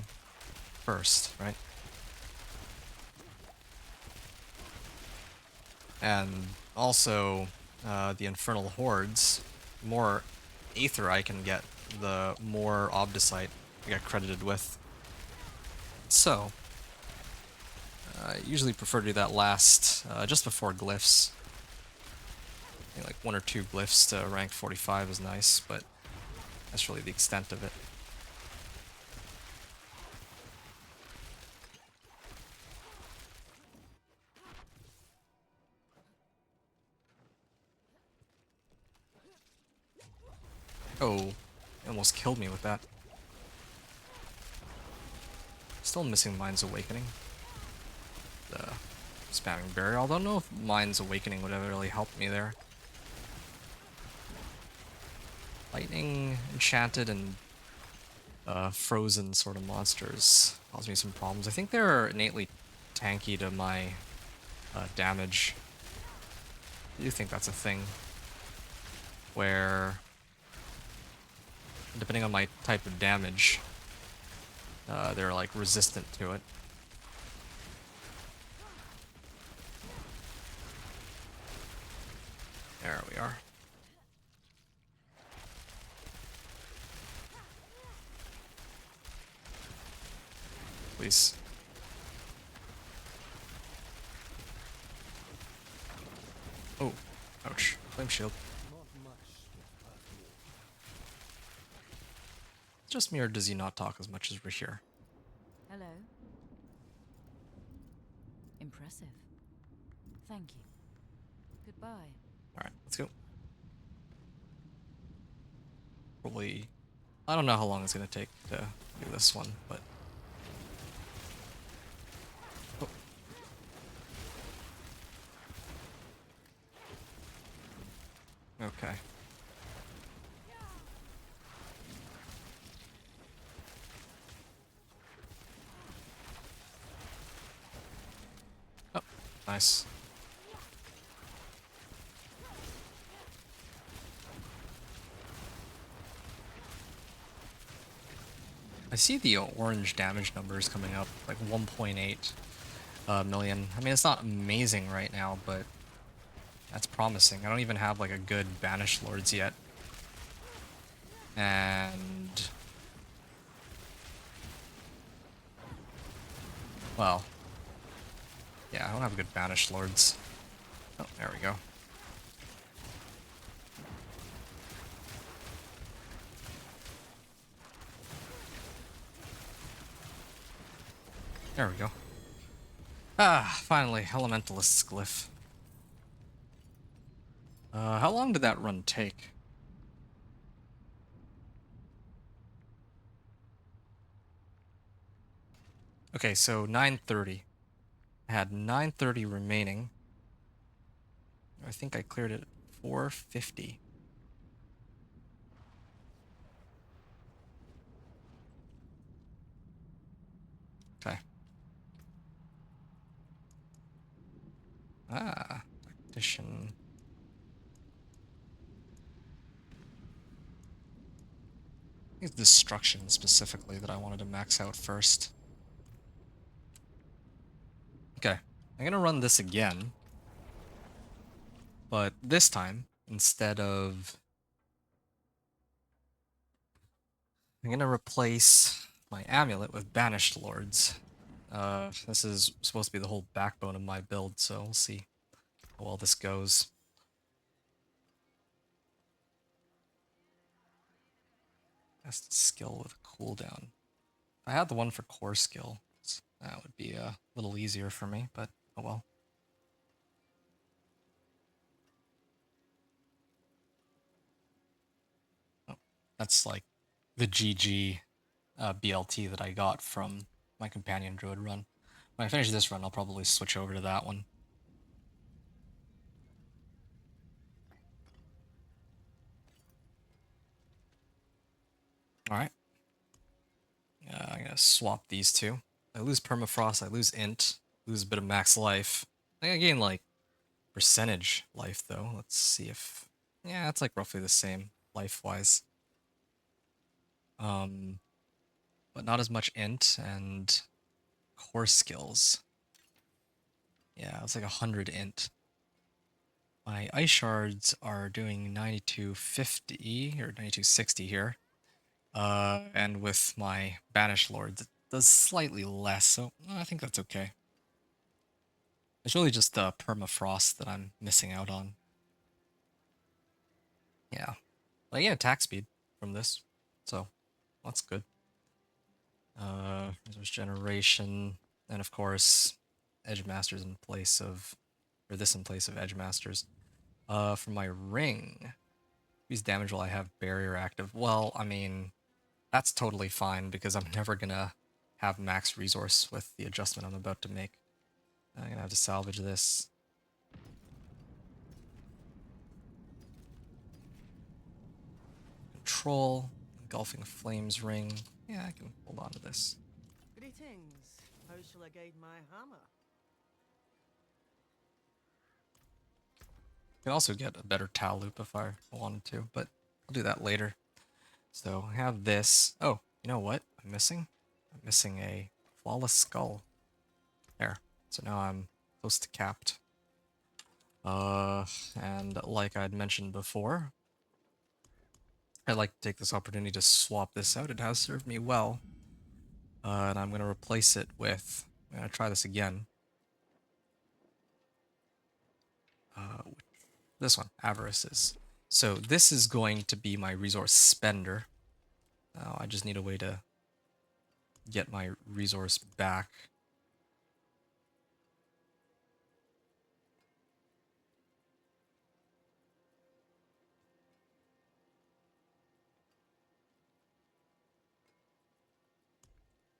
first, right? And also, the Infernal Hordes, the more Aether I can get, the more Obdicite I get credited with. So, I usually prefer to do that last, just before glyphs. I think like 1 or 2 glyphs to rank 45 is nice, but that's really the extent of it. Oh, it almost killed me with that. Still missing Mind's Awakening. The spamming barrier. I don't know if Mind's Awakening would ever really help me there. Lightning, Enchanted, and Frozen sort of monsters cause me some problems. I think they're innately tanky to my damage. I do think that's a thing. Where, depending on my type of damage, they're like resistant to it. There we are. Please. Oh, ouch. Flame shield. Just me, or does he not talk as much as we're here? Hello. Impressive. Thank you. Goodbye. Alright, let's go. Probably... I don't know how long it's gonna take to do this one, but... Oh. Okay. Oh, nice. I see the orange damage numbers coming up, like 1.8 million. I mean, it's not amazing right now, but that's promising. I don't even have like a good Banished Lords yet. And... well... yeah, I don't have good Banished Lords. Oh, there we go. There we go. Ah, finally, Elementalist's Glyph. How long did that run take? Okay, so 9:30. I had 9:30 remaining. I think I cleared it at 4:50. Okay. Ah, Tactician. I think it's Destruction specifically that I wanted to max out first. Okay, I'm gonna run this again. But this time, instead of... I'm gonna replace my amulet with Banished Lords. This is supposed to be the whole backbone of my build, so we'll see how well this goes. Best skill with cooldown. If I had the one for core skill, that would be a little easier for me, but oh well. Oh, that's like the GG BLT that I got from my companion druid run. When I finish this run, I'll probably switch over to that one. Alright. I'm gonna swap these two. I lose permafrost, I lose int, lose a bit of max life. I think I gain like percentage life though. Let's see if yeah, it's like roughly the same life-wise. But not as much int and core skills. Yeah, it's like 100 int. My ice shards are doing 9250 or 9260 here. And with my banished lords, it does slightly less, so I think that's okay. It's really just the permafrost that I'm missing out on. Yeah. But yeah, attack speed from this, so that's good. Resource generation, and of course, Edge Masters in place of, or this in place of Edge Masters. For my ring, use damage while I have barrier active. Well, I mean, that's totally fine because I'm never gonna have max resource with the adjustment I'm about to make. I'm gonna have to salvage this. Control, engulfing flames ring. Yeah, I can hold on to this. Greetings. How shall I guide my hammer? I can also get a better Tal loop if I wanted to, but I'll do that later. So I have this. Oh, you know what I'm missing? I'm missing a flawless skull. There. So now I'm close to capped. And like I'd mentioned before, I'd like to take this opportunity to swap this out. It has served me well. And I'm going to replace it with, I'm going to try this again. This one, Avarices. So this is going to be my resource spender. Now I just need a way to get my resource back.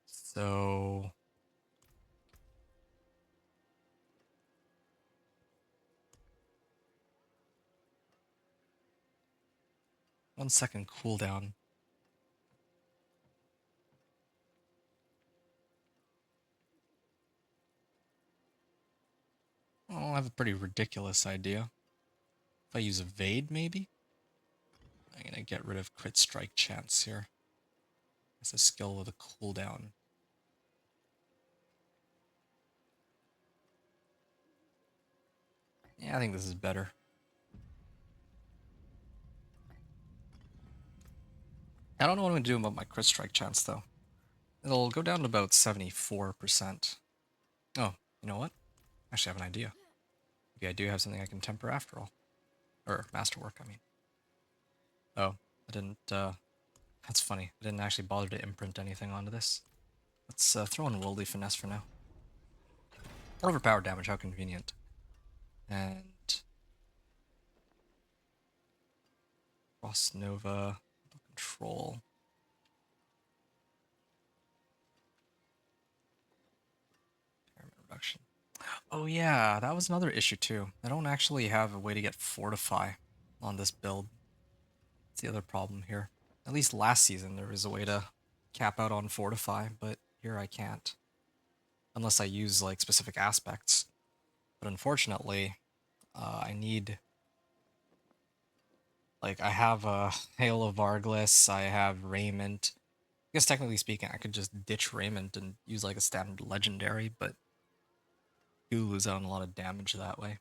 So 1 second cooldown. Oh, I have a pretty ridiculous idea. If I use evade, maybe? I'm gonna get rid of crit strike chance here. It's a skill with a cooldown. Yeah, I think this is better. I don't know what I'm gonna do about my crit strike chance though. It'll go down to about 74%. Oh, you know what? Actually, I have an idea. Maybe I do have something I can temper after all. Or masterwork, I mean. Oh, I didn't, that's funny. I didn't actually bother to imprint anything onto this. Let's throw in Worldly Finesse for now. Overpowered damage, how convenient. And Frost Nova, control. Impairment reduction. Oh yeah, that was another issue too. I don't actually have a way to get Fortify on this build. That's the other problem here. At least last season there was a way to cap out on Fortify, but here I can't. Unless I use like specific aspects. But unfortunately, I need... Like, I have Hail of Arglis, I have Raiment. I guess technically speaking, I could just ditch Raiment and use like a standard legendary, but you lose out on a lot of damage that way.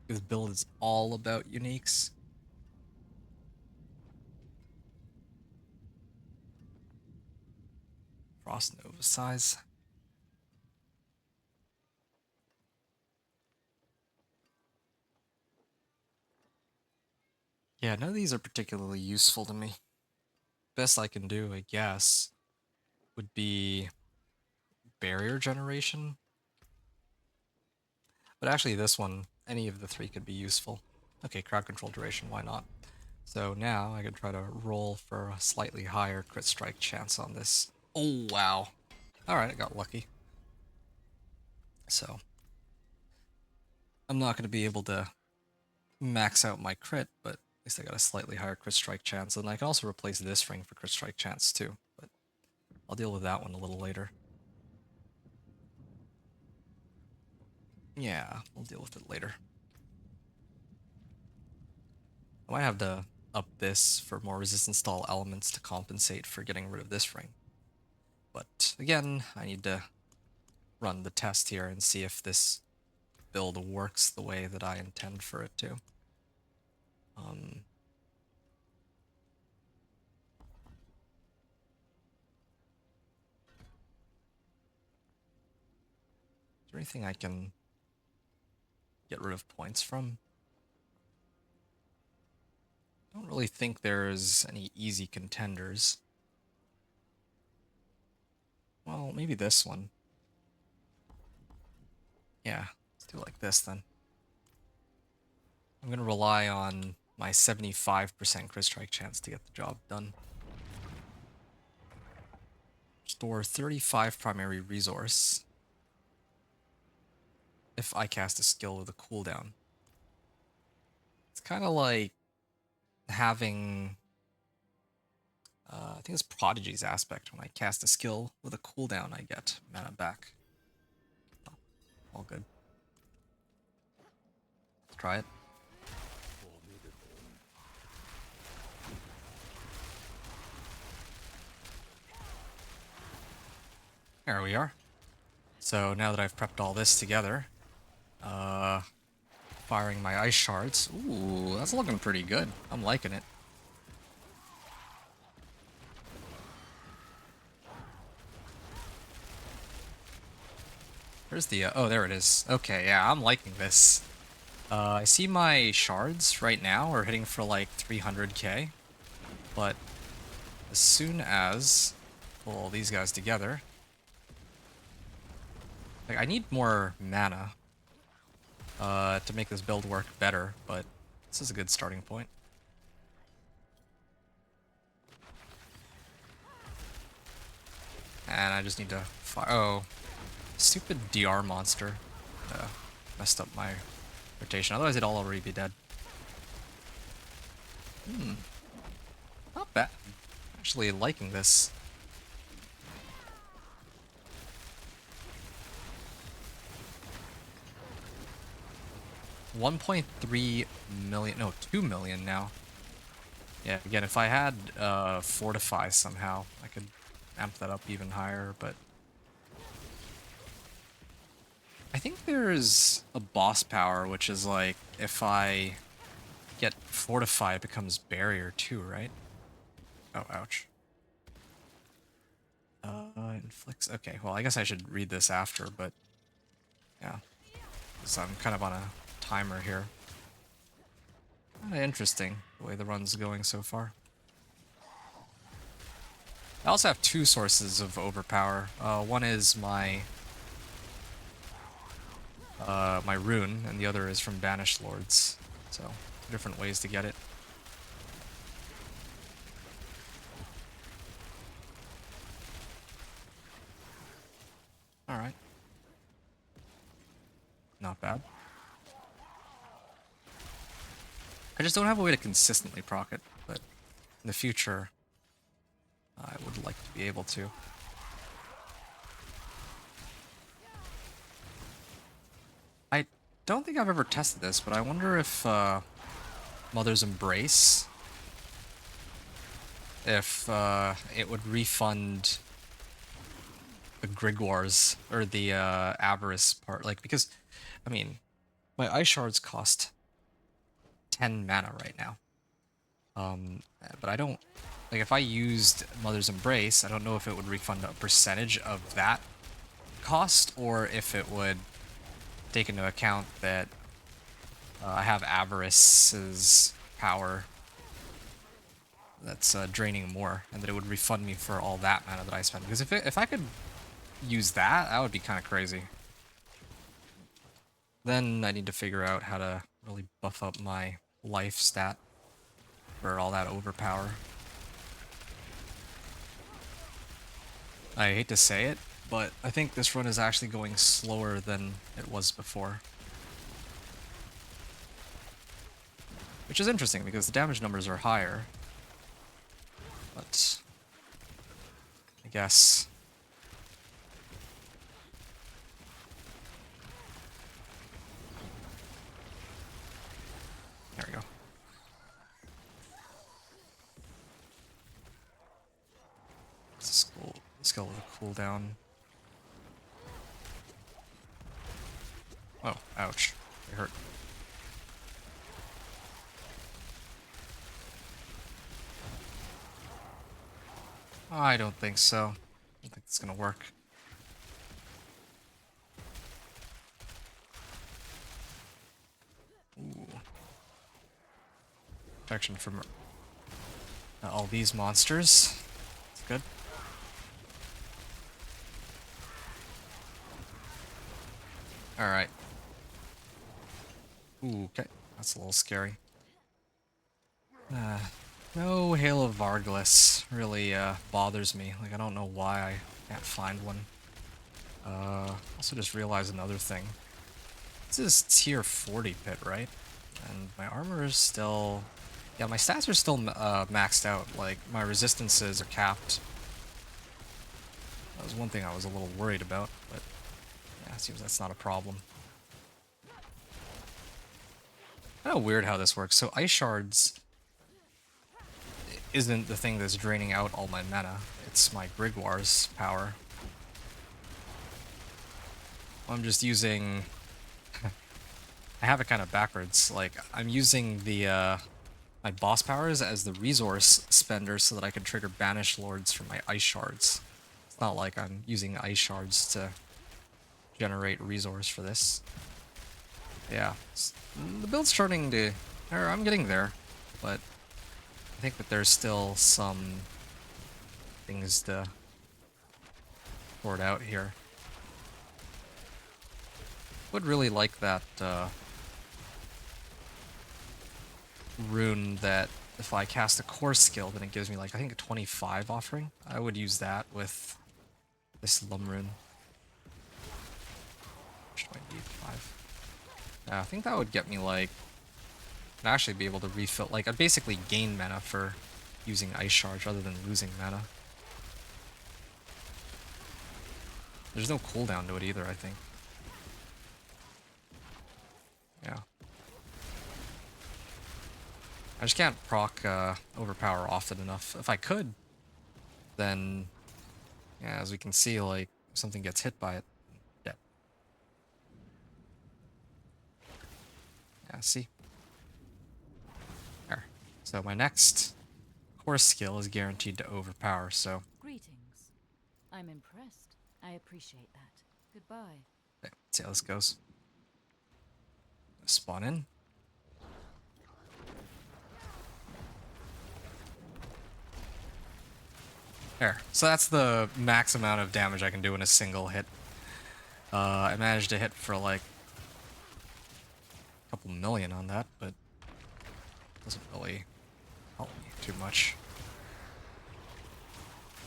This build is all about uniques. Frost Nova size. Yeah, none of these are particularly useful to me. Best I can do, I guess, would be barrier generation. But actually this one, any of the three could be useful. Okay, crowd control duration, why not? So now I can try to roll for a slightly higher crit strike chance on this. Oh, wow. Alright, I got lucky. So I'm not going to be able to max out my crit, but at least I got a slightly higher crit strike chance. And I can also replace this ring for crit strike chance too, but I'll deal with that one a little later. Yeah, we'll deal with it later. I might have to up this for more resistance stall elements to compensate for getting rid of this ring. But again, I need to run the test here and see if this build works the way that I intend for it to. Is there anything I can get rid of points from? I don't really think there's any easy contenders. Well, maybe this one. Yeah, let's do it like this then. I'm going to rely on my 75% crit strike chance to get the job done. Store 35 primary resource if I cast a skill with a cooldown. It's kind of like having, I think it's Prodigy's aspect. When I cast a skill with a cooldown, I get mana back. Oh, all good. Let's try it. There we are. So now that I've prepped all this together, firing my Ice Shards. Ooh, that's looking pretty good. I'm liking it. Where's the, oh, there it is. Okay, yeah, I'm liking this. I see my shards right now are hitting for like 300k, but as soon as pull all these guys together, like I need more mana to make this build work better, but this is a good starting point. And I just need to fire. Oh, stupid DR monster messed up my rotation. Otherwise, it'd all already be dead. Not bad. Actually liking this. $1.3 million, no, 2 million now. Yeah, again, if I had Fortify somehow, I could amp that up even higher, but I think there's a boss power, which is like, if I get Fortify, it becomes Barrier too, right? Oh, ouch. Inflicts, okay, well, I guess I should read this after, but yeah. So I'm kind of on a timer here. Kinda interesting, the way the run's going so far. I also have two sources of overpower. One is my my rune, and the other is from Banished Lords. So, two different ways to get it. Alright. Not bad. I just don't have a way to consistently proc it, but in the future, I would like to be able to. I don't think I've ever tested this, but I wonder if Mother's Embrace, if it would refund the Grigwars, or the Avarice part, like, because, I mean, my Ice Shards cost 10 mana right now. But I don't, like, if I used Mother's Embrace, I don't know if it would refund a percentage of that cost, or if it would take into account that I have Avarice's power that's draining more, and that it would refund me for all that mana that I spent. Because if I could use that, that would be kind of crazy. Then I need to figure out how to really buff up my life stat for all that overpower. I hate to say it, but I think this run is actually going slower than it was before. Which is interesting, because the damage numbers are higher. But I guess There we go. Skill with a cooldown. Oh, ouch. It hurt. I don't think so. I don't think it's gonna work. Ooh. Protection from all these monsters. That's good. Alright. Ooh, okay. That's a little scary. No Hail of Varglas really bothers me. Like, I don't know why I can't find one. Also just realized another thing. This is tier 40 pit, right? And my armor is still... Yeah, my stats are still maxed out. Like, my resistances are capped. That was one thing I was a little worried about, but yeah, it seems that's not a problem. Kind of weird how this works. So Ice Shards isn't the thing that's draining out all my mana. It's my Grigwar's power. I'm just using... I have it kind of backwards. Like, I'm using the my boss powers as the resource spender so that I can trigger Banish Lords from my Ice Shards. It's not like I'm using Ice Shards to generate resource for this. Yeah, the build's starting to... Or I'm getting there, but I think that there's still some things to sort out here. Would really like that rune that if I cast a core skill, then it gives me like, I think a 25 offering. I would use that with this Lum rune. Which might be 5. Yeah, I think that would get me like... I'd actually be able to refill... Like, I'd basically gain mana for using Ice Shards rather than losing mana. There's no cooldown to it either, I think. Yeah. I just can't proc Overpower often enough. If I could, then... Yeah, as we can see, like, if something gets hit by it, dead. Yeah, see? There. So my next core skill is guaranteed to overpower, so... Greetings. I'm impressed. I appreciate that. Goodbye. Okay, let's see how this goes. Spawn in. There. So that's the max amount of damage I can do in a single hit. I managed to hit for like a couple million on that, but doesn't really help me too much.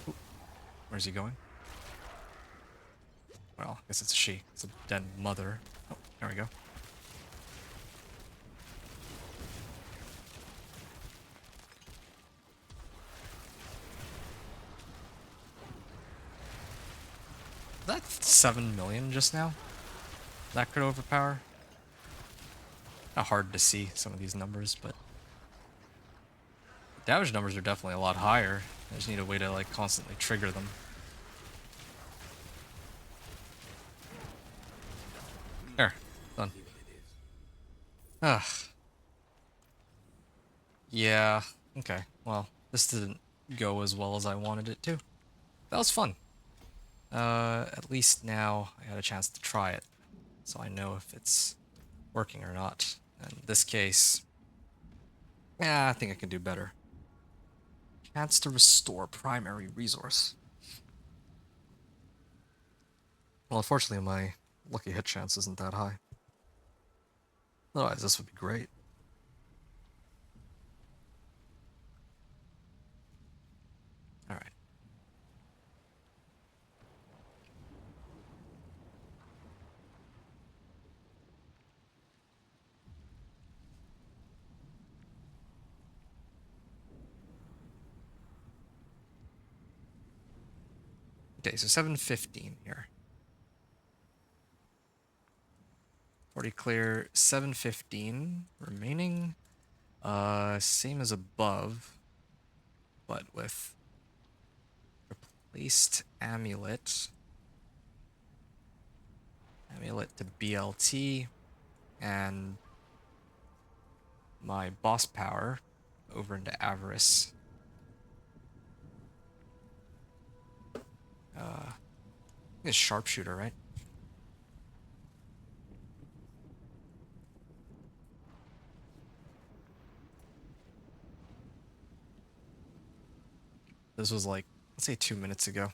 Ooh, where's he going? Well, I guess it's a she. It's a dead mother. Oh, there we go. Is that 7 million just now? That could overpower? Not hard to see some of these numbers, but damage numbers are definitely a lot higher. I just need a way to like constantly trigger them. There, done. Ugh. Yeah, okay. Well, this didn't go as well as I wanted it to. That was fun. At least now I had a chance to try it, so I know if it's working or not. In this case, yeah, I think I can do better. Chance to restore primary resource. Well, unfortunately, my lucky hit chance isn't that high. Otherwise, this would be great. Alright. Okay, so 715 here. 40 clear, 715 remaining. Same as above, but with replaced amulet. Amulet to BLT, and my boss power over into Avarice. It's sharpshooter, right? This was like, let's say 2 minutes ago.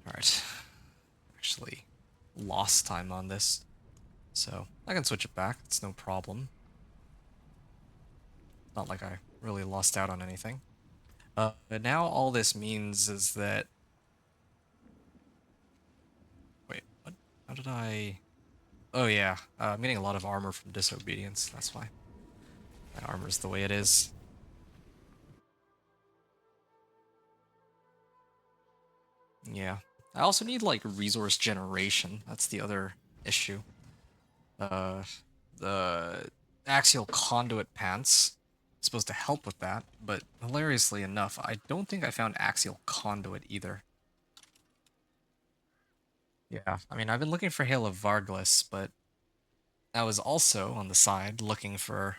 Alright. Actually lost time on this. So I can switch it back, it's no problem. Not like I really lost out on anything. But now all this means is that... Wait, what? How did I... Oh yeah, I'm getting a lot of armor from Disobedience, that's why. My armor's the way it is. Yeah. I also need, like, resource generation. That's the other issue. The axial conduit pants is supposed to help with that, but hilariously enough, I don't think I found axial conduit either. Yeah, I mean, I've been looking for Hail of Varglas, but I was also, on the side, looking for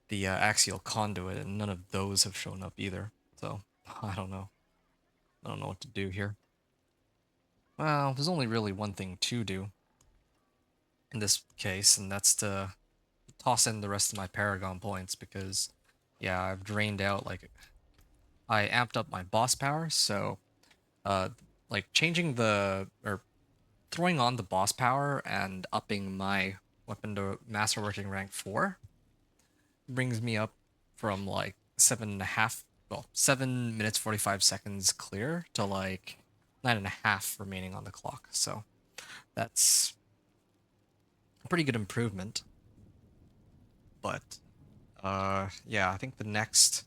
the axial conduit, and none of those have shown up either. So, I don't know. I don't know what to do here. Well, there's only really one thing to do in this case, and that's to toss in the rest of my Paragon points, because, yeah, I've drained out, like, I amped up my boss power, so, like, changing the, or throwing on the boss power and upping my weapon to masterworking rank 4 brings me up from, like, 7 minutes 45 seconds clear to, like, 9.5 remaining on the clock, so that's a pretty good improvement. But, yeah, I think the next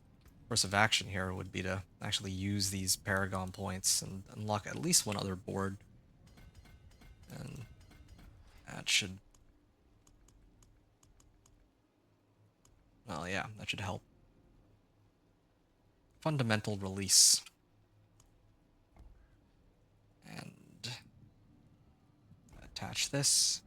course of action here would be to actually use these Paragon points and unlock at least one other board. And that should... Well, yeah, that should help. Fundamental release. And attach this.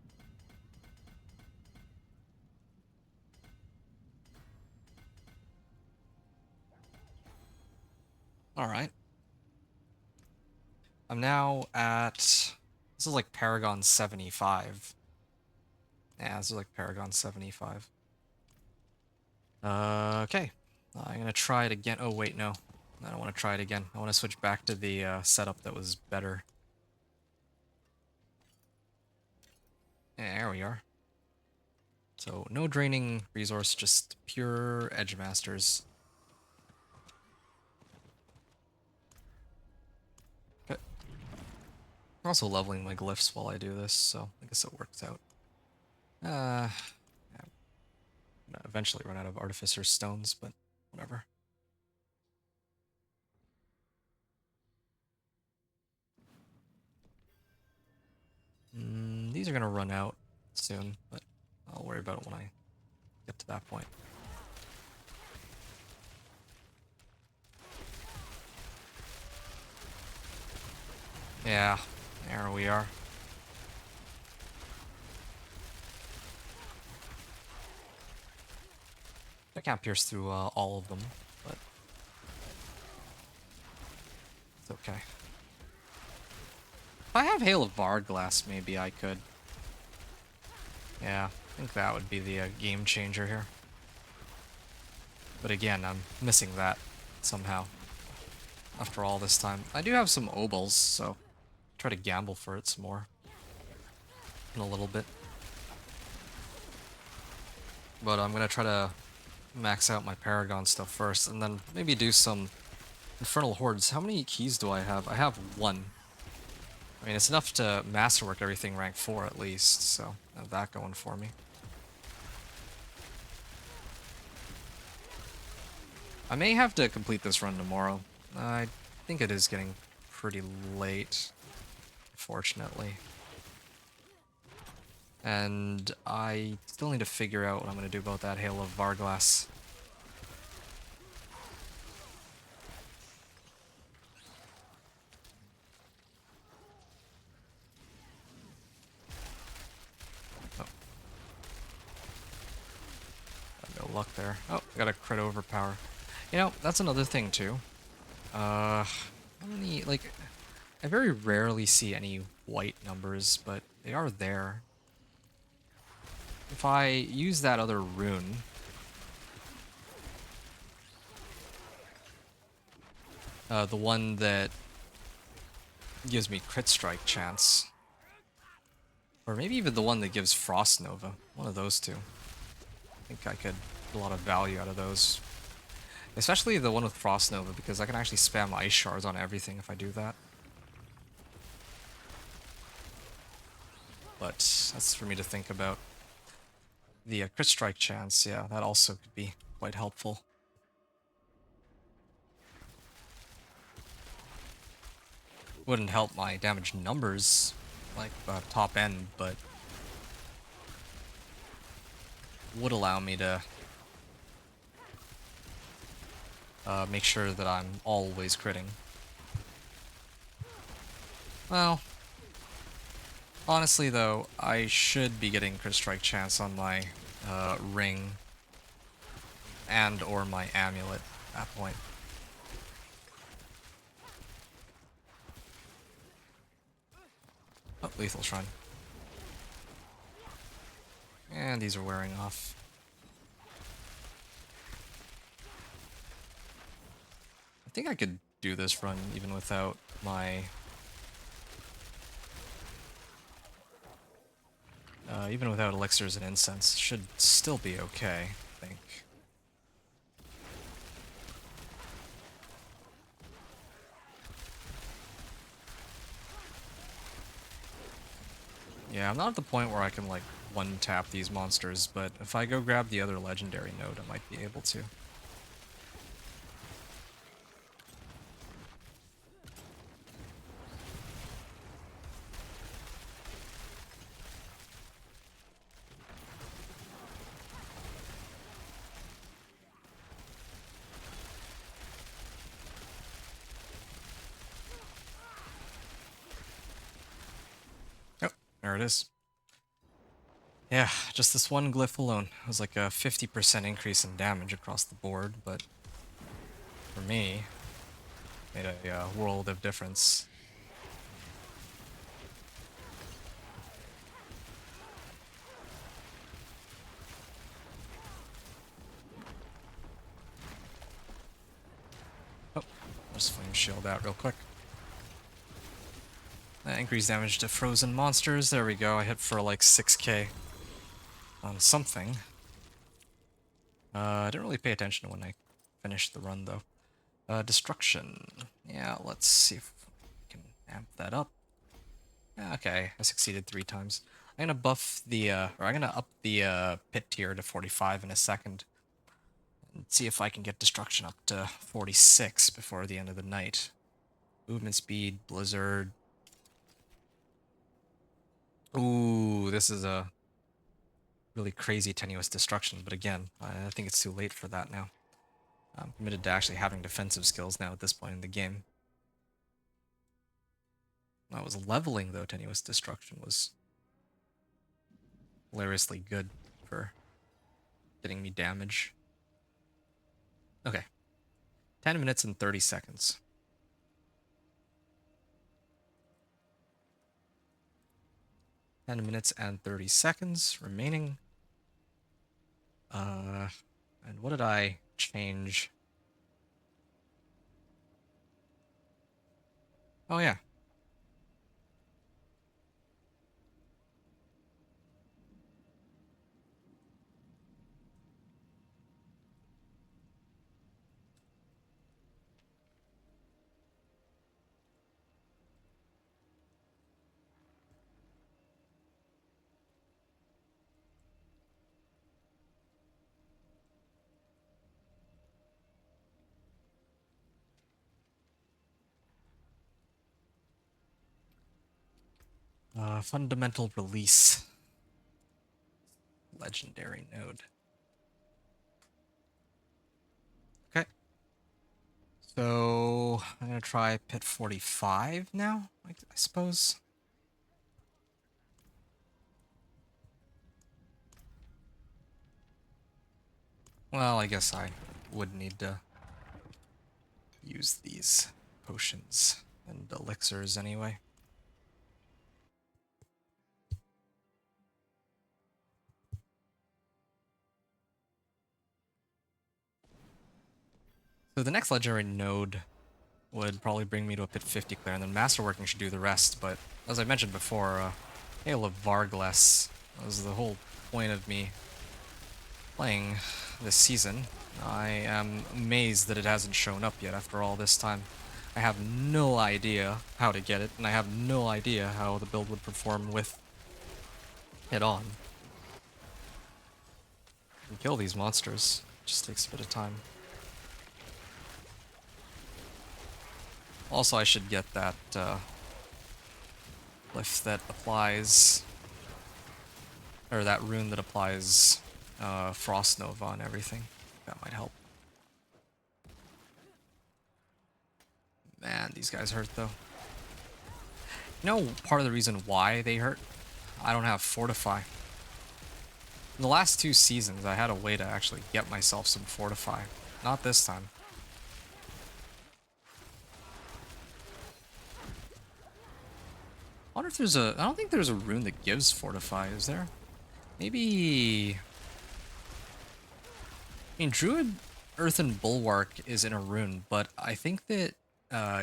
Alright. I'm now at... This is like Paragon 75. Yeah, this is like Paragon 75. Okay. I'm gonna try it again. Oh, wait, no. I don't want to try it again. I want to switch back to the setup that was better. Yeah, there we are. So, no draining resource, just pure Edge Masters. Okay. I'm also leveling my glyphs while I do this, so I guess it works out. Yeah, I'm gonna eventually run out of Artificer's Stones, but whatever. These are gonna run out soon, but I'll worry about it when I get to that point. Yeah, there we are. I can't pierce through all of them, but it's okay. If I have Hail of Varglass, maybe I could. Yeah, I think that would be the game changer here. But again, I'm missing that somehow. After all this time. I do have some obols, so try to gamble for it some more. In a little bit. But I'm gonna try to max out my Paragon stuff first, and then maybe do some Infernal Hordes. How many keys do I have? I have 1. I mean, it's enough to masterwork everything rank 4 at least, so I have that going for me. I may have to complete this run tomorrow. I think it is getting pretty late, unfortunately. And I still need to figure out what I'm going to do about that Hail of Varglass. Oh. No luck there. Oh, I got a crit overpower. You know, that's another thing too. How many, like, I very rarely see any white numbers, but they are there. If I use that other rune, the one that gives me crit strike chance, or maybe even the one that gives Frost Nova, one of those two. I think I could get a lot of value out of those. Especially the one with Frost Nova, because I can actually spam Ice Shards on everything if I do that. But that's for me to think about. The crit strike chance, yeah, that also could be quite helpful. Wouldn't help my damage numbers, like top end, but would allow me to make sure that I'm always critting. Well, honestly though, I should be getting crit strike chance on my ring and or my amulet at that point. Oh, Lethal Shrine. And these are wearing off. I think I could do this run even without my... even without elixirs and incense. Should still be okay, I think. Yeah, I'm not at the point where I can, like, one-tap these monsters, but if I go grab the other legendary node, I might be able to. Oh, there it is. Yeah, just this one glyph alone. It was like a 50% increase in damage across the board, but for me, made a world of difference. Oh, just flame shield out real quick. Increased damage to frozen monsters. There we go. I hit for like 6k on something. I didn't really pay attention when I finished the run though. Destruction. Yeah, let's see if we can amp that up. Okay, I succeeded 3 times. I'm gonna buff the, or I'm gonna up the pit tier to 45 in a second. And see if I can get destruction up to 46 before the end of the night. Movement speed, blizzard. Ooh, this is a really crazy tenuous destruction, but again, I think it's too late for that now. I'm committed to actually having defensive skills now at this point in the game. I was leveling though, tenuous destruction was hilariously good for getting me damage. Okay. 10 minutes and 30 seconds. 10 minutes and 30 seconds remaining. And what did I change? Oh yeah. Fundamental release. legendary node. Okay. So I'm gonna try pit 45 now, I suppose. Well, I guess I would need to use these potions and elixirs anyway. So the next legendary node would probably bring me to a pit 50 clear, and then masterworking should do the rest, but as I mentioned before, Hail of Vargles was the whole point of me playing this season. I am amazed that it hasn't shown up yet after all this time. I have no idea how to get it, and I have no idea how the build would perform with it on. And kill these monsters. It just takes a bit of time. Also, I should get that lift that applies, or that rune that applies Frost Nova on everything. That might help. Man, these guys hurt though. You know, part of the reason why they hurt? I don't have Fortify. In the last 2 seasons, I had a way to actually get myself some Fortify. Not this time. I wonder if there's a... I don't think there's a rune that gives Fortify, is there? Maybe... I mean, Druid Earthen Bulwark is in a rune, but I think that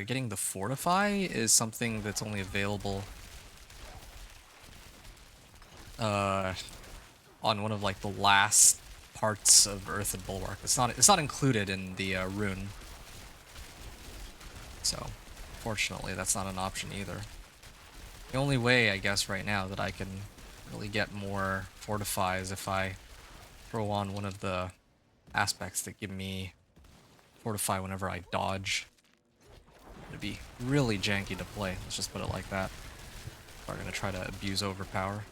getting the Fortify is something that's only available on one of like the last parts of Earthen Bulwark. It's not included in the rune. So, fortunately, that's not an option either. The only way, I guess, right now that I can really get more Fortify is if I throw on one of the aspects that give me Fortify whenever I dodge. It'd be really janky to play, let's just put it like that. We're gonna try to abuse overpower.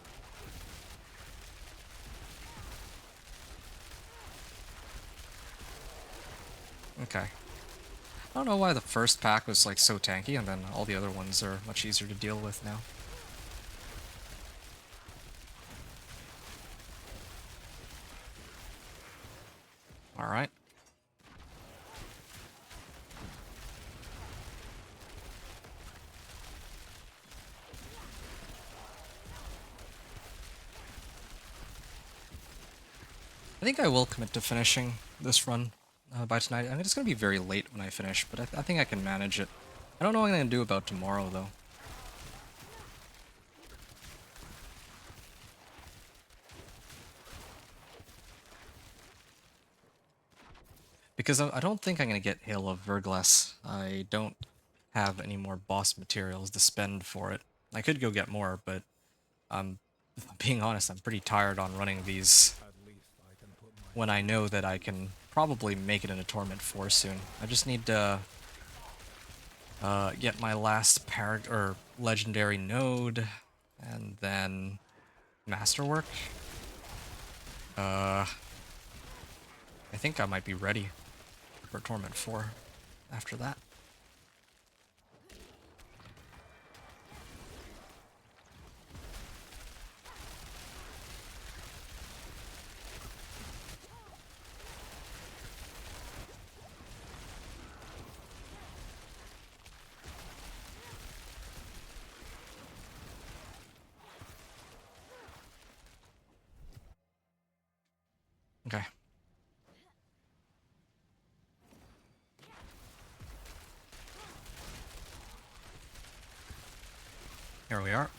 Okay. I don't know why the first pack was like so tanky and then all the other ones are much easier to deal with now. Alright. I think I will commit to finishing this run by tonight. I mean, it's going to be very late when I finish, but I think I can manage it. I don't know what I'm going to do about tomorrow, though. Because I don't think I'm going to get Hail of Verglas. I don't have any more boss materials to spend for it. I could go get more, but being honest, I'm pretty tired on running these when I know that I can probably make it into Torment 4 soon. I just need to get my last legendary node, and then masterwork. I think I might be ready for Torment 4 after that. Okay. Here we are.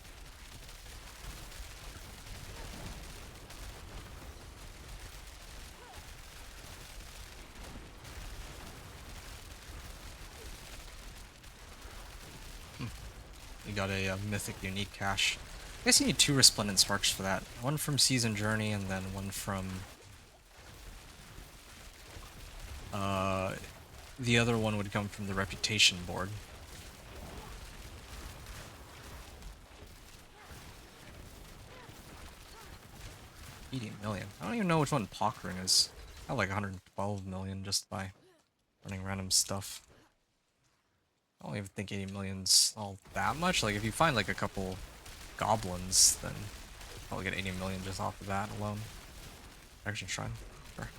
We got a mythic unique cache. I guess you need 2 Resplendent Sparks for that. One from Season Journey and then one from... the other one would come from the Reputation board. 80 million. I don't even know which one Pockering is. I have like 112 million just by running random stuff. I don't even think 80 million's all that much. Like, if you find like a couple goblins, then I'll get 80 million just off of that alone. Action Shrine. Sure.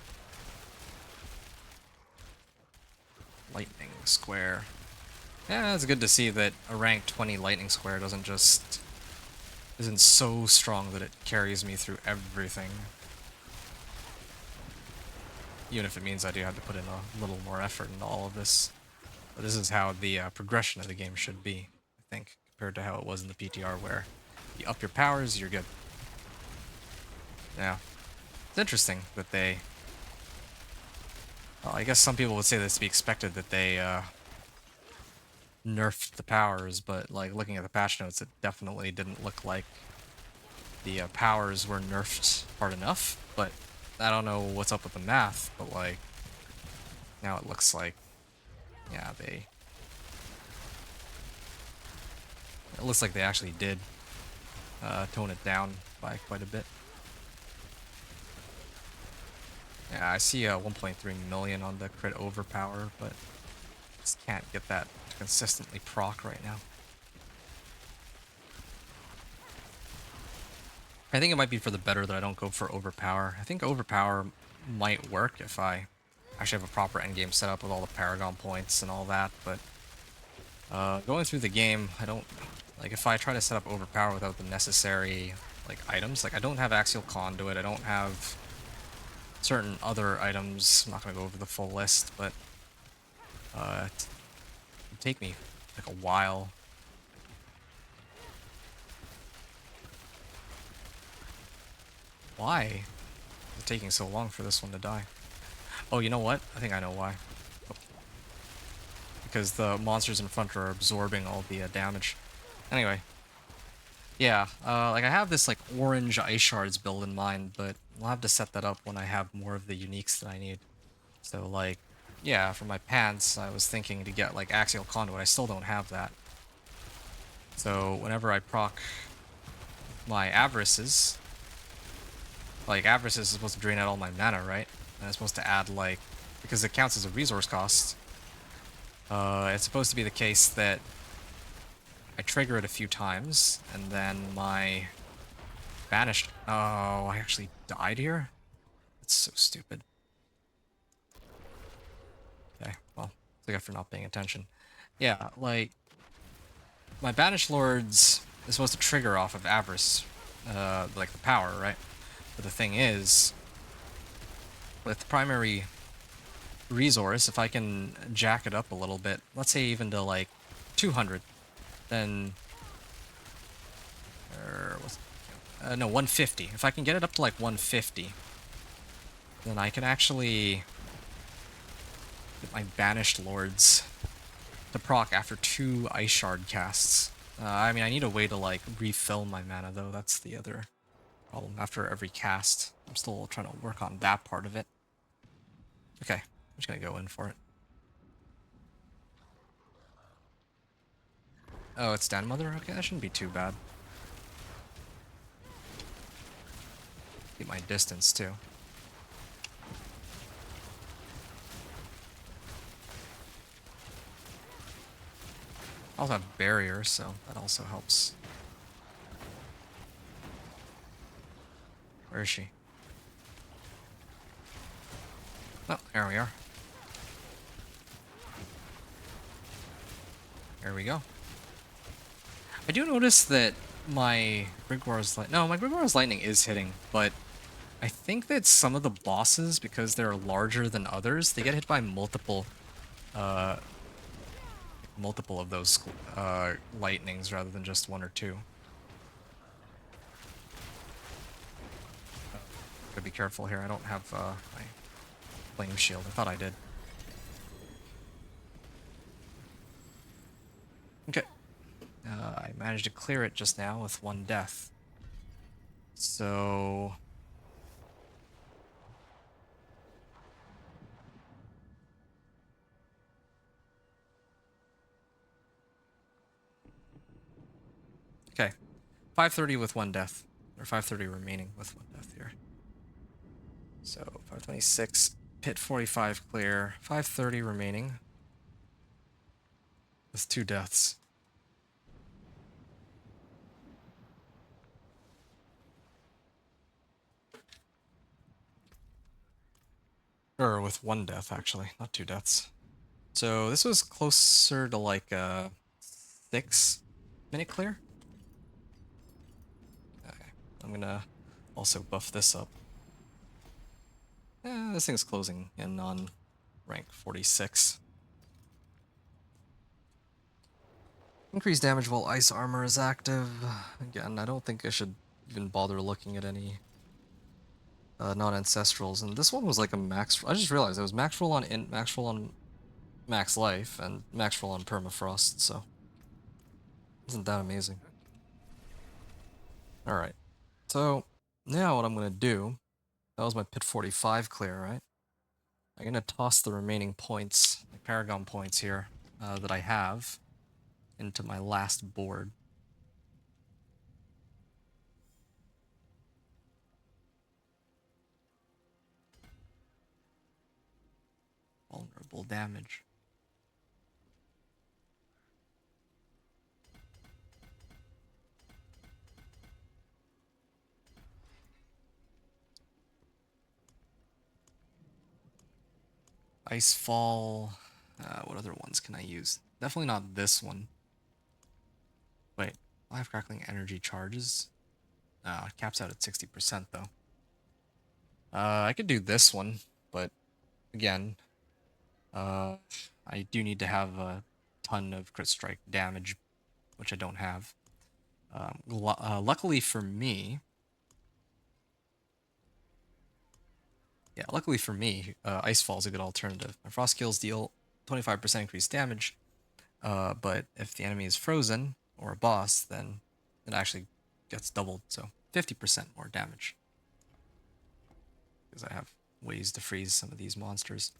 Lightning Square. Yeah, it's good to see that a rank 20 Lightning Square isn't so strong that it carries me through everything. Even if it means I do have to put in a little more effort into all of this. But this is how the progression of the game should be, I think, compared to how it was in the PTR, where you up your powers, you're good. Yeah. It's interesting that they... Well, I guess some people would say this to be expected, that they nerfed the powers, but like looking at the patch notes, it definitely didn't look like the powers were nerfed hard enough. But I don't know what's up with the math, but like now it looks like, yeah, it looks like they actually did tone it down by quite a bit. Yeah, I see 1.3 million on the crit overpower, but just can't get that to consistently proc right now. I think it might be for the better that I don't go for overpower. I think overpower might work if I actually have a proper endgame setup with all the Paragon points and all that, but going through the game, I don't... Like, if I try to set up overpower without the necessary, like, items, like, I don't have Axial Conduit, I don't have certain other items. I'm not going to go over the full list, but it would take me like a while. Why is it taking so long for this one to die? Oh, you know what? I think I know why. Oh. Because the monsters in front are absorbing all the damage. Anyway. Yeah, like I have this like orange Ice Shards build in mind, but I'll have to set that up when I have more of the uniques that I need. So like, yeah, for my pants, I was thinking to get like Axial Conduit. I still don't have that. So whenever I proc my Avarices, like Avarice is supposed to drain out all my mana, right? And it's supposed to add like, because it counts as a resource cost, it's supposed to be the case that I trigger it a few times, and then my banished... Oh, I actually died here? That's so stupid. Okay, well, I got for not paying attention. Yeah, like, my banished lords is supposed to trigger off of Avarice, like the power, right? But the thing is, with primary resource, if I can jack it up a little bit, let's say even to like 200, then... no, 150. If I can get it up to like 150, then I can actually get my banished lords to proc after 2 Ice Shard casts. I mean, I need a way to like refill my mana though. That's the other problem. After every cast, I'm still trying to work on that part of it. Okay, I'm just gonna go in for it. Oh, it's Dan Mother? Okay, that shouldn't be too bad. Keep my distance too. I also have barrier, so that also helps. Where is she? Oh, there we are. There we go. I do notice that my Grigwar's my Grigwar's Lightning is hitting, but I think that some of the bosses, because they're larger than others, they get hit by multiple of those lightnings rather than just 1 or 2. Gotta be careful here. I don't have my flame shield. I thought I did. Okay. I managed to clear it just now with 1 death. So... Okay. 530 with 1 death. Or 530 remaining with 1 death here. So 526, pit 45 clear, 530 remaining. With 2 deaths. Or with 1 death, actually, not 2 deaths. So this was closer to like a 6-minute clear. Okay, I'm gonna also buff this up. This thing's closing in on rank 46. Increased damage while ice armor is active. Again, I don't think I should even bother looking at any non-ancestrals. And this one was like a max... I just realized it was max roll on int, max roll on max life, and max roll on permafrost, so... Isn't that amazing? Alright. So, now what I'm gonna do... That was my pit 45 clear, right? I'm gonna toss the remaining points, the Paragon points here, that I have, into my last board. Vulnerable damage. Icefall. What other ones can I use? Definitely not this one. Wait, live crackling energy charges? It caps out at 60% though. I could do this one, but again, I do need to have a ton of crit strike damage, which I don't have. Luckily for me, Icefall is a good alternative. My frost kills deal 25% increased damage, but if the enemy is frozen or a boss, then it actually gets doubled, so 50% more damage. Because I have ways to freeze some of these monsters.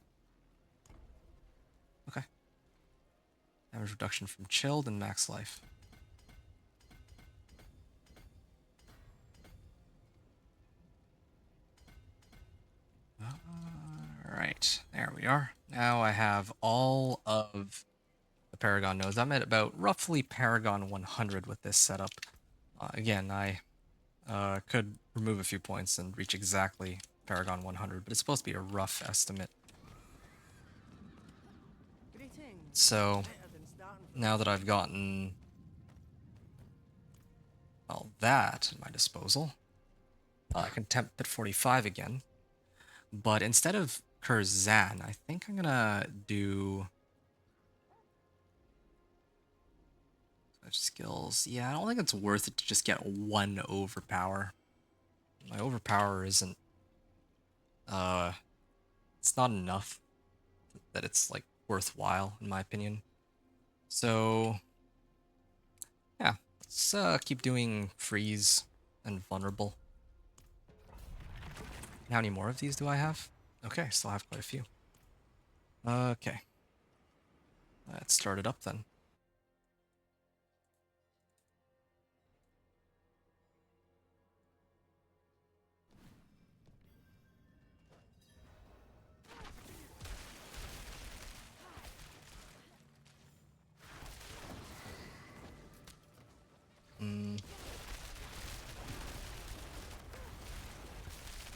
Okay. Damage reduction from chilled and max life. Alright, there we are. Now I have all of the Paragon nodes. I'm at about roughly Paragon 100 with this setup. Again, I could remove a few points and reach exactly Paragon 100, but it's supposed to be a rough estimate. Greetings. So, Better than starting from now that I've gotten all that at my disposal, I can tempt pit 45 again. But instead of Kurzan, I think I'm gonna do skills. Yeah, I don't think it's worth it to just get 1 overpower. My overpower isn't it's not enough that it's like worthwhile in my opinion. So yeah, let's keep doing freeze and vulnerable. How many more of these do I have? Okay, I still have quite a few. Okay. Let's start it up then.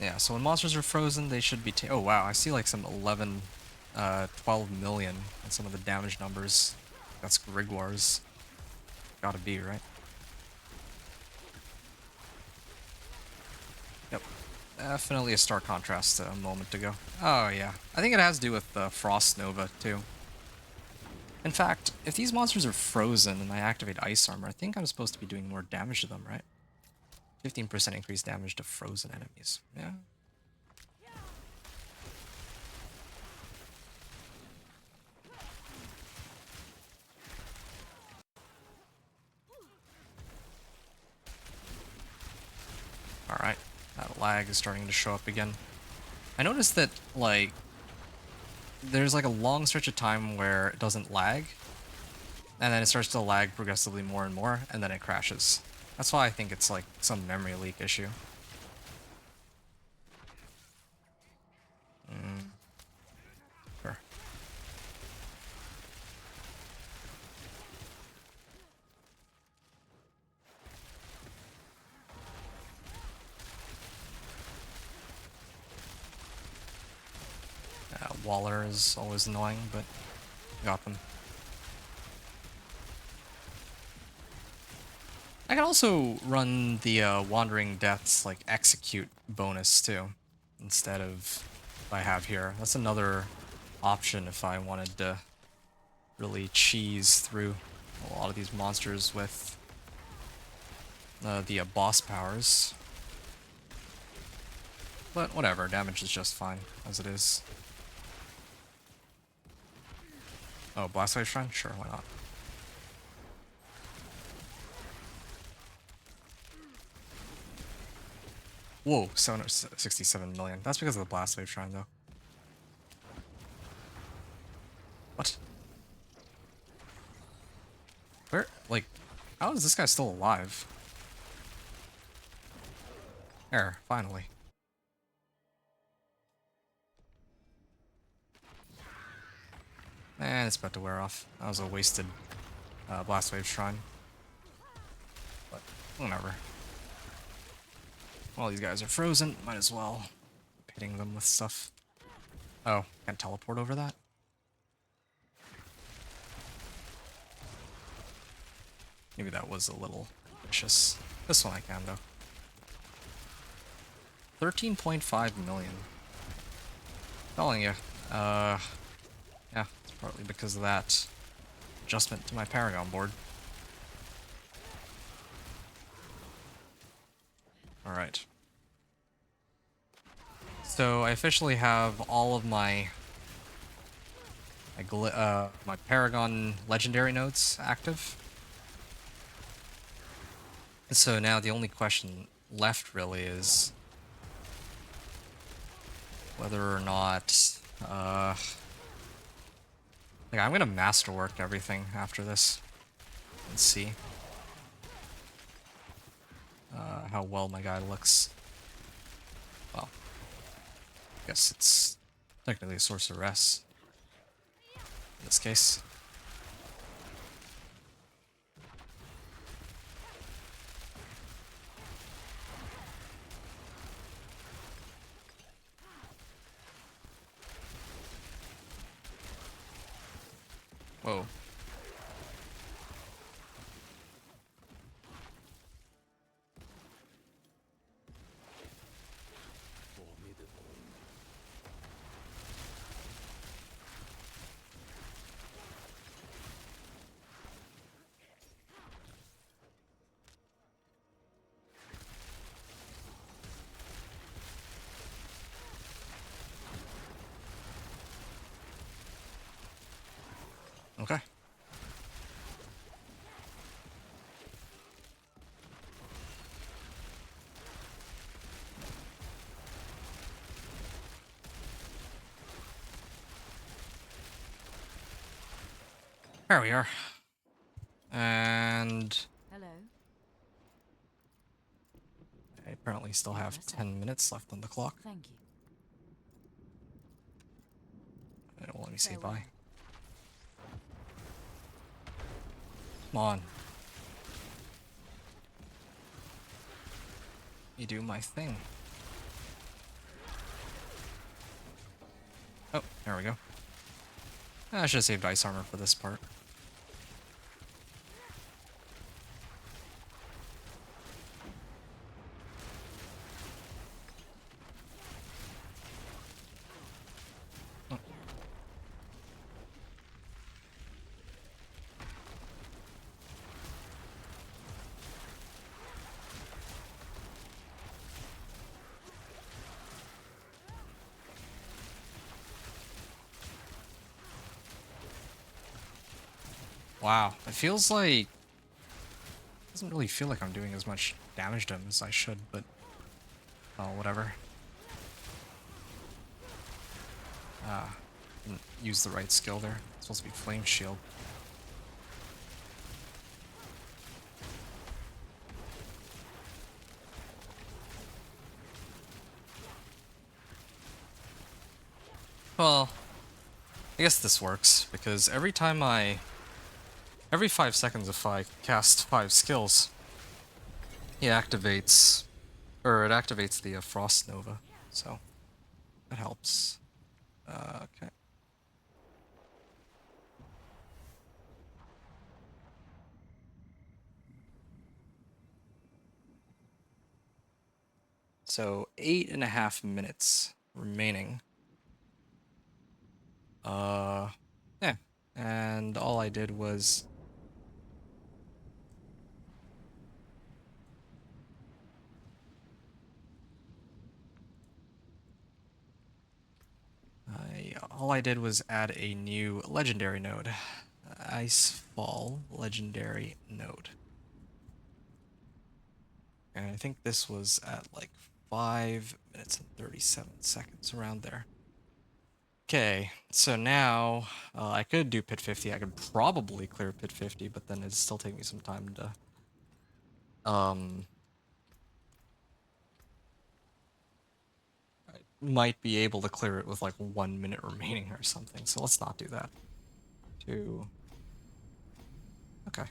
Yeah, so when monsters are frozen, they should be oh wow, I see like some 12 million in some of the damage numbers. That's Grigwar's. Gotta be, right? Yep. Definitely a stark contrast to a moment ago. Oh yeah, I think it has to do with Frost Nova too. In fact, if these monsters are frozen and I activate Ice Armor, I think I'm supposed to be doing more damage to them, right? 15% increased damage to frozen enemies. Yeah. Alright, that lag is starting to show up again. I noticed that, like, there's like a long stretch of time where it doesn't lag, and then it starts to lag progressively more and more, and then it crashes. That's why I think it's like some memory leak issue. Waller is always annoying, but got them. I can also run the Wandering Death's like execute bonus too, instead of what I have here. That's another option if I wanted to really cheese through a lot of these monsters with the boss powers. But whatever, damage is just fine as it is. Oh, Blast Wave Shrine? Sure, why not? Whoa, 767 million. That's because of the Blast Wave Shrine, though. What? Where? Like, how is this guy still alive? There, finally. And it's about to wear off. That was a wasted Blast Wave Shrine. But, whatever. While these guys are frozen, might as well be hitting them with stuff. Oh, can't teleport over that? Maybe that was a little vicious. This one I can, though. 13.5 million. Telling you. Yeah, it's partly because of that adjustment to my Paragon board. Alright. So I officially have all of my my Paragon legendary nodes active. And so now the only question left really is whether or not like I'm gonna masterwork everything after this and see how well my guy looks. Well, I guess it's technically a sorceress in this case. Whoa. Okay. There we are. And Hello. I apparently still have 10 minutes left on the clock. Thank you. It won't let me say Farewell. bye. Come on. You do my thing. Oh, there we go. I should have saved ice armor for this part. Oh. Wow, it feels like... doesn't really feel like I'm doing as much damage to him as I should, but... oh, whatever. Ah, didn't use the right skill there. It's supposed to be Flame Shield. Well, I guess this works, because every 5 seconds if I cast 5 skills, it activates the Frost Nova, so that helps. Okay. So 8.5 minutes remaining. Yeah. And all I did was all I did was add a new legendary node. Icefall legendary node. And I think this was at like 5 minutes and 37 seconds, around there. Okay, so now I could do pit 50. I could probably clear pit 50, but then it'd still take me some time to I might be able to clear it with like 1 minute remaining or something. So let's not do that. 2. Okay.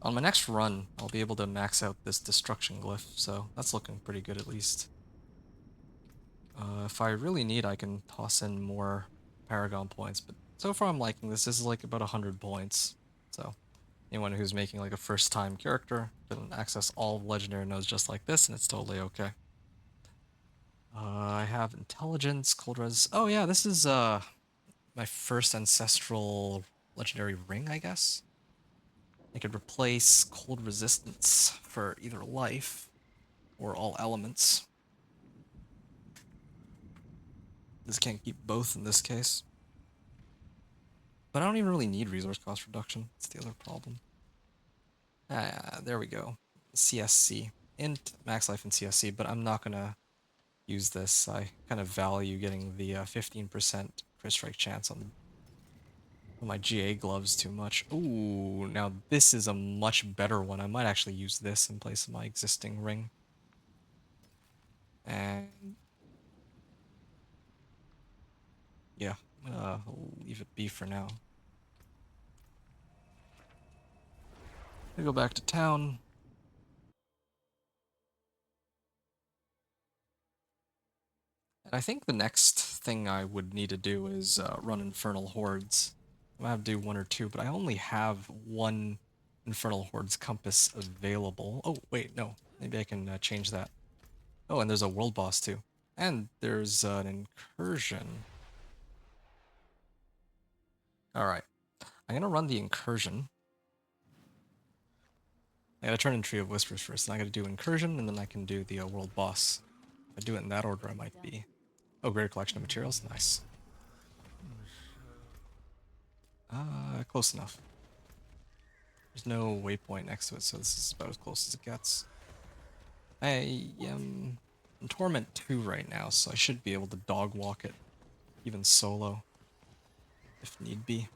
On my next run, I'll be able to max out this destruction glyph, so that's looking pretty good at least. If I really need, I can toss in more Paragon points, but so far I'm liking this. This is like about 100 points, so anyone who's making like a first-time character can access all legendary nodes just like this, and it's totally okay. I have intelligence, cold res. Oh yeah, this is my first ancestral legendary ring, I guess. I could replace cold resistance for either life or all elements. This can't keep both in this case. But I don't even really need resource cost reduction. That's the other problem. Ah, there we go. CSC. Int max life in CSC, but I'm not gonna use this. I kind of value getting the 15% crit strike chance on my GA gloves too much. Ooh, now this is a much better one. I might actually use this in place of my existing ring. And yeah, I'm gonna leave it be for now. I go back to town. And I think the next thing I would need to do is run Infernal Hordes. I might have to do 1 or 2, but I only have 1 Infernal Hordes compass available. Oh, wait, no. Maybe I can change that. Oh, and there's a world boss too. And there's an incursion. Alright. I'm gonna run the incursion. I gotta turn in Tree of Whispers first, and I gotta do incursion, and then I can do the world boss. If I do it in that order, I might be. Oh, greater collection of materials? Nice. Close enough. There's no waypoint next to it, so this is about as close as it gets. I am in Torment 2 right now, so I should be able to dog walk it, even solo, if need be.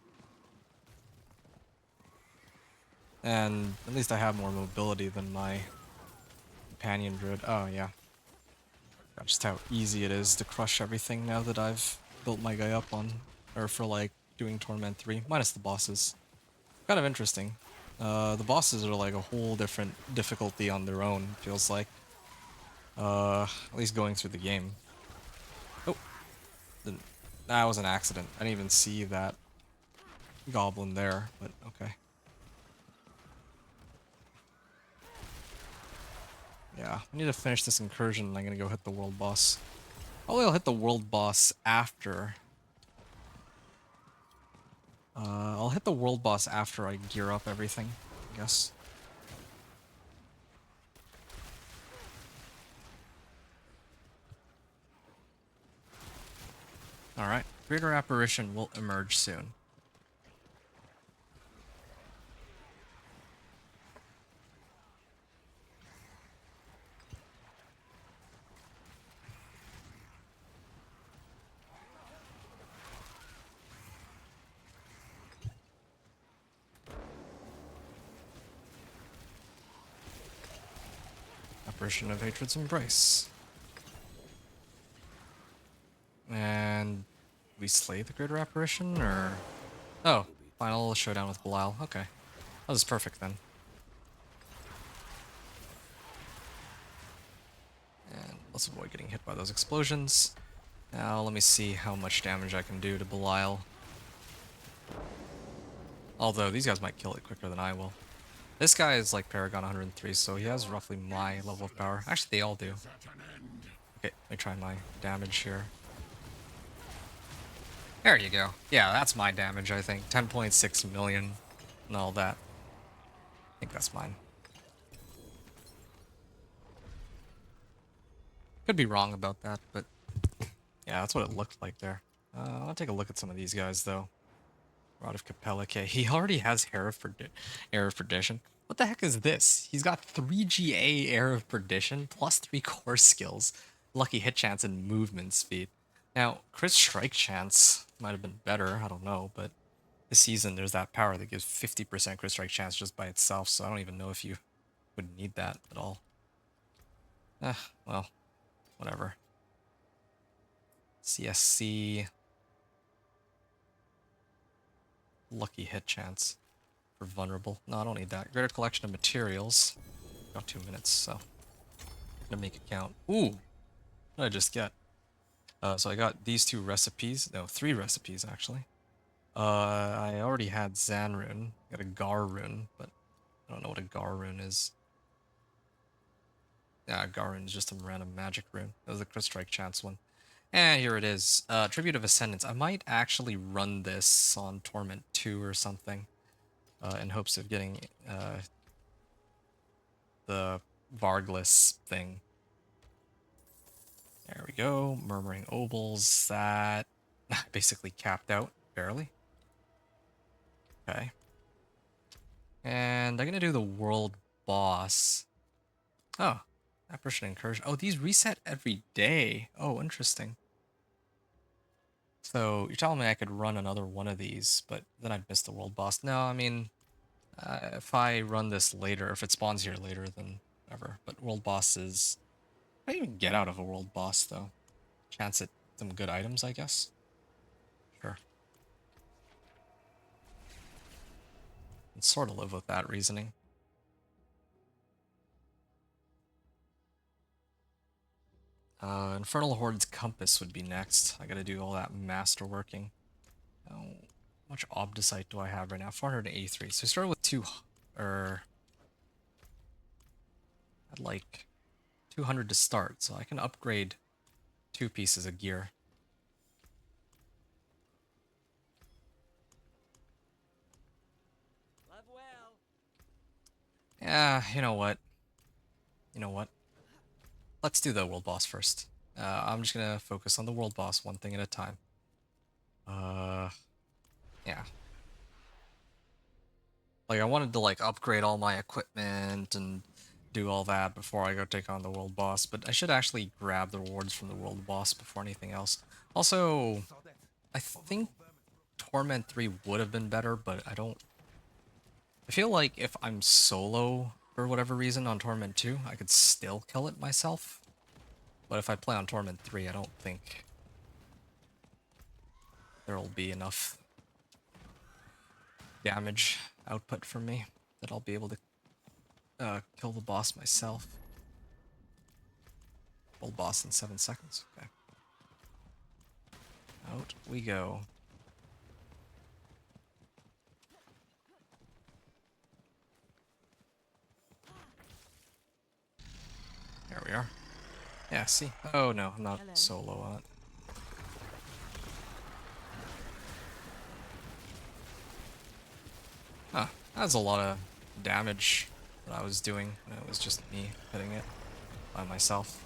And at least I have more mobility than my companion druid. Oh yeah. Just how easy it is to crush everything now that I've built my guy up on, or for like doing Torment 3, minus the bosses. Kind of interesting. The bosses are like a whole different difficulty on their own, feels like. At least going through the game. Oh, that was an accident. I didn't even see that goblin there, but okay. Yeah, I need to finish this incursion and I'm gonna go hit the world boss. Probably I'll hit the world boss after. I'll hit the world boss after I gear up everything, I guess. Alright, Greater Apparition will emerge soon. Apparition of Hatred's Embrace. And we slay the Greater Apparition, or... Oh, final showdown with Belial. Okay. That was perfect then. And let's avoid getting hit by those explosions. Now let me see how much damage I can do to Belial. Although these guys might kill it quicker than I will. This guy is like Paragon 103, so he has roughly my level of power. Actually, they all do. Okay, let me try my damage here. There you go. Yeah, that's my damage, I think. 10.6 million and all that. I think that's mine. Could be wrong about that, but yeah, that's what it looked like there. I'll take a look at some of these guys, though. Rod of Capella. Okay, he already has Air of Perdition. What the heck is this? He's got 3 GA Air of Perdition plus 3 core skills, lucky hit chance, and movement speed. Now, crit strike chance might have been better, I don't know, but this season there's that power that gives 50% crit strike chance just by itself, so I don't even know if you would need that at all. Well, whatever. CSC. Lucky hit chance for vulnerable. No, I don't need that. Greater collection of materials. Got 2 minutes, so I'm gonna make it count. Ooh, what did I just get? So I got these 2 recipes. No, 3 recipes actually. I already had Zan rune. Got a Gar rune, but I don't know what a Gar rune is. Yeah, Gar rune is just a random magic rune. That was the crit strike chance one. And here it is. Tribute of Ascendance. I might actually run this on Torment 2 or something. In hopes of getting the Varglis thing. There we go. Murmuring Obols. That basically capped out, barely. Okay. And I'm gonna do the world boss. Oh, Apparition Incursion. Oh, these reset every day. Oh, interesting. So you're telling me I could run another one of these, but then I'd miss the world boss. No, I mean, if I run this later, if it spawns here later, then whatever. But world boss is... How do you even get out of a world boss, though? Chance at some good items, I guess? Sure. Can sort of live with that reasoning. Infernal Horde's Compass would be next. I gotta do all that masterworking. How much Obdicite do I have right now? 483. So I started with 2... I'd like 200 to start, so I can upgrade 2 pieces of gear. Love well. Yeah, you know what? You know what? Let's do the world boss first. I'm just gonna focus on the world boss one thing at a time. Yeah. Like, I wanted to, like, upgrade all my equipment and do all that before I go take on the world boss, but I should actually grab the rewards from the world boss before anything else. Also, I think Torment 3 would have been better, but I don't... I feel like if I'm solo, for whatever reason, on Torment 2, I could still kill it myself. But if I play on Torment 3, I don't think there'll be enough damage output from me that I'll be able to kill the boss myself. Kill boss in 7 seconds. Okay. Out we go. There we are. Yeah, see? Oh no, I'm not solo on it. Huh, that was a lot of damage that I was doing when it was just me hitting it by myself.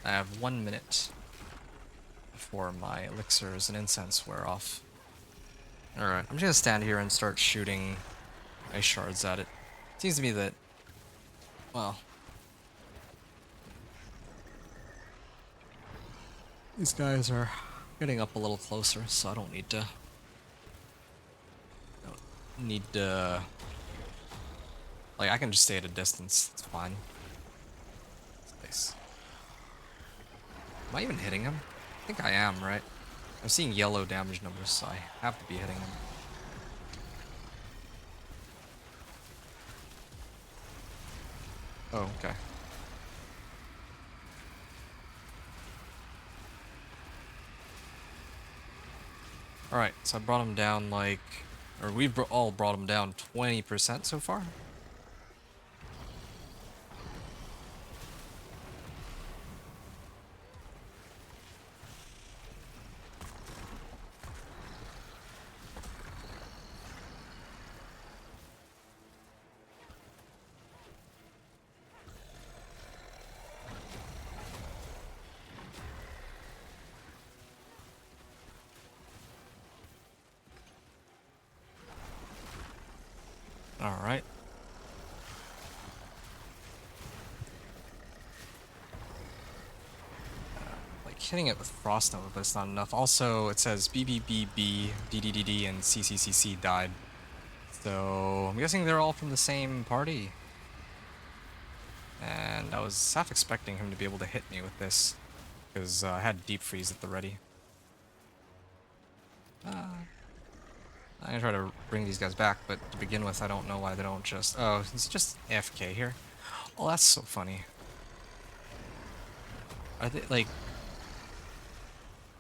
I have 1 minute before my elixirs and incense wear off. Alright, I'm just gonna stand here and start shooting ice shards at it. Seems to me that, well, these guys are getting up a little closer, so I don't need to... Like, I can just stay at a distance. It's fine. Nice. Am I even hitting him? I think I am, right? I'm seeing yellow damage numbers, so I have to be hitting him. Oh, okay. Alright, so I brought him down, like, Or we've all brought them down 20% so far. All right. Like hitting it with Frost Nova, but it's not enough. Also, it says BBBB, DDDD, and CCCC died. So I'm guessing they're all from the same party. And I was half expecting him to be able to hit me with this, because I had Deep Freeze at the ready. I'm gonna try to bring these guys back, but to begin with, I don't know why they don't just... Oh, he's just AFK here. Oh, that's so funny. Are they, like...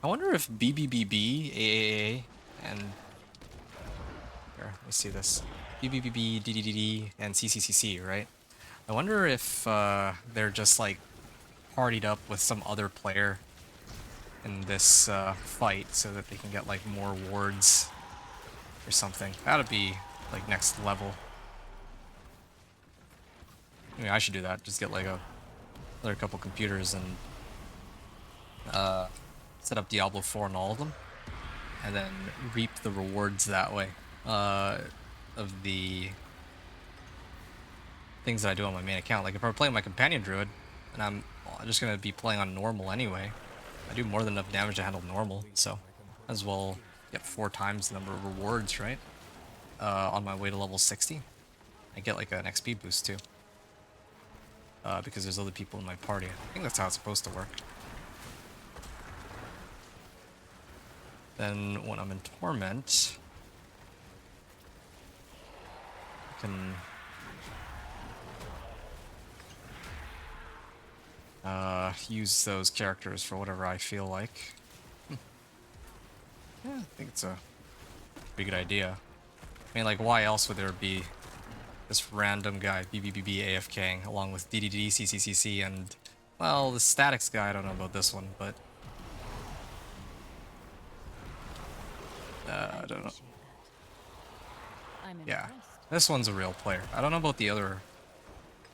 I wonder if BBBB, AAA, and... Here, let me see this. BBBB, DDDD, and CCCC, right? I wonder if they're just, like, partied up with some other player in this fight so that they can get, like, more wards or something. That'd be, like, next level. I mean, I should do that. Just get, like, another couple computers and set up Diablo 4 on all of them. And then reap the rewards that way of the things that I do on my main account. Like, if I were playing my companion druid, and I'm just going to be playing on normal anyway, I do more than enough damage to handle normal, so as well get 4 times the number of rewards, right? On my way to level 60. I get like an XP boost too. Because there's other people in my party. I think that's how it's supposed to work. Then when I'm in Torment, I can use those characters for whatever I feel like. Yeah, I think it's a pretty good idea. I mean, like, why else would there be this random guy, BBBB AFKing, along with DDD, CCCC, and, well, the statics guy, I don't know about this one, but... I don't know. I'm Yeah, impressed. this one's a real player. I don't know about the other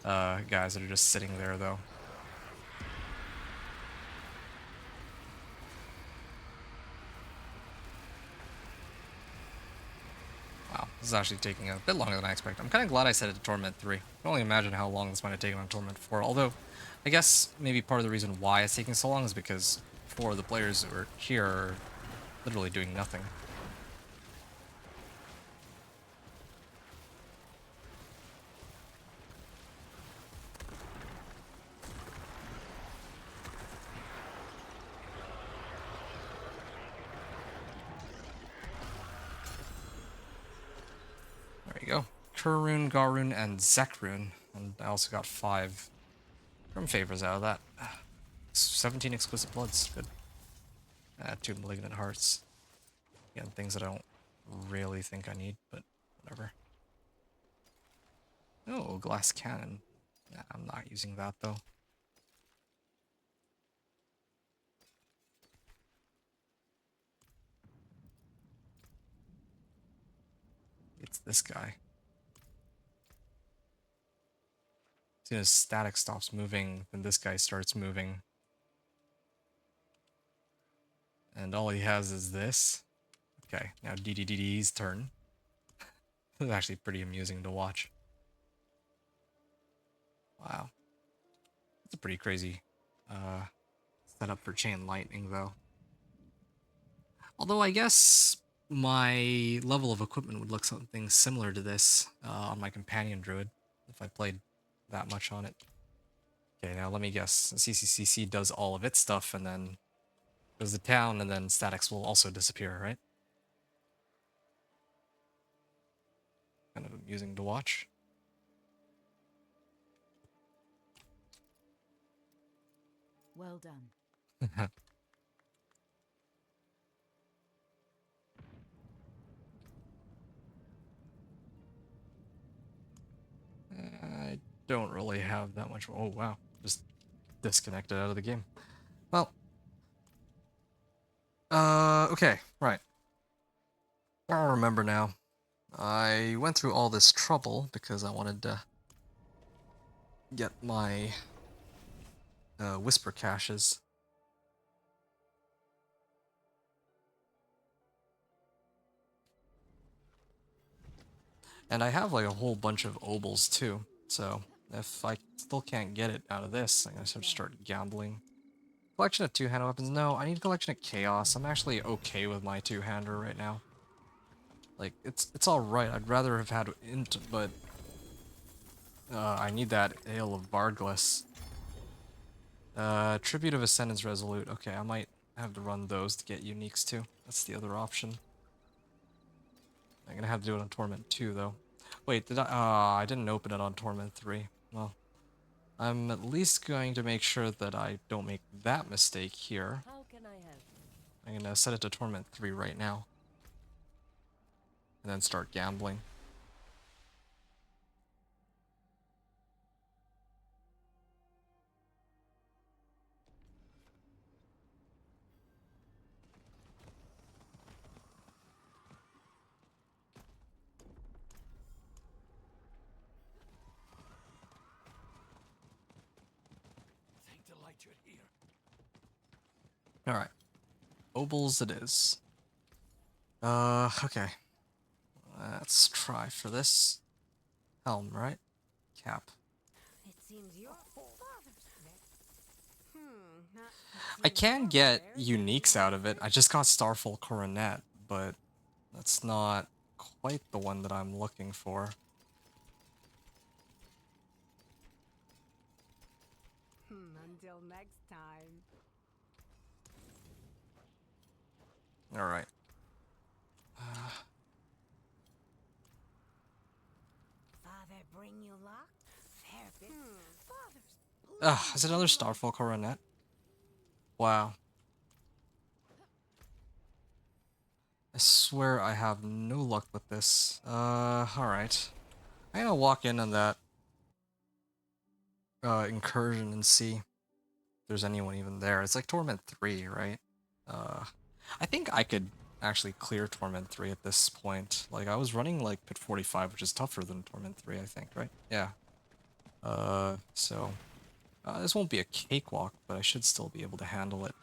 guys that are just sitting there, though. Wow, this is actually taking a bit longer than I expected. I'm kind of glad I set it to Torment 3. I can only imagine how long this might have taken on Torment 4, although I guess maybe part of the reason why it's taking so long is because 4 of the players who are here are literally doing nothing. There you go. Kurun, Garun, and Zekrun. And I also got 5 from favors out of that. 17 exquisite bloods. Good. 2 malignant hearts. Again, things that I don't really think I need, but whatever. Oh, glass cannon. Nah, I'm not using that though. It's this guy. As soon as static stops moving, then this guy starts moving. And all he has is this. Okay, now DDDD's turn. This is actually pretty amusing to watch. Wow. It's a pretty crazy setup for chain lightning, though. Although I guess my level of equipment would look something similar to this on my companion druid, if I played that much on it. Okay, now let me guess. CCCC does all of its stuff, and then goes to town, and then statics will also disappear, right? Kind of amusing to watch. Well done. don't really have that much. Oh wow, just disconnected out of the game. Well, okay, right. I remember now. I went through all this trouble because I wanted to get my whisper caches. And I have like a whole bunch of obols too, so if I still can't get it out of this, I'm gonna start gambling. Collection of two-handed weapons? No, I need a collection of chaos. I'm actually okay with my two-hander right now. Like, it's alright. I'd rather have had int, but I need that Ale of Varglas. Tribute of Ascendance Resolute. Okay, I might have to run those to get uniques too. That's the other option. I'm gonna have to do it on Torment 2 though. Wait, did I didn't open it on Torment 3. Well, I'm at least going to make sure that I don't make that mistake here. How can I help? I'm gonna set it to Torment 3 right now. And then start gambling. Think the light you're here. Alright. Obols it is. Okay. Let's try for this. Helm, right? Cap. It seems your father's next. I can get uniques out of it. I just got Starfall Coronet, but that's not quite the one that I'm looking for. Until next time. Alright. Father bring you luck? Fair bit. Father's Ugh, is it another Starfall Coronet? Wow. I swear I have no luck with this. Alright. I'm gonna walk in on that incursion and see if there's anyone even there. It's like Torment 3, right? I think I could actually clear Torment 3 at this point. Like, I was running like Pit 45, which is tougher than Torment 3, I think, right? Yeah. So this won't be a cakewalk, but I should still be able to handle it.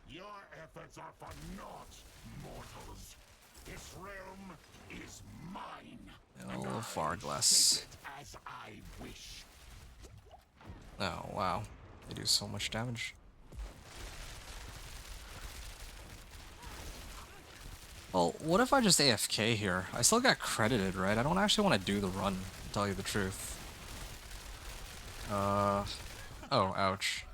Your efforts are for naught, mortals. This realm is mine. Oh, Varglas. Take it as I wish. Oh, wow. They do so much damage. Well, what if I just AFK here? I still got credited, right? I don't actually want to do the run, to tell you the truth. Oh, ouch.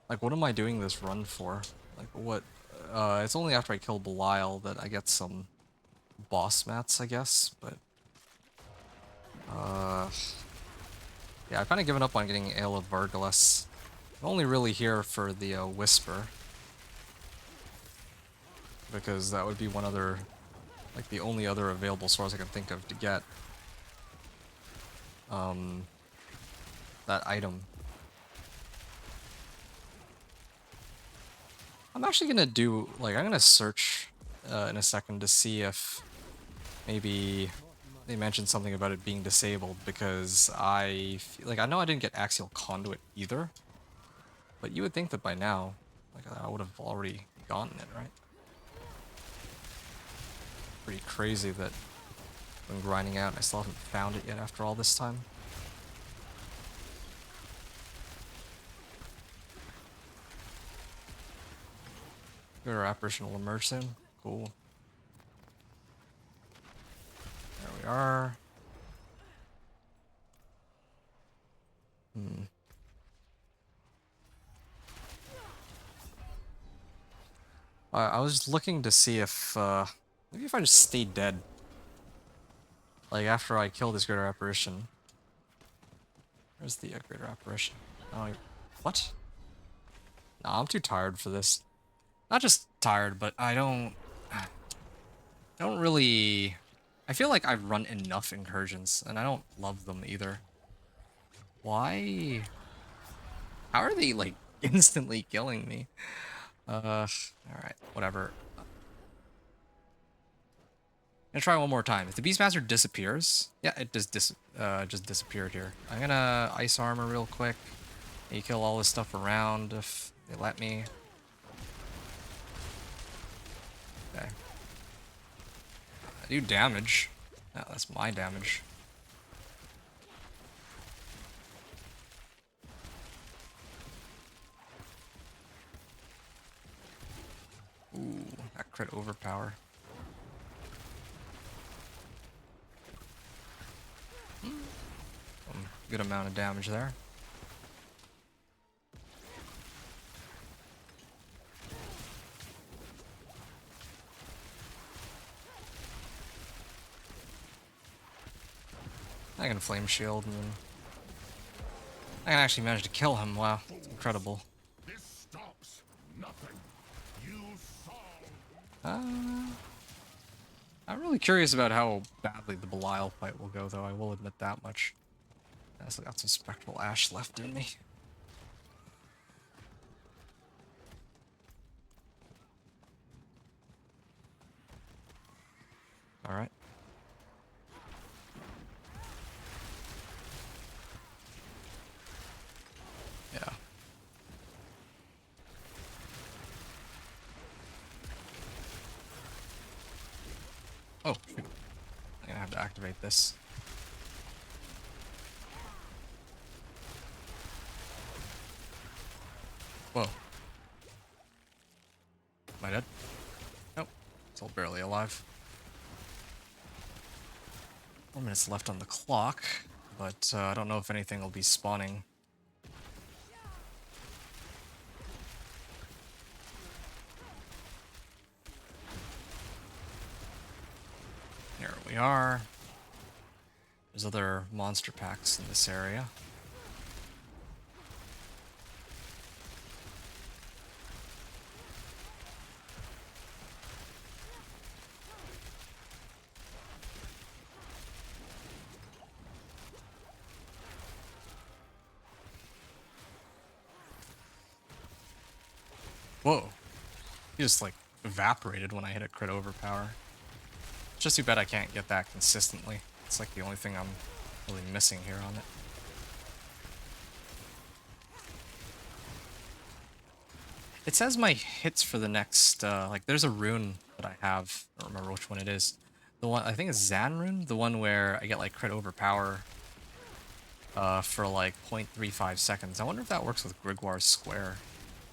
Like, what am I doing this run for? Like, what? It's only after I kill Belial that I get some boss mats, I guess, but... yeah, I've kind of given up on getting Ale of Varglas. I'm only really here for the Whisper. Because that would be one other, like the only other available source I can think of to get that item. I'm actually gonna do, like, I'm gonna search in a second to see if maybe they mentioned something about it being disabled, because I feel like, I know I didn't get Axial Conduit either, but you would think that by now, like, I would have already gotten it, right? Pretty crazy that I'm grinding out and I still haven't found it yet after all this time. Your apparition will emerge soon. Cool. There we are. I was looking to see if, maybe if I just stayed dead. Like, after I kill this Greater Apparition. Where's the Greater Apparition? Oh, what? Nah, I'm too tired for this. Not just tired, but I don't really. I feel like I've run enough incursions, and I don't love them either. Why? How are they like instantly killing me? All right, whatever. I'm gonna try one more time. If the Beastmaster disappears, yeah, it just disappeared here. I'm gonna ice armor real quick. You kill all this stuff around if they let me. Okay. I do damage. No, that's my damage. Ooh, that crit overpower. Good amount of damage there. I can flame shield and then I can actually manage to kill him. Wow, it's incredible. This stops nothing. You solve. I'm really curious about how badly the Belial fight will go, though. I will admit that much. I still got some Spectral Ash left in me. Alright. Yeah. Oh, shoot. I'm gonna have to activate this. Whoa. Am I dead? Nope. Still barely alive. 4 minutes left on the clock, but I don't know if anything will be spawning. Here we are. There's other monster packs in this area. Whoa. He just like evaporated when I hit a crit overpower. It's just too bad I can't get that consistently. It's like the only thing I'm really missing here on it. It says my hits for the next, like there's a rune that I have. I don't remember which one it is. The one, I think it's Zan rune, the one where I get like crit overpower for like 0.35 seconds. I wonder if that works with Grigwar's Square,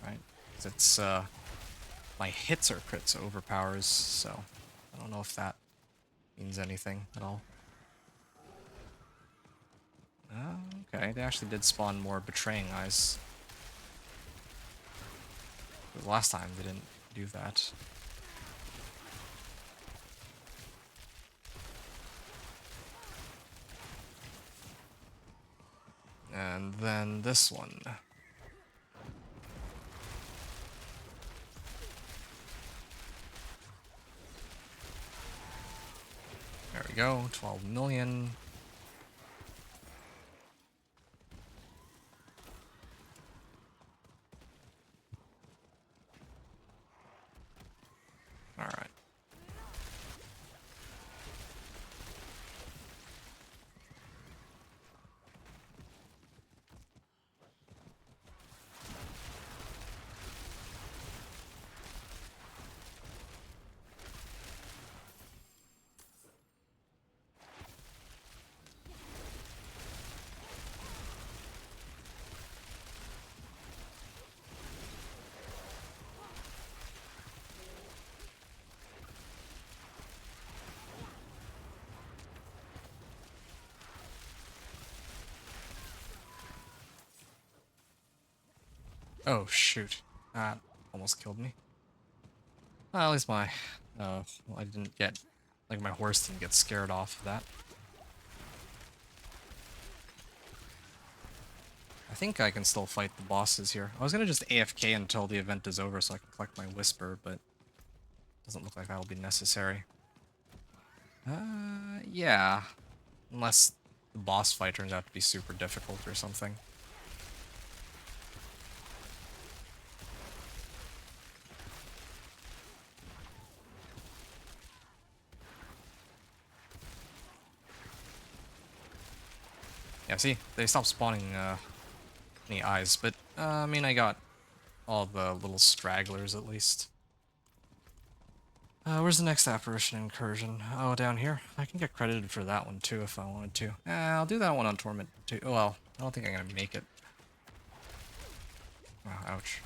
right? 'Cause it's, my hits are crits overpowers, so I don't know if that means anything at all. Okay, they actually did spawn more Betraying Eyes. The last time they didn't do that. And then this one. There we go, 12 million. All right. Oh shoot, that almost killed me. Well, at least my, well, I didn't get, like my horse didn't get scared off of that. I think I can still fight the bosses here. I was gonna just AFK until the event is over so I can collect my Whisper, but Doesn't look like that'll be necessary. Yeah. Unless the boss fight turns out to be super difficult or something. Yeah, see? They stopped spawning any eyes, but I mean, I got all the little stragglers at least. Where's the next apparition incursion? Oh, down here? I can get credited for that one too if I wanted to. I'll do that one on Torment too. Well, I don't think I'm gonna make it. Oh, ouch.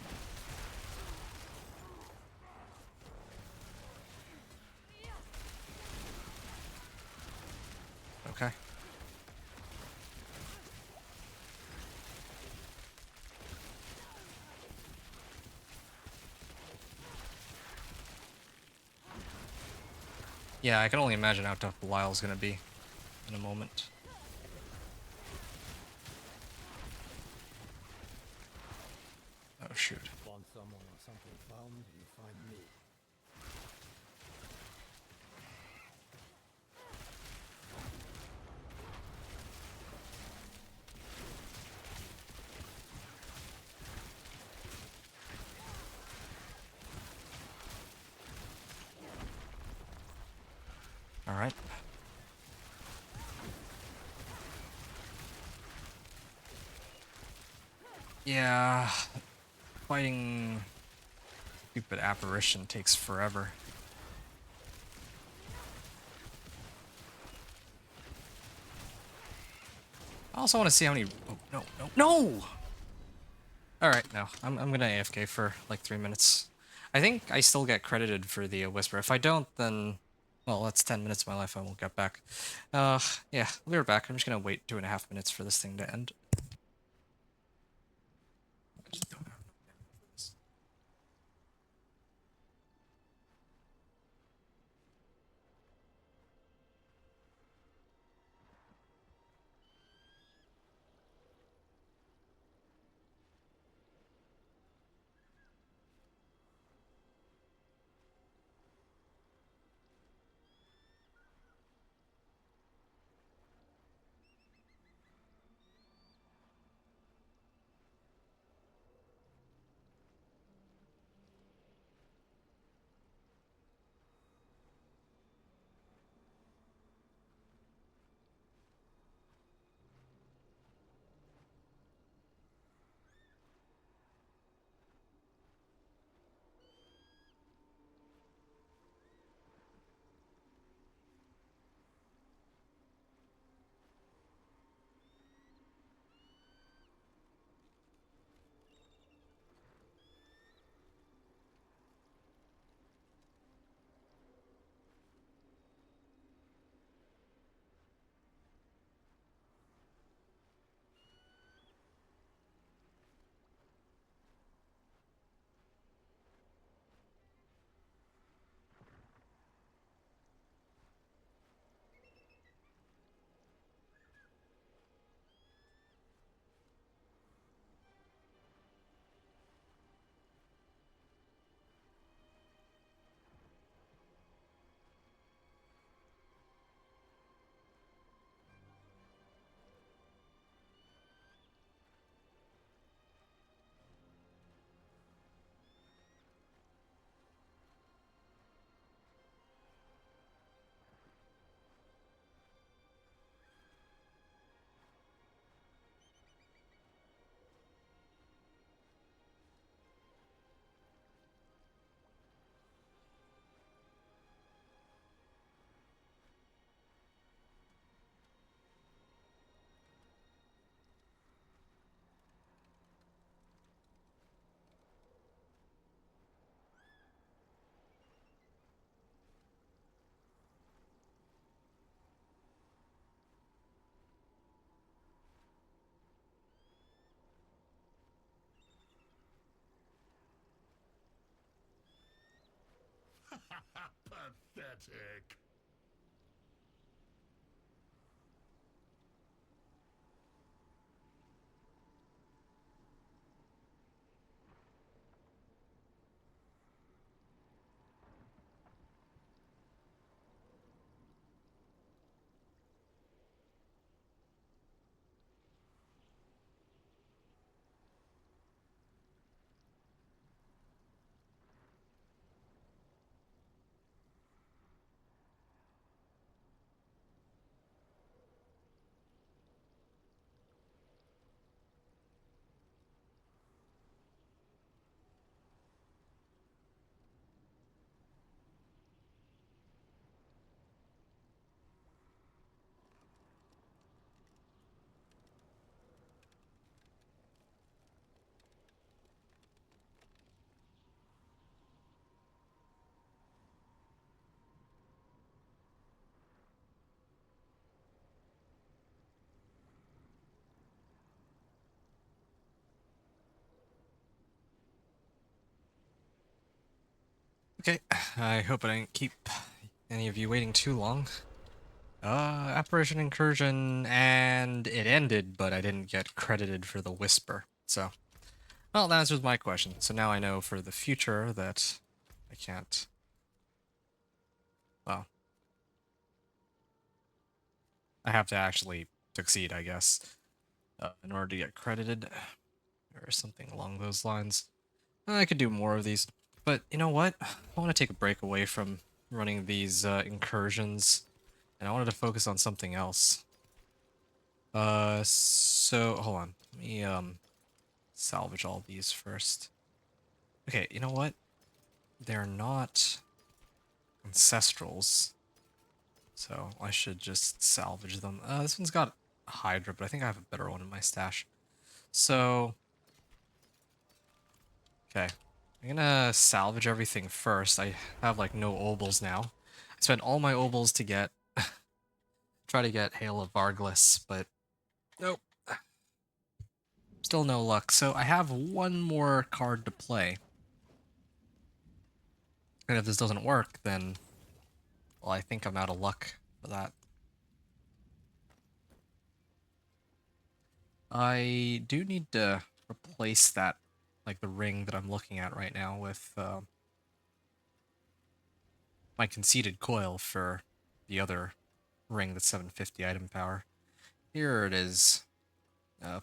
Okay. Yeah, I can only imagine how tough Belial's gonna be in a moment. Oh shoot. Want someone or something found, you find me. Alright. Yeah, fighting stupid apparition takes forever. I also want to see how many. Oh, no, no, no! Alright, no. I'm gonna AFK for like 3 minutes. I think I still get credited for the Whisper. If I don't, then. Well, that's 10 minutes of my life I won't get back. Yeah, I'll be right back. I'm just gonna wait 2.5 minutes for this thing to end. I just don't have enough bandwidth for this. Pathetic. Okay, I hope I didn't keep any of you waiting too long. Apparition Incursion, and it ended, but I didn't get credited for the Whisper. So, well, that answers my question. So now I know for the future that I can't... Well, I have to actually succeed, I guess, in order to get credited, or something along those lines. I could do more of these, but you know what? I want to take a break away from running these incursions, and I wanted to focus on something else. So hold on. Let me salvage all these first. Okay, you know what? They're not ancestrals, so I should just salvage them. This one's got Hydra, but I think I have a better one in my stash. So, okay, I'm gonna salvage everything first. I have like no obols now. I spent all my obols to get try to get Hail of Varglis, but nope. Still no luck. So I have one more card to play. And if this doesn't work, then well, I think I'm out of luck for that. I do need to replace that, like the ring that I'm looking at right now, with my conceited coil for the other ring that's 750 item power. Here it is.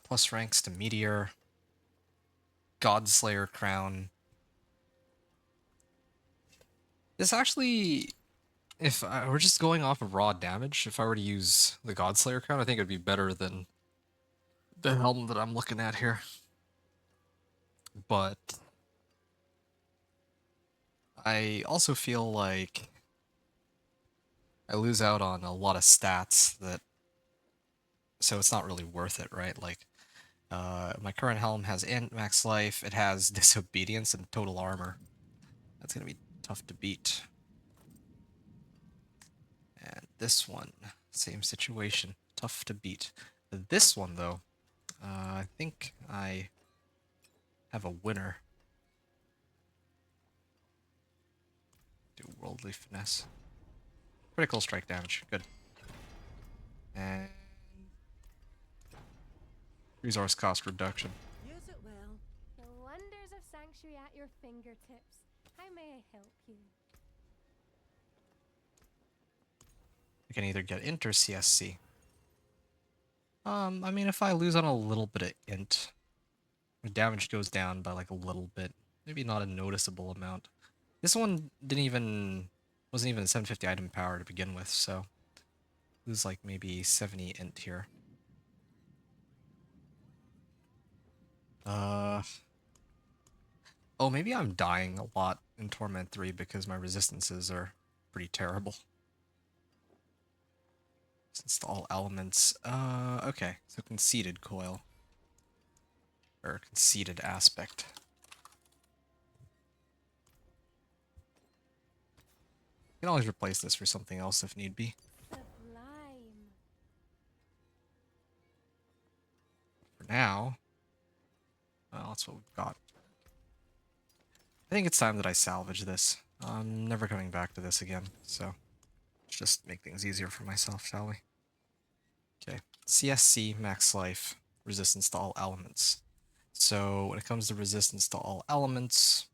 Plus ranks to Meteor, Godslayer Crown. This actually, if I were just going off of raw damage, if I were to use the Godslayer Crown, I think it'd be better than the helm that I'm looking at here. But I also feel like I lose out on a lot of stats that, so it's not really worth it, right? Like, my current helm has int, max life, it has disobedience and total armor. That's gonna be tough to beat. And this one, same situation, tough to beat. This one, though, I think I have a winner. Do Worldly Finesse. Critical strike damage, good. And resource cost reduction. Use it well. The wonders of Sanctuary at your fingertips. How may I help you? I can either get int or CSC. I mean, if I lose on a little bit of int, the damage goes down by like a little bit. Maybe not a noticeable amount. This one wasn't even a 750 item power to begin with, so lose like maybe 70 int here. Oh, maybe I'm dying a lot in Torment 3 because my resistances are pretty terrible. Since all elements. Okay, so conceited coil. Or conceited aspect. You can always replace this for something else if need be. Sublime. For now, well, that's what we've got. I think it's time that I salvage this. I'm never coming back to this again, so let's just make things easier for myself, shall we? Okay, CSC, max life, resistance to all elements. So when it comes to resistance to all elements,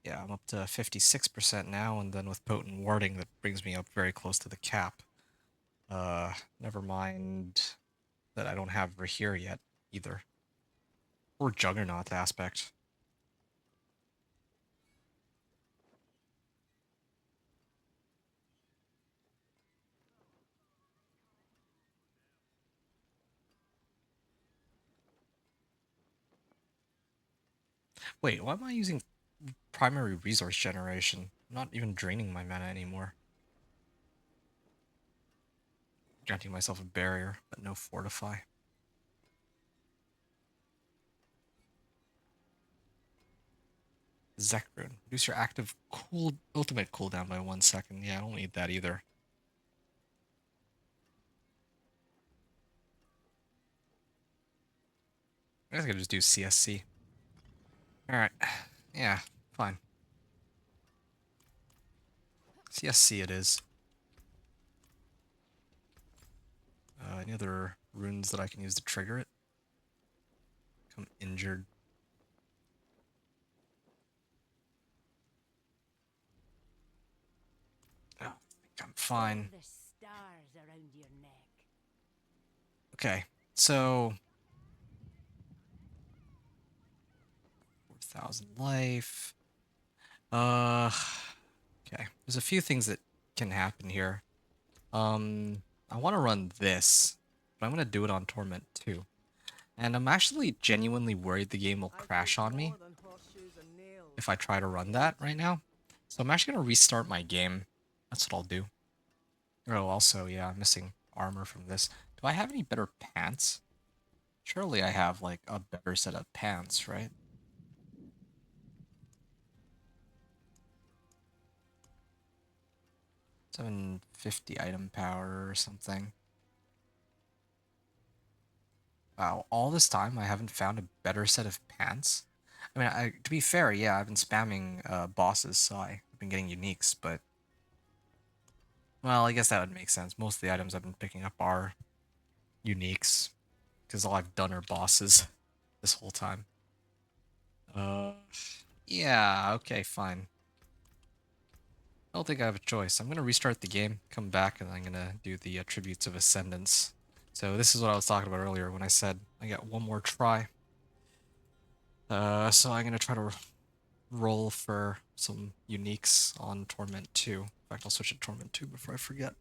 yeah, I'm up to 56% now, and then with potent warding, that brings me up very close to the cap. Never mind that I don't have Rahir yet, either. Or Juggernaut aspect. Wait, why am I using primary resource generation? I'm not even draining my mana anymore. Granting myself a barrier, but no fortify. Zekrun. Reduce your active ultimate cooldown by 1 second. Yeah, I don't need that either. I guess I could just do CSC. Alright. Yeah, fine. CSC it is. Any other runes that I can use to trigger it? Become injured. Oh, I think I'm fine. The stars around your neck. Okay, so 4,000 life. Okay. There's a few things that can happen here. I want to run this, but I'm gonna do it on Torment too. And I'm actually genuinely worried the game will crash on me if I try to run that right now. So I'm actually gonna restart my game. That's what I'll do. Oh, also, yeah, I'm missing armor from this. Do I have any better pants? Surely I have, like, a better set of pants, right? $750 item power or something. Wow, all this time I haven't found a better set of pants? I mean, to be fair, yeah, I've been spamming bosses, so I've been getting uniques, but... Well, I guess that would make sense. Most of the items I've been picking up are uniques, because all I've done are bosses this whole time. Yeah, okay, fine. I don't think I have a choice. I'm going to restart the game, come back, and I'm going to do the Attributes of Ascendance. So this is what I was talking about earlier when I said I got one more try. So I'm going to try to roll for some uniques on Torment 2. In fact, I'll switch to Torment 2 before I forget.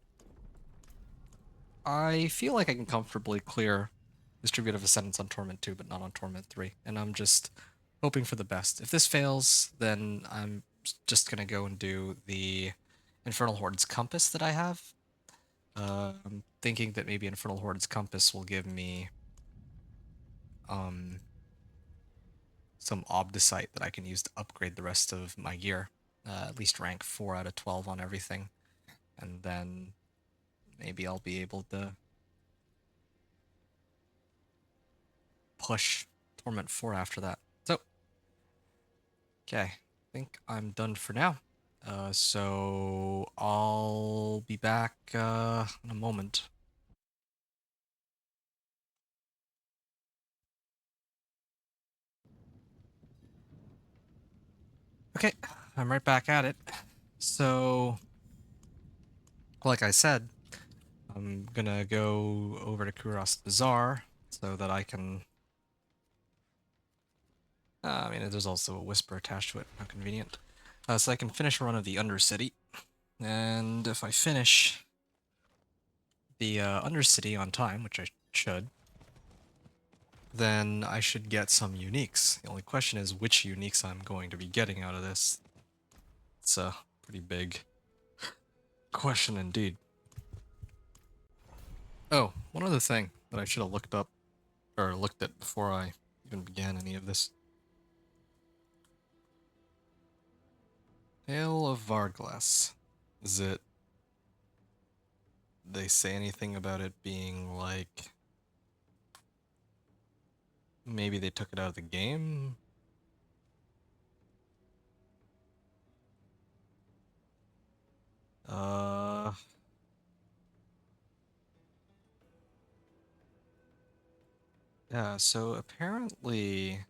I feel like I can comfortably clear Distributive Ascendance on Torment 2, but not on Torment 3. And I'm just hoping for the best. If this fails, then I'm just going to go and do the Infernal Horde's Compass that I have. I'm thinking that maybe Infernal Horde's Compass will give me some Obdicite that I can use to upgrade the rest of my gear. At least rank 4 out of 12 on everything. And then maybe I'll be able to push Torment 4 after that. So, okay, I think I'm done for now. So I'll be back in a moment. Okay, I'm right back at it. So, like I said, I'm gonna go over to Kuros Bazaar so that I can... I mean, there's also a whisper attached to it, how convenient. So I can finish a run of the Undercity. And if I finish the Undercity on time, which I should, then I should get some uniques. The only question is which uniques I'm going to be getting out of this. It's a pretty big question indeed. Oh, one other thing that I should have looked up, or looked at before I even began any of this. Tale of Varglass. Is it... They say anything about it being like... Maybe they took it out of the game? Yeah, so apparently...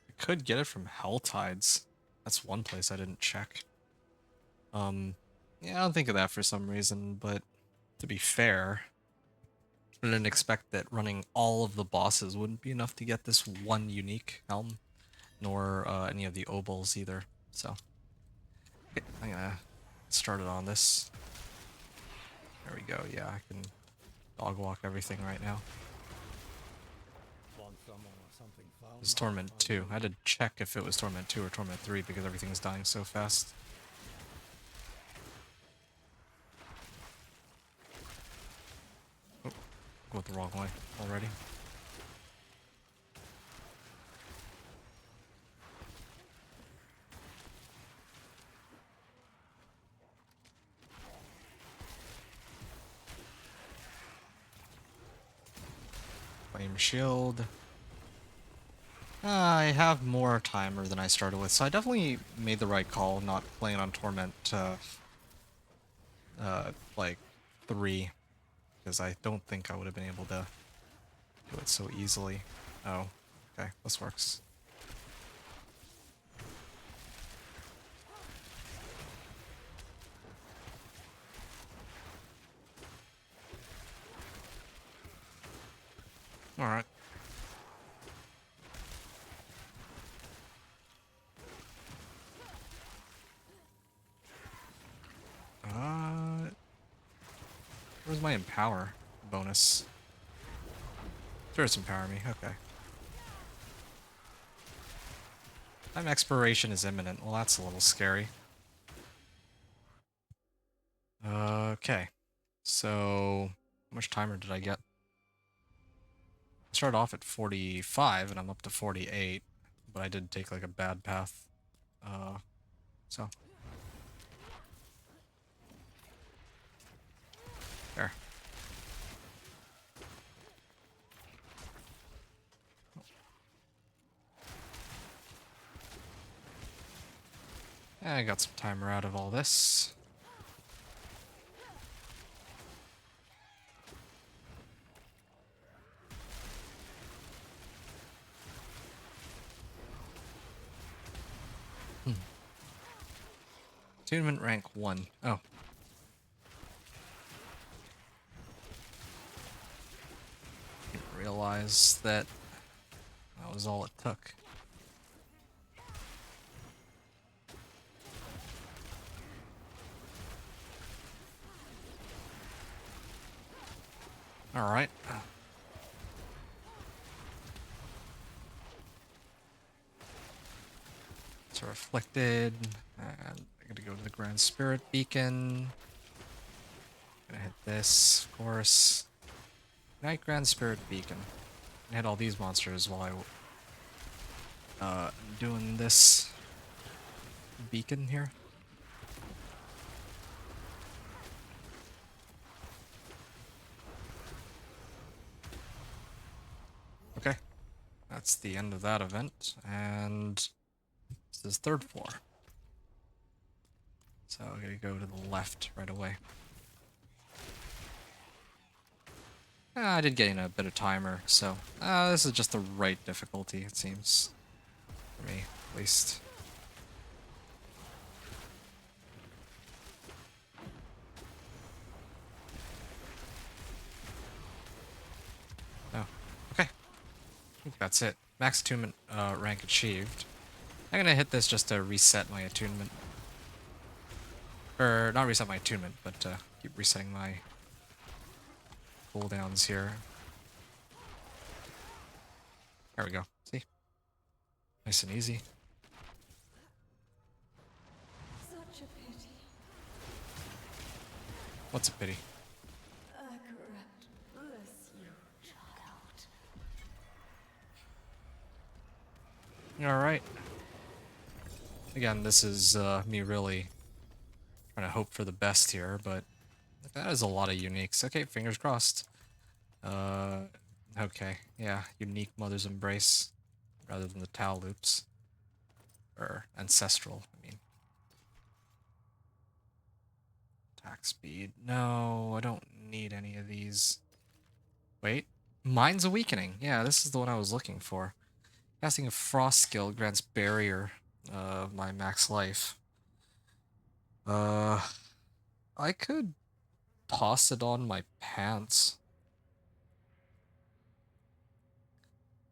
I could get it from Hell Tides. That's one place I didn't check. Yeah, I don't think of that for some reason, but to be fair, I didn't expect that running all of the bosses wouldn't be enough to get this one unique helm, nor any of the obols either, so. Okay, I'm gonna get started on this. There we go, yeah, I can dog walk everything right now. This is Torment 2. I had to check if it was Torment 2 or Torment 3 because everything's dying so fast. Oh, went the wrong way already. Flame shield. I have more timer than I started with, so I definitely made the right call not playing on Torment like 3, because I don't think I would have been able to do it so easily. Oh, okay, this works. Alright. Where's my empower bonus? Sure, it's empower me. Okay. Time expiration is imminent. Well, that's a little scary. Okay. So, how much timer did I get? I started off at 45, and I'm up to 48, but I did take like a bad path. So. There. I got some timer out of all this. Attunement rank 1. Oh. Didn't realize that was all it took. Alright. It's reflected. And I'm gonna go to the Grand Spirit Beacon. Gonna hit this, of course. Night Grand Spirit Beacon. Gonna hit all these monsters while I doing this beacon here. Okay. That's the end of that event, and this is 3rd floor. So I'm gonna go to the left right away. I did gain a bit of timer, so this is just the right difficulty, it seems. For me, at least. Oh, okay. I think that's it. Max attunement rank achieved. I'm gonna hit this just to reset my attunement. Or, not reset my attunement, but keep resetting my cooldowns here. There we go. See? Nice and easy. Such a pity. What's a pity? Correct. Bless you, child. Alright. Again, this is me really trying to hope for the best here, but that is a lot of uniques. Okay, fingers crossed. Okay, yeah, unique Mother's Embrace rather than the Tau loops. Or ancestral, I mean. Attack speed. No, I don't need any of these. Wait. Mind's Awakening. Yeah, this is the one I was looking for. Casting a Frost skill grants barrier of my max life. I could toss it on my pants.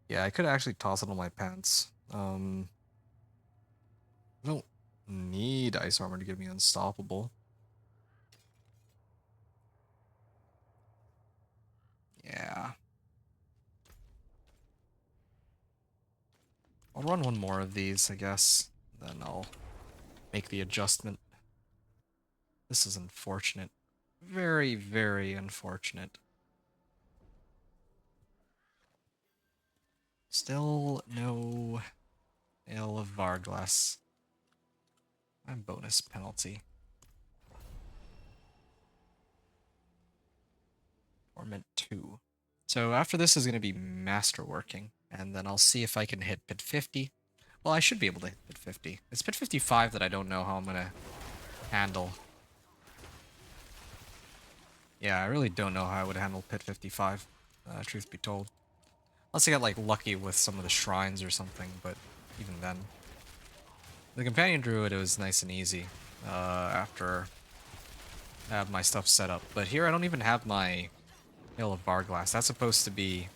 Yeah, I could actually toss it on my pants. I don't need ice armor to give me unstoppable. Yeah. I'll run one more of these, I guess. Then I'll make the adjustment. This is unfortunate. Very, very unfortunate. Still no Ale of Varglass. And bonus penalty. Torment 2. So after this is going to be masterworking, and then I'll see if I can hit pit 50. Well, I should be able to hit pit 50. It's pit 55 that I don't know how I'm going to handle. Yeah, I really don't know how I would handle pit 55, truth be told. Unless I got, like, lucky with some of the shrines or something, but even then. The Companion Druid, it was nice and easy after I have my stuff set up. But here I don't even have my Hail of Barglass. That's supposed to be...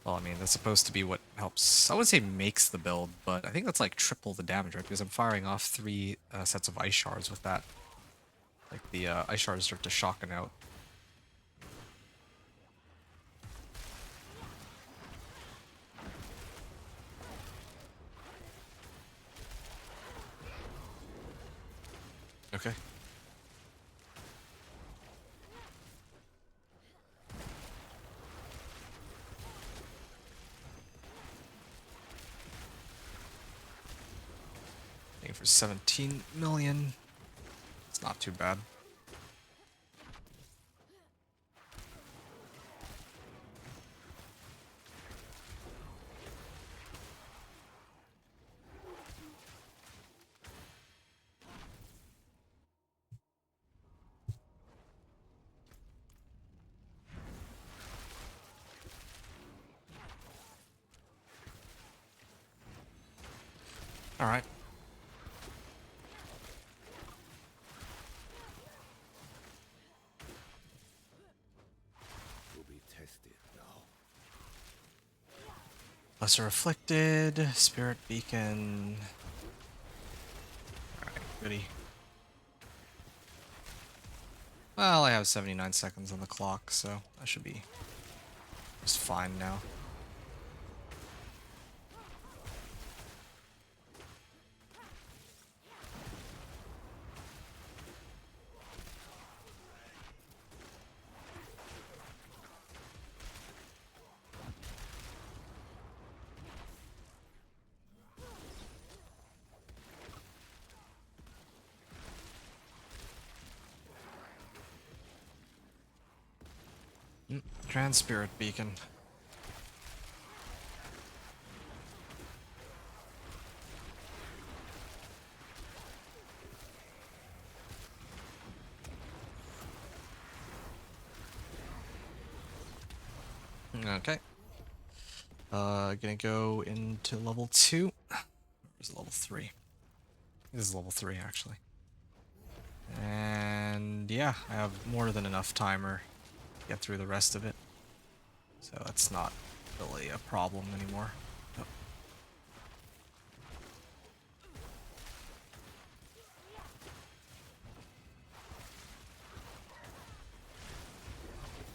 Well, I mean, that's supposed to be what helps... I wouldn't say makes the build, but I think that's like triple the damage, right? Because I'm firing off 3 sets of Ice Shards with that. Like, the Ice Shards start to shocking out. Okay. Aiming for 17 million. It's not too bad. Alright. Will be tested now. Lesser Afflicted, Spirit Beacon. Alright, goody. Well, I have 79 seconds on the clock, so I should be just fine now. Trans-Spirit Beacon. Okay. Gonna go into level 2. Where's level 3? This is level 3, actually. And yeah, I have more than enough timer to get through the rest of it. So that's not really a problem anymore. Nope.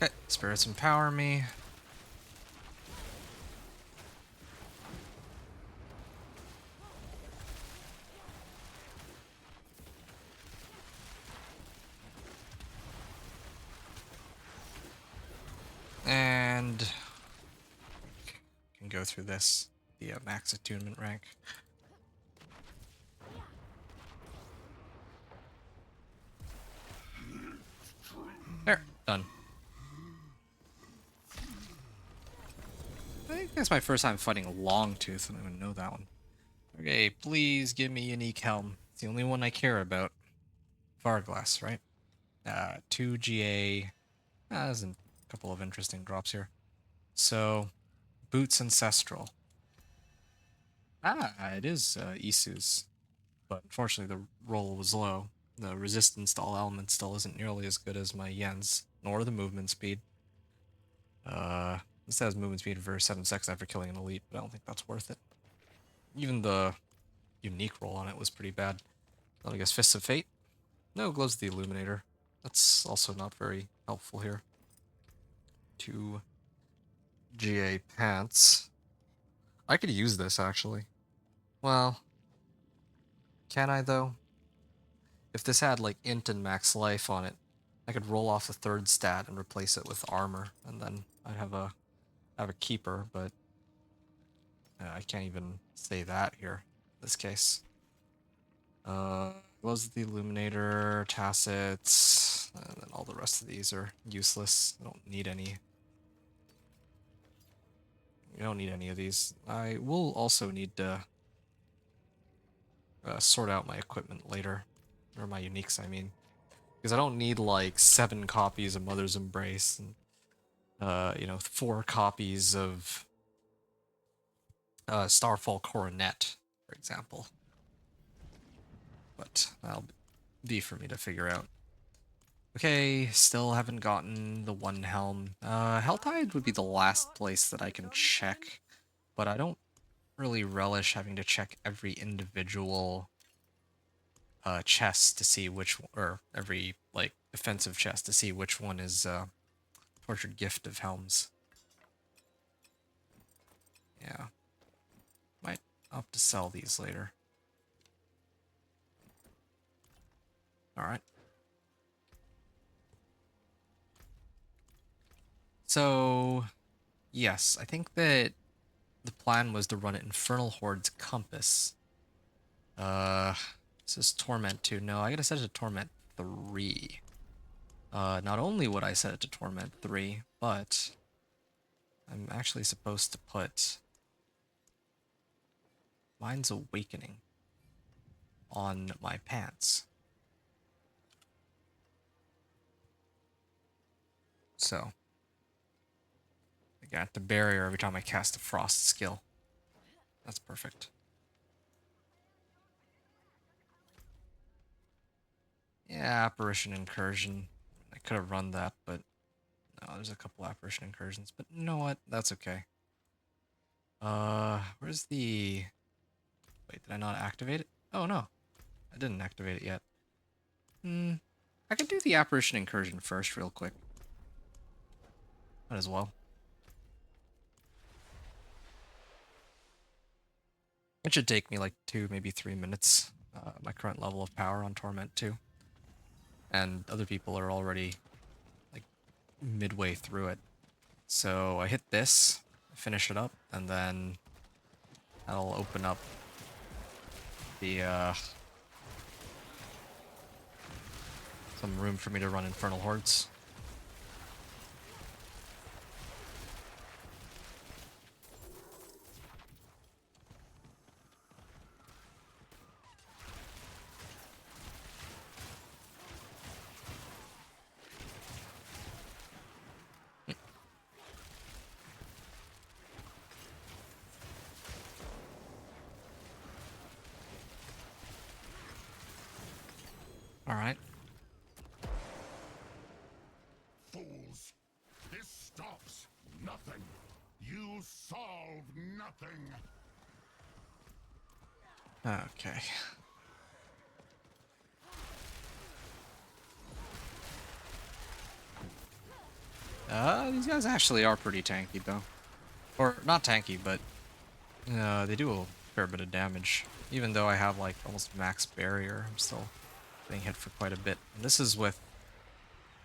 Okay, spirits empower me. And can go through this, the max attunement rank. There, done. I think that's my first time fighting a Longtooth. I don't even know that one. Okay, please give me Unique Helm. It's the only one I care about. Varglass, right? 2 GA. There's a couple of interesting drops here. So, Boots Ancestral. It is Isu's. But unfortunately the roll was low. The resistance to all elements still isn't nearly as good as my Yen's, nor the movement speed. This has movement speed for 7 seconds after killing an elite, but I don't think that's worth it. Even the unique roll on it was pretty bad. Then I guess Fists of Fate. No, Gloves of the Illuminator. That's also not very helpful here. 2 GA Pants. I could use this, actually. Well, can I, though? If this had, like, int and max life on it, I could roll off the 3rd stat and replace it with armor, and then I'd have a keeper, but I can't even say that here, in this case. Gloves of the Illuminator, Tacits, and then all the rest of these are useless. I don't need any You don't need any of these. I will also need to sort out my equipment later. Or my uniques, I mean. Because I don't need like 7 copies of Mother's Embrace and, 4 copies of Starfall Coronet, for example. But that'll be for me to figure out. Okay, still haven't gotten the one helm. Helltide would be the last place that I can check, but I don't really relish having to check every individual chest to see or every, like, defensive chest to see which one is Tortured Gift of Helms. Yeah. Might opt to sell these later. Alright. So, yes, I think that the plan was to run an Infernal Horde's Compass. This is Torment 2. No, I gotta set it to Torment 3. Not only would I set it to Torment 3, but I'm actually supposed to put Mind's Awakening on my pants. So, I got the barrier every time I cast a Frost skill. That's perfect. Yeah, Apparition Incursion. I could have run that, but no, there's a couple Apparition Incursions. But you know what? That's okay. Where's the... Wait, did I not activate it? Oh, no. I didn't activate it yet. I could do the Apparition Incursion first real quick. Might as well. It should take me like 2, maybe 3 minutes. My current level of power on Torment 2. And other people are already like midway through it. So I hit this, finish it up, and then that'll open up the some room for me to run Infernal Hordes. Alright. Fools! This stops nothing. You solve nothing. Okay. These guys actually are pretty tanky, though. Or, not tanky, but they do a fair bit of damage. Even though I have, like, almost max barrier, I'm still getting hit for quite a bit. And this is with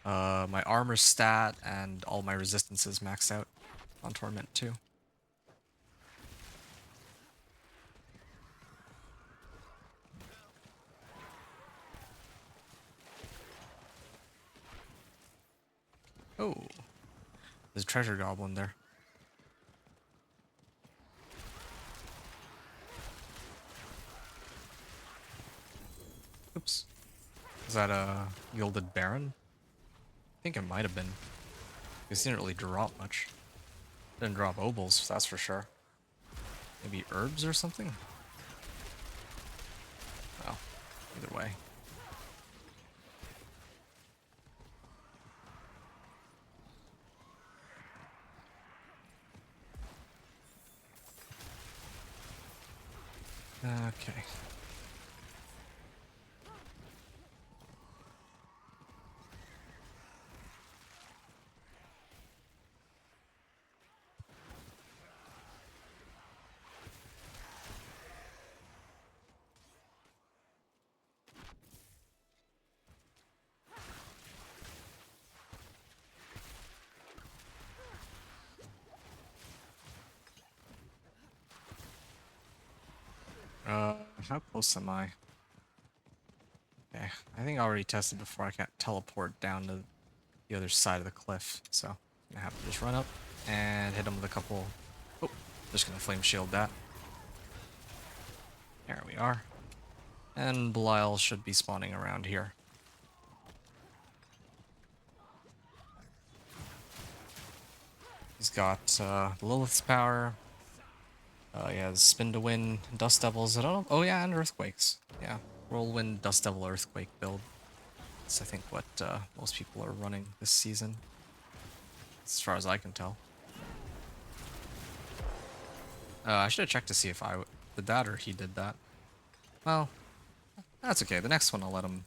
my armor stat and all my resistances maxed out on Torment 2. Oh, there's a treasure goblin there. Oops. Is that a Gilded Baron? I think it might have been. It didn't really drop much. Didn't drop obols, that's for sure. Maybe herbs or something? Well, either way. Okay. How close am I? Okay, I think I already tested before I can't teleport down to the other side of the cliff, so I'm gonna have to just run up and hit him with a couple... Oh, Just gonna flame shield that. There we are. And Belial should be spawning around here. He's got Lilith's power. He has Spin to Win, Dust Devils. I don't know. Oh yeah, and Earthquakes. Yeah, Whirlwind, Dust Devil, Earthquake build. That's I think what most people are running this season, as far as I can tell. I should have checked to see if I did that or he did that. Well, that's okay. The next one I'll let him.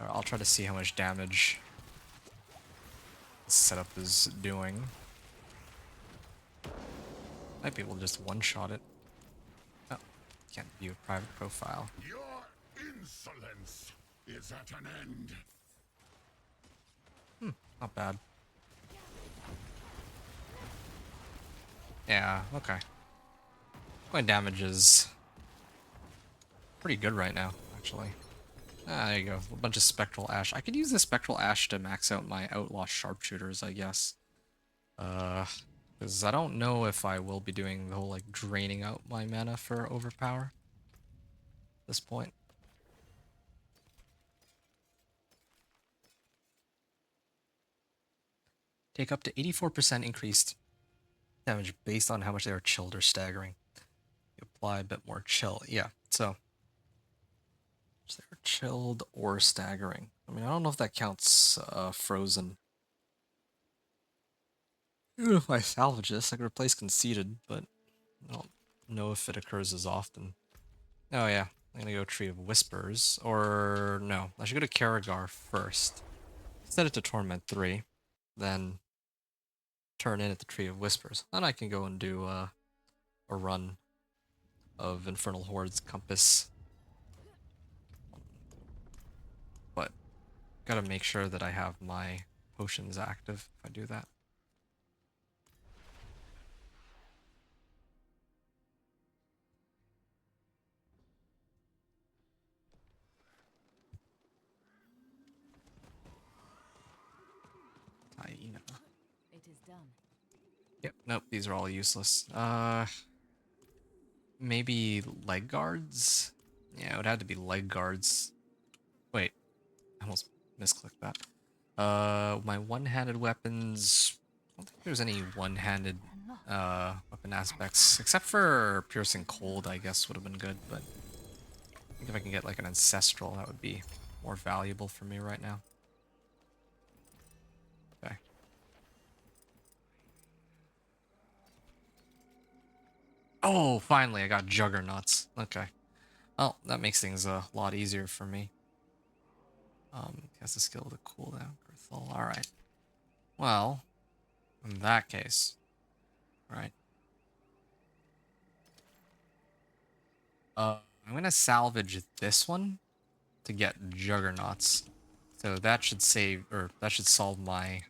Or I'll try to see how much damage this setup is doing. Might be able to just one-shot it. Oh, can't view a private profile. Your insolence is at an end. Not bad. Yeah, okay. My damage is pretty good right now, actually. Ah, there you go. A bunch of Spectral Ash. I could use the Spectral Ash to max out my Outlaw Sharpshooters, I guess. Because I don't know if I will be doing the whole, like, draining out my mana for Overpower at this point. Take up to 84% increased damage based on how much they are chilled or staggering. You apply a bit more chill. Yeah, so they're chilled or staggering. I mean, I don't know if that counts frozen. Even if I salvage this, I could replace conceded, but I don't know if it occurs as often. Oh yeah, I'm gonna go Tree of Whispers, or no, I should go to Karagar first. Set it to Torment 3, then turn in at the Tree of Whispers. Then I can go and do a run of Infernal Horde's Compass. But gotta make sure that I have my potions active if I do that. Hyena. It is done. Yep, nope, these are all useless. Maybe leg guards? Yeah, it would have to be leg guards. Wait, I almost misclicked that. My one-handed weapons... I don't think there's any one-handed weapon aspects, except for Piercing Cold, I guess, would have been good, but I think if I can get like an Ancestral, that would be more valuable for me right now. Okay. Oh, finally, I got Juggernauts. Okay. Well, that makes things a lot easier for me. Has the skill to cooldown. Alright. Well, in that case, right. I'm gonna salvage this one to get Juggernauts. So that should save, or that should solve my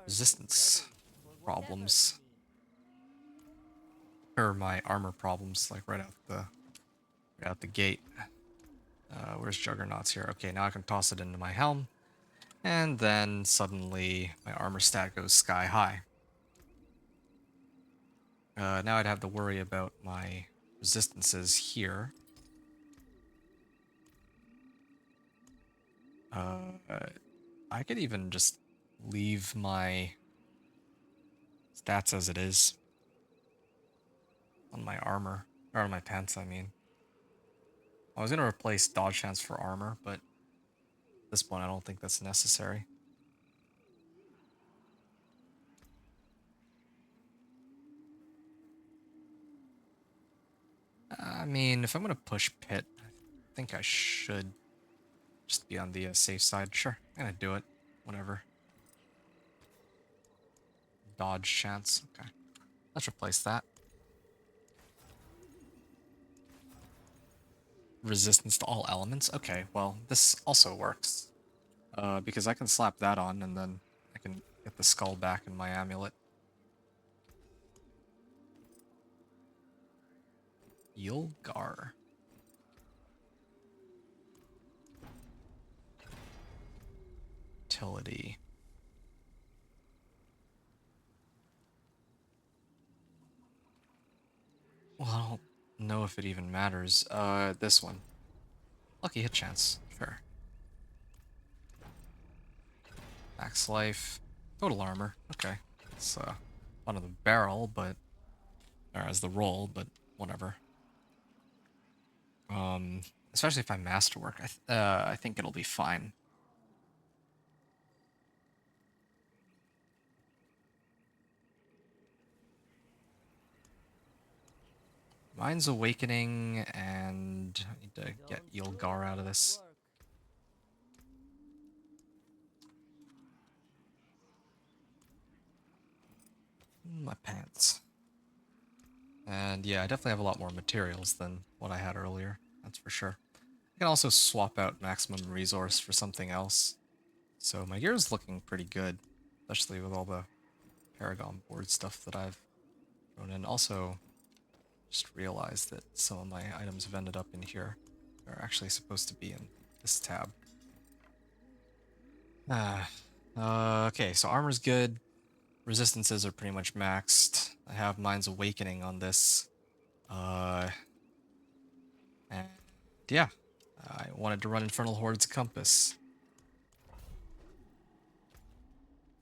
resistance problems. Or my armor problems, like right out the gate. Where's Juggernauts here? Okay, now I can toss it into my helm. And then suddenly my armor stat goes sky high. Now I'd have to worry about my resistances here. I could even just leave my stats as it is. On my armor. Or on my pants, I mean. I was going to replace dodge chance for armor, but at this point I don't think that's necessary. I mean, if I'm going to push Pit, I think I should just be on the safe side. Sure, I'm going to do it. Whatever. Dodge chance. Okay. Let's replace that. Resistance to all elements. Okay, well, this also works. Because I can slap that on and then I can get the skull back in my amulet. Yulgar. Utility. know if it even matters. This one. Lucky hit chance. Sure. Max life. Total armor. Okay. It's fun of the barrel, but... Or as the roll, but whatever. Especially if I masterwork, I think it'll be fine. Mind's Awakening, and I need to get Ylgar out of this. My pants. And yeah, I definitely have a lot more materials than what I had earlier, that's for sure. I can also swap out maximum resource for something else. So my gear is looking pretty good, especially with all the Paragon board stuff that I've thrown in. Also, just realized that some of my items have ended up in here. They're actually supposed to be in this tab. Okay, so armor's good. Resistances are pretty much maxed. I have Mind's Awakening on this. And yeah, I wanted to run Infernal Horde's Compass.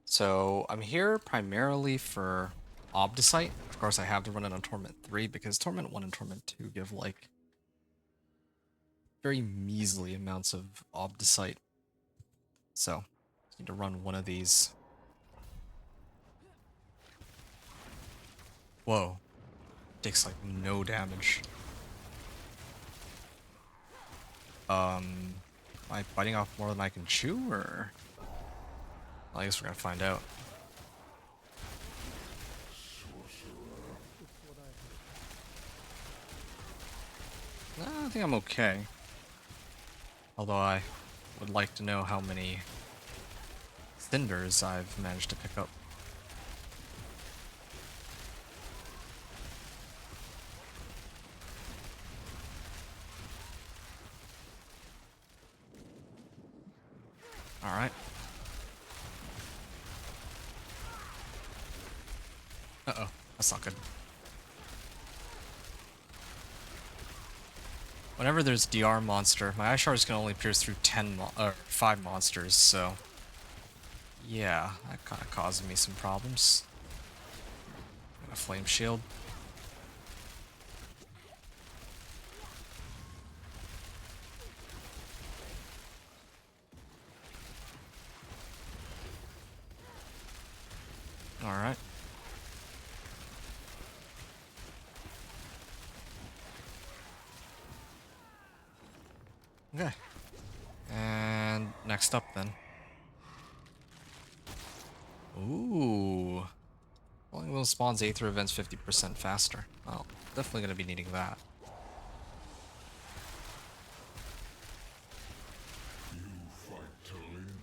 So I'm here primarily for Obdicite. Of course, I have to run it on Torment 3 because Torment 1 and Torment 2 give like very measly amounts of Obdicite. So, need to run one of these. Whoa. Takes like no damage. Am I biting off more than I can chew, or? Well, I guess we're gonna find out. I think I'm okay. Although I would like to know how many cinders I've managed to pick up. Alright. Uh-oh, that's not good. Whenever there's DR monster, my Ice Shards can only pierce through 5 monsters, so... Yeah, that kind of caused me some problems. A flame shield. Alright. Okay. And next up then. Ooh. Rolling Will spawns Aether events 50% faster. Well, definitely gonna be needing that. You fight till impact.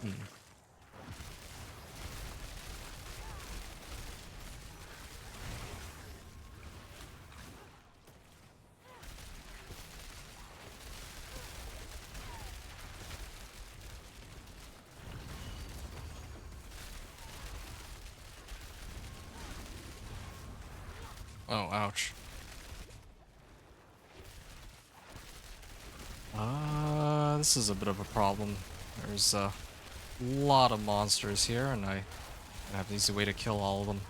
Good. Oh, ouch. This is a bit of a problem. There's a lot of monsters here, and I have an easy way to kill all of them.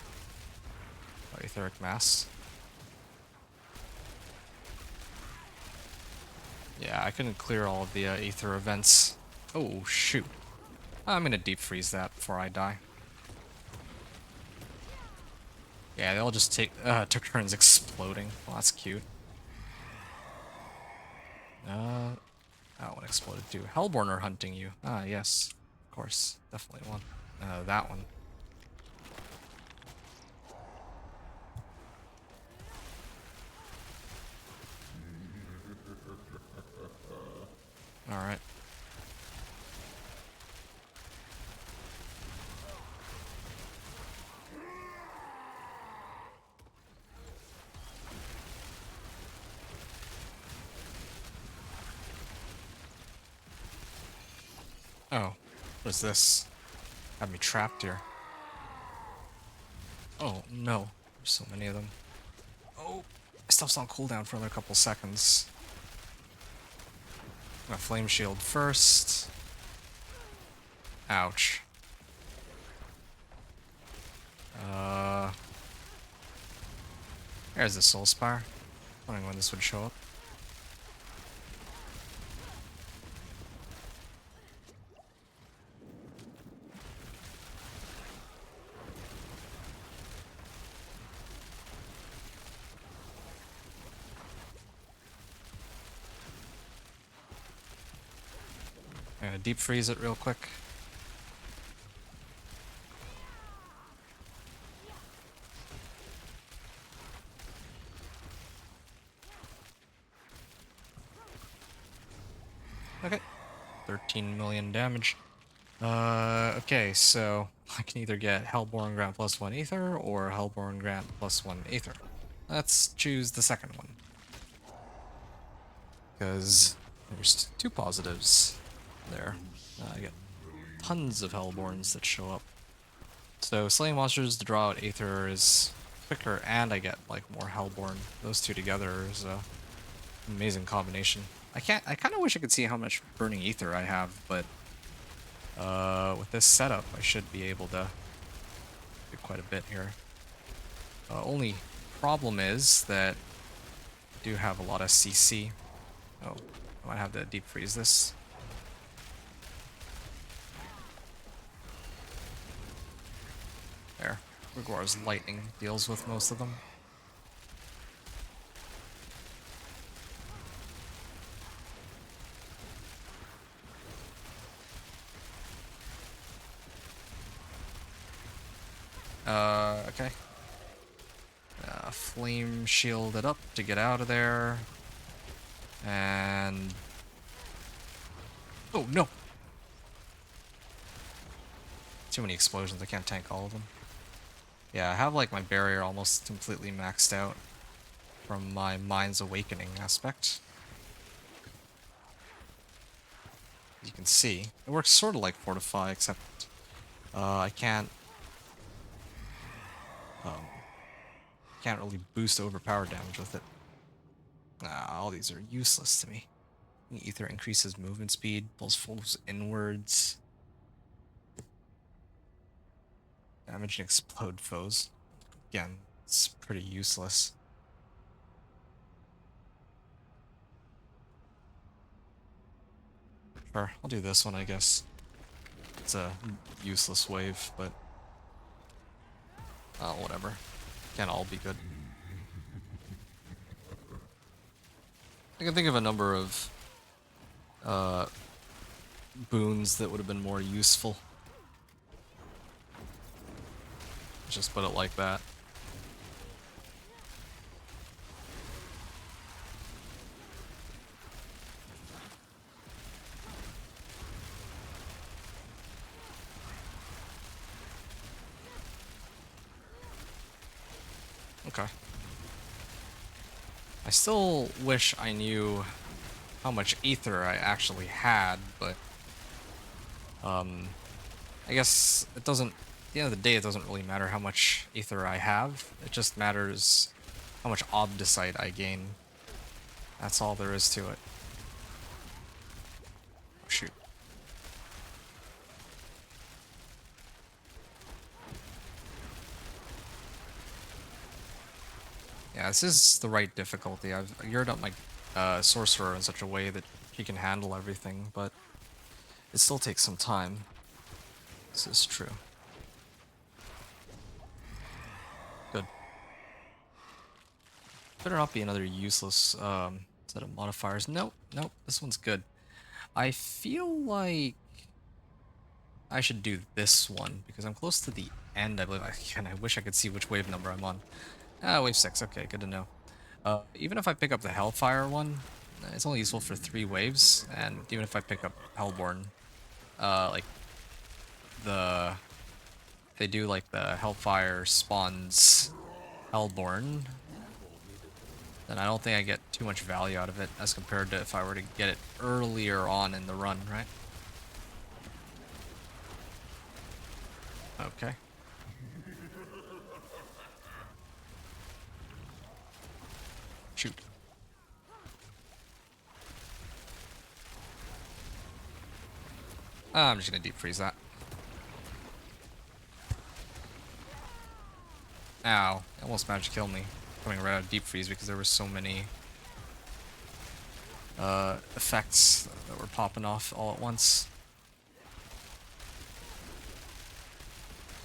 Oh, Etheric Mass. Yeah, I couldn't clear all of the Aether events. Oh, shoot. I'm gonna deep freeze that before I die. Yeah, they all just took turns exploding. Well, that's cute. That one exploded too. Hellborn are hunting you. Ah, yes. Of course. Definitely one. That one. Alright. What is this? Got me trapped here. Oh, no. There's so many of them. Oh, my stuff's on cooldown for another couple seconds. I'm gonna flame shield first. Ouch. There's the Soul Spire. Wondering when this would show up. I'm gonna deep freeze it real quick. Okay. 13 million damage. Okay, so I can either get Hellborn Grant +1 Aether or Hellborn Grant +1 Aether. Let's choose the second one. Because there's two positives there. I get tons of Hellborns that show up. So slaying monsters to draw out Aether is quicker, and I get like more Hellborn. Those two together is a amazing combination. I kind of wish I could see how much burning Aether I have, but with this setup, I should be able to do quite a bit here. Only problem is that I do have a lot of CC. Oh, I might have to deep freeze this. There. Rigor's lightning deals with most of them. Okay. Flame shield it up to get out of there. And... oh, no! Too many explosions, I can't tank all of them. Yeah, I have like my barrier almost completely maxed out from my Mind's Awakening aspect. As you can see, it works sort of like Fortify, except I can't really boost overpowered damage with it. All these are useless to me. Ether increases movement speed, pulls foes inwards. Damage and explode foes. Again, it's pretty useless. Sure, I'll do this one, I guess. It's a useless wave, but... oh, whatever. Can't all be good. I can think of a number of boons that would have been more useful. Just put it like that. Okay. I still wish I knew how much Aether I actually had, but I guess it doesn't, at the end of the day, it doesn't really matter how much Aether I have. It just matters how much Obdicite I gain. That's all there is to it. Oh, shoot. Yeah, this is the right difficulty. I've geared up my Sorcerer in such a way that he can handle everything, but it still takes some time. This is true. Good. Better not be another useless set of modifiers. Nope, nope, this one's good. I feel like I should do this one, because I'm close to the end, I believe. I wish I could see which wave number I'm on. Wave 6, okay, good to know. Even if I pick up the Hellfire one, it's only useful for 3 waves, and even if I pick up Hellborn, like, they do like the Hellfire spawns Hellborn, then I don't think I get too much value out of it as compared to if I were to get it earlier on in the run, right? Okay. Shoot. I'm just gonna deep freeze that. Ow. It almost managed to kill me. Coming right out of deep freeze because there were so many effects that were popping off all at once.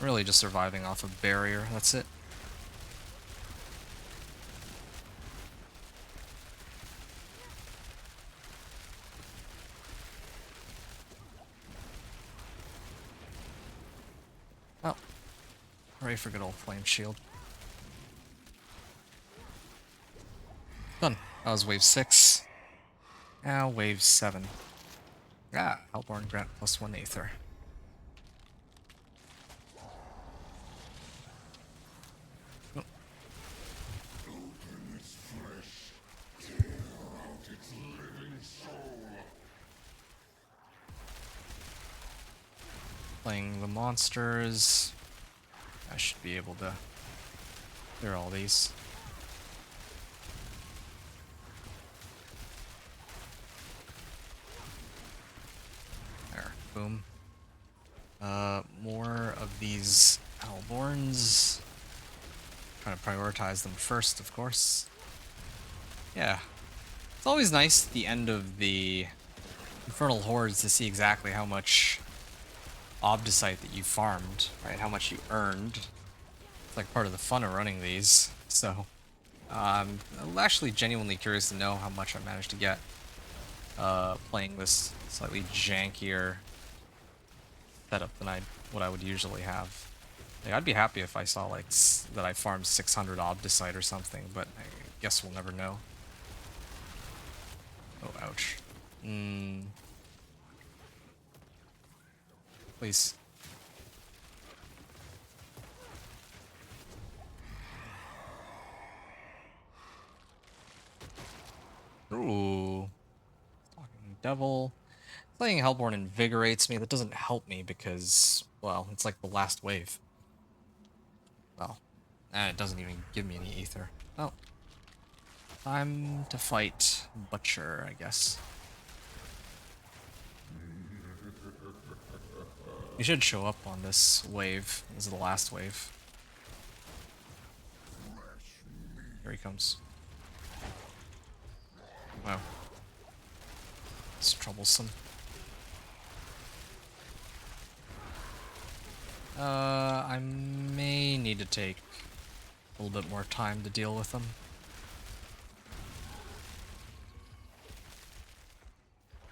Really just surviving off a barrier, that's it. Oh. Ready for good old flame shield. Done. That was wave 6. Now wave 7. Ah, Hellborn grant +1 Aether. Oh. Playing the monsters. I should be able to clear all these. There, boom. More of these Hellborns. Trying to prioritize them first, of course. Yeah. It's always nice at the end of the Infernal Hordes to see exactly how much Obdicite that you farmed, right? How much you earned. It's like part of the fun of running these. So, I'm actually genuinely curious to know how much I managed to get playing this slightly jankier setup than what I would usually have. Like, I'd be happy if I saw like that I farmed 600 Obdicite or something, but I guess we'll never know. Oh, ouch. Please. Ooh. Talking Devil. Playing Hellborn invigorates me. That doesn't help me because, well, it's like the last wave. Well, and it doesn't even give me any ether. Oh. Time to fight Butcher, I guess. He should show up on this wave. This is the last wave. Here he comes. Wow. It's troublesome. I may need to take a little bit more time to deal with them.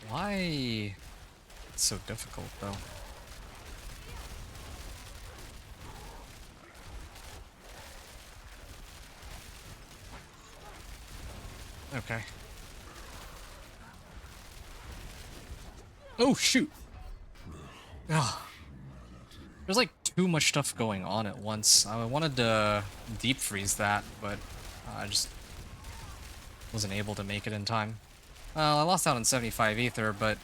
Why? It's so difficult, though. Okay. Oh, shoot! Ugh. There's like too much stuff going on at once. I wanted to deep freeze that, but I just wasn't able to make it in time. Well, I lost out on 75 ether, but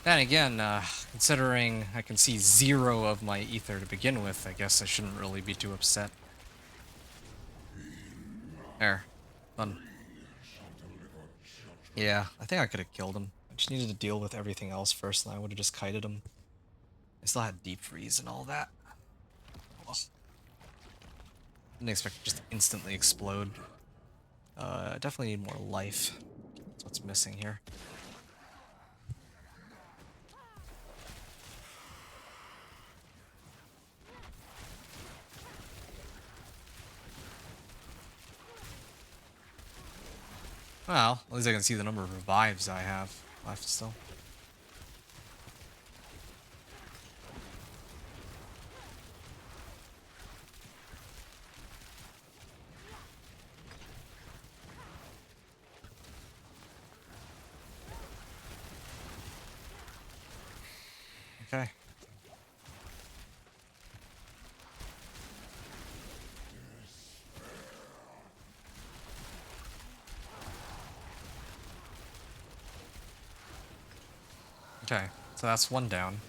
then again, considering I can see 0 of my ether to begin with, I guess I shouldn't really be too upset. There. Done. Yeah, I think I could have killed him. I just needed to deal with everything else first, and I would have just kited him. I still had deep freeze and all that. Oh. Didn't expect it just to instantly explode. I definitely need more life. That's what's missing here. Well, at least I can see the number of revives I have left still. Okay. Okay, so that's one down.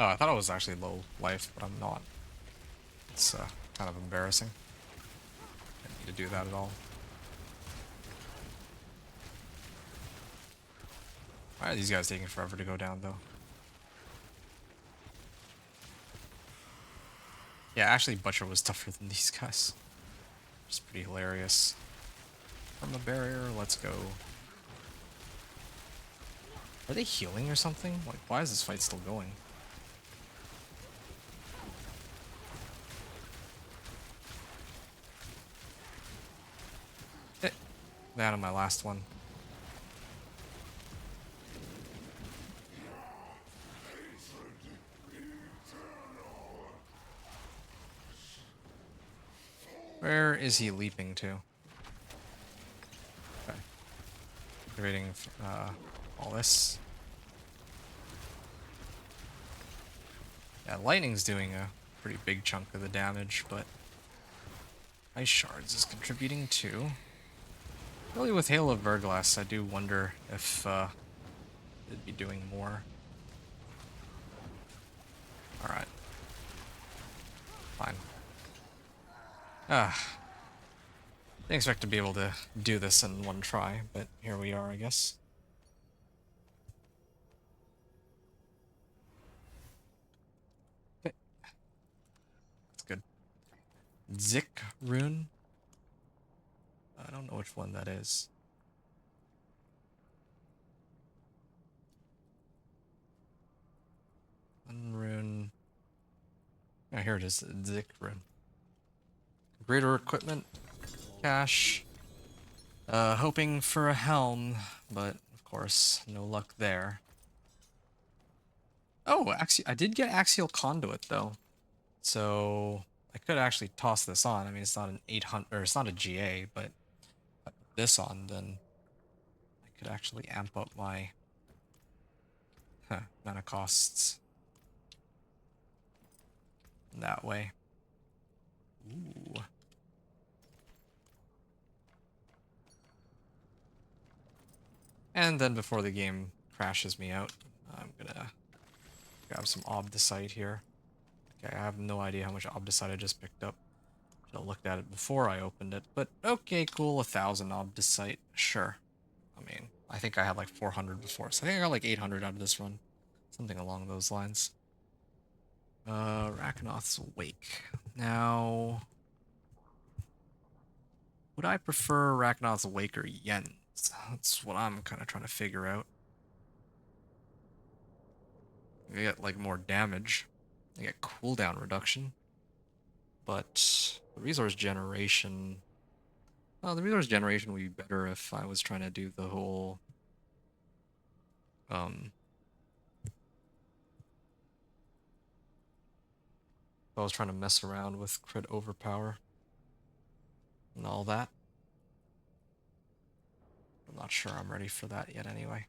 Oh, I thought I was actually low life, but I'm not. It's kind of embarrassing. Didn't need to do that at all. Why are these guys taking forever to go down, though? Yeah, actually, Butcher was tougher than these guys. It's pretty hilarious. From the barrier, let's go. Are they healing or something? Like, why is this fight still going? Eh, that on my last one. Where is he leaping to? Okay. Activating all this. Yeah, lightning's doing a pretty big chunk of the damage, but Ice Shards is contributing too. Really, with Hail of Verglass, I do wonder if it'd be doing more. Alright. Fine. Didn't expect to be able to do this in one try, but here we are, I guess. Okay. That's good. Zik rune. I don't know which one that is. One rune. Oh, here it is. Zik rune. Greater equipment. Cash. Hoping for a helm, but of course, no luck there. Oh, I did get Axial Conduit though, so I could actually toss this on. I mean, it's not an 800, or it's not a GA, but if I put this on, then I could actually amp up my mana costs that way. Ooh. And then before the game crashes me out, I'm gonna grab some Obdicite here. Okay, I have no idea how much Obdicite I just picked up. Should have looked at it before I opened it, but okay, cool, 1,000 Obdicite, sure. I mean, I think I had like 400 before, so I think I got like 800 out of this run. Something along those lines. Rakanoth's Wake. Now, would I prefer Rakanoth's Wake or Yen's? That's what I'm kind of trying to figure out. I get like more damage. I get cooldown reduction. But the resource generation... Well, the resource generation would be better if I was trying to do the whole... If I was trying to mess around with crit overpower and all that. I'm not sure I'm ready for that yet anyway.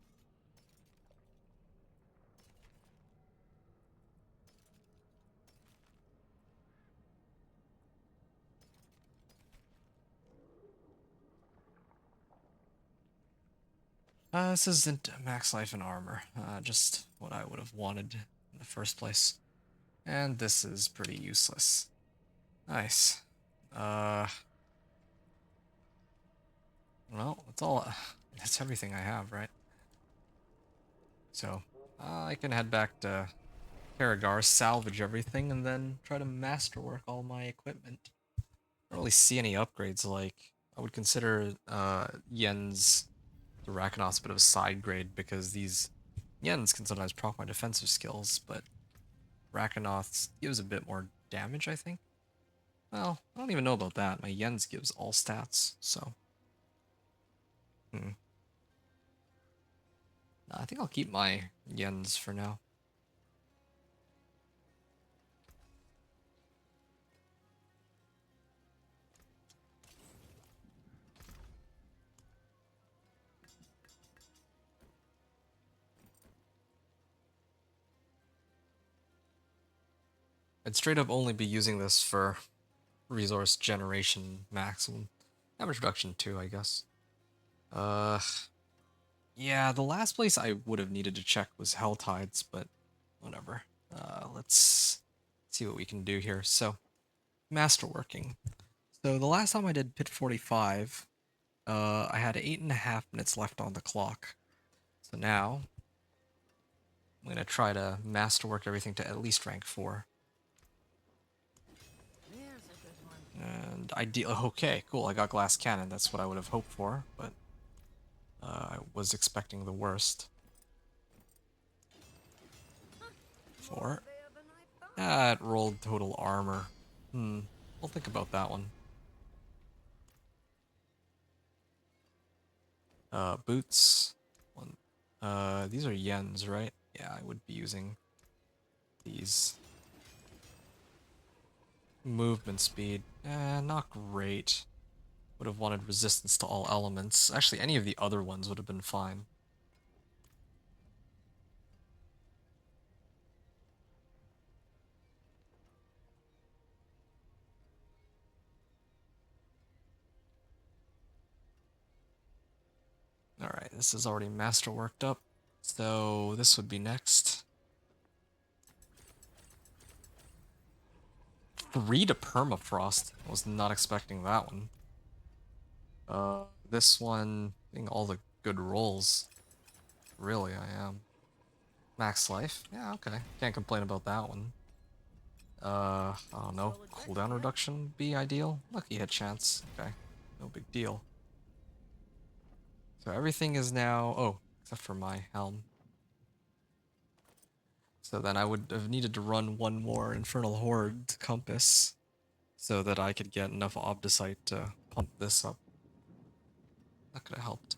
This isn't max life and armor, just what I would have wanted in the first place. And this is pretty useless. Nice. Well, that's everything I have, right? So, I can head back to Karagar, salvage everything, and then try to masterwork all my equipment. I don't really see any upgrades, like, I would consider, Yen's the Rakanoth's a bit of a side grade, because these Yens can sometimes proc my defensive skills, but Rakanoth's gives a bit more damage, I think. Well, I don't even know about that. My Yens gives all stats, so... I think I'll keep my Yens for now. I'd straight up only be using this for resource generation maximum. Damage reduction too, I guess. Yeah, the last place I would have needed to check was Hell Tides, but whatever. Let's see what we can do here. So, masterworking. So the last time I did Pit 45, I had 8.5 minutes left on the clock. So now, I'm going to try to masterwork everything to at least rank 4. There's a good one. And okay, cool, I got Glass Cannon, that's what I would have hoped for, but I was expecting the worst. 4. There than I thought. Ah, it rolled total armor. We'll think about that one. Boots. These are yens, right? Yeah, I would be using these. Movement speed. Not great. Would have wanted resistance to all elements. Actually, any of the other ones would have been fine. Alright, this is already masterworked up. So this would be next. 3 to permafrost. I was not expecting that one. This one, getting all the good rolls. Really, I am. Max life? Yeah, okay. Can't complain about that one. I don't know. Cooldown reduction be ideal? Lucky hit chance. Okay. No big deal. So everything is now... Oh, except for my helm. So then I would have needed to run one more Infernal Horde compass so that I could get enough Obdicite to pump this up. That could have helped.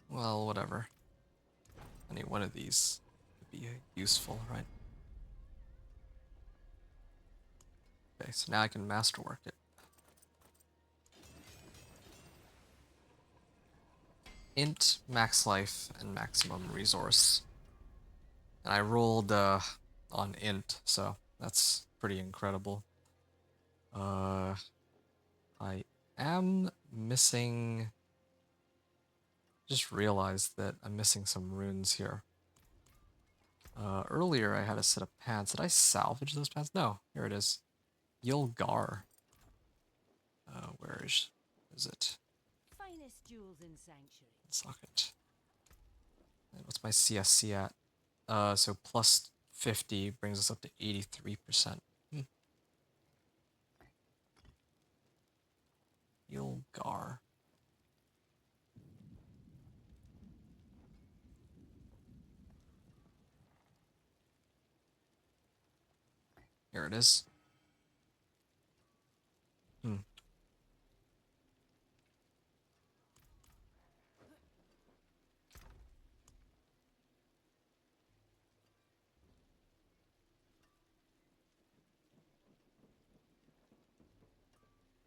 Well, whatever. Any one of these would be useful, right? Okay, so now I can masterwork it. Int, max life, and maximum resource. And I rolled on int, so that's pretty incredible. I am missing... Just realized that I'm missing some runes here. Earlier I had a set of pants. Did I salvage those pants? No, here it is. Yulgar. Where is it? Finest jewels in Sanctuary. Socket. And what's my CSC at? So plus 50 brings us up to 83%. Yulgar. Here it is.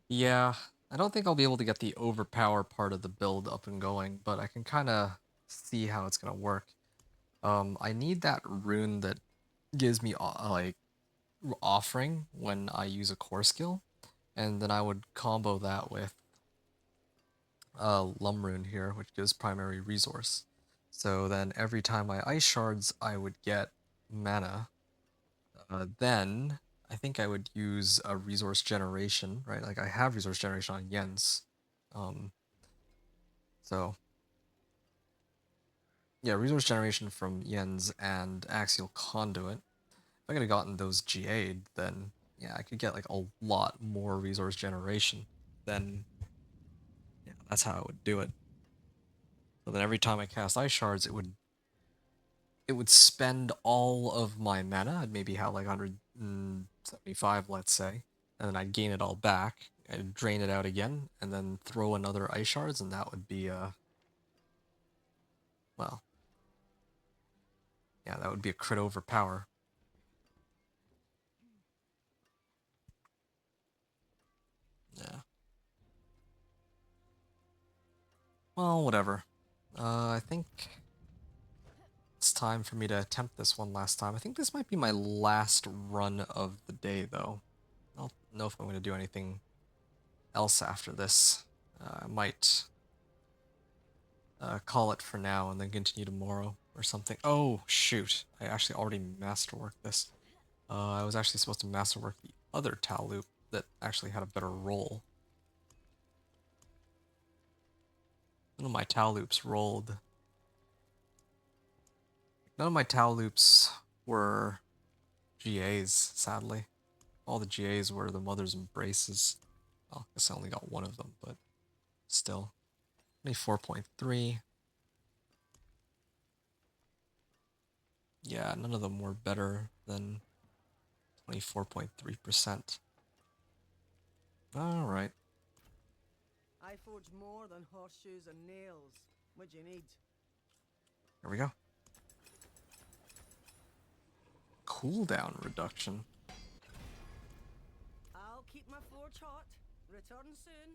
Yeah, I don't think I'll be able to get the overpower part of the build up and going, but I can kind of see how it's gonna work. I need that rune that gives me like offering when I use a core skill, and then I would combo that with Lum rune here, which gives primary resource. So then every time I ice shards, I would get mana. Then I think I would use a resource generation, right? Like I have resource generation on Yens. So yeah, resource generation from Yens and Axial Conduit. If I could have gotten those GA'd, then yeah, I could get like a lot more resource generation. Then yeah, that's how I would do it. So then every time I cast Ice Shards, it would spend all of my mana. I'd maybe have like 175, let's say, and then I'd gain it all back. I'd drain it out again, and then throw another Ice Shards, and that would be well, yeah, that would be a crit overpower. Yeah. Well, whatever. I think it's time for me to attempt this one last time. I think this might be my last run of the day, though. I don't know if I'm going to do anything else after this. I might call it for now and then continue tomorrow or something. Oh, shoot. I actually already masterworked this. I was actually supposed to masterwork the other Tal loop that actually had a better roll. None of my Tal loops rolled. None of my Tal loops were GAs, sadly. All the GAs were the Mother's Embraces. Well, I guess I only got one of them, but still. 24.3. Yeah, none of them were better than 24.3%. Alright. I forge more than horseshoes and nails. What do you need? Here we go. Cooldown reduction. I'll keep my forge hot. Return soon.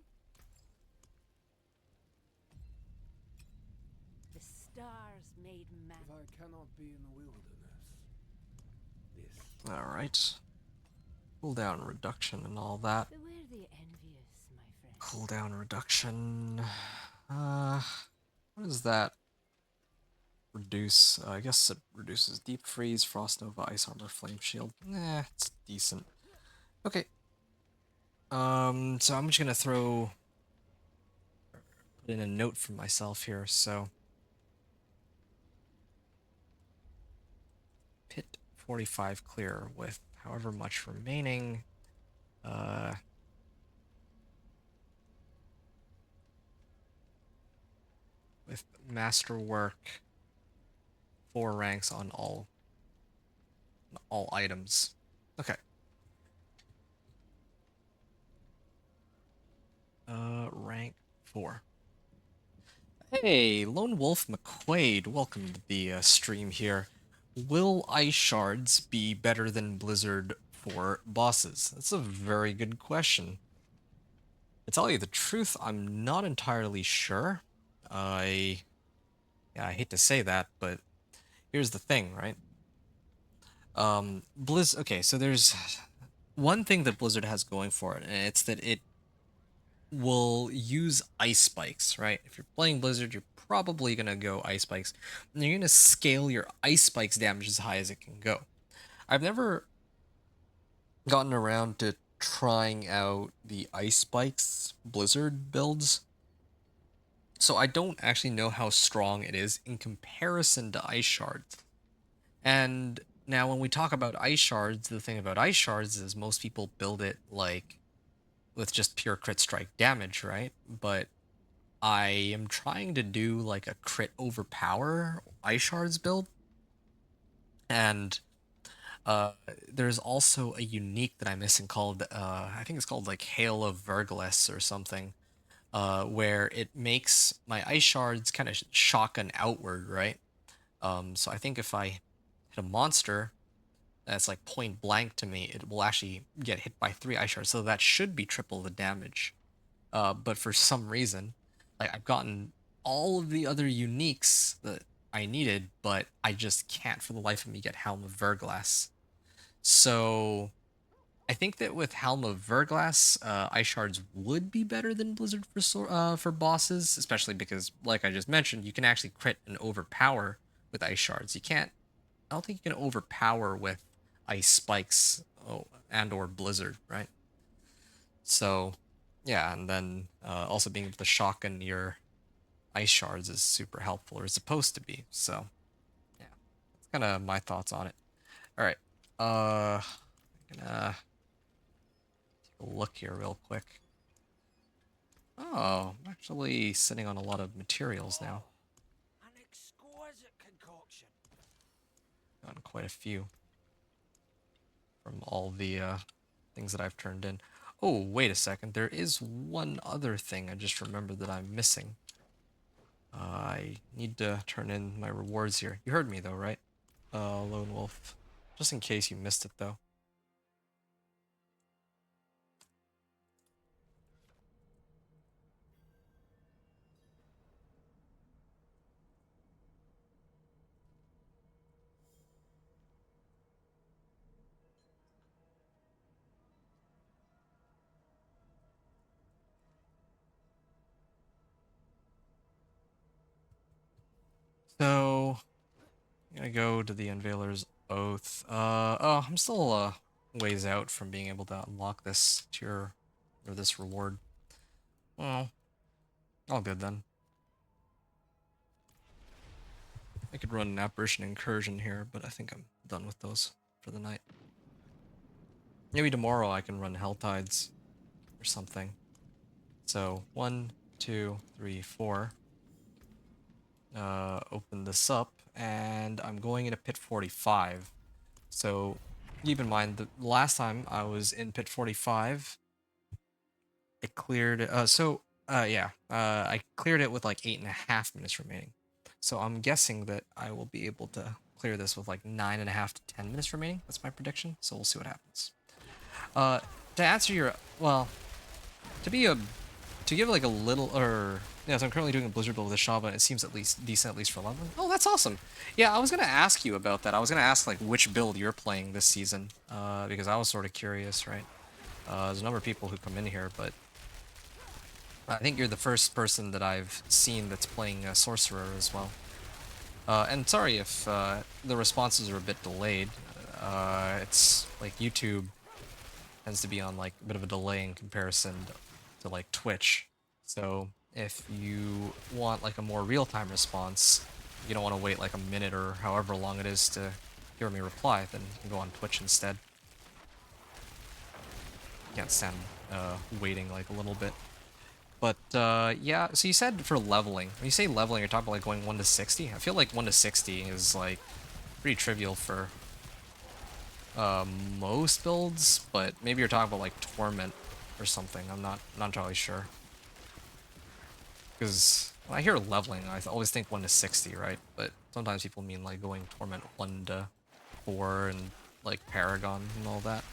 The stars made man. If I cannot be in the wilderness, this Alright. Cooldown reduction and all that. Beware the envious, my friend. Cooldown reduction. What is that? Reduce. I guess it reduces Deep Freeze, Frost Nova, Ice Armor, Flame Shield. It's decent. Okay. So I'm just gonna put in a note for myself here. So pit 45 clear with however much remaining. With masterwork, 4 ranks on all items. Okay. Rank 4. Hey, Lone Wolf McQuaid, welcome to the stream here. Will Ice Shards be better than Blizzard for bosses? That's a very good question. To tell you the truth, I'm not entirely sure. Yeah, I hate to say that, but here's the thing, right? Okay, so there's one thing that Blizzard has going for it, and it's that it will use ice spikes, right? If you're playing Blizzard, you're probably gonna go ice spikes, and you're gonna scale your ice spikes damage as high as it can go. I've never gotten around to trying out the ice spikes Blizzard builds, so I don't actually know how strong it is in comparison to Ice Shards. And now when we talk about Ice Shards, the thing about Ice Shards is most people build it like with just pure crit strike damage, right? But I am trying to do like a crit overpower Ice Shards build. And there's also a unique that I'm missing called, I think it's called like Hail of Verglas or something, where it makes my Ice Shards kind of shotgun outward, right? So I think if I hit a monster that's like point blank to me, it will actually get hit by 3 Ice Shards, so that should be triple the damage. But for some reason, like I've gotten all of the other uniques that I needed, but I just can't for the life of me get Helm of Verglas. So I think that with Helm of Verglas, Ice Shards would be better than Blizzard for bosses, especially because, like I just mentioned, you can actually crit and overpower with Ice Shards. You can't. I don't think you can overpower with Ice Spikes and or Blizzard, right? So, yeah, and then also being able to shotgun your Ice Shards is super helpful, or is supposed to be. So, yeah, that's kind of my thoughts on it. All right, I'm gonna take a look here real quick. Oh, I'm actually sitting on a lot of materials now. An exquisite concoction. Gotten quite a few from all the things that I've turned in. Oh, wait a second. There is one other thing I just remembered that I'm missing. I need to turn in my rewards here. You heard me though, right? Lone Wolf. Just in case you missed it though. So, I'm gonna go to the Unveiler's Oath. Oh, I'm still ways out from being able to unlock this tier or this reward. Well, all good then. I could run an Apparition Incursion here, but I think I'm done with those for the night. Maybe tomorrow I can run Helltides or something. So 1, 2, 3, 4. Open this up, and I'm going into Pit 45. So keep in mind that the last time I was in Pit 45, it cleared. I cleared it with like 8.5 minutes remaining. So I'm guessing that I will be able to clear this with like 9.5 to 10 minutes remaining. That's my prediction. So we'll see what happens. To answer your to give like a little so I'm currently doing a Blizzard build with a Shava, and it seems at least decent, at least for leveling. Oh, that's awesome. Yeah, I was gonna ask you about that. I was gonna ask like which build you're playing this season, because I was sort of curious, right? There's a number of people who come in here, but I think you're the first person that I've seen that's playing Sorcerer as well. And sorry if the responses are a bit delayed. It's like YouTube tends to be on like a bit of a delay in comparison to like Twitch. So if you want like a more real-time response, you don't want to wait like a minute or however long it is to hear me reply, then you can go on Twitch instead. Can't stand waiting like a little bit. But yeah, so you said for leveling. When you say leveling, you're talking about like going 1 to 60? I feel like 1 to 60 is like pretty trivial for most builds, but maybe you're talking about like Torment or something. I'm not entirely sure. Because when I hear leveling, I always think 1 to 60, right? But sometimes people mean like going Torment 1 to 4 and like Paragon and all that.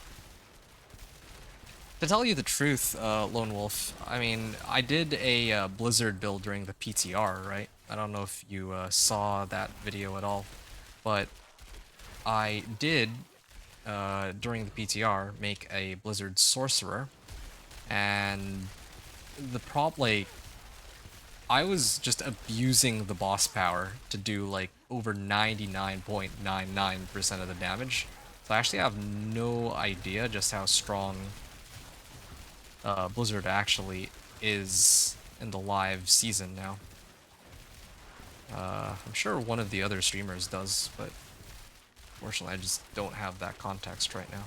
To tell you the truth, Lone Wolf, I mean, I did a Blizzard build during the PTR, right? I don't know if you saw that video at all, but I did, during the PTR, make a Blizzard Sorcerer, and the like, I was just abusing the boss power to do, like, over 99.99% of the damage, so I actually have no idea just how strong Blizzard actually is in the live season now. I'm sure one of the other streamers does, but unfortunately I just don't have that context right now.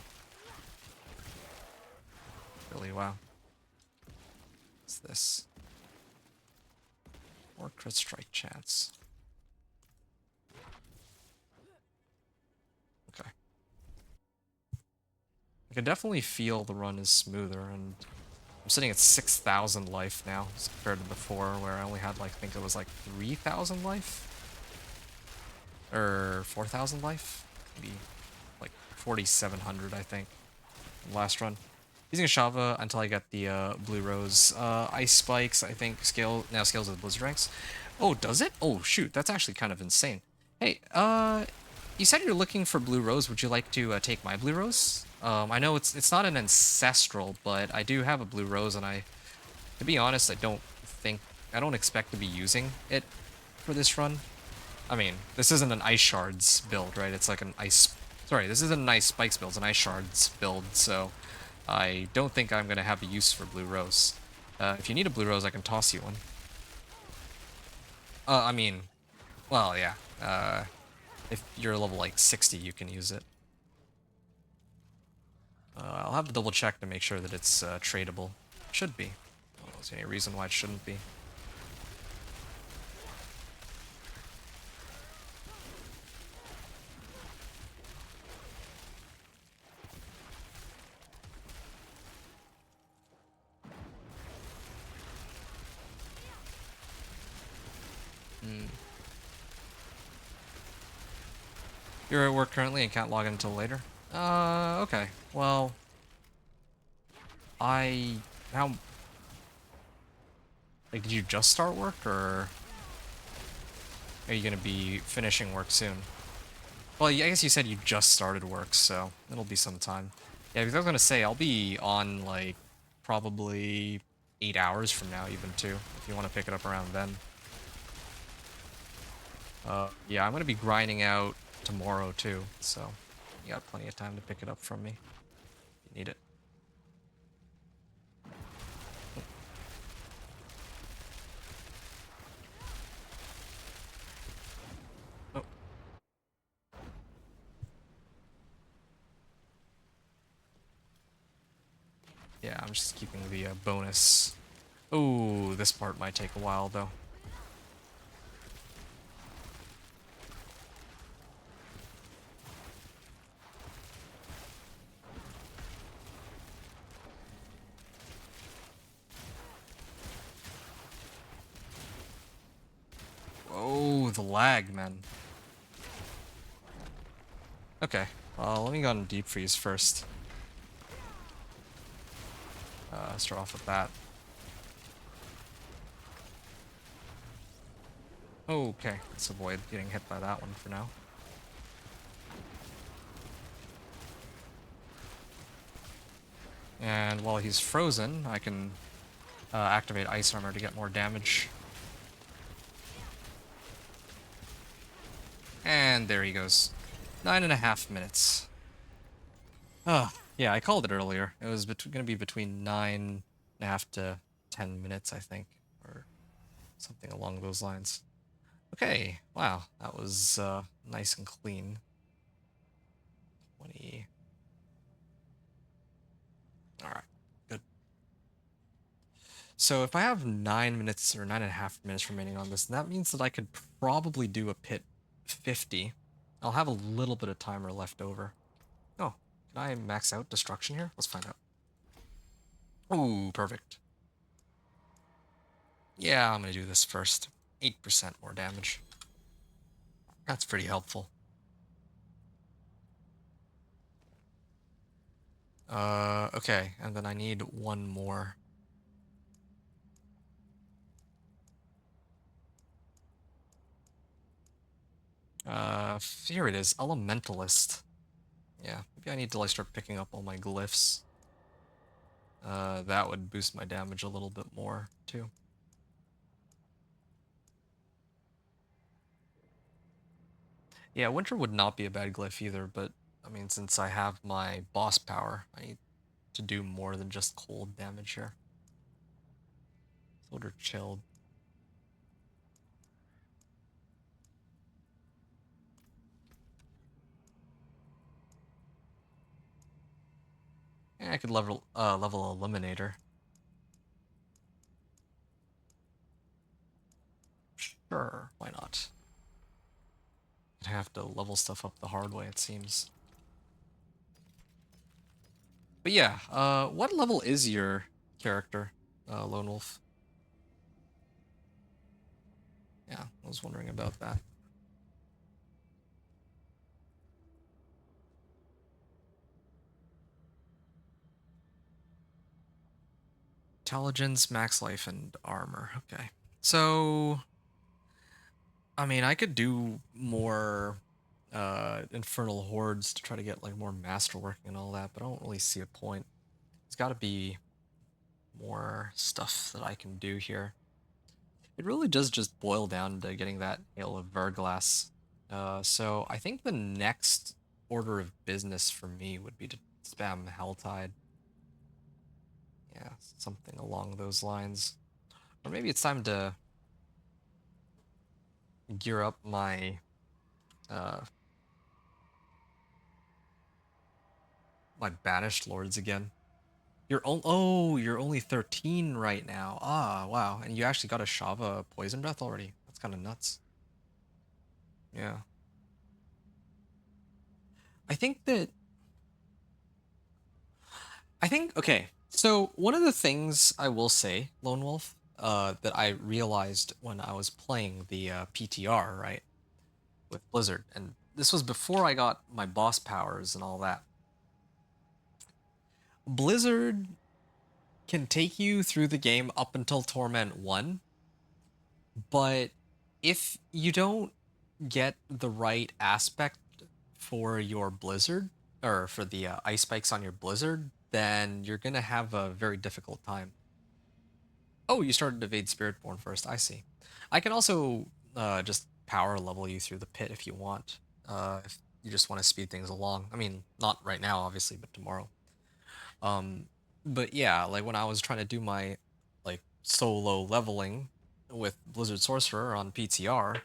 Really, wow. What's this? More crit strike chance. Okay. I can definitely feel the run is smoother, and I'm sitting at 6,000 life now, as compared to before, where I only had, like, I think it was like 3,000 life? Or 4,000 life? Maybe, like, 4,700, I think, last run. Using a Shava until I get the Blue Rose. Ice Spikes, I think, scales with Blizzard ranks. Oh, does it? Oh, shoot, that's actually kind of insane. Hey, you said you're looking for Blue Rose. Would you like to take my Blue Rose? I know it's not an ancestral, but I do have a Blue Rose, and to be honest, I don't expect to be using it for this run. I mean, this isn't an Ice Shards build, right? It's like this isn't an Ice Spikes build, it's an Ice Shards build, so I don't think I'm gonna have a use for Blue Rose. If you need a Blue Rose, I can toss you one. I mean, well, yeah. If you're level like 60, you can use it. I'll have to double check to make sure that it's tradable. It should be. I don't see any reason why it shouldn't be. You're at work currently and can't log in until later? Okay. Well, like, did you just start work, or are you gonna be finishing work soon? Well, I guess you said you just started work, so it'll be some time. Yeah, because I was gonna say, I'll be on, like, probably 8 hours from now, even, too, if you want to pick it up around then. Yeah, I'm gonna be grinding out tomorrow too, so you got plenty of time to pick it up from me. If you need it. Oh. Yeah, I'm just keeping the bonus. Oh, this part might take a while though. Oh, the lag, man. Okay, let me go on deep freeze first. Start off with that. Okay, let's avoid getting hit by that one for now. And while he's frozen, I can activate Ice Armor to get more damage. And there he goes. 9.5 minutes. Oh, yeah, I called it earlier. It was gonna be between 9.5 to 10 minutes, I think, or something along those lines. Okay, wow, that was nice and clean. 20. Alright, good. So if I have 9 minutes or 9.5 minutes remaining on this, that means that I could probably do a pit 50. I'll have a little bit of timer left over. Oh, can I max out destruction here? Let's find out. Ooh, perfect. Yeah, I'm gonna do this first. 8% more damage. That's pretty helpful. Okay, and then I need one more. Here it is, Elementalist. Yeah, maybe I need to like start picking up all my glyphs. That would boost my damage a little bit more, too. Yeah, Winter would not be a bad glyph either, but, I mean, since I have my boss power, I need to do more than just cold damage here. Soldier chilled. Yeah, I could level Eliminator. Sure, why not? I'd have to level stuff up the hard way, it seems. But yeah, what level is your character, Lone Wolf? Yeah, I was wondering about that. Intelligence, max life, and armor. Okay. So, I mean, I could do more Infernal Hordes to try to get like more masterworking and all that, but I don't really see a point. There's got to be more stuff that I can do here. It really does just boil down to getting that Hail of Verglass. So I think the next order of business for me would be to spam Helltide. Yeah, something along those lines. Or maybe it's time to gear up my my banished lords again. You're only 13 right now. Ah, wow. And you actually got a Shava poison breath already. That's kind of nuts. Yeah. I think that okay. So one of the things I will say, Lone Wolf, that I realized when I was playing the PTR, right, with Blizzard, and this was before I got my boss powers and all that. Blizzard can take you through the game up until Torment 1, but if you don't get the right aspect for your Blizzard, or for the ice spikes on your Blizzard, then you're gonna have a very difficult time. Oh, you started to evade Spiritborn first. I see. I can also just power level you through the pit if you want. If you just want to speed things along. I mean, not right now, obviously, but tomorrow. Um, but yeah, like when I was trying to do my like solo leveling with Blizzard Sorcerer on PTR,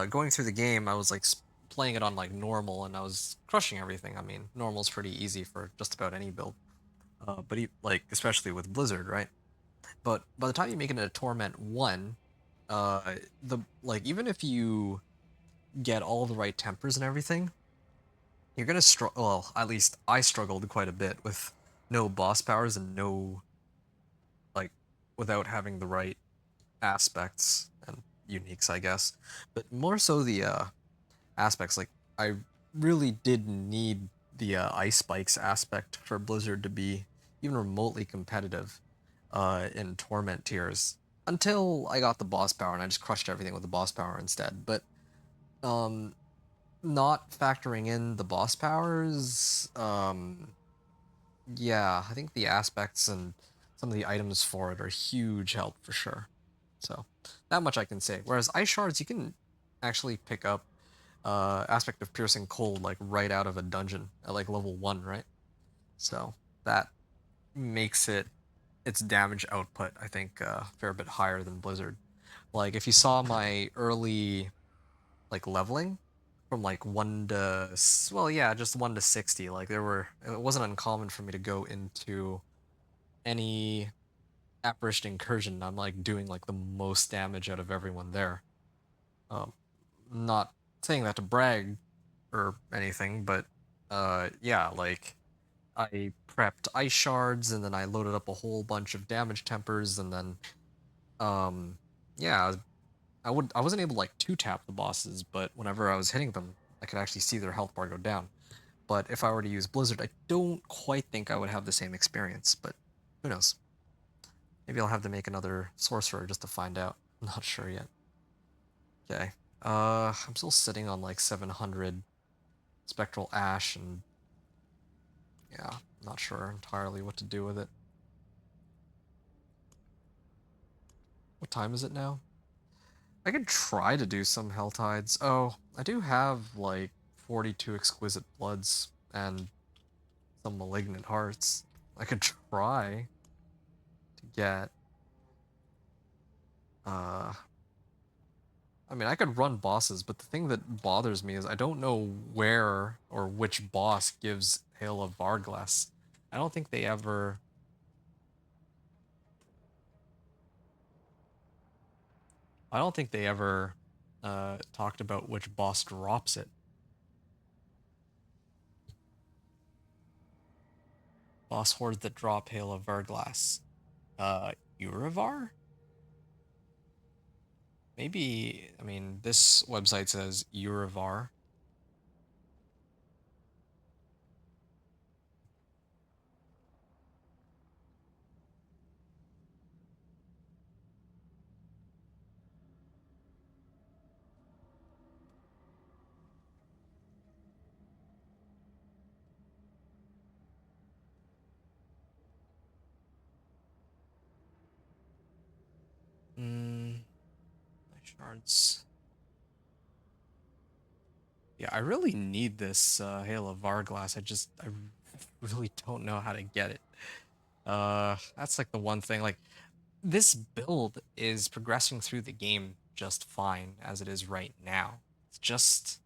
going through the game, I was like playing it on like normal, and I was crushing everything. I mean, normal's pretty easy for just about any build. But like especially with Blizzard, right? But by the time you make it into Torment 1, the like even if you get all the right tempers and everything, you're gonna struggle. Well, at least I struggled quite a bit with no boss powers and no like without having the right aspects and uniques, I guess. But more so the aspects. Like I really did need the ice spikes aspect for Blizzard to be even remotely competitive in Torment tiers until I got the boss power and I just crushed everything with the boss power instead. But um, not factoring in the boss powers, yeah, I think the aspects and some of the items for it are huge help for sure. So that much I can say. Whereas Ice Shards, you can actually pick up aspect of piercing cold like right out of a dungeon at like level 1, right? So that makes its damage output, I think, a fair bit higher than Blizzard. Like if you saw my early like leveling from like 1 to well yeah, just 1 to 60, like it wasn't uncommon for me to go into any apparition incursion. I'm like doing like the most damage out of everyone there. Um, not saying that to brag or anything, but yeah, like I prepped ice shards and then I loaded up a whole bunch of damage tempers and then um yeah, I wasn't able to like two tap the bosses, but whenever I was hitting them, I could actually see their health bar go down. But if I were to use Blizzard, I don't quite think I would have the same experience, but who knows? Maybe I'll have to make another sorcerer just to find out. I'm not sure yet. Okay. I'm still sitting on like 700 spectral ash and yeah, I'm not sure entirely what to do with it. What time is it now? I could try to do some Hell Tides. Oh, I do have like 42 Exquisite Bloods and some Malignant Hearts. I could try to get... I mean, I could run bosses, but the thing that bothers me is I don't know where or which boss gives Hail of Varglass. I don't think they ever... I don't think they ever talked about which boss drops it. Boss hordes that drop Hail of Varglass. Urivar? Maybe, I mean, this website says Urivar. Shards. Yeah, I really need this Hail of Varglass. I really don't know how to get it. That's like the one thing. Like, this build is progressing through the game just fine as it is right now. It's just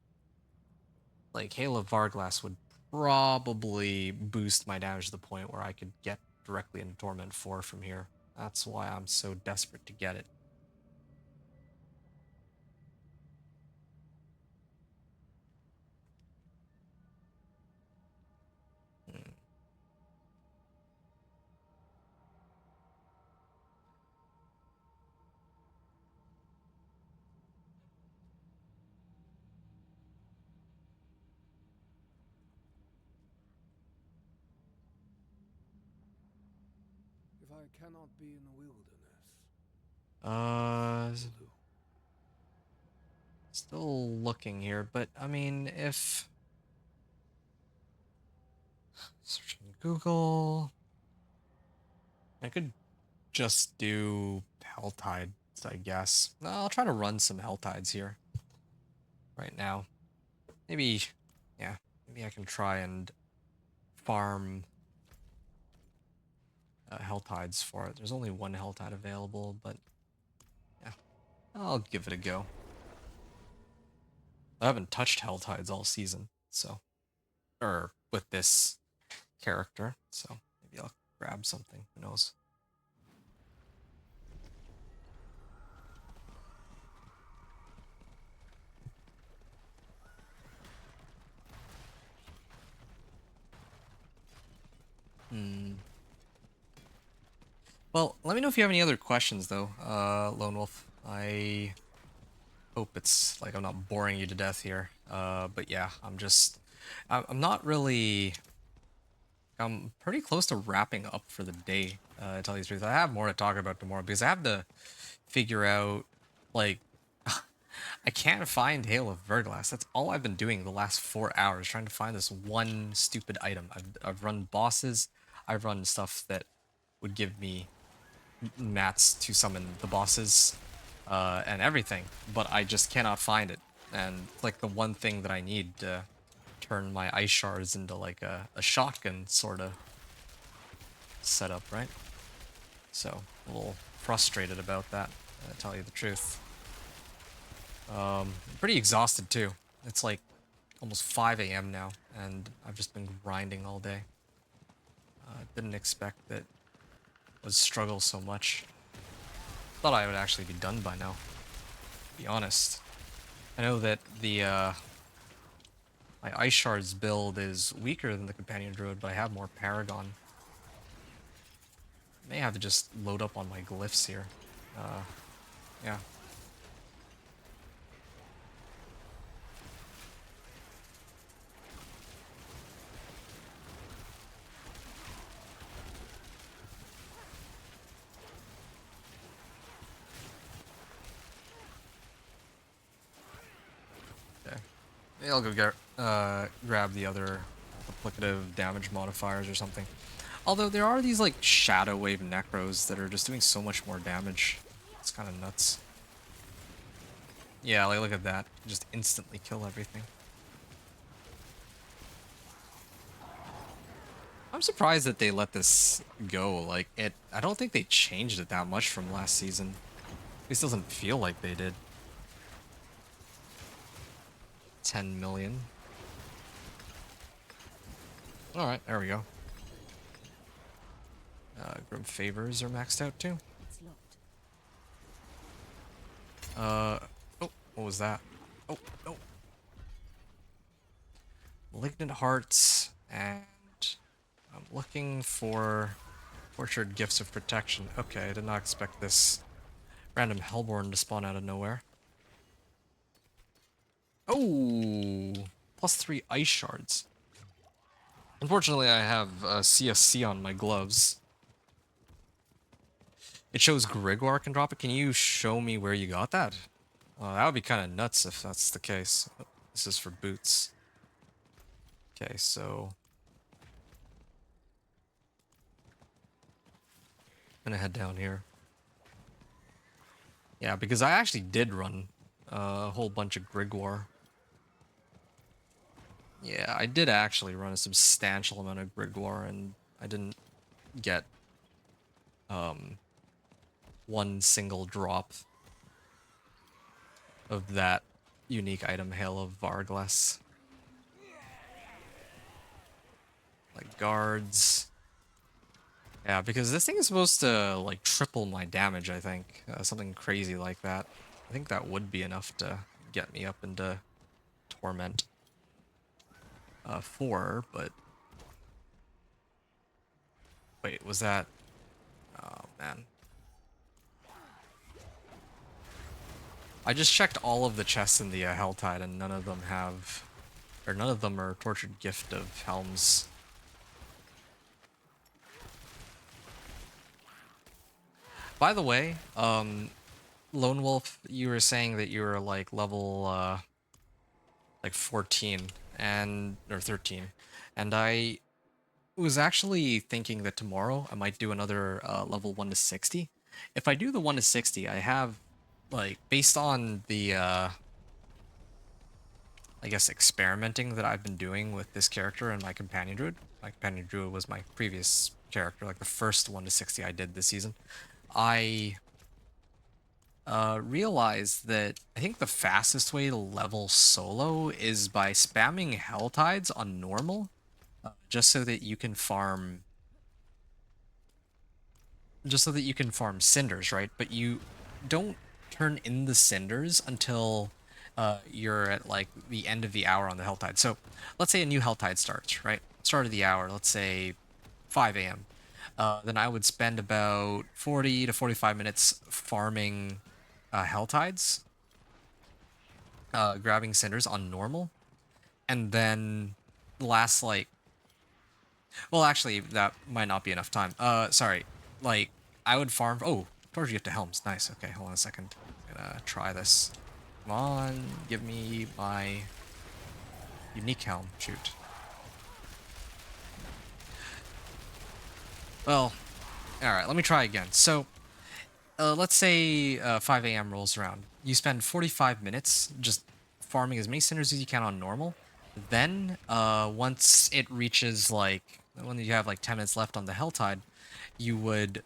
like Hail of Varglass would probably boost my damage to the point where I could get directly into Torment 4 from here. That's why I'm so desperate to get it. Hmm. If I cannot be in the wilderness, Uh, will do. Still looking here, but I mean, if searching Google, I could just do Helltides, I guess. No, I'll try to run some Helltides here. right now. Maybe, yeah, maybe I can try and farm Hell Tides for it. There's only one Hell Tide available, but yeah, I'll give it a go. I haven't touched Hell Tides all season, so, or with this character, so maybe I'll grab something, who knows. Well, let me know if you have any other questions, though, Lone Wolf. I hope it's, like, I'm not boring you to death here. But yeah, I'm not really... I'm pretty close to wrapping up for the day, to tell you the truth. I have more to talk about tomorrow, because I have to figure out, like... I can't find Hail of Verglass. That's all I've been doing the last 4 hours, trying to find this one stupid item. I've run bosses, I've run stuff that would give me mats to summon the bosses, and everything, but I just cannot find it. And like the one thing that I need to turn my ice shards into like a shotgun sort of setup, right? So a little frustrated about that, to tell you the truth. Pretty exhausted too. It's like almost 5 a.m. now, and I've just been grinding all day. Didn't expect that it would struggle so much. Thought I would actually be done by now, to be honest. I know that the my Ice Shards build is weaker than the Companion Druid, but I have more Paragon. May have to just load up on my glyphs here. Yeah. Maybe I'll go get, grab the other applicative damage modifiers or something. Although there are these like Shadow Wave Necros that are just doing so much more damage. It's kind of nuts. Yeah, like look at that. Just instantly kill everything. I'm surprised that they let this go. Like I don't think they changed it that much from last season. At least doesn't feel like they did. 10 million. Alright, there we go. Grim Favors are maxed out too. It's locked. Oh, what was that? Oh, no. Malignant Hearts, and I'm looking for Tortured Gifts of Protection. Okay, I did not expect this random Hellborn to spawn out of nowhere. Oh, +3 Ice Shards. Unfortunately, I have CSC on my gloves. It shows Grigor can drop it. Can you show me where you got that? That would be kind of nuts if that's the case. Oh, this is for boots. Okay, so... I'm gonna head down here. Yeah, because I actually did run a whole bunch of Grigor. Yeah, I did actually run a substantial amount of Grigor, and I didn't get one single drop of that unique item, Hail of Varglass. Like guards. Yeah, because this thing is supposed to like triple my damage, I think. Something crazy like that. I think that would be enough to get me up into Torment 4, but... Wait, was that... Oh, man. I just checked all of the chests in the Helltide, and none of them have... Or none of them are Tortured Gift of Helms. By the way, Lone Wolf, you were saying that you were like level like 14 and or 13, and I was actually thinking that tomorrow I might do another level 1 to 60. If I do the 1 to 60, I have like based on the I guess, experimenting that I've been doing with this character and my companion druid. My companion druid was my previous character, like the first 1 to 60 I did this season. I realized that I think the fastest way to level solo is by spamming Hell Tides on normal, just so that you can farm cinders, right? But you don't turn in the cinders until you're at like the end of the hour on the Helltide. So let's say a new Helltide starts, right? Start of the hour, let's say 5 a.m. Then I would spend about 40 to 45 minutes farming Helltides, grabbing cinders on normal, and then last like, well, actually, that might not be enough time. Sorry. Like, I would farm... Oh, Torch Gift to Helms. Nice. Okay, hold on a second. I'm gonna try this. Come on, give me my unique helm. Shoot. Well, alright, let me try again. So, let's say 5 a.m. rolls around. You spend 45 minutes just farming as many cinders as you can on normal. Then, once it reaches, like, when you have, like, 10 minutes left on the Helltide, you would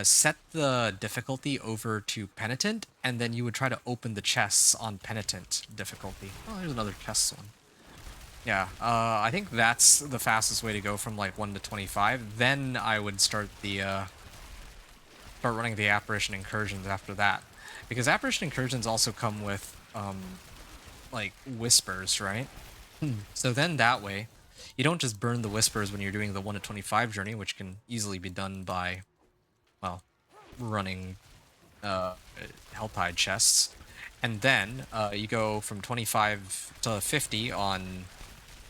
set the difficulty over to Penitent, and then you would try to open the chests on Penitent difficulty. Oh, there's another chest one. Yeah, I think that's the fastest way to go from, like, 1 to 25. Then I would start running the Apparition Incursions after that. Because Apparition Incursions also come with, like, Whispers, right? So then that way, you don't just burn the Whispers when you're doing the 1 to 25 journey, which can easily be done by, well, running Helltide chests. And then you go from 25 to 50 on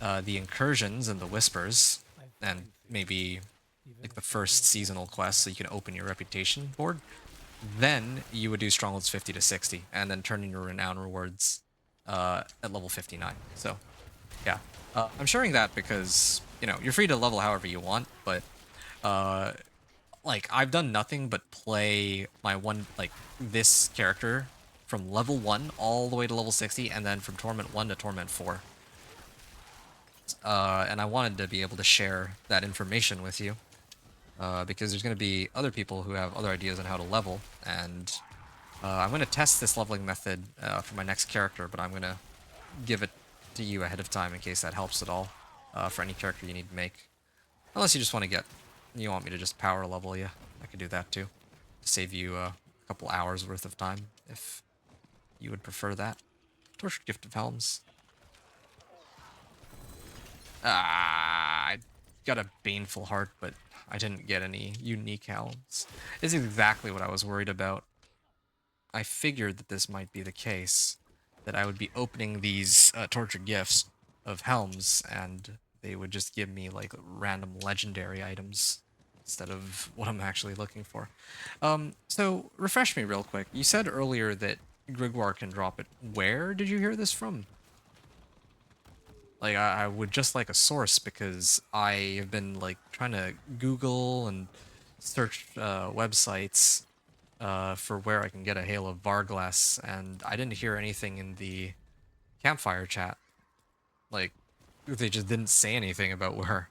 the Incursions and the Whispers, and maybe like the first seasonal quest so you can open your reputation board. Then you would do Strongholds 50 to 60, and then turn in your Renown rewards at level 59. So, yeah. I'm sharing that because, you know, you're free to level however you want, but, like, I've done nothing but play my this character from level 1 all the way to level 60, and then from Torment 1 to Torment 4. And I wanted to be able to share that information with you, because there's going to be other people who have other ideas on how to level, and I'm going to test this leveling method for my next character, but I'm going to give it to you ahead of time in case that helps at all for any character you need to make. Unless you just want me to just power level you. I could do that too, to save you a couple hours worth of time, if you would prefer that. Tortured Gift of Helms. I got a baneful heart, but I didn't get any unique helms. This is exactly what I was worried about. I figured that this might be the case, that I would be opening these tortured gifts of helms, and they would just give me like random legendary items instead of what I'm actually looking for. So refresh me real quick. You said earlier that Grigwar can drop it. Where did you hear this from? Like, I would just like a source, because I have been like trying to Google and search websites for where I can get a Hail of Varglass, and I didn't hear anything in the campfire chat. Like, they just didn't say anything about where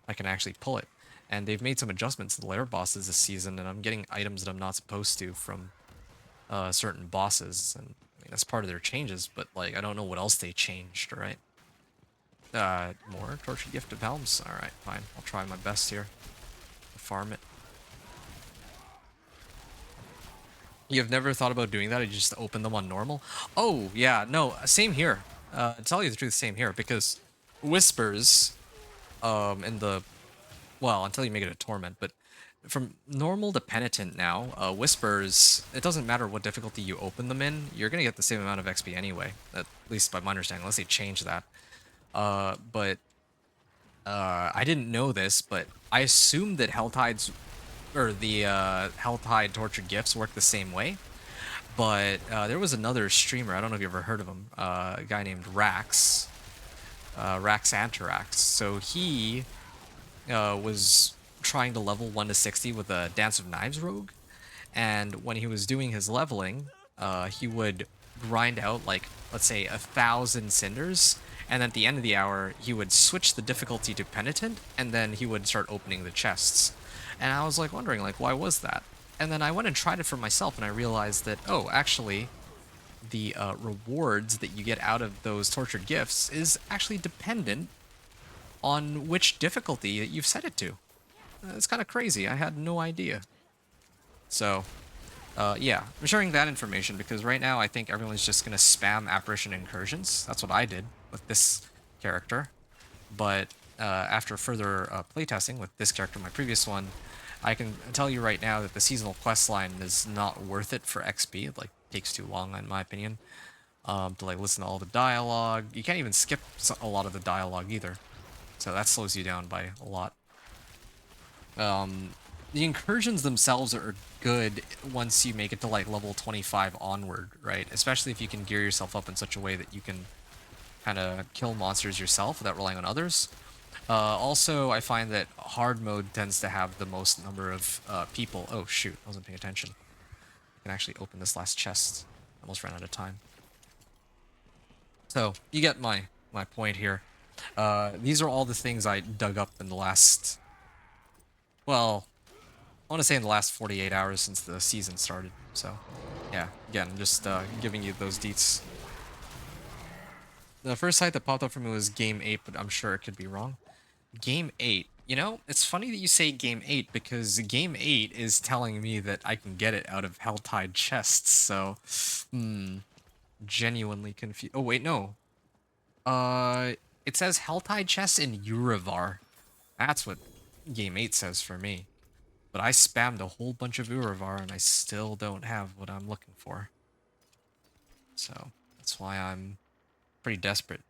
I can actually pull it. And they've made some adjustments to the lair bosses this season, and I'm getting items that I'm not supposed to from certain bosses. And I mean, that's part of their changes, but like, I don't know what else they changed, right? More Tortured Gift of Helms. Alright, fine. I'll try my best here to farm it. You've never thought about doing that? You just open them on normal? Oh, yeah, no, same here. To tell you the truth, same here, because Whispers, in the... Well, until you make it a Torment, but from normal to Penitent now, Whispers, it doesn't matter what difficulty you open them in, you're gonna get the same amount of XP anyway, at least by my understanding, unless they change that. But I didn't know this, but I assumed that Helltides, or the Helltide Tortured Gifts work the same way. But there was another streamer, I don't know if you ever heard of him, a guy named Rax, Rax Antarax. So he was trying to level 1 to 60 with a Dance of Knives rogue, and when he was doing his leveling, he would grind out, like, let's say 1,000 cinders, and at the end of the hour, he would switch the difficulty to penitent, and then he would start opening the chests. And I was like wondering, like, why was that? And then I went and tried it for myself, and I realized that, oh, actually, the rewards that you get out of those tortured gifts is actually dependent on which difficulty you've set it to. It's kind of crazy. I had no idea. So, yeah, I'm sharing that information because right now I think everyone's just going to spam Apparition Incursions. That's what I did with this character. But after further playtesting with this character, my previous one, I can tell you right now that the seasonal quest line is not worth it for XP. It, like, takes too long, in my opinion, to, like, listen to all the dialogue. You can't even skip a lot of the dialogue either. So that slows you down by a lot. The incursions themselves are good once you make it to, like, level 25 onward, right? Especially if you can gear yourself up in such a way that you can kind of kill monsters yourself without relying on others. Also, I find that hard mode tends to have the most number of people. Oh, shoot. I wasn't paying attention. I can actually open this last chest. Almost ran out of time. So, you get my point here. These are all the things I dug up in the last... Well, I want to say in the last 48 hours since the season started. So, yeah. Again, I'm just giving you those deets. The first site that popped up for me was Game 8, but I'm sure it could be wrong. Game 8. You know, it's funny that you say Game 8 because Game 8 is telling me that I can get it out of Helltide chests, so... Genuinely confused. Oh, wait, no. It says Helltide chests in Urivar. That's what Game 8 says for me. But I spammed a whole bunch of Urivar and I still don't have what I'm looking for. So, that's why I'm pretty desperate.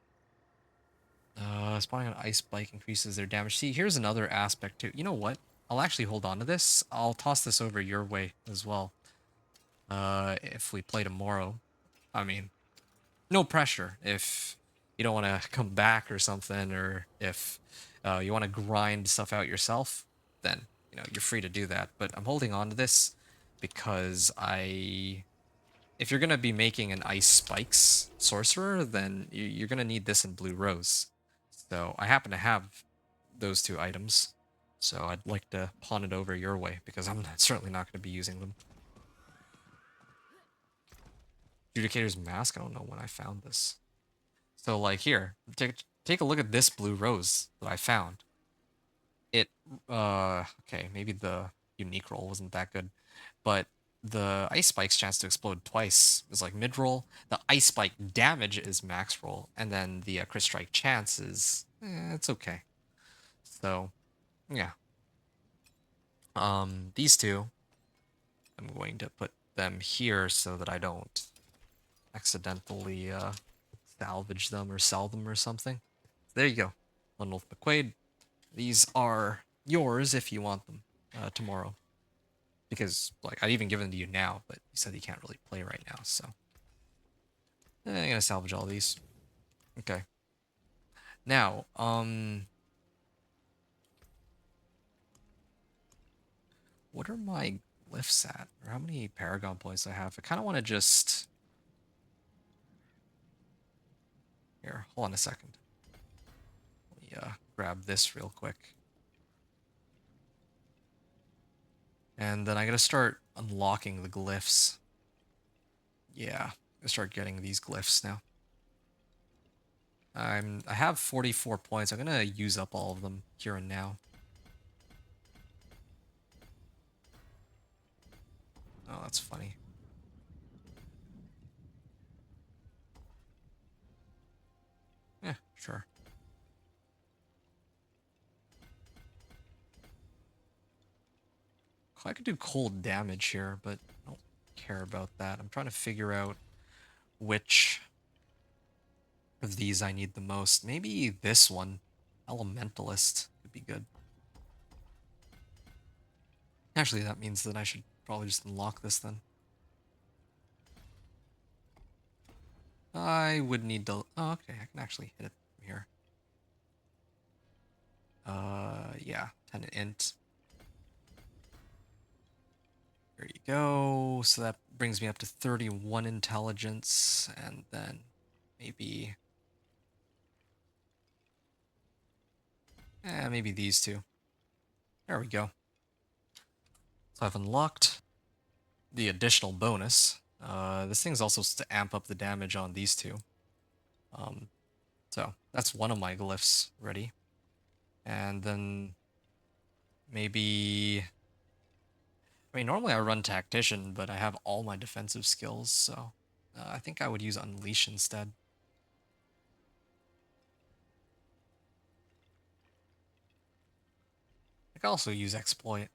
Spawning on ice bike increases their damage. See, here's another aspect too. You know what? I'll actually hold on to this. I'll toss this over your way as well. If we play tomorrow. I mean, no pressure. If you don't want to come back or something, or if you want to grind stuff out yourself, then, you know, you're free to do that. But I'm holding on to this because if you're going to be making an Ice Spikes Sorcerer, then you're going to need this in Blue Rose. So I happen to have those two items, so I'd like to pawn it over your way, because I'm certainly not going to be using them. Judicator's Mask, I don't know when I found this. So, like, here, take a look at this Blue Rose that I found. Okay, maybe the unique roll wasn't that good, but the Ice Spike's chance to explode twice is like mid-roll. The Ice Spike damage is max roll, and then the Crit Strike chance is, it's okay. So, yeah. These two, I'm going to put them here so that I don't accidentally salvage them or sell them or something. There you go. Lone Wolf McQuaid. These are yours if you want them tomorrow. Because, like, I'd even give them to you now, but you said you can't really play right now, so... I'm gonna salvage all these. Okay. Now, what are my glyphs at? Or how many Paragon points I have? I kind of want to just... Here, hold on a second. Let me grab this real quick. And then I gotta start unlocking the glyphs. Yeah, I'm gonna start getting these glyphs now. I have 44 points. I'm gonna use up all of them here and now. Oh, that's funny. Yeah, sure. I could do cold damage here, but I don't care about that. I'm trying to figure out which of these I need the most. Maybe this one, Elementalist, would be good. Actually, that means that I should probably just unlock this then. I would need to... Oh, okay, I can actually hit it from here. Yeah, 10 int. There you go. So that brings me up to 31 intelligence, and then maybe... maybe these two. There we go. So I've unlocked the additional bonus. This thing's also to amp up the damage on these two. So that's one of my glyphs ready. And then maybe... I mean, normally I run Tactician, but I have all my defensive skills, so I think I would use Unleash instead. I could also use Exploit.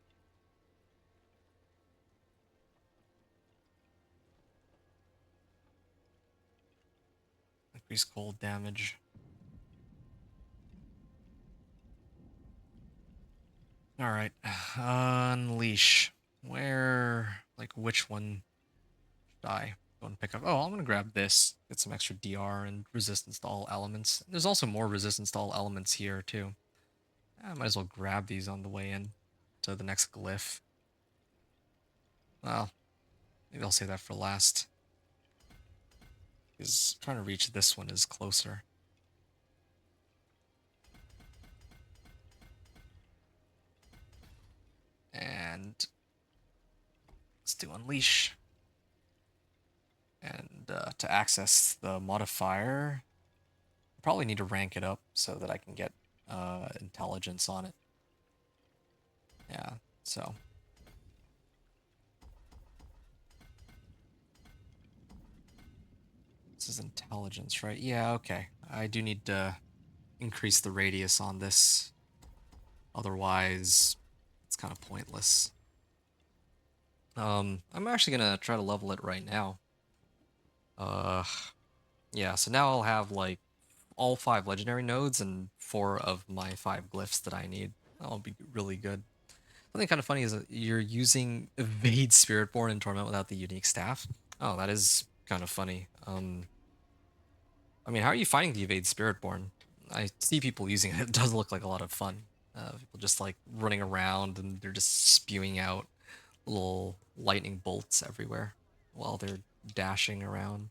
Increase cold damage. Alright, Unleash. Where, like, which one should I go and pick up? Oh, I'm gonna grab this. Get some extra DR and resistance to all elements. There's also more resistance to all elements here, too. I might as well grab these on the way in to the next glyph. Well, maybe I'll save that for last. Because trying to reach this one is closer. And let's do Unleash. And to access the modifier, I probably need to rank it up so that I can get intelligence on it. Yeah, so. This is intelligence, right? Yeah, okay. I do need to increase the radius on this. Otherwise, it's kind of pointless. I'm actually gonna try to level it right now. Yeah, so now I'll have, like, all 5 legendary nodes and 4 of my 5 glyphs that I need. That'll be really good. Something kind of funny is that you're using Evade Spiritborn in Torment without the unique staff. Oh, that is kind of funny. I mean, how are you finding the Evade Spiritborn? I see people using it. It does look like a lot of fun. People just, like, running around and they're just spewing out little lightning bolts everywhere while they're dashing around.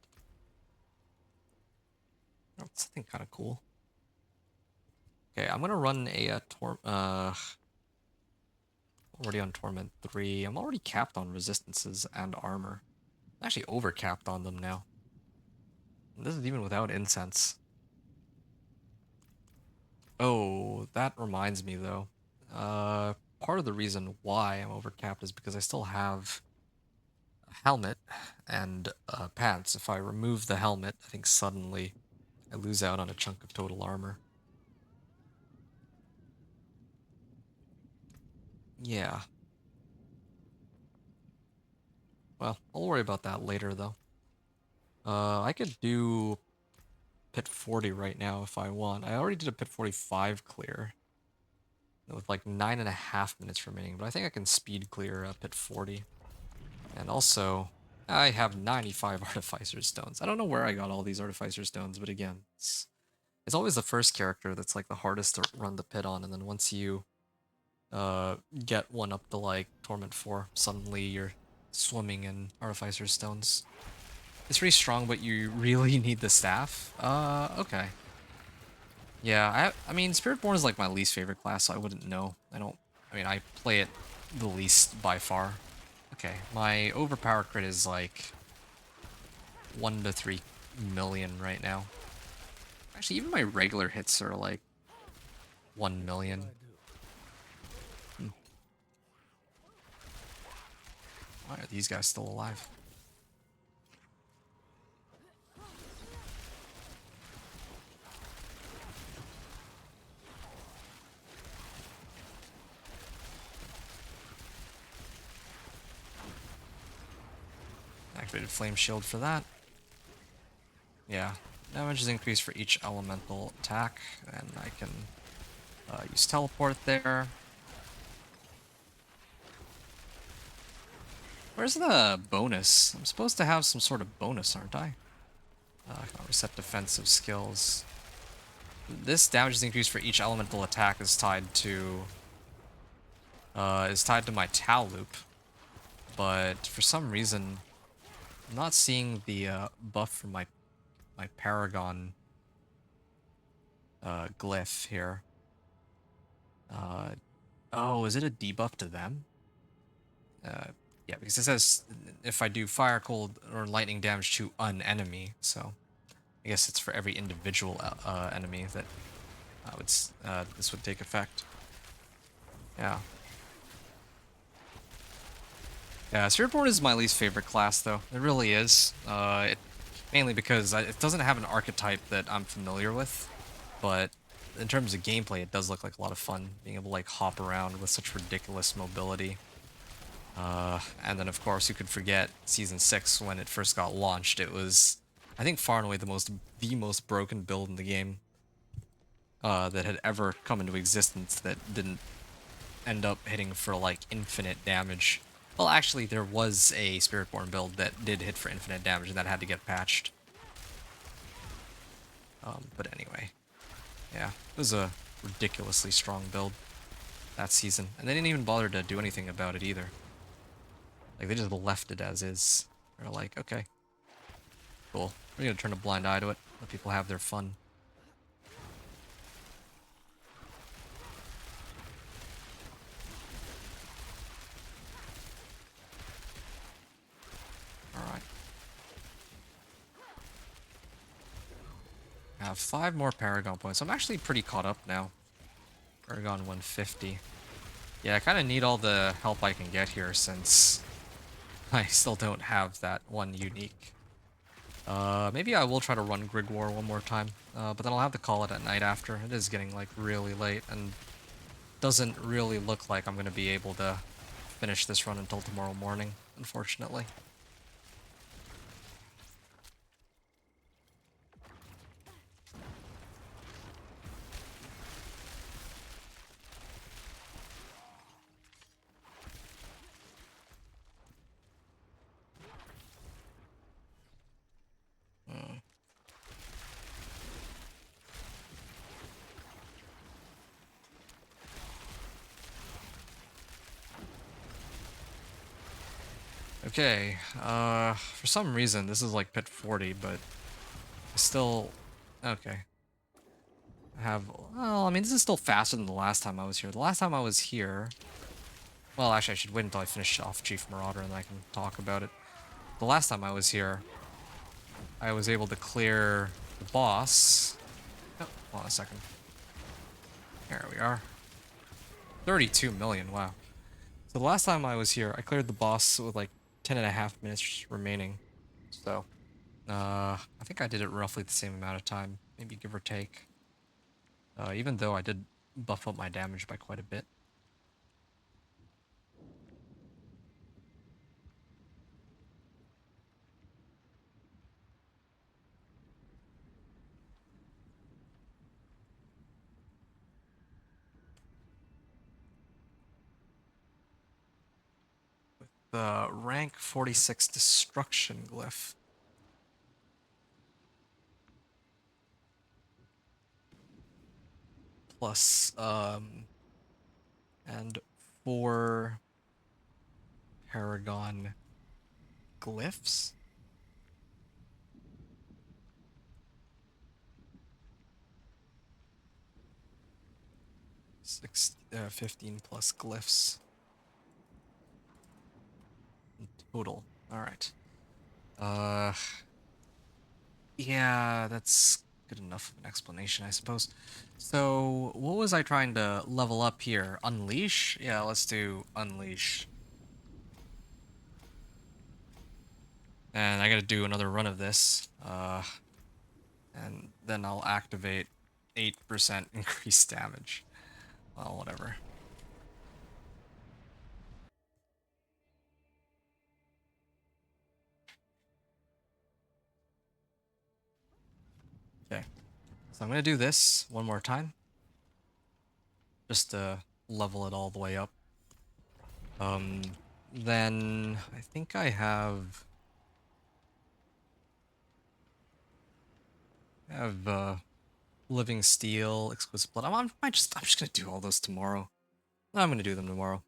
Oh, something kind of cool. Okay, I'm gonna run a already on Torment 3. I'm already capped on resistances and armor. I'm actually over-capped on them now. And this is even without incense. Oh, that reminds me though. Part of the reason why I'm over-capped is because I still have a helmet and pants. If I remove the helmet, I think suddenly I lose out on a chunk of total armor. Yeah. Well, I'll worry about that later, though. I could do Pit 40 right now if I want. I already did a Pit 45 clear with like 9.5 minutes remaining, but I think I can speed clear Pit 40. And also, I have 95 Artificer Stones. I don't know where I got all these Artificer Stones, but again, it's always the first character that's like the hardest to run the pit on, and then once you get one up to like Torment 4, suddenly you're swimming in Artificer Stones. It's pretty strong, but you really need the staff. Okay. Yeah, I mean, Spiritborn is like my least favorite class, so I wouldn't know. I mean, I play it the least by far. Okay, my overpower crit is like 1 to 3 million right now. Actually, even my regular hits are like 1 million. Why are these guys still alive? Activated Flame Shield for that. Yeah, damage is increased for each elemental attack, and I can use Teleport there. Where's the bonus? I'm supposed to have some sort of bonus, aren't I? I can reset defensive skills. This damage is increased for each elemental attack is tied to my Tau loop, but for some reason I'm not seeing the buff from my Paragon glyph here. Oh, is it a debuff to them? Yeah, because it says if I do fire, cold, or lightning damage to an enemy, so I guess it's for every individual enemy that this would take effect. Yeah. Yeah, Spiritborn is my least favorite class, though. It really is. Mainly because it doesn't have an archetype that I'm familiar with, but in terms of gameplay, it does look like a lot of fun, being able to like hop around with such ridiculous mobility. And then, of course, you could forget Season 6 when it first got launched. It was, I think, far and away the most broken build in the game that had ever come into existence that didn't end up hitting for, like, infinite damage. Well, actually, there was a Spiritborn build that did hit for infinite damage, and that had to get patched. But anyway, yeah, it was a ridiculously strong build that season. And they didn't even bother to do anything about it either. Like, they just left it as is. They're like, okay, cool. We're gonna turn a blind eye to it. Let people have their fun. Alright. I have 5 more Paragon points. I'm actually pretty caught up now. Paragon 150. Yeah, I kind of need all the help I can get here since I still don't have that one unique. Maybe I will try to run Grig War one more time, but then I'll have to call it at night after. It is getting like really late and doesn't really look like I'm going to be able to finish this run until tomorrow morning, unfortunately. Okay, for some reason this is like pit 40, but I still, okay. I have, well, I mean, this is still faster than the last time I was here. The last time I was here, well, actually I should wait until I finish off Chief Marauder and then I can talk about it. The last time I was here, I was able to clear the boss. Oh, hold on a second. There we are. 32 million, wow. So the last time I was here, I cleared the boss with like 10.5 minutes remaining. So, I think I did it roughly the same amount of time, maybe give or take. Even though I did buff up my damage by quite a bit. The rank 46 destruction glyph. Plus, and 4 Paragon glyphs. 15 plus glyphs. In total. Alright. Yeah, that's good enough of an explanation, I suppose. So, what was I trying to level up here? Unleash? Yeah, let's do Unleash. And I gotta do another run of this. And then I'll activate 8% increased damage. Well, whatever. Okay. So I'm gonna do this one more time. Just to level it all the way up. Then I think I have Living Steel, Exquisite Blood. I'm just gonna do all those tomorrow. I'm gonna do them tomorrow.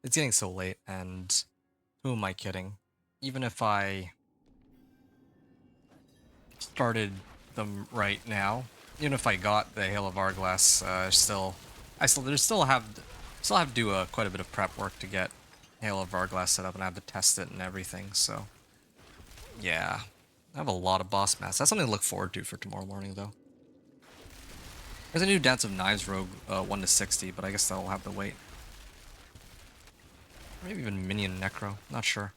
It's getting so late, and who am I kidding? even if I started them right now, even if I got the Hail of Arglass, still have to do quite a bit of prep work to get Hail of Arglass set up, and I have to test it and everything. So yeah, I have a lot of boss mass. That's something to look forward to for tomorrow morning, though. There's a new Dance of Knives Rogue 1 to 60, but I guess that'll have to wait. Maybe even Minion Necro, not sure.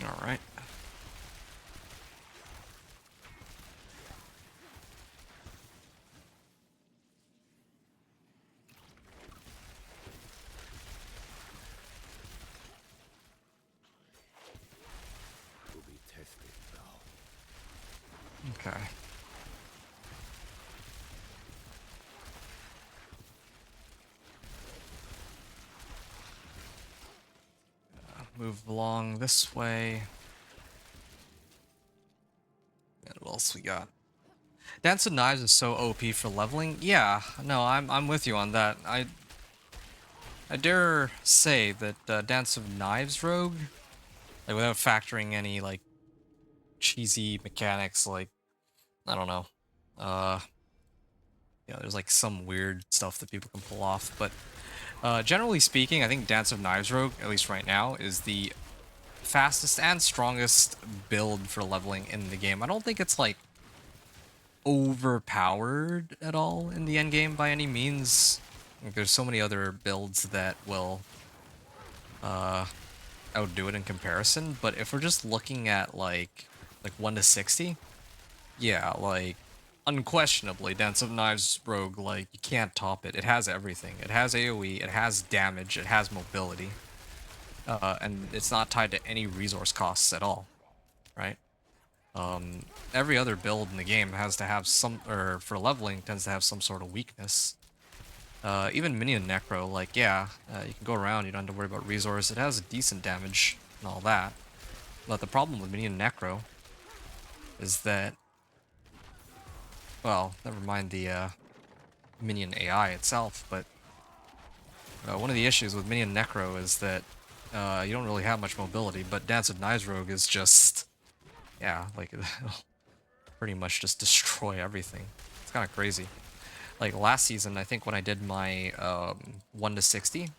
Alright. To be tested now. Okay. Move along this way. And what else we got? Dance of Knives is so OP for leveling. Yeah, no, I'm with you on that. I dare say that Dance of Knives Rogue, like without factoring any like cheesy mechanics, like I don't know, there's like some weird stuff that people can pull off, but generally speaking, I think Dance of Knives Rogue, at least right now, is the fastest and strongest build for leveling in the game. I don't think it's like overpowered at all in the end game by any means. Like, there's so many other builds that will outdo it in comparison, but if we're just looking at like 1 to 60, yeah, like unquestionably Dance of Knives Rogue, like you can't top it. It has everything. It has AoE, it has damage, it has mobility. And it's not tied to any resource costs at all, right? Every other build in the game has to have some, or for leveling, tends to have some sort of weakness. Even Minion Necro, like, yeah, you can go around, you don't have to worry about resource. It has decent damage and all that. But the problem with Minion Necro is that, well, never mind the Minion AI itself, but one of the issues with Minion Necro is that you don't really have much mobility, but Dance of Knives Rogue is just, yeah, like, it'll pretty much just destroy everything. It's kind of crazy. Like, last season, I think when I did my 1 to 60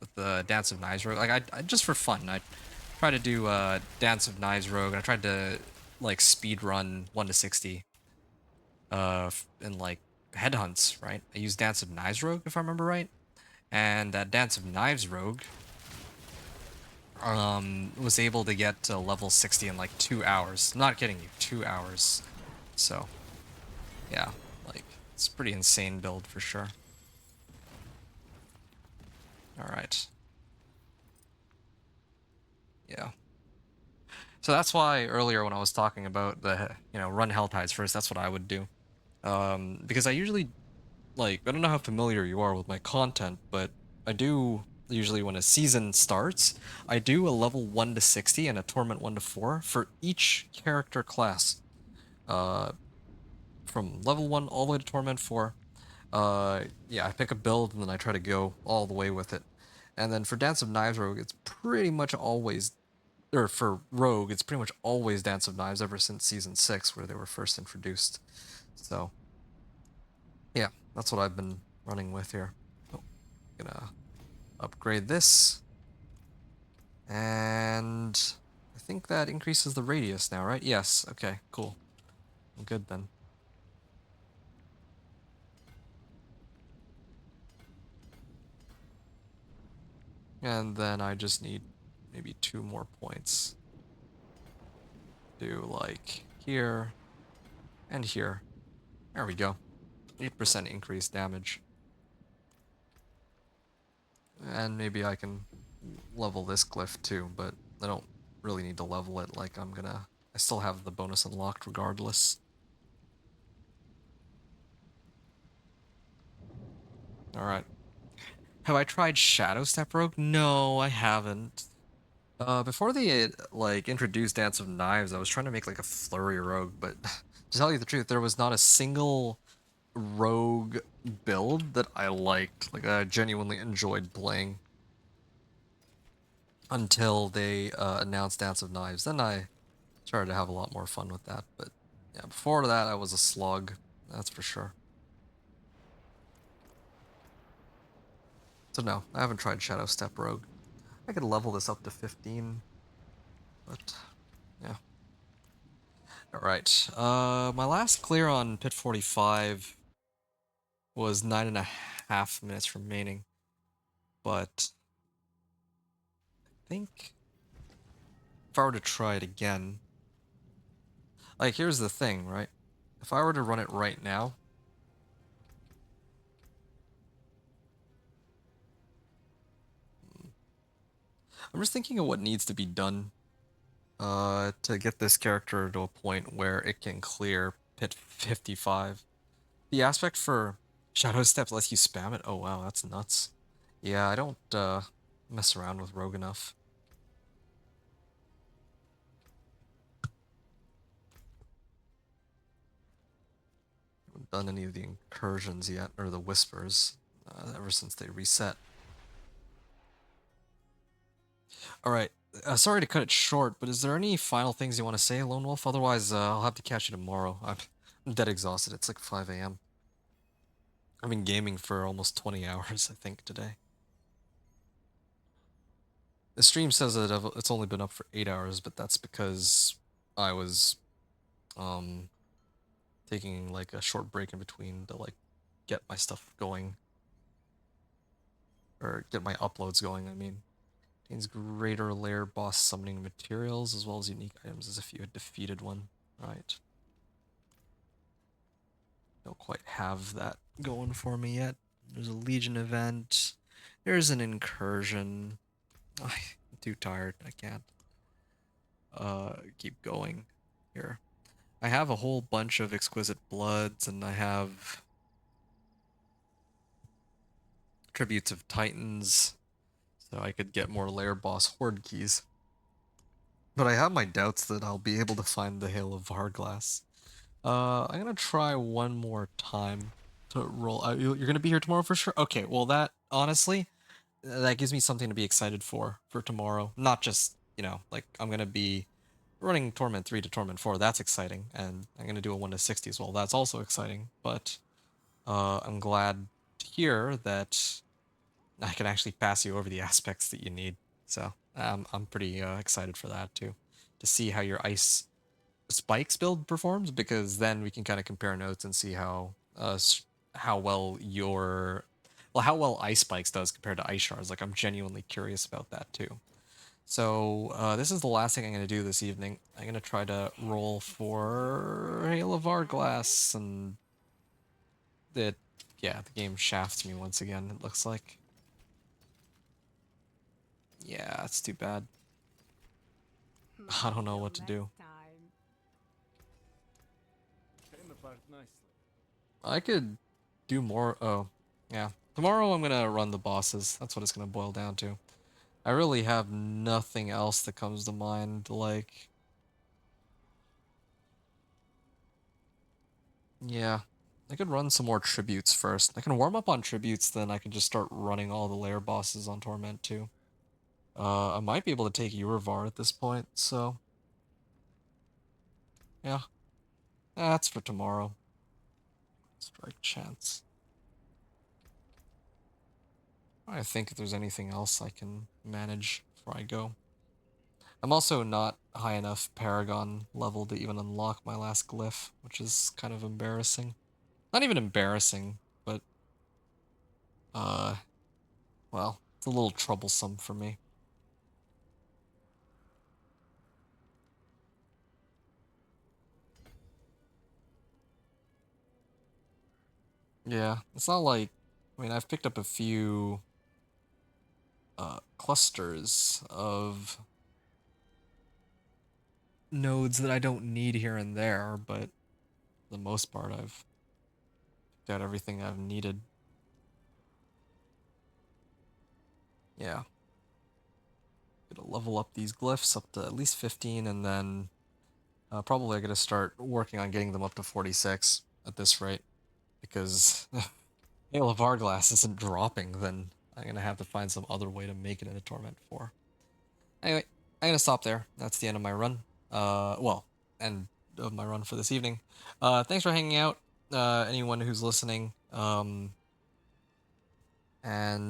with the Dance of Knives Rogue, like, I just for fun, I tried to do Dance of Knives Rogue, and I tried to, like, speed run 1 to 60 in, like, headhunts, right? I used Dance of Knives Rogue, if I remember right. And that Dance of Knives Rogue was able to get to level 60 in like 2 hours. Not kidding you, 2 hours. So, yeah, like, it's a pretty insane build for sure. Alright. Yeah. So that's why earlier when I was talking about the, run Hell Tides first, that's what I would do. Because I usually, like, I don't know how familiar you are with my content, but I do usually when a season starts, I do a level 1 to 60 and a Torment 1 to 4 for each character class. From level 1 all the way to Torment 4. Yeah, I pick a build and then I try to go all the way with it. And then for Dance of Knives Rogue, it's pretty much always, or for Rogue, it's pretty much always Dance of Knives ever since Season 6, where they were first introduced. So, yeah, that's what I've been running with here. Oh, gonna upgrade this. And I think that increases the radius now, right? Yes, okay, cool. I'm good then. And then I just need maybe 2 more points. Do like here and here. There we go. 8% increased damage. And maybe I can level this glyph too, but I don't really need to level it like I still have the bonus unlocked regardless. Alright. Have I tried Shadow Step Rogue? No, I haven't. Before they, like, introduced Dance of Knives, I was trying to make, like, a Flurry Rogue, but to tell you the truth, there was not a single rogue build that I liked, like, I genuinely enjoyed playing until they announced Dance of Knives. Then I started to have a lot more fun with that, but yeah, before that I was a slug, that's for sure. So no, I haven't tried Shadow Step Rogue. I could level this up to 15, but yeah. Alright, my last clear on Pit 45 was 9.5 minutes remaining, but I think if I were to try it again, like, here's the thing, right? If I were to run it right now, I'm just thinking of what needs to be done to get this character to a point where it can clear Pit 55. The aspect for Shadow Steps lets you spam it? Oh wow, that's nuts. Yeah, I don't mess around with Rogue enough. Haven't done any of the incursions yet, or the whispers, ever since they reset. Alright, sorry to cut it short, but is there any final things you want to say, Lone Wolf? Otherwise, I'll have to catch you tomorrow. I'm dead exhausted. It's like 5 a.m. I've been gaming for almost 20 hours, I think, today. The stream says that it's only been up for 8 hours, but that's because I was taking like a short break in between to like get my stuff going. Or get my uploads going, I mean. Contains greater layer boss summoning materials as well as unique items as if you had defeated one. Right. Don't quite have that going for me yet. There's a Legion event. There's an incursion. I'm too tired. I can't keep going here. I have a whole bunch of exquisite bloods, and I have tributes of titans, so I could get more lair boss horde keys. But I have my doubts that I'll be able to find the Hail of Varglass. I'm gonna try one more time to roll. You're gonna be here tomorrow for sure? Okay, well that, honestly, that gives me something to be excited for tomorrow. Not just, you know, like, I'm gonna be running Torment 3 to Torment 4, that's exciting, and I'm gonna do a 1 to 60 as well, that's also exciting, but I'm glad to hear that I can actually pass you over the aspects that you need, so I'm pretty excited for that too, to see how your Ice Spikes build performs, because then we can kind of compare notes and see how well how well Ice Spikes does compared to Ice Shards. Like, I'm genuinely curious about that too. So this is the last thing I'm going to do this evening. I'm going to try to roll for Hail of Hourglass, and yeah, the game shafts me once again, it looks like. Yeah, it's too bad. I don't know what to do. I could do more. Oh, yeah. Tomorrow I'm gonna run the bosses. That's what it's gonna boil down to. I really have nothing else that comes to mind, like... Yeah. I could run some more tributes first. I can warm up on tributes, then I can just start running all the lair bosses on Torment too. I might be able to take Urivar at this point, so... Yeah. That's for tomorrow. Strike chance. I think if there's anything else I can manage before I go. I'm also not high enough Paragon level to even unlock my last glyph, which is kind of embarrassing. Not even embarrassing, but, well, it's a little troublesome for me. Yeah, it's not like... I mean, I've picked up a few clusters of nodes that I don't need here and there, but for the most part I've got everything I've needed. yeah. Gonna level up these glyphs up to at least 15, and then probably I'm gonna start working on getting them up to 46 at this rate, because Hail of Hourglass isn't dropping, then I'm gonna have to find some other way to make it into Torment 4. Anyway, I'm gonna stop there. That's the end of my run. Well, end of my run for this evening. Thanks for hanging out, anyone who's listening. And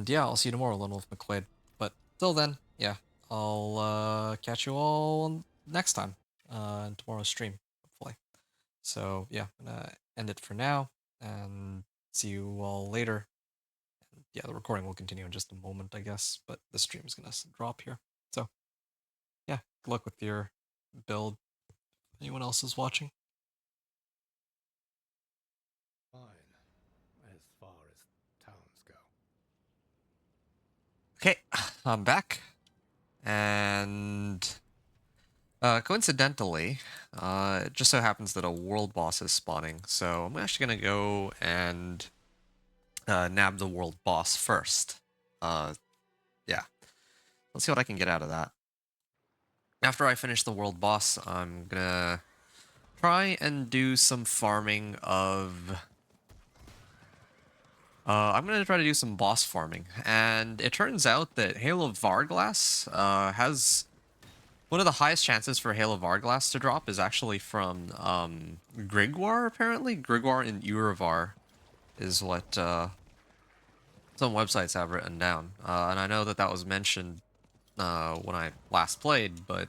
yeah, I'll see you tomorrow, Lone Wolf McQuaid. But till then, yeah, I'll catch you all next time in tomorrow's stream, hopefully. So yeah, I'm gonna end it for now, and see you all later. And yeah, the recording will continue in just a moment, I guess, but the stream's gonna drop here. So yeah, good luck with your build. Anyone else is watching? Fine, as far as towns go. Okay, I'm back, and coincidentally, it just so happens that a world boss is spawning, so I'm actually gonna go and nab the world boss first. Yeah, let's see what I can get out of that. After I finish the world boss, I'm gonna try and do some farming of... I'm gonna try to do some boss farming, and it turns out that Hail of Hourglass has... One of the highest chances for Hail of Hourglass to drop is actually from Grigwar, apparently. Grigwar in Urivar is what some websites have written down. And I know that that was mentioned when I last played, but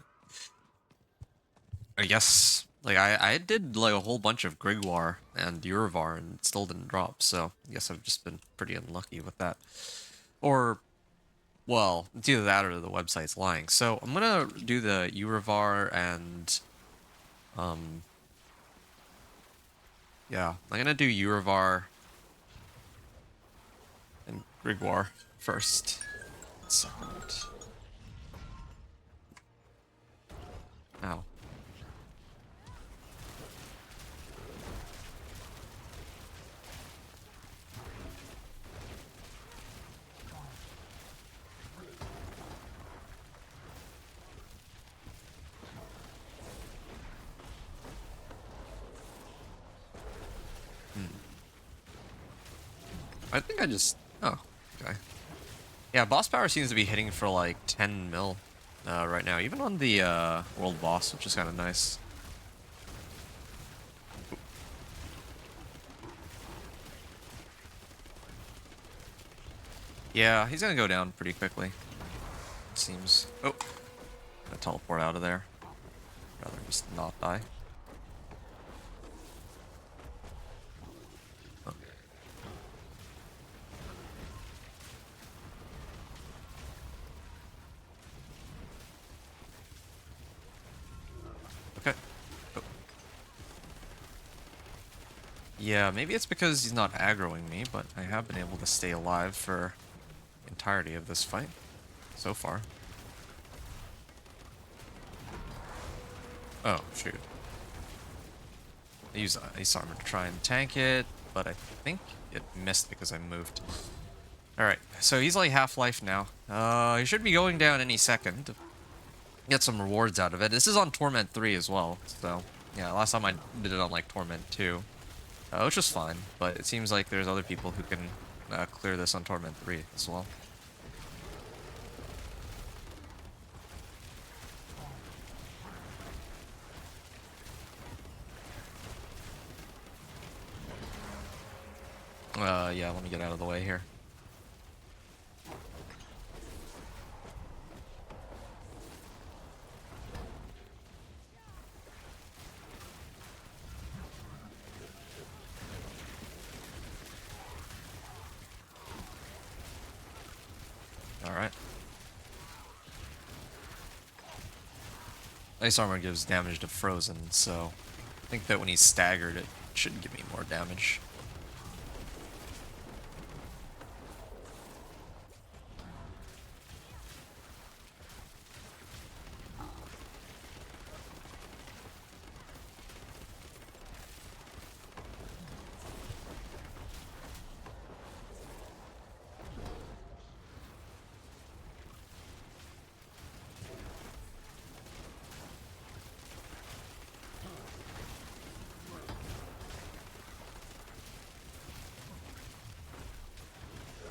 I guess like I did like a whole bunch of Grigwar and Urivar and it still didn't drop, so I guess I've just been pretty unlucky with that. Or, well, it's either that or the website's lying. So I'm gonna do the Urivar and yeah, I'm gonna do Urivar and Grigwar first. Second. Ow. I think I just... Oh, okay. Yeah, boss power seems to be hitting for like 10 mil right now, even on the world boss, which is kind of nice. Yeah, he's gonna go down pretty quickly, it seems. Oh, gonna teleport out of there. Rather just not die. Oh. Okay. Oh. Yeah, maybe it's because he's not aggroing me, but I have been able to stay alive for the entirety of this fight so far. Oh, shoot. I use Ice Armor to try and tank it, but I think it missed because I moved. Alright, so he's like half-life now. He should be going down any second. Get some rewards out of it. This is on Torment 3 as well, so... Yeah, last time I did it on like Torment 2. Which was fine, but it seems like there's other people who can clear this on Torment 3 as well. Yeah, let me get out of the way here. Alright. Ice Armor gives damage to Frozen, so I think that when he's staggered, it should give me more damage.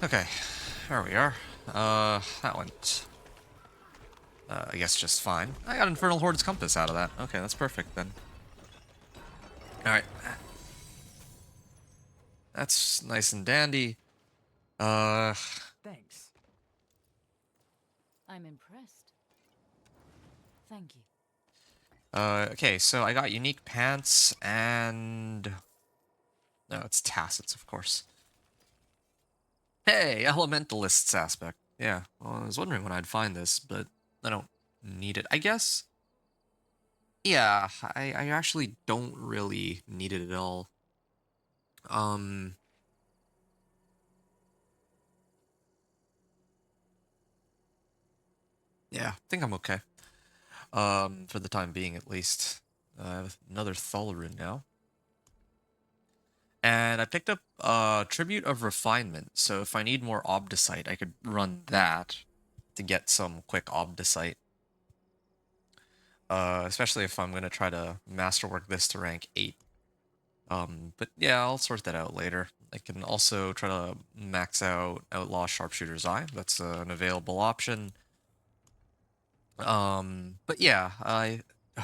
Okay, there we are. That went, I guess just fine. I got Infernal Horde's Compass out of that. Okay, that's perfect then. Alright. That's nice and dandy. Thanks. I'm impressed. Thank you. Okay, so I got unique pants and... No, it's tacits, of course. Hey, Elementalist's aspect. Yeah, well, I was wondering when I'd find this, but I don't need it. I guess... Yeah, I actually don't really need it at all. Yeah, I think I'm okay. For the time being, at least. I have another Thal rune now. And I picked up Tribute of Refinement, so if I need more Obdicite, I could run that to get some quick Obdicite. Especially if I'm going to try to masterwork this to rank 8. But yeah, I'll sort that out later. I can also try to max out Outlaw Sharpshooter's Eye. That's an available option. But yeah,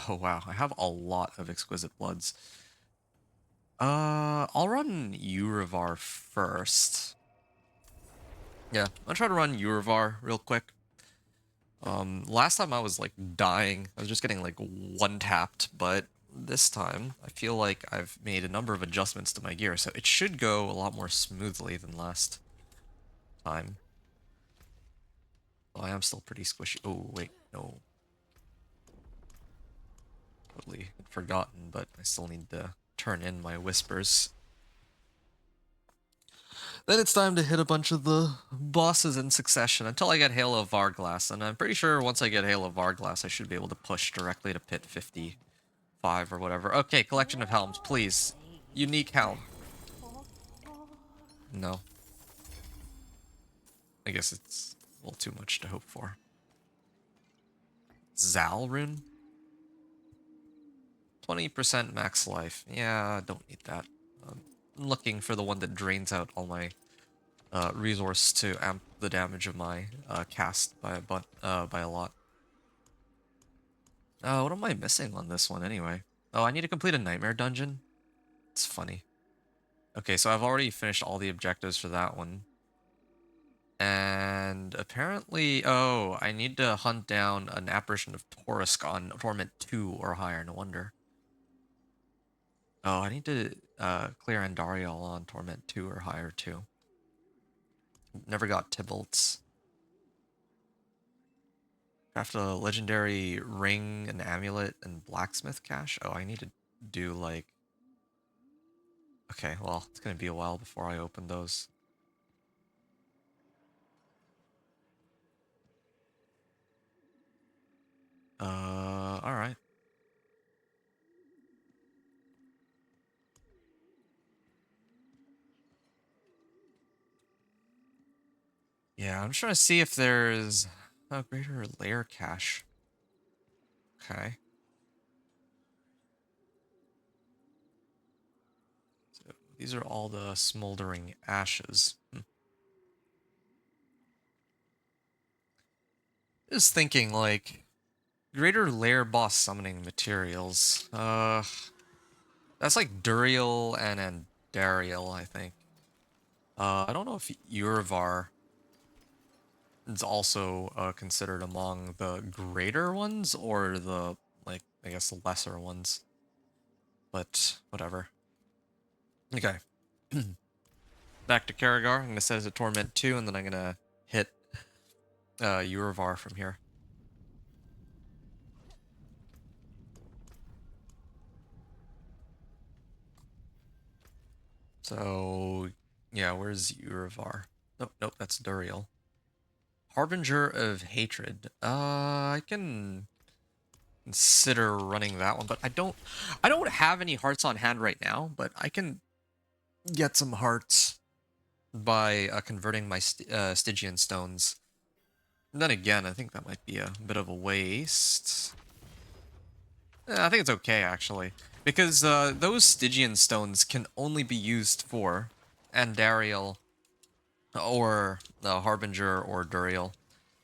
oh wow, I have a lot of Exquisite Bloods. I'll run Urivar first. Yeah, I'll try to run Urivar real quick. Last time I was like dying. I was just getting like one-tapped, but this time I feel like I've made a number of adjustments to my gear, so it should go a lot more smoothly than last time. Oh, I am still pretty squishy. Oh, wait, no. Totally forgotten, but I still need to turn in my whispers. Then it's time to hit a bunch of the bosses in succession until I get Hail of Varglass, and I'm pretty sure once I get Hail of Varglass, I should be able to push directly to Pit 55 or whatever. Okay, Collection of Helms, please. Unique helm. No. I guess it's a little too much to hope for. Zal rune? 20% max life. Yeah, don't need that. I'm looking for the one that drains out all my resource to amp the damage of my cast by a lot. What am I missing on this one anyway? Oh, I need to complete a nightmare dungeon? It's funny. Okay, so I've already finished all the objectives for that one. And apparently, oh, I need to hunt down an apparition of Torisk on Torment 2 or higher, no wonder. Oh, I need to clear Andariel on Torment 2 or higher too. Never got Tybalt's. Craft a legendary ring, an amulet, and blacksmith cache. Oh, I need to do like... Okay, well, it's gonna be a while before I open those. Alright. Yeah, I'm trying to see if there's a greater layer cache. Okay. So these are all the smoldering ashes. Just thinking, like, greater layer boss summoning materials. That's like Duriel and Andariel, I think. I don't know if Urivar is also considered among the greater ones or the, like, I guess the lesser ones. But whatever. Okay. Back to Karagar. I'm gonna set it to Torment 2, and then I'm gonna hit Urivar from here. So, yeah, where's Urivar? Nope, nope, that's Duriel. Harbinger of Hatred. I can consider running that one, but I don't have any hearts on hand right now, but I can get some hearts by converting my Stygian stones. And then again, I think that might be a bit of a waste. I think it's okay, actually. Because those Stygian stones can only be used for Andariel or the Harbinger or Duriel.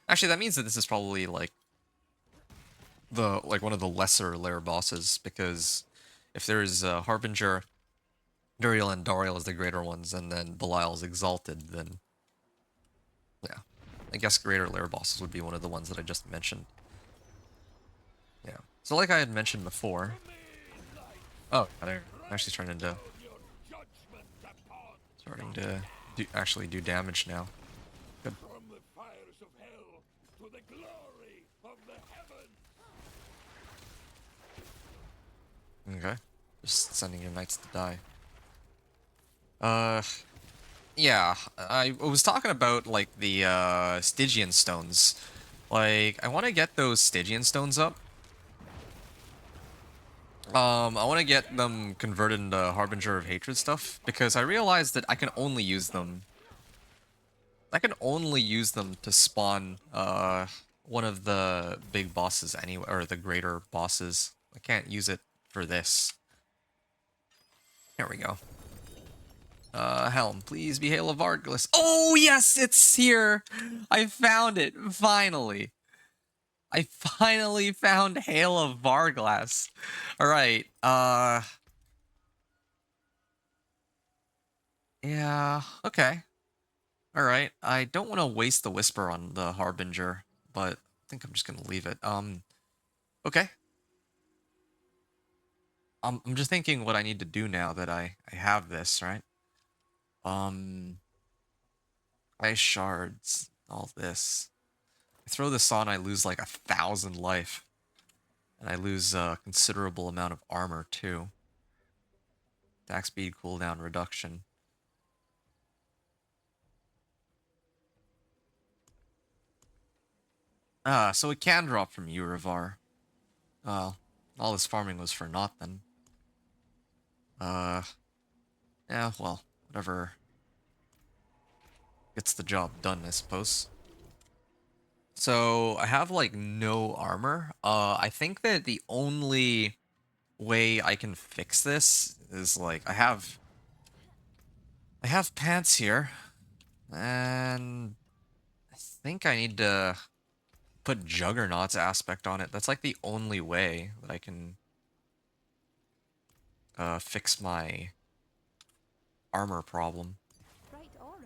Actually, that means that this is probably like one of the lesser lair bosses, because if there's Harbinger, Duriel, and Dariel as the greater ones, and then Belial's Exalted, then yeah, I guess greater lair bosses would be one of the ones that I just mentioned. Yeah. So like I had mentioned before. Oh, they're actually starting to actually do damage now. Good. From the fires of hell to the glory of the heavens. Okay. Just sending your knights to die. Yeah, I was talking about like the Stygian stones. Like, I want to get those Stygian stones up. I want to get them converted into Harbinger of Hatred stuff, because I realized that I can only use them. I can only use them to spawn one of the big bosses anyway, or the greater bosses. I can't use it for this. There we go. Helm, please be Hail of Arglist. Oh, yes, it's here! I found it, finally. I finally found Hail of Varglass. Alright, yeah, okay. Alright, I don't want to waste the Whisper on the Harbinger, but I think I'm just gonna leave it. Okay. I'm just thinking what I need to do now that I have this, right? Ice Shards, all this. I throw this on, I lose like 1,000 life. And I lose a considerable amount of armor, too. Attack speed cooldown reduction. Ah, so it can drop from Urivar. Well, all this farming was for naught, then. Yeah, well, whatever gets the job done, I suppose. So, I have, like, no armor. I think that the only way I can fix this is, like, I have pants here, and I think I need to put Juggernaut's aspect on it. That's, like, the only way that I can fix my armor problem. Bright aura.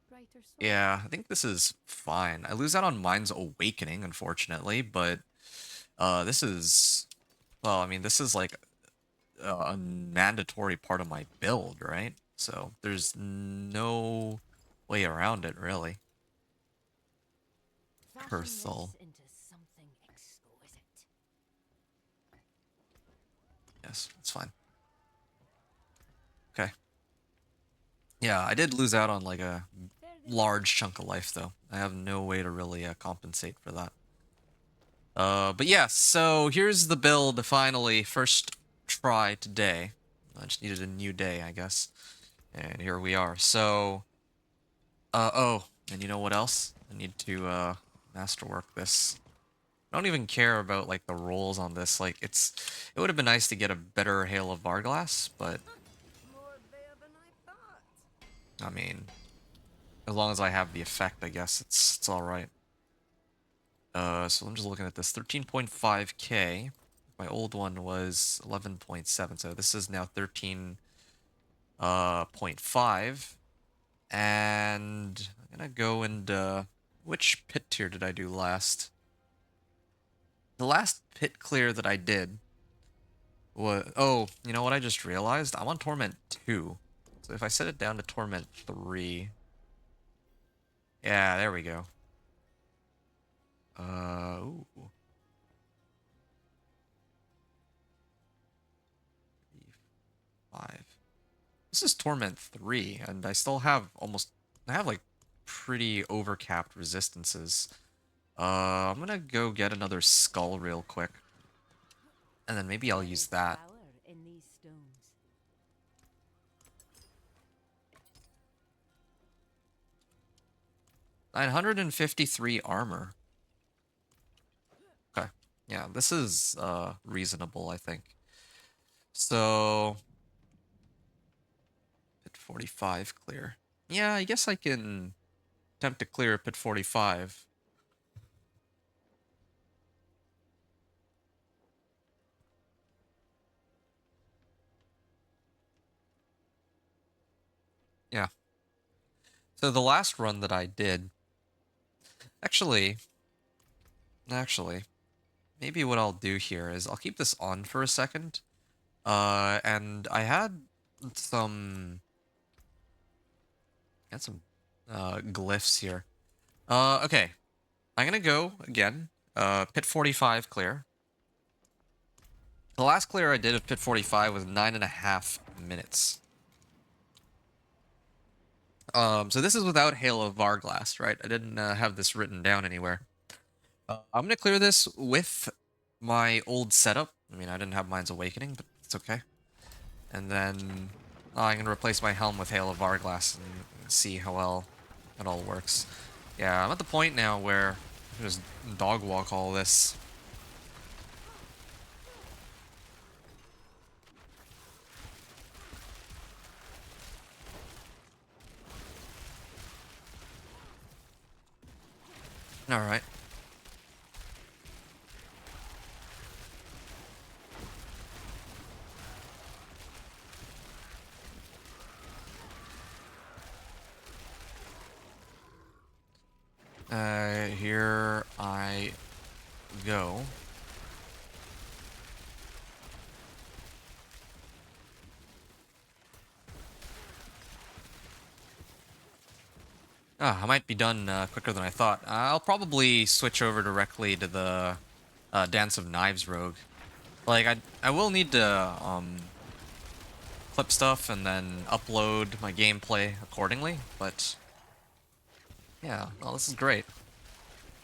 Brighter soul. Yeah, I think this is fine. I lose out on Mind's Awakening, unfortunately, but this is, well, I mean, this is like a mandatory part of my build, right? So there's no way around it, really. Curthal. Into something exquisite. Yes, it's fine. Okay. Yeah, I did lose out on like a large chunk of life, though. I have no way to really compensate for that. But yeah, so here's the build, finally. First try today. I just needed a new day, I guess. And here we are. So, oh, and you know what else? I need to, masterwork this. I don't even care about, like, the rolls on this. Like, it would have been nice to get a better Hail of Varglass, but, More there than I thought. I mean, as long as I have the effect, I guess it's alright. So I'm just looking at this. 13.5k. My old one was 11.7, so this is now 13.5. And I'm gonna go and which pit tier did I do last? The last pit clear that I did was, oh, you know what I just realized? I'm on Torment 2. So if I set it down to Torment 3. Yeah, there we go. Ooh. 5. This is Torment 3, and I still have I have like pretty overcapped resistances. I'm gonna go get another skull real quick. And then maybe I'll use that. Power in these stones. 953 armor. Okay. Yeah, this is reasonable, I think. So, at 45 clear. Yeah, I guess I can attempt to clear pit 45. Yeah. So the last run that I did, actually, maybe what I'll do here is I'll keep this on for a second. And I had some, glyphs here. Okay. I'm gonna go again. Pit 45 clear. The last clear I did of pit 45 was 9.5 minutes. So this is without Hail of Varglass, right? I didn't have this written down anywhere. I'm gonna clear this with my old setup. I mean, I didn't have Mind's Awakening, but it's okay. And then I'm gonna replace my helm with Hail of Varglass and see how well it all works. Yeah, I'm at the point now where I just dog walk all this. Alright. Here I go. Ah, I might be done quicker than I thought. I'll probably switch over directly to the Dance of Knives rogue. Like, I will need to clip stuff and then upload my gameplay accordingly, but yeah, well, this is great.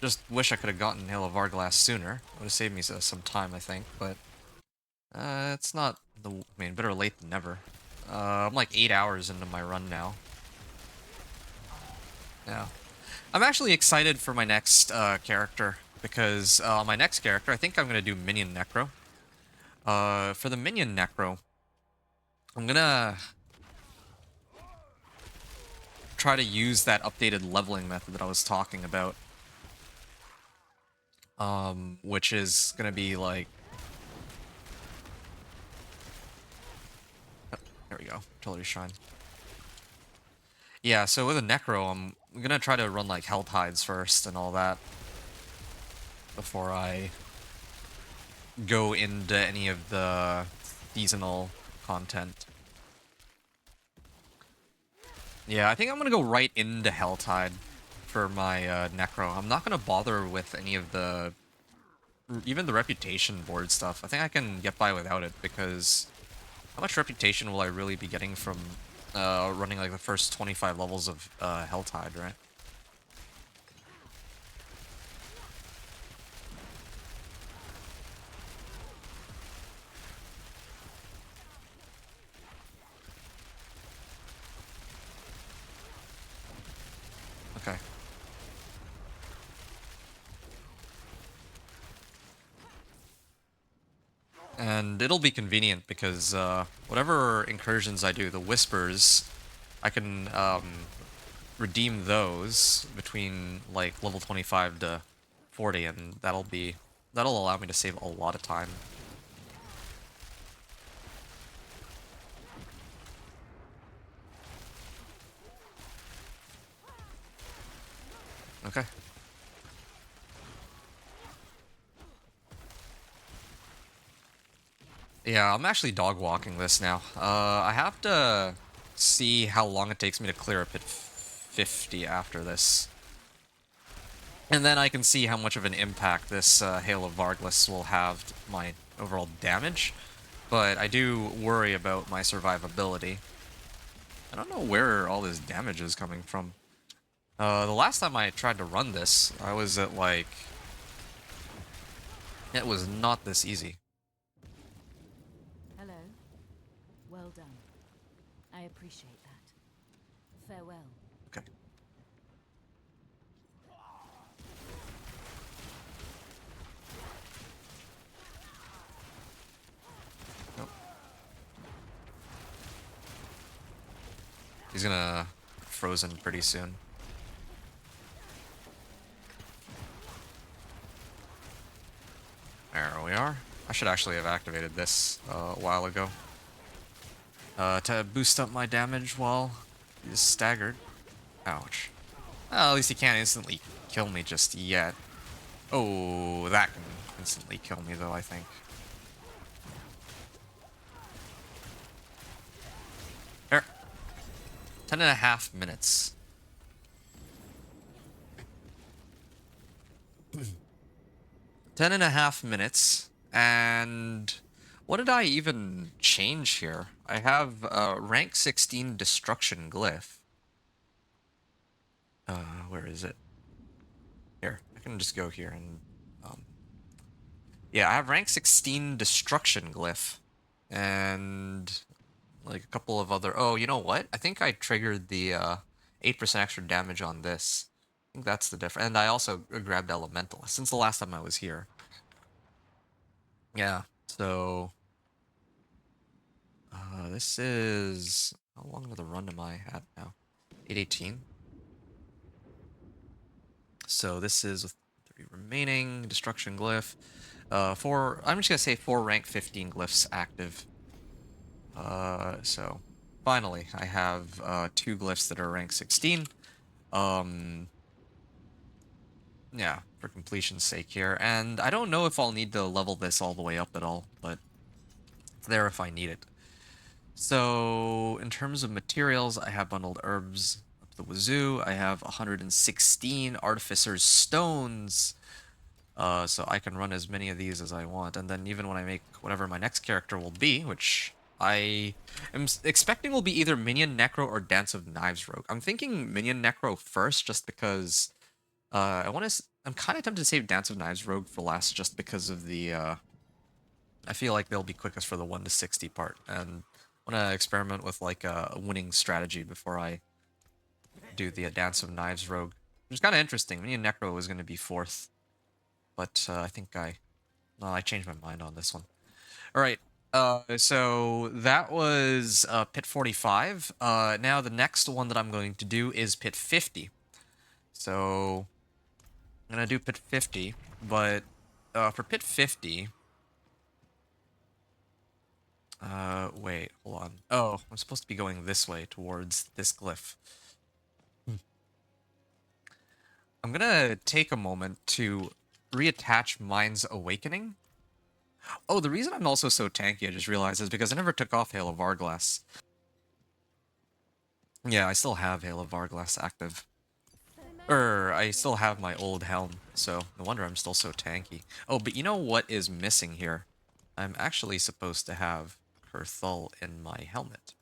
Just wish I could have gotten Hail of Varglass sooner. It would have saved me some time, I think, but it's not I mean, better late than never. I'm like 8 hours into my run now. Yeah. I'm actually excited for my next character, because my next character, I think I'm going to do Minion Necro. For the Minion Necro, I'm going to try to use that updated leveling method that I was talking about. Which is going to be like... Oh, there we go. Totally Shrine. Yeah, so with a Necro, I'm going to try to run like Hell Tides first and all that before I go into any of the seasonal content. Yeah, I think I'm gonna go right into Helltide for my Necro. I'm not gonna bother with any of the... even the reputation board stuff. I think I can get by without it, because how much reputation will I really be getting from running like the first 25 levels of Helltide, right? Okay. And it'll be convenient because whatever incursions I do, the Whispers, I can redeem those between like level 25 to 40, and that'll allow me to save a lot of time. Okay. Yeah, I'm actually dog walking this now. I have to see how long it takes me to clear up at 50 after this. And then I can see how much of an impact this Hail of Varglass will have to my overall damage. But I do worry about my survivability. I don't know where all this damage is coming from. The last time I tried to run this, I was at like... it was not this easy. Hello. Well done. I appreciate that. Farewell. Okay. Nope. He's gonna frozen pretty soon. There we are. I should actually have activated this a while ago. To boost up my damage while he's staggered. Ouch. Well, at least he can't instantly kill me just yet. Oh, that can instantly kill me though, I think. There. 10.5 minutes. 10.5 minutes, and what did I even change here? I have rank 16 destruction glyph. Where is it? Here, I can just go here and yeah, I have rank 16 destruction glyph, and like a couple of other. Oh, you know what? I think I triggered the 8% extra damage on this. I think that's the difference. And I also grabbed elemental since the last time I was here. Yeah, so this is how long of the run am I at now? 818. So this is with 3 remaining destruction glyph. Four. I'm just gonna say 4 rank 15 glyphs active. So finally I have 2 glyphs that are rank 16. Yeah, for completion's sake here. And I don't know if I'll need to level this all the way up at all, but it's there if I need it. So in terms of materials, I have bundled herbs up the wazoo. I have 116 artificer's stones. So I can run as many of these as I want. And then even when I make whatever my next character will be, which I am expecting will be either Minion Necro or Dance of Knives Rogue. I'm thinking Minion Necro first just because I'm kind of tempted to save Dance of Knives Rogue for last just because of the I feel like they'll be quickest for the 1 to 60 part, and I want to experiment with like a winning strategy before I do the Dance of Knives Rogue. Which is kind of interesting. Minion Necro was going to be 4th, but I think I changed my mind on this one. All right. So that was Pit 45. Now the next one that I'm going to do is Pit 50. So I'm gonna do Pit 50, but for Pit 50, wait, hold on. Oh, I'm supposed to be going this way towards this glyph. I'm gonna take a moment to reattach Mind's Awakening. Oh, the reason I'm also so tanky, I just realized, is because I never took off Hail of Varglass. Yeah, I still have Hail of Varglass active. I still have my old helm, so no wonder I'm still so tanky. Oh, but you know what is missing here? I'm actually supposed to have Kurthul in my helmet.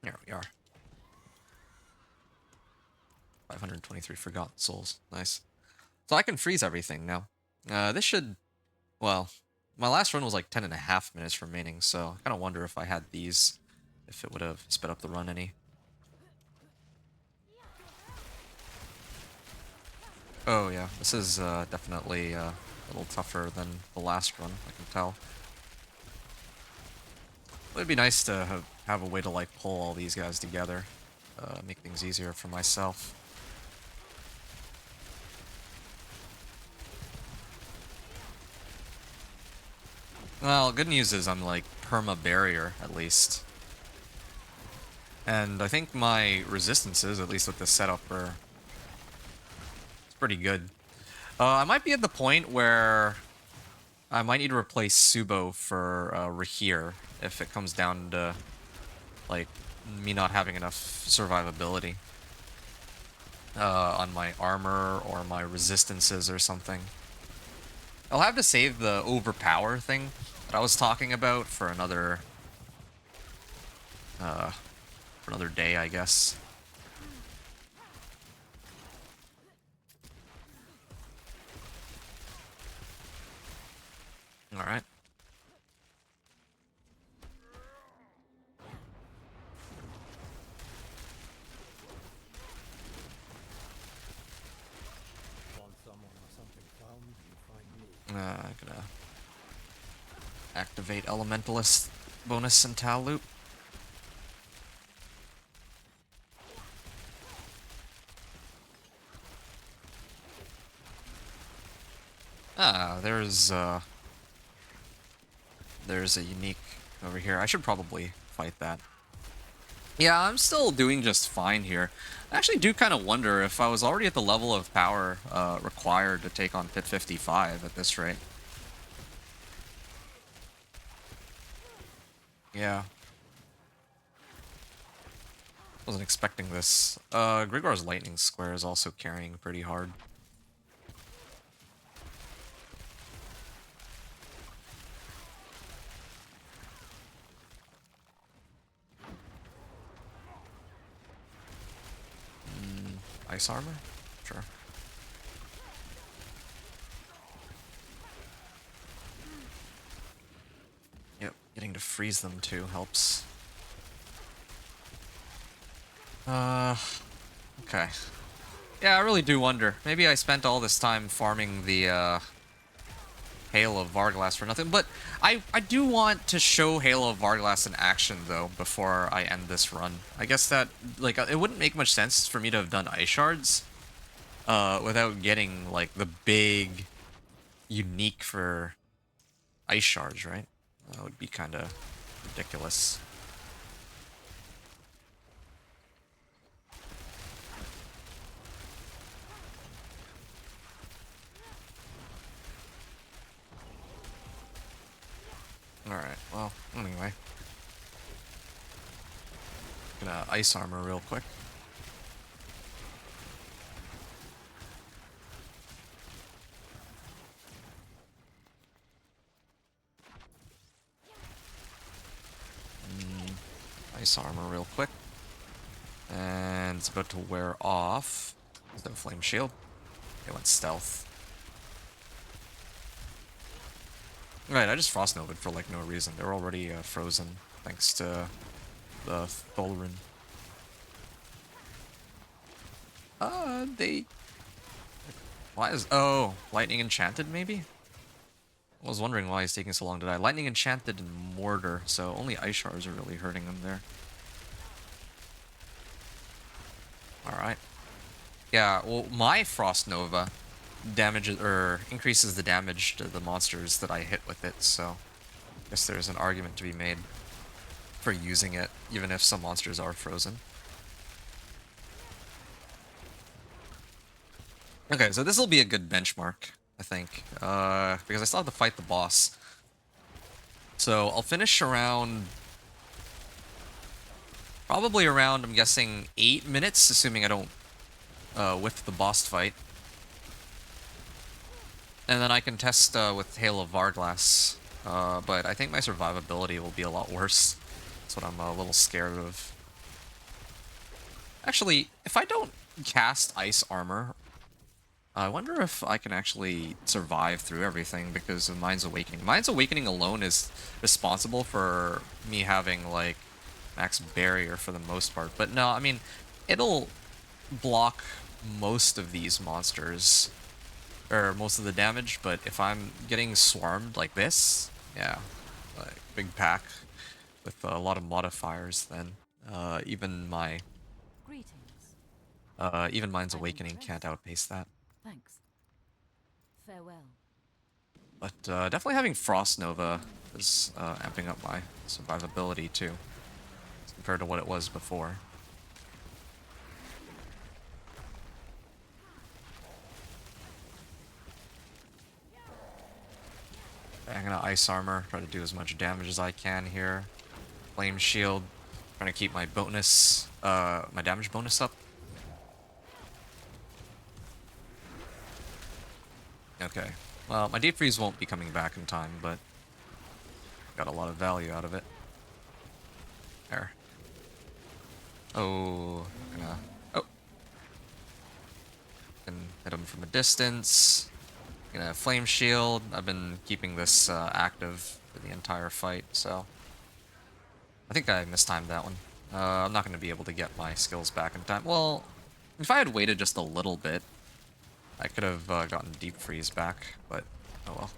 There we are. 523 Forgotten Souls. Nice. So I can freeze everything now. This should... Well, my last run was like 10.5 minutes remaining, so I kind of wonder if I had these, if it would have sped up the run any. Oh yeah, this is definitely a little tougher than the last run, I can tell. It'd be nice to have a way to like pull all these guys together, make things easier for myself. Well, good news is I'm like perma-barrier, at least. And I think my resistances, at least with this setup, are pretty good. I might be at the point where I might need to replace Subo for Rahir if it comes down to like me not having enough survivability on my armor or my resistances or something. I'll have to save the overpower thing that I was talking about for another day, I guess. All right. Want someone or something found, you find me. I'm gonna activate Elementalist bonus and Tal loop. There's a unique over here. I should probably fight that. Yeah, I'm still doing just fine here. I actually do kind of wonder if I was already at the level of power required to take on Pit 55 at this rate. Yeah. Wasn't expecting this. Grigor's Lightning Square is also carrying pretty hard. Ice armor? Sure. Yep, getting to freeze them too helps. Okay. Yeah, I really do wonder. Maybe I spent all this time farming the, Hail of Varglass for nothing, but I do want to show Hail of Varglass in action, though, before I end this run. I guess that, like, it wouldn't make much sense for me to have done Ice Shards, without getting, like, the big unique for Ice Shards, right? That would be kind of ridiculous. Alright, well, anyway. Gonna ice armor real quick. Ice armor real quick. And it's about to wear off. Is that a flame shield? It went stealth. Right, I just Frost Nova'd for like no reason. They were already frozen thanks to the Thulrin. Why is... Oh, Lightning Enchanted maybe? I was wondering why he's taking so long to die. Lightning Enchanted and Mortar, so only Ice Shards are really hurting him there. Alright. Yeah, well, my Frost Nova damages, or increases the damage to the monsters that I hit with it, so I guess there's an argument to be made for using it, even if some monsters are frozen. Okay, so this will be a good benchmark, I think, because I still have to fight the boss. So I'll finish around, probably around, I'm guessing, 8 minutes, assuming I don't whiff the boss fight. And then I can test with Hail of Varglass, but I think my survivability will be a lot worse. That's what I'm a little scared of. Actually, if I don't cast Ice Armor, I wonder if I can actually survive through everything because of Mind's Awakening. Mind's Awakening alone is responsible for me having, like, max barrier for the most part. But no, I mean, it'll block most of these monsters, or most of the damage, but if I'm getting swarmed like this, yeah, like big pack with a lot of modifiers, then even Mind's Awakening can't outpace that. Thanks. Farewell. But definitely having Frost Nova is amping up my survivability too, compared to what it was before. I'm gonna Ice Armor, try to do as much damage as I can here. Flame Shield, trying to keep my bonus, my damage bonus up. Okay, well, my Deep Freeze won't be coming back in time, but got a lot of value out of it. There. Oh, can hit him from a distance. Gonna Flame Shield. I've been keeping this active for the entire fight, so I think I mistimed that one. I'm not gonna be able to get my skills back in time. Well, if I had waited just a little bit, I could have gotten Deep Freeze back, but oh well.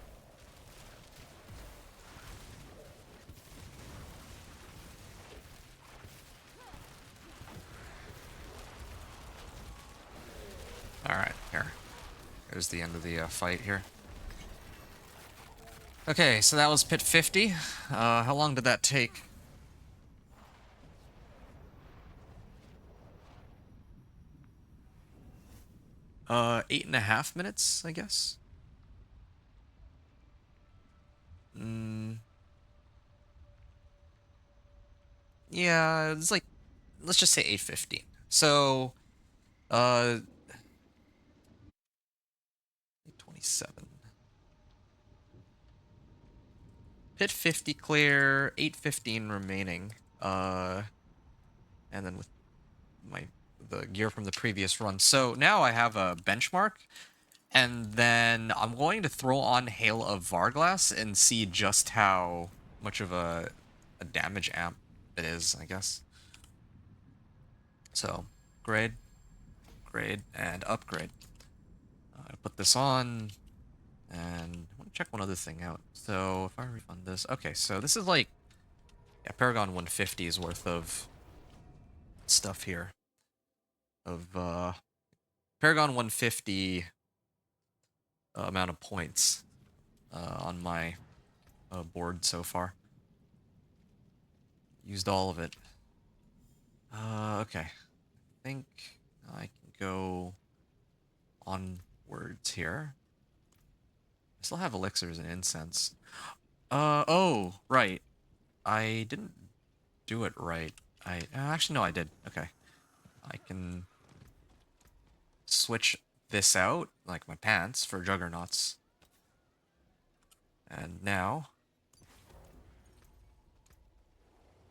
Alright, here. There's the end of the fight here. Okay, so that was pit 50. How long did that take? Uh, 8.5 minutes, I guess. Yeah, it's like, let's just say 8:15. So, 27. Pit 50 clear, 8:15 remaining. And then with the gear from the previous run. So now I have a benchmark, and then I'm going to throw on Hail of Varglass and see just how much of a damage amp it is, I guess. So, grade, and upgrade. I put this on, and I want to check one other thing out. So, if I refund this... Okay, so this is like... Yeah, Paragon 150's worth of stuff here. Of, Paragon 150 amount of points on my board so far. Used all of it. Okay. I think I can go onwards here. I still have elixirs and incense. Oh, right. I didn't do it right. Actually, no, I did. Okay. I can switch this out, like my pants, for juggernauts. And now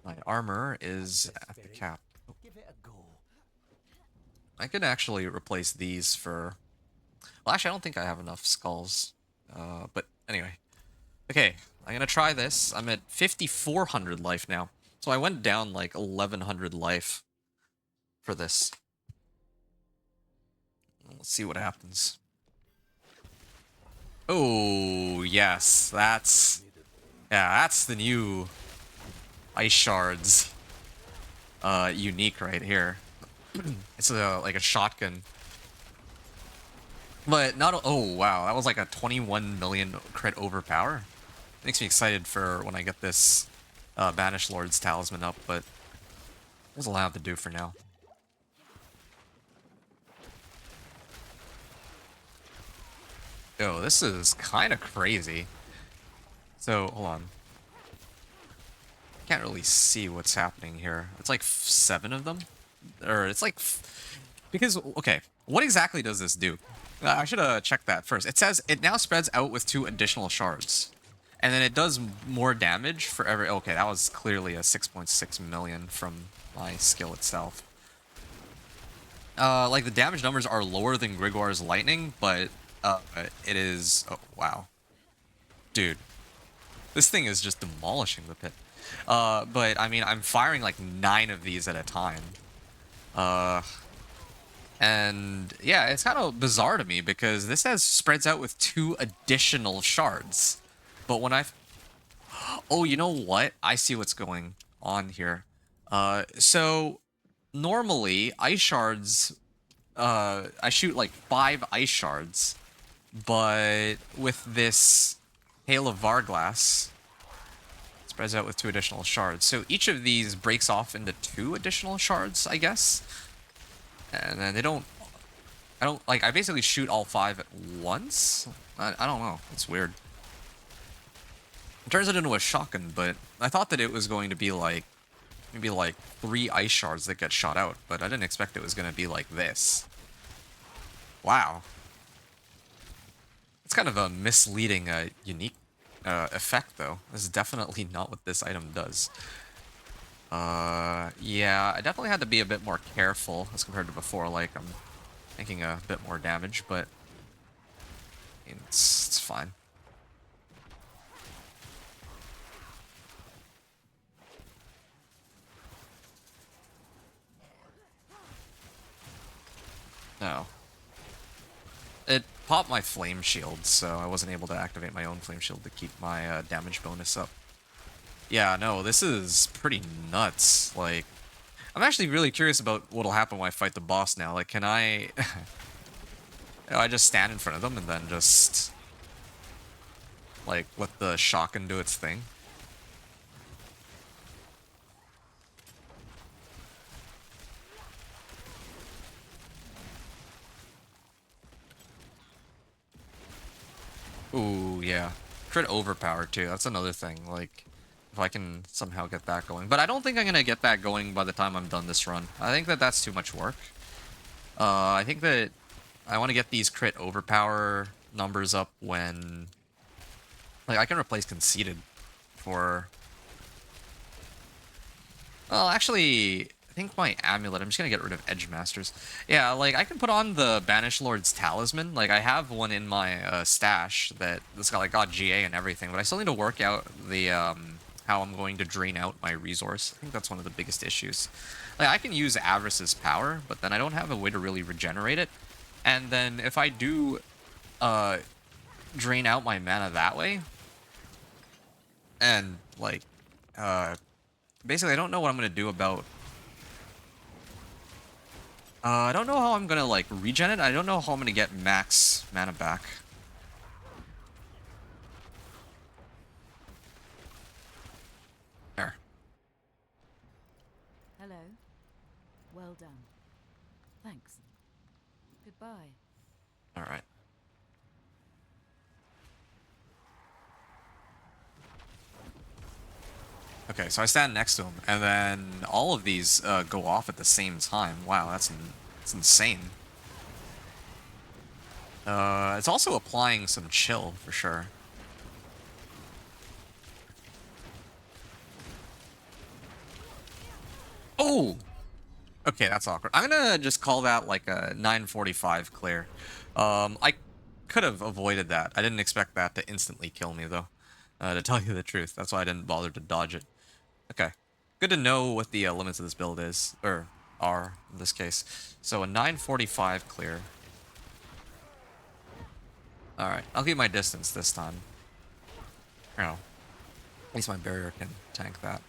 my armor is at the cap. Give it a go. I could actually replace these for... Well, actually, I don't think I have enough skulls. But anyway. Okay, I'm gonna try this. I'm at 5,400 life now. So I went down like 1,100 life for this. Let's see what happens. Oh, yes. That's... Yeah, that's the new Ice Shards unique right here. It's like a shotgun. But not... Oh, wow. That was like a 21 million crit overpower. Makes me excited for when I get this Banished Lord's Talisman up, but that's all I have to do for now. Yo, this is kind of crazy. So, hold on. Can't really see what's happening here. It's like 7 of them? Or it's like... Because, okay, what exactly does this do? I should have checked that first. It says it now spreads out with 2 additional shards. And then it does more damage for every... Okay, that was clearly a 6.6 million from my skill itself. Like, the damage numbers are lower than Grigor's Lightning, but it is... Oh, wow. Dude. This thing is just demolishing the pit. But, I mean, I'm firing like 9 of these at a time. And, yeah, it's kind of bizarre to me because this says spreads out with 2 additional shards. But when oh, you know what? I see what's going on here. So normally ice shards, I shoot like 5 ice shards, but with this Hail of Varglass, it spreads out with 2 additional shards. So each of these breaks off into 2 additional shards, I guess. And then I basically shoot all 5 at once? I don't know. It's weird. It turns it into a shotgun, but I thought that it was going to be like, maybe like 3 ice shards that get shot out, but I didn't expect it was going to be like this. Wow. It's kind of a misleading, unique effect, though. This is definitely not what this item does. Yeah, I definitely had to be a bit more careful as compared to before. Like, I'm making a bit more damage, but I mean, it's fine. No. It popped my flame shield, so I wasn't able to activate my own flame shield to keep my damage bonus up. Yeah, no, this is pretty nuts. Like, I'm actually really curious about what'll happen when I fight the boss now. Like, can I... I just stand in front of them and then just... Like, let the shotgun do its thing. Ooh, yeah. Crit overpower, too. That's another thing. Like, if I can somehow get that going. But I don't think I'm going to get that going by the time I'm done this run. I think that that's too much work. I think that I want to get these crit overpower numbers up when... Like, I can replace Conceited for... Well, actually, I think my amulet, I'm just going to get rid of Edge Masters. Yeah, like, I can put on the Banished Lord's Talisman. Like, I have one in my stash that's got, like, got GA and everything, but I still need to work out the, how I'm going to drain out my resource. I think that's one of the biggest issues. Like, I can use Avarice's power, but then I don't have a way to really regenerate it. And then if I do, drain out my mana that way, and, like, basically, I don't know what I'm going to do about... I don't know how I'm going to, like, regen it. I don't know how I'm going to get max mana back. There. Hello. Well done. Thanks. Goodbye. Alright. Okay, so I stand next to him, and then all of these go off at the same time. Wow, that's insane. It's also applying some chill, for sure. Oh! Okay, that's awkward. I'm gonna just call that like a 945 clear. I could have avoided that. I didn't expect that to instantly kill me, though. To tell you the truth. That's why I didn't bother to dodge it. Okay. Good to know what the limits of this build is, or are, in this case. So a 945 clear. Alright, I'll keep my distance this time. Oh. At least my barrier can tank that.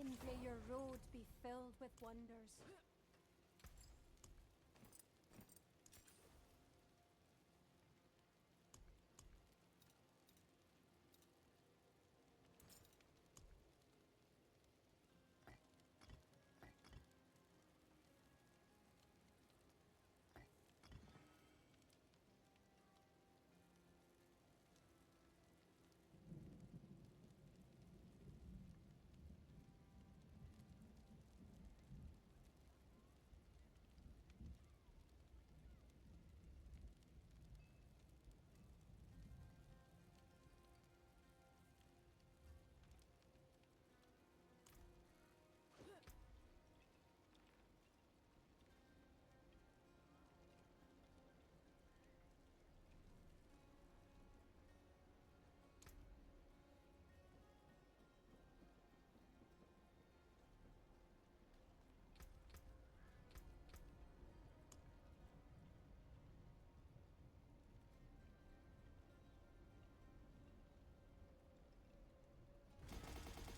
May your road be filled with wonders.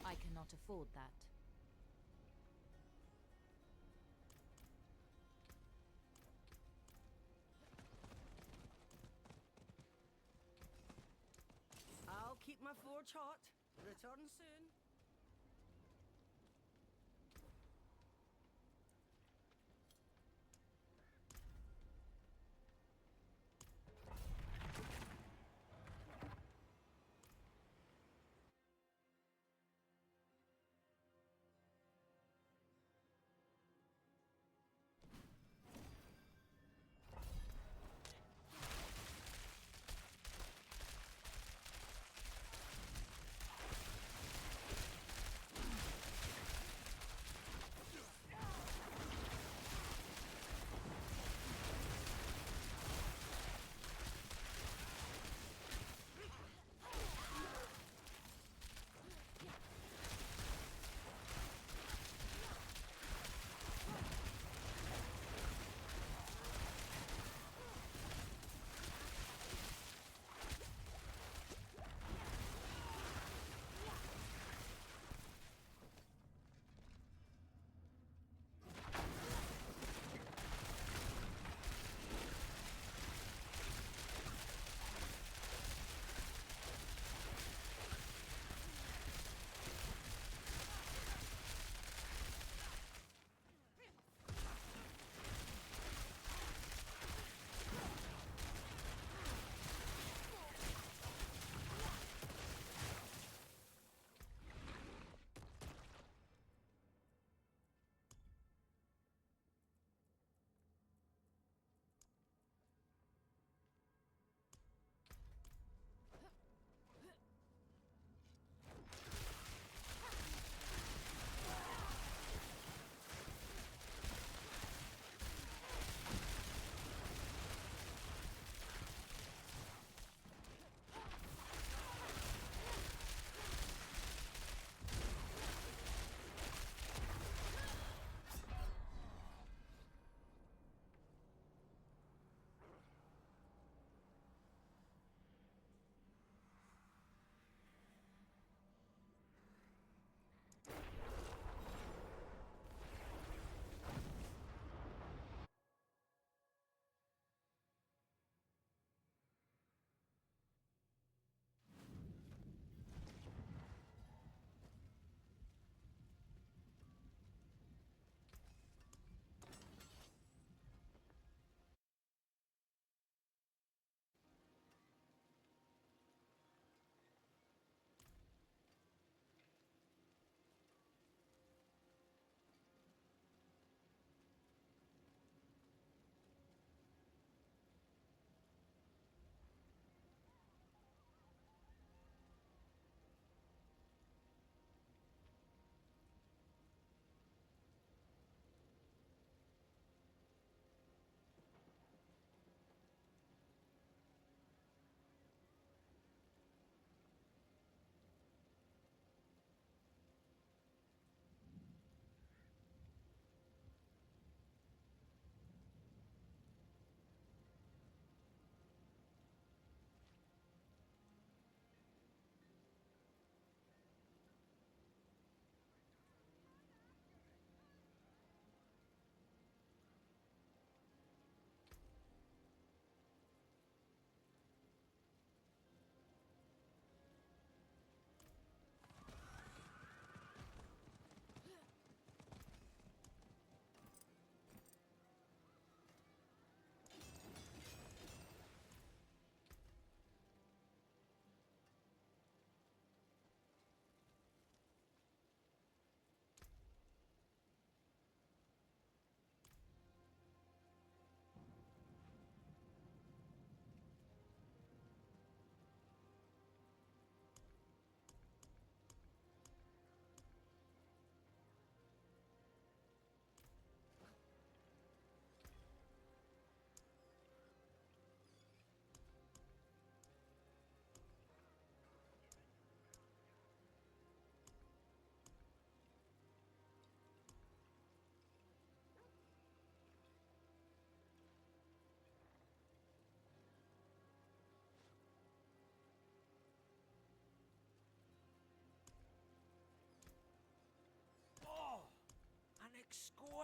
I cannot afford that. I'll keep my forge hot. Return soon.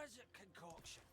desert concoction.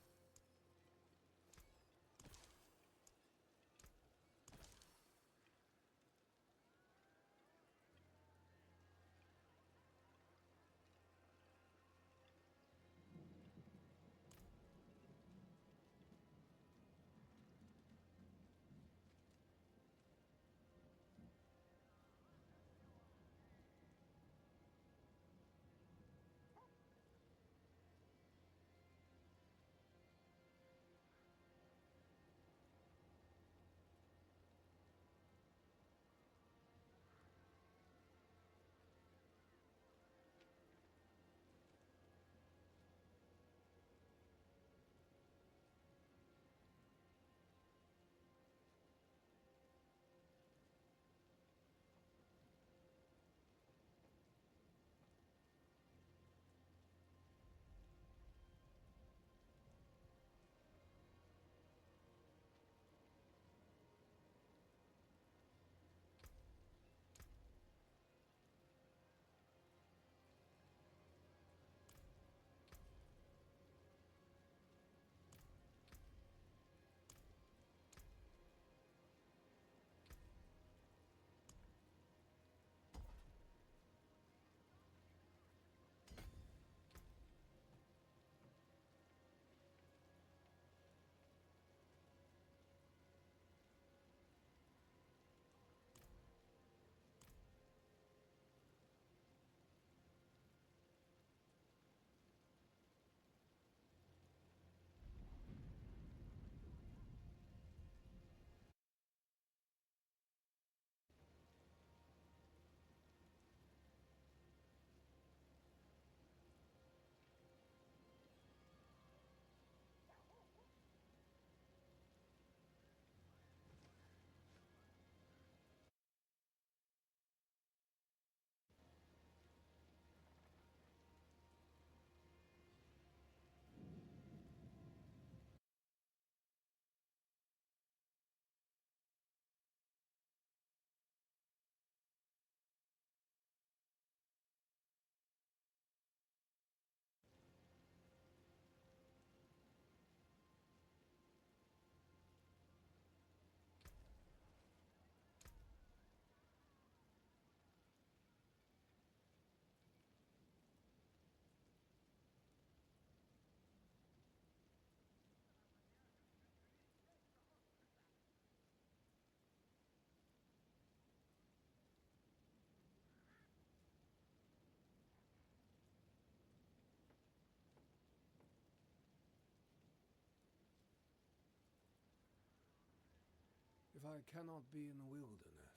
If I cannot be in the wilderness,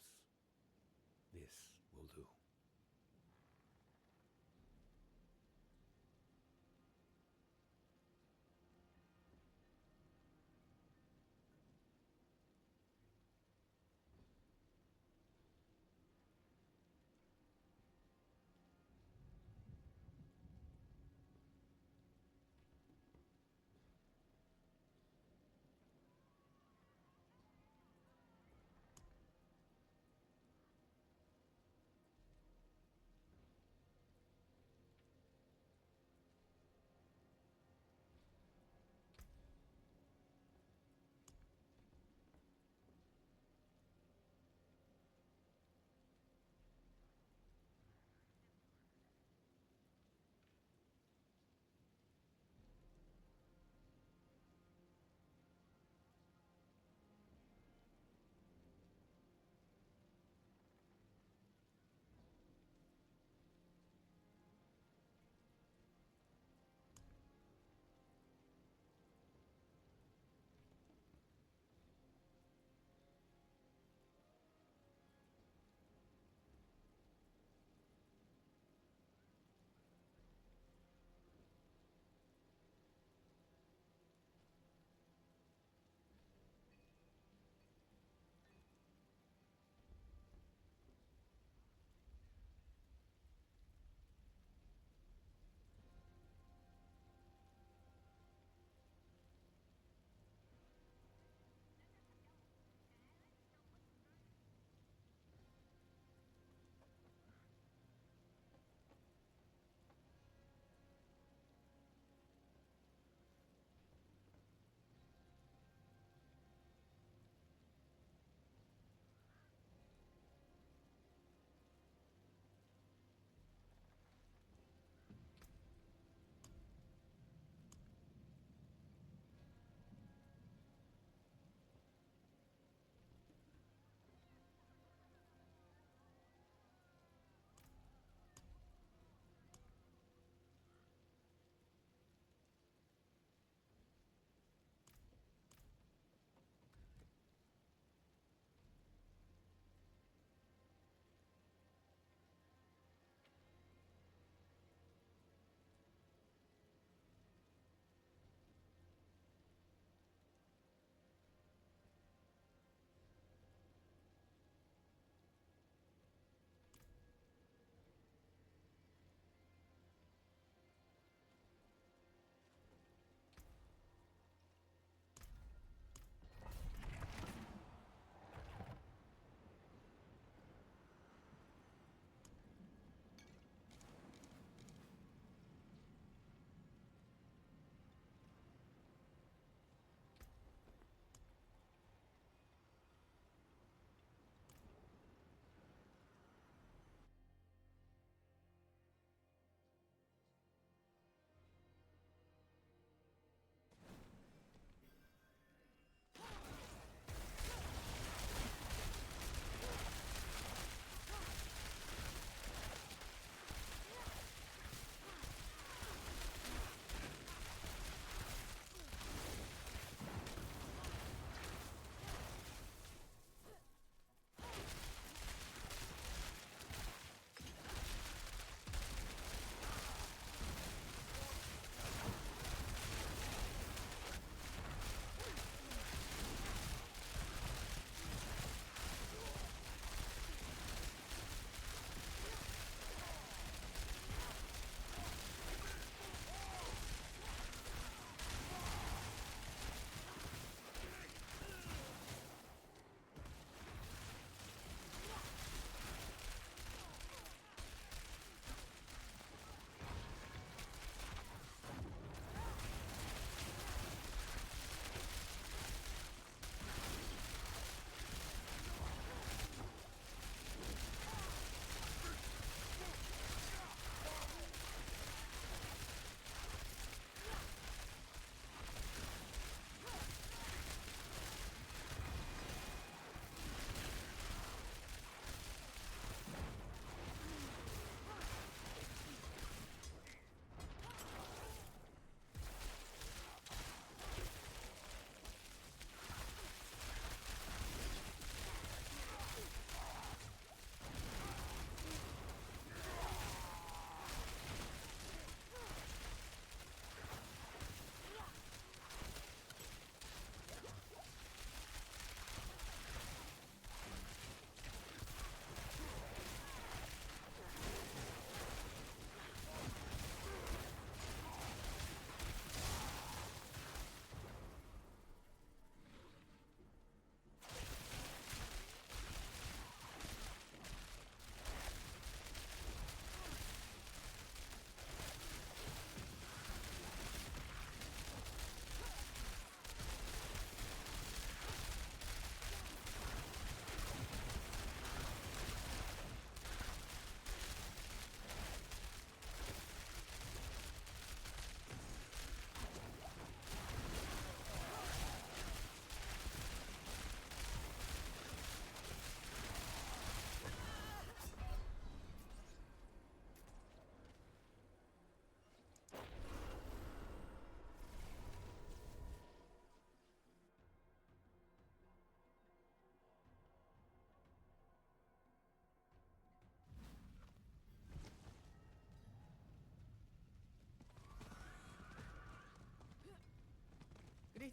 this will do.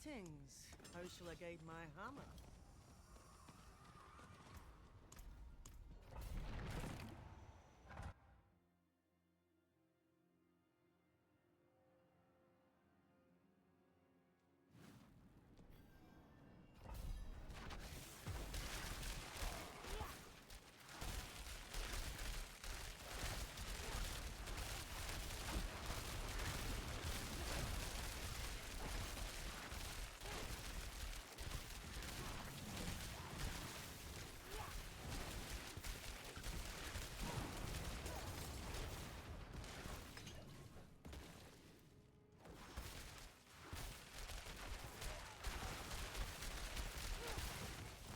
Greetings. How shall I guide my hammer?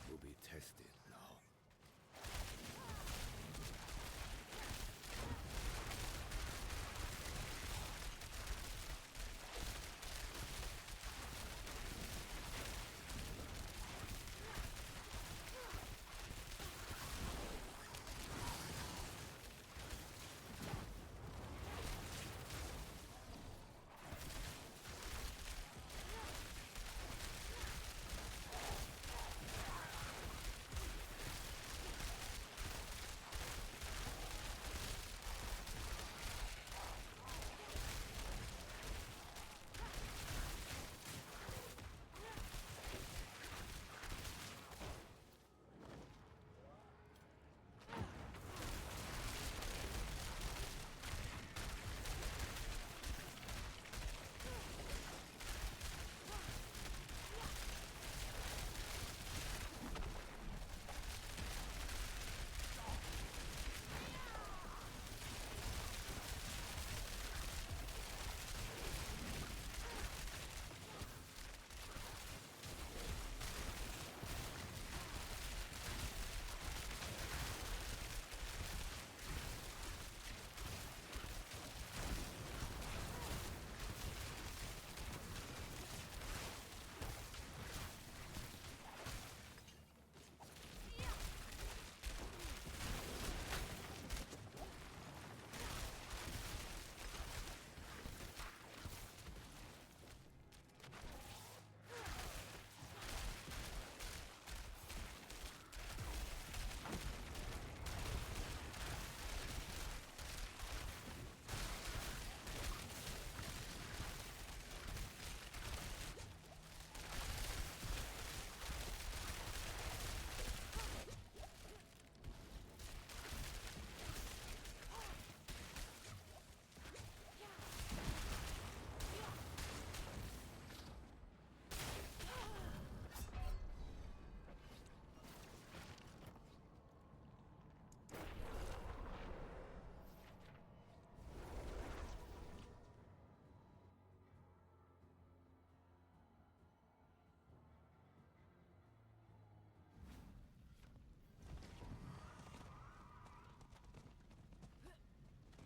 Will be tested now.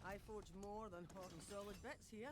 I forge more than hot and solid bits here.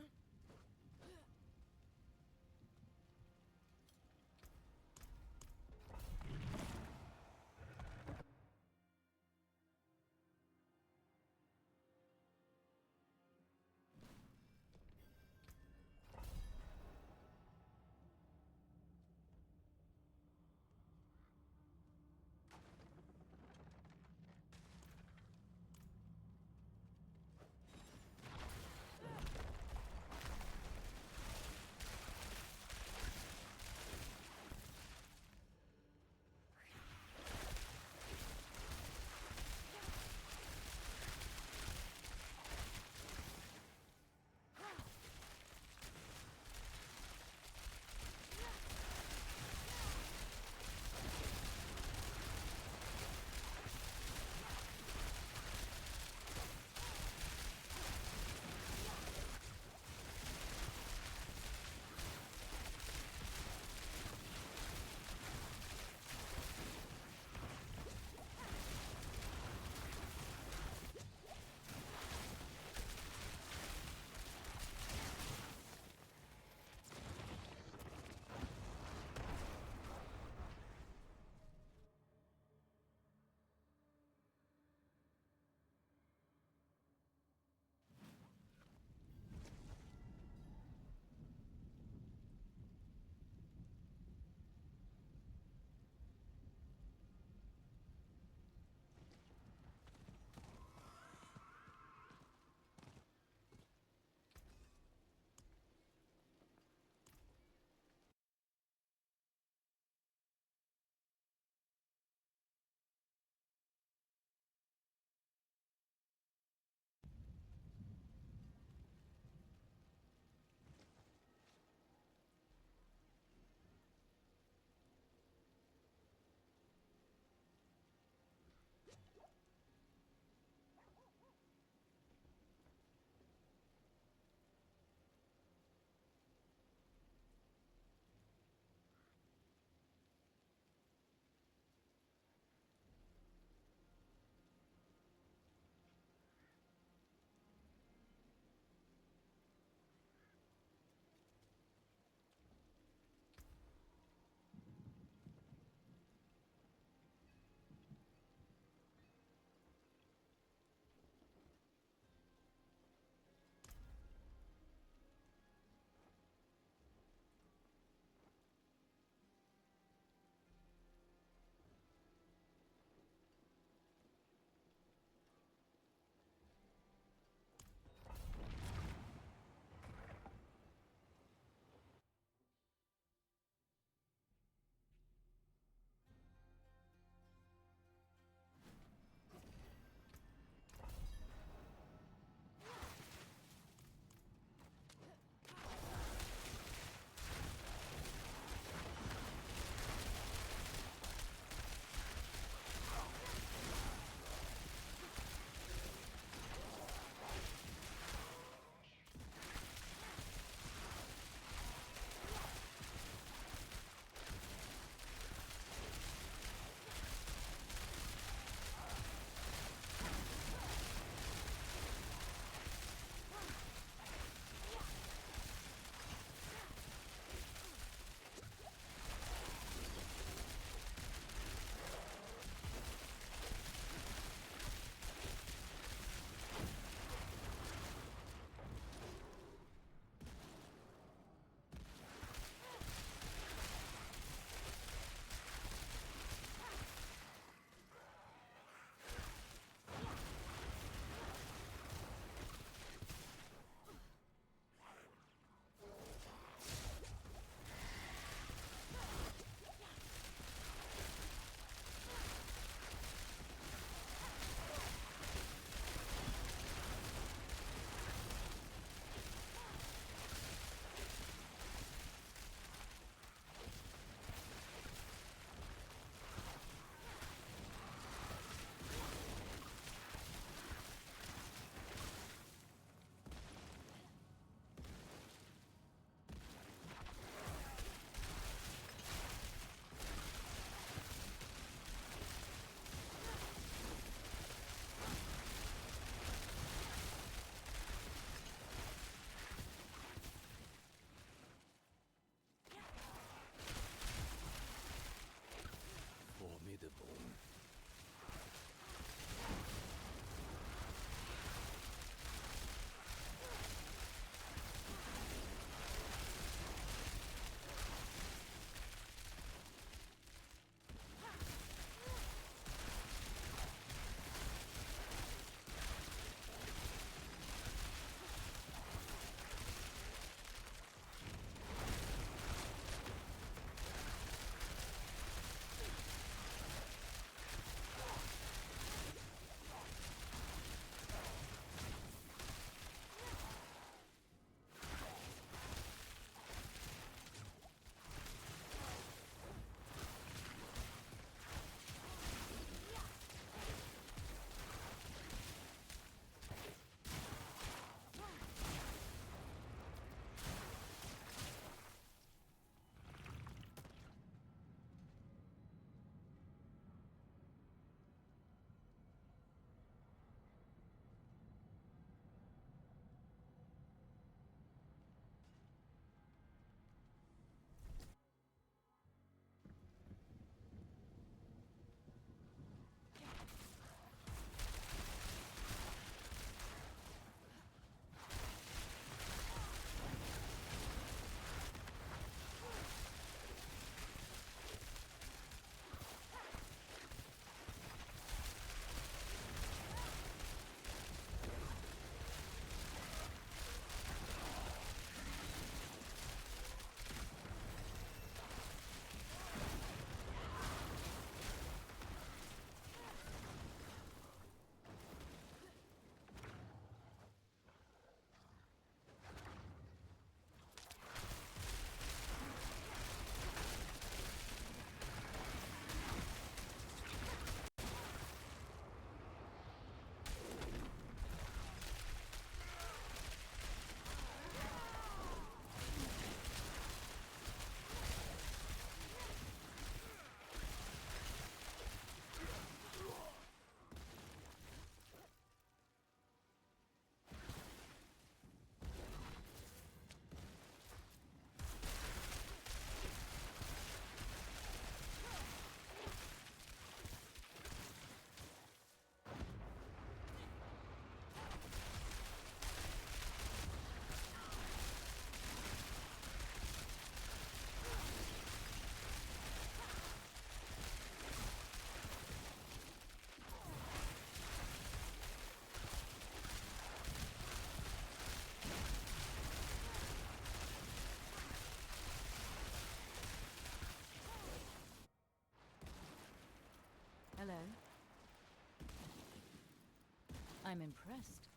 impressed.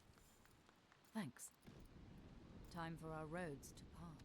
Thanks. Time for our roads to part.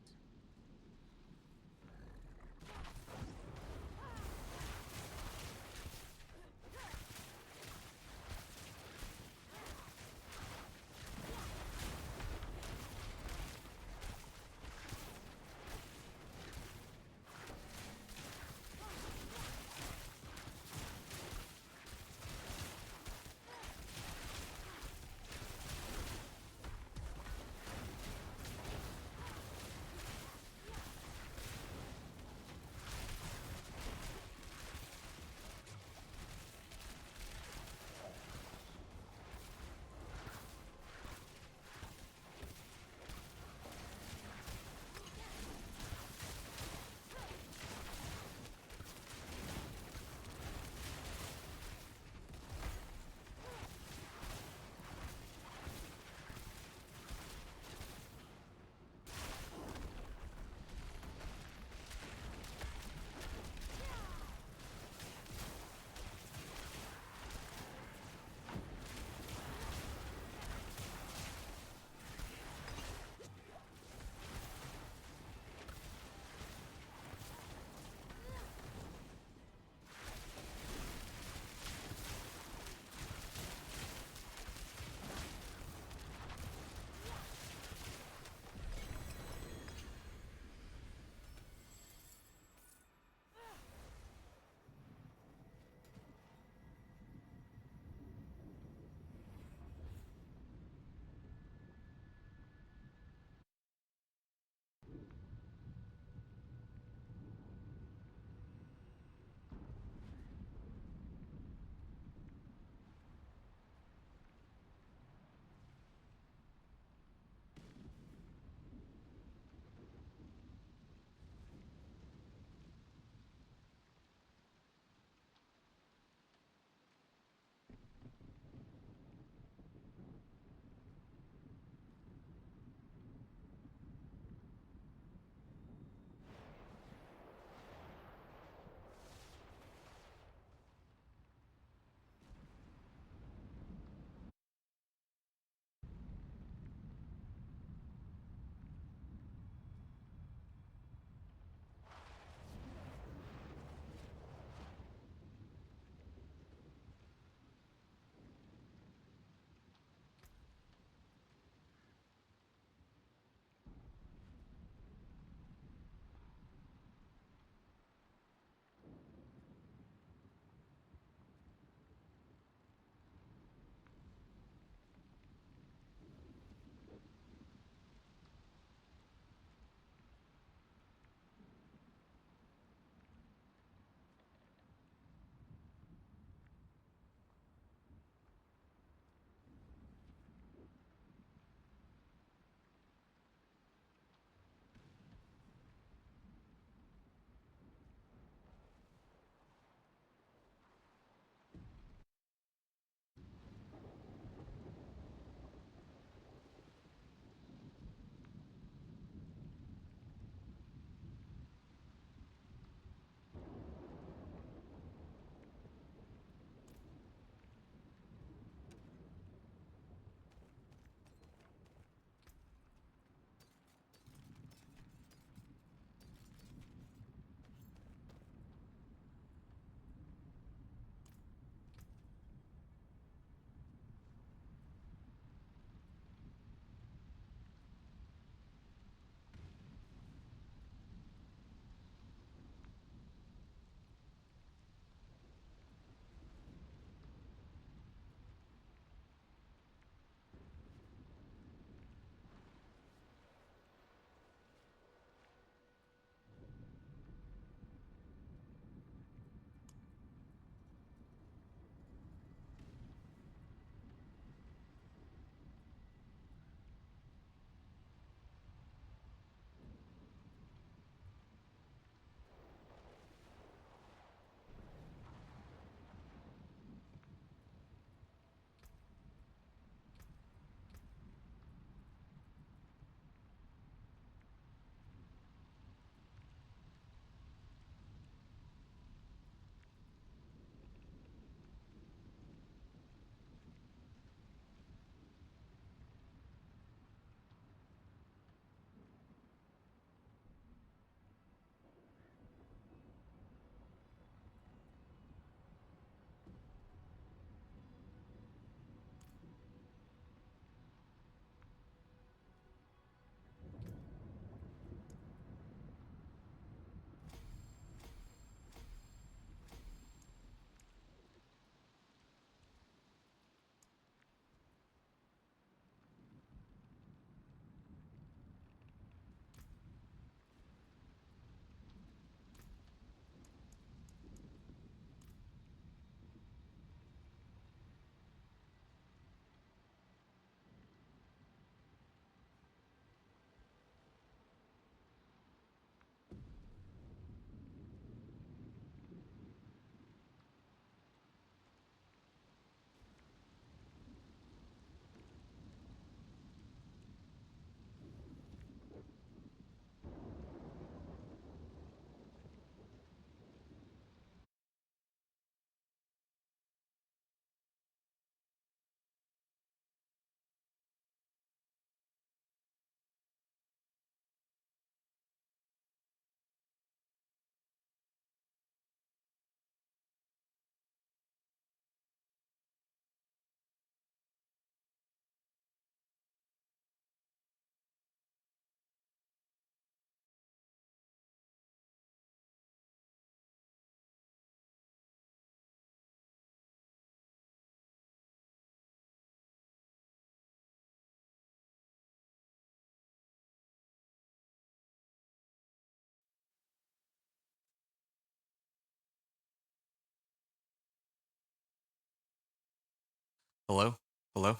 Hello? Hello?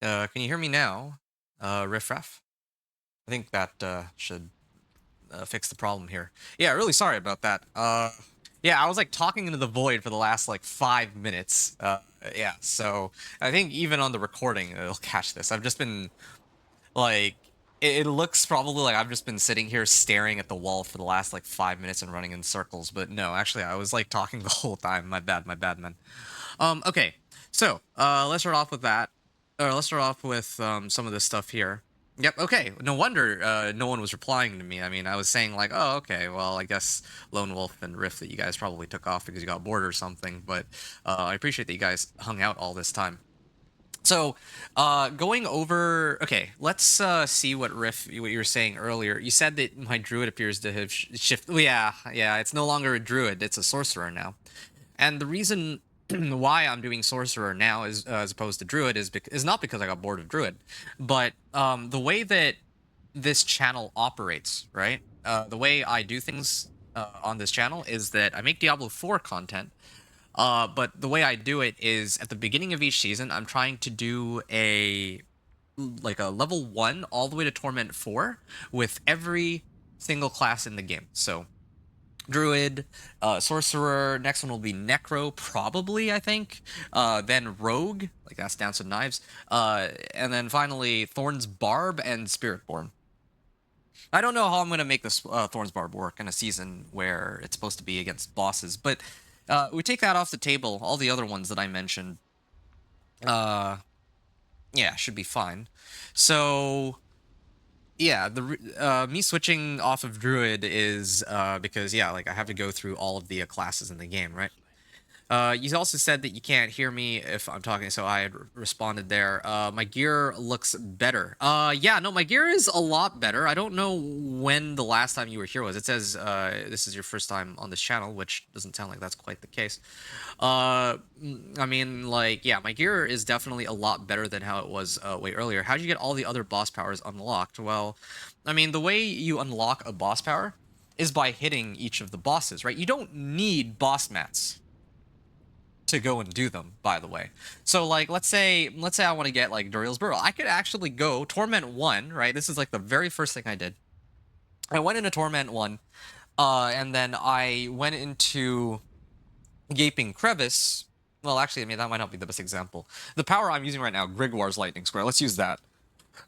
Can you hear me now? Riffraff? I think that should fix the problem here. Yeah, really sorry about that. Yeah, I was like talking into the void for the last like 5 minutes. Yeah, so I think even on the recording it'll catch this. I've just been like, it looks probably like I've just been sitting here staring at the wall for the last like 5 minutes and running in circles, but no, actually I was like talking the whole time. My bad, man. Okay, so let's start off with that. Or let's start off with some of this stuff here. Yep, okay. No wonder no one was replying to me. I mean, I was saying like, oh, okay, well, I guess Lone Wolf and Rift that you guys probably took off because you got bored or something, but I appreciate that you guys hung out all this time. So, going over, okay, let's see what you were saying earlier. You said that my druid appears to have shifted. Well, yeah, it's no longer a druid; it's a sorcerer now. And the reason why I'm doing sorcerer now is as opposed to druid is not because I got bored of druid, but the way that this channel operates, right? The way I do things on this channel is that I make Diablo 4 content. But the way I do it is at the beginning of each season, I'm trying to do a level 1 all the way to Torment 4 with every single class in the game. So Druid, Sorcerer, next one will be Necro, probably, I think. Then Rogue, like that's Dance with Knives. And then finally Thorn's Barb and Spiritborn. I don't know how I'm going to make this Thorn's Barb work in a season where it's supposed to be against bosses, but we take that off the table. All the other ones that I mentioned, yeah, should be fine. So, yeah, me switching off of Druid is because, yeah, like I have to go through all of the classes in the game, right? You also said that you can't hear me if I'm talking, so I had responded there. My gear looks better. Yeah, no, my gear is a lot better. I don't know when the last time you were here was. It says this is your first time on this channel, which doesn't sound like that's quite the case. I mean, like, yeah, my gear is definitely a lot better than how it was way earlier. How did you get all the other boss powers unlocked? Well, I mean, the way you unlock a boss power is by hitting each of the bosses, right? You don't need boss mats to go and do them, by the way. So like let's say I want to get like Duriel's Burrow. I could actually go Torment 1, right? This is like the very first thing I did. I went into Torment 1, and then I went into Gaping Crevice. Well, actually, I mean, that might not be the best example. The power I'm using right now, Grigwar's Lightning Square. Let's use that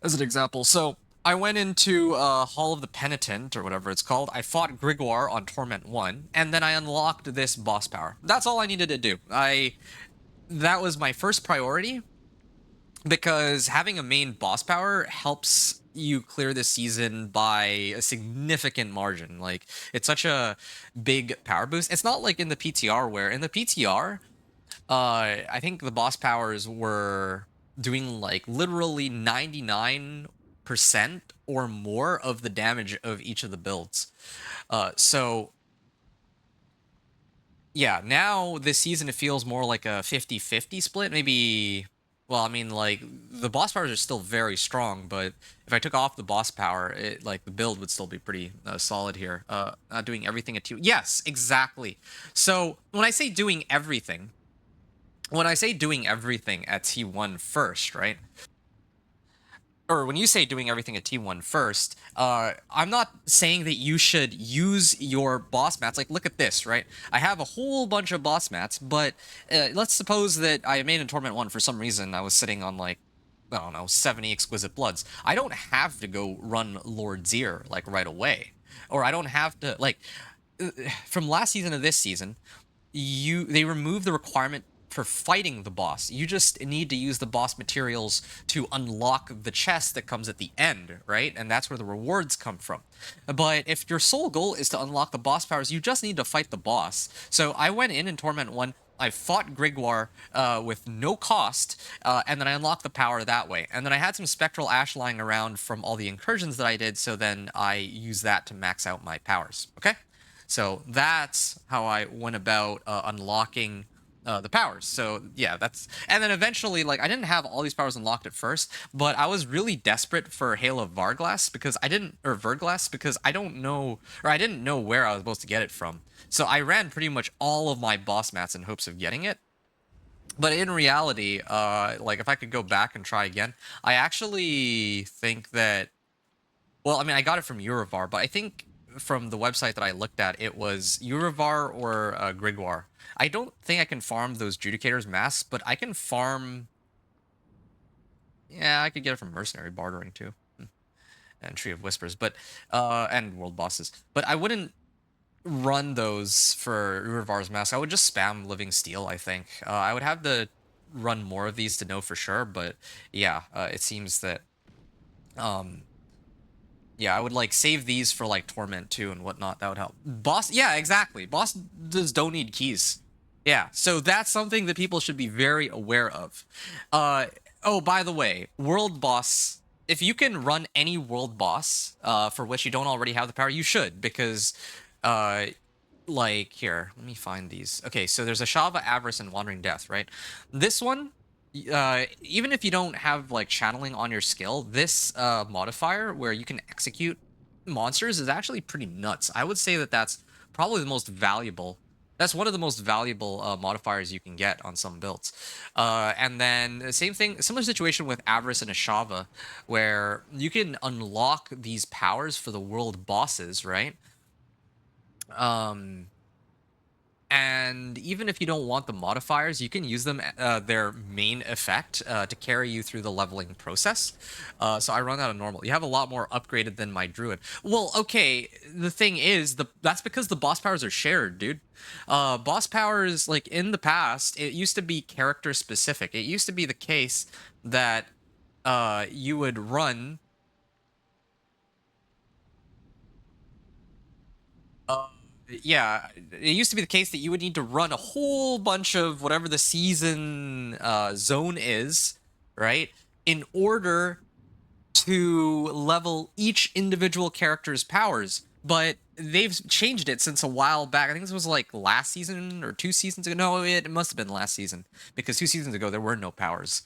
as an example. So I went into Hall of the Penitent, or whatever it's called. I fought Grigwar on Torment 1, and then I unlocked this boss power. That's all I needed to do. That was my first priority, because having a main boss power helps you clear the season by a significant margin. Like, it's such a big power boost. It's not like in the PTR, where in the PTR, I think the boss powers were doing like literally 99% or more of the damage of each of the builds. So yeah, now this season it feels more like a 50-50 split. Maybe, well, I mean, like, the boss powers are still very strong, but if I took off the boss power, like, the build would still be pretty solid here. Not doing everything at T1. Yes, exactly. So when I say doing everything at T1 first, right? Or when you say doing everything at T1 first, I'm not saying that you should use your boss mats. Like, look at this, right? I have a whole bunch of boss mats, but let's suppose that I made in Torment 1 for some reason. I was sitting on, like, I don't know, 70 Exquisite Bloods. I don't have to go run Lord Zir, like, right away. Or I don't have to, like, from last season to this season, they removed the requirement for fighting the boss. You just need to use the boss materials to unlock the chest that comes at the end, right? And that's where the rewards come from. But if your sole goal is to unlock the boss powers, you just need to fight the boss. So I went in Torment 1, I fought Grigwar with no cost, and then I unlocked the power that way. And then I had some Spectral Ash lying around from all the incursions that I did, so then I used that to max out my powers, okay? So that's how I went about unlocking the powers. So yeah, and then eventually, like, I didn't have all these powers unlocked at first, but I was really desperate for Hail of Verglass because I didn't know, or I didn't know where I was supposed to get it from. So I ran pretty much all of my boss mats in hopes of getting it. But in reality, like if I could go back and try again, I actually think that. Well, I mean, I got it from Urivar, but I think from the website that I looked at, it was Urivar or Grigwar. I don't think I can farm those Judicators masks, but I can farm. Yeah, I could get it from Mercenary bartering too, and Tree of Whispers, but and World Bosses. But I wouldn't run those for Urivar's mask. I would just spam Living Steel. I think I would have to run more of these to know for sure, but yeah, it seems that yeah, I would like save these for like Torment too and whatnot. That would help. Boss, yeah, exactly. Bosses don't need keys. Yeah, so that's something that people should be very aware of. Oh, by the way, world boss. If you can run any world boss, for which you don't already have the power, you should because, like here, let me find these. Okay, so there's a Shava, Avarice, and Wandering Death, right? This one, even if you don't have like channeling on your skill, this modifier where you can execute monsters is actually pretty nuts. I would say that that's probably the most valuable. That's one of the most valuable modifiers you can get on some builds. And then same thing, similar situation with Avarice and Ashava, where you can unlock these powers for the world bosses, right? And even if you don't want the modifiers, you can use them, their main effect, to carry you through the leveling process. So I run out of normal. You have a lot more upgraded than my druid. Well, okay, the thing is, that's because the boss powers are shared, dude. Boss powers, like in the past, it used to be character specific. It used to be the case that you would run. Yeah, it used to be the case that you would need to run a whole bunch of whatever the season zone is, right, in order to level each individual character's powers. But they've changed it since a while back. I think this was like last season or 2 seasons ago. No, it must have been last season because 2 seasons ago there were no powers,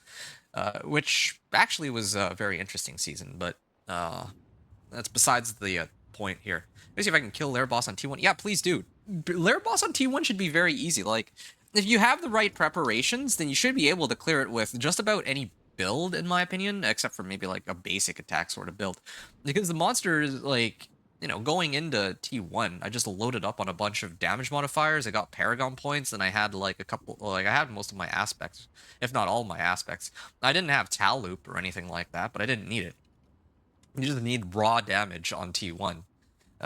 which actually was a very interesting season. But that's besides the point here. Let me see if I can kill Lair Boss on T1. Yeah, please do. Lair Boss on T1 should be very easy. Like, if you have the right preparations, then you should be able to clear it with just about any build, in my opinion, except for maybe like a basic attack sort of build. Because the monster is like, you know, going into T1, I just loaded up on a bunch of damage modifiers. I got Paragon points, and I had like a couple, like I had most of my aspects, if not all my aspects. I didn't have Tal Loop or anything like that, but I didn't need it. You just need raw damage on T1.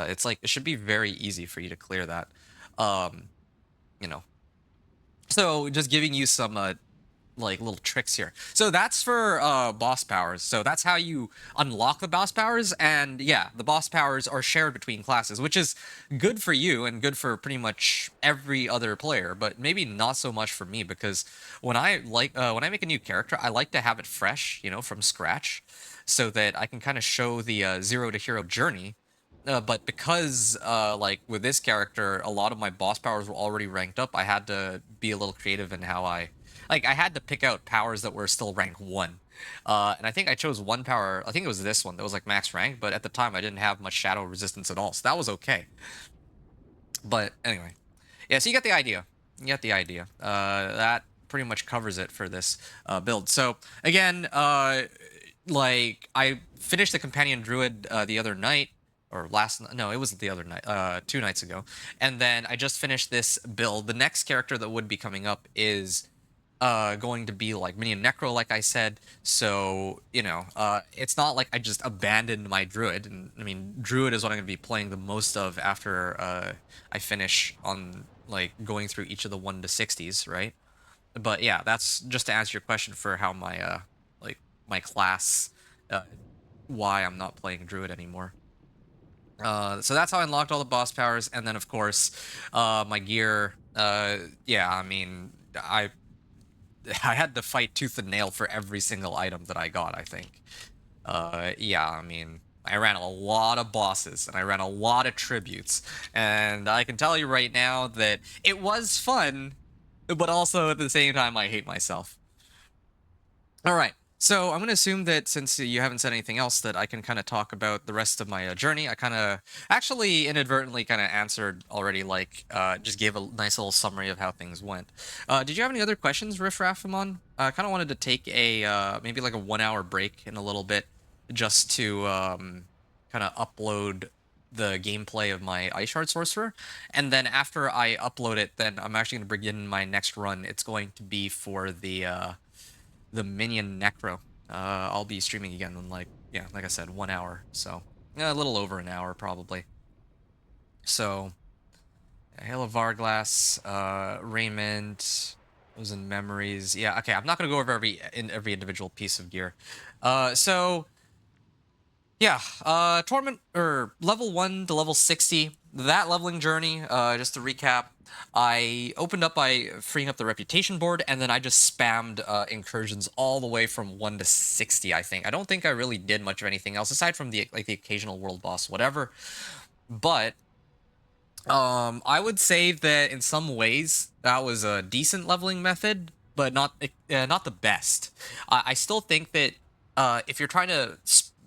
It's like, it should be very easy for you to clear that. You know. So, just giving you some, like, little tricks here. So, that's for, boss powers. So, that's how you unlock the boss powers. And, yeah, the boss powers are shared between classes, which is good for you and good for pretty much every other player. But maybe not so much for me, because when I make a new character, I like to have it fresh, you know, from scratch, so that I can kind of show the zero to hero journey. But because, like, with this character, a lot of my boss powers were already ranked up, I had to be a little creative in how I had to pick out powers that were still rank 1. And I think I chose one power, I think it was this one, that was, like, max rank, but at the time I didn't have much shadow resistance at all, so that was okay. But, anyway. Yeah, so you get the idea. You get the idea. That pretty much covers it for this build. So, again, like, I finished the Companion Druid the other night, or no, it wasn't the other night, 2 nights ago. And then I just finished this build. The next character that would be coming up is going to be like Minion Necro, like I said. So, you know, it's not like I just abandoned my Druid. And I mean, Druid is what I'm going to be playing the most of after I finish on, like, going through each of the 1 to 60s, right? But yeah, that's just to answer your question for how my, like, my class, why I'm not playing Druid anymore. So that's how I unlocked all the boss powers, and then of course, my gear. Yeah, I mean, I had to fight tooth and nail for every single item that I got. I think. Yeah, I mean, I ran a lot of bosses and I ran a lot of tributes, and I can tell you right now that it was fun, but also at the same time I hate myself. All right. So I'm going to assume that since you haven't said anything else, that I can kind of talk about the rest of my journey. I kind of actually inadvertently kind of answered already, like just gave a nice little summary of how things went. Did you have any other questions, Riff Raffamon? I kind of wanted to take a maybe like a 1 hour break in a little bit just to kind of upload the gameplay of my Ice Shards Sorcerer, and then after I upload it, then I'm actually going to begin my next run. It's going to be for the minion necro. I'll be streaming again in like I said, 1 hour. So a little over an hour probably. So Hail of Varglass, Raiment, those in memories. Yeah, okay. I'm not gonna go over every individual piece of gear. So yeah, Torment, or level 1 to level 60, that leveling journey, just to recap, I opened up by freeing up the reputation board, and then I just spammed incursions all the way from 1 to 60, I think. I don't think I really did much of anything else, aside from the occasional world boss, whatever. But I would say that in some ways, that was a decent leveling method, but not the best. I still think that if you're trying to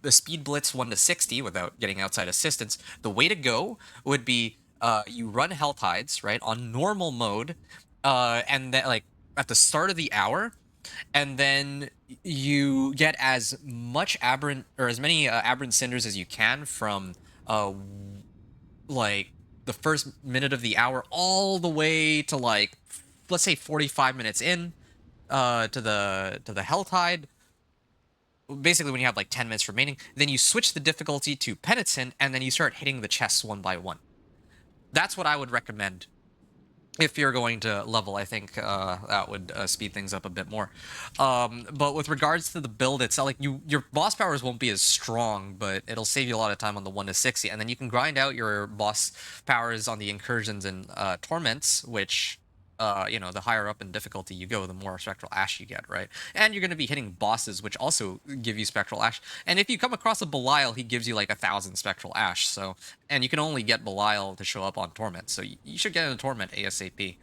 the speed blitz 1 to 60 without getting outside assistance, the way to go would be you run Hell Tides, right, on normal mode, and then like at the start of the hour, and then you get as much aberrant or as many aberrant cinders as you can from like the first minute of the hour all the way to like let's say 45 minutes in to the Hell Tide, basically when you have like 10 minutes remaining. Then you switch the difficulty to Penitent, and then you start hitting the chests one by one. That's what I would recommend if you're going to level. I think that would speed things up a bit more. But with regards to the build itself, like your boss powers won't be as strong, but it'll save you a lot of time on the 1 to 60, and then you can grind out your boss powers on the incursions and torments, which the higher up in difficulty you go, the more spectral ash you get, right? And you're going to be hitting bosses, which also give you spectral ash. And if you come across a Belial, he gives you like 1,000 spectral ash. So, and you can only get Belial to show up on Torment, so you should get into Torment ASAP.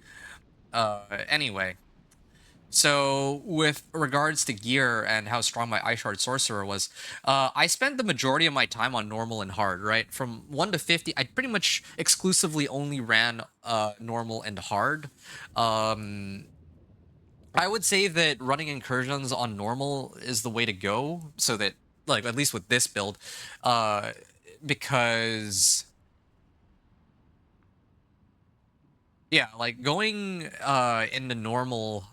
Anyway, so with regards to gear and how strong my Ice Shards Sorcerer was, I spent the majority of my time on normal and hard, right? From 1 to 50, I pretty much exclusively only ran normal and hard. I would say that running incursions on normal is the way to go, so that, like, at least with this build, because yeah, like going into normal,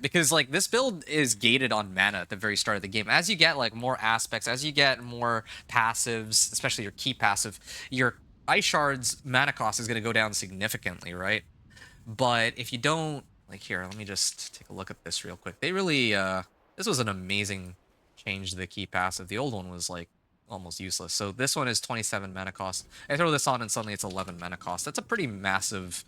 because like this build is gated on mana at the very start of the game. As you get like more aspects, as you get more passives, especially your key passive, your Ice Shards mana cost is going to go down significantly, right? But if you don't, like, here, let me just take a look at this real quick. They really, this was an amazing change to the key passive. The old one was like almost useless. So this one is 27 mana cost. I throw this on and suddenly it's 11 mana cost. That's a pretty massive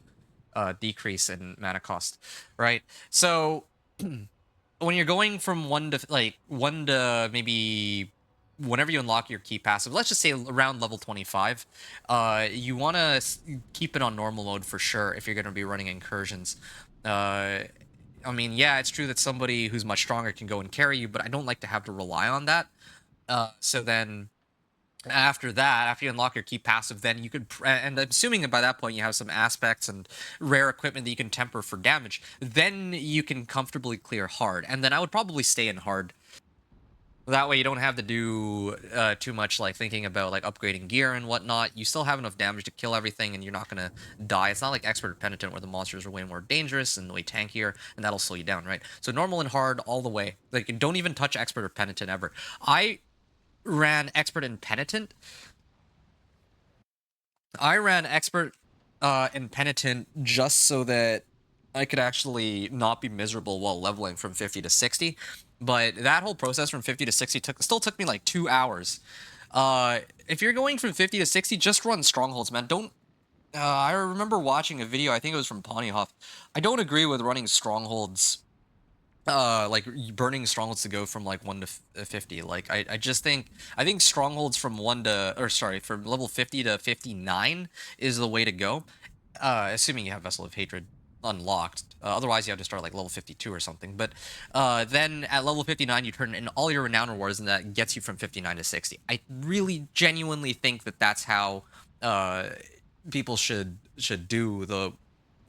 decrease in mana cost, right? So when you're going from 1 to maybe whenever you unlock your key passive, let's just say around level 25, you want to keep it on normal mode for sure if you're going to be running incursions. I mean, yeah, it's true that somebody who's much stronger can go and carry you, but I don't like to have to rely on that. So then after that, after you unlock your key passive, then you could, and I'm assuming that by that point you have some aspects and rare equipment that you can temper for damage, then you can comfortably clear hard. And then I would probably stay in hard. That way you don't have to do too much like thinking about like upgrading gear and whatnot. You still have enough damage to kill everything and you're not going to die. It's not like Expert or Penitent where the monsters are way more dangerous and way tankier, and that'll slow you down, right? So normal and hard all the way. Like, don't even touch Expert or Penitent ever. I ran Expert and Penitent. I ran Expert and Penitent just so that I could actually not be miserable while leveling from 50 to 60. But that whole process from 50 to 60 still took me like 2 hours. If you're going from 50 to 60, just run Strongholds, man. Don't... I remember watching a video, I think it was from Ponyhoff. I don't agree with running Strongholds, like burning Strongholds to go from like 1 to 50. Like, I just think... I think Strongholds from 1 to... Or sorry, from level 50 to 59 is the way to go. Assuming you have Vessel of Hatred. unlocked. Otherwise, you have to start like level 52 or something. But then at level 59, you turn in all your renown rewards, and that gets you from 59 to 60. I really genuinely think that that's how people should do the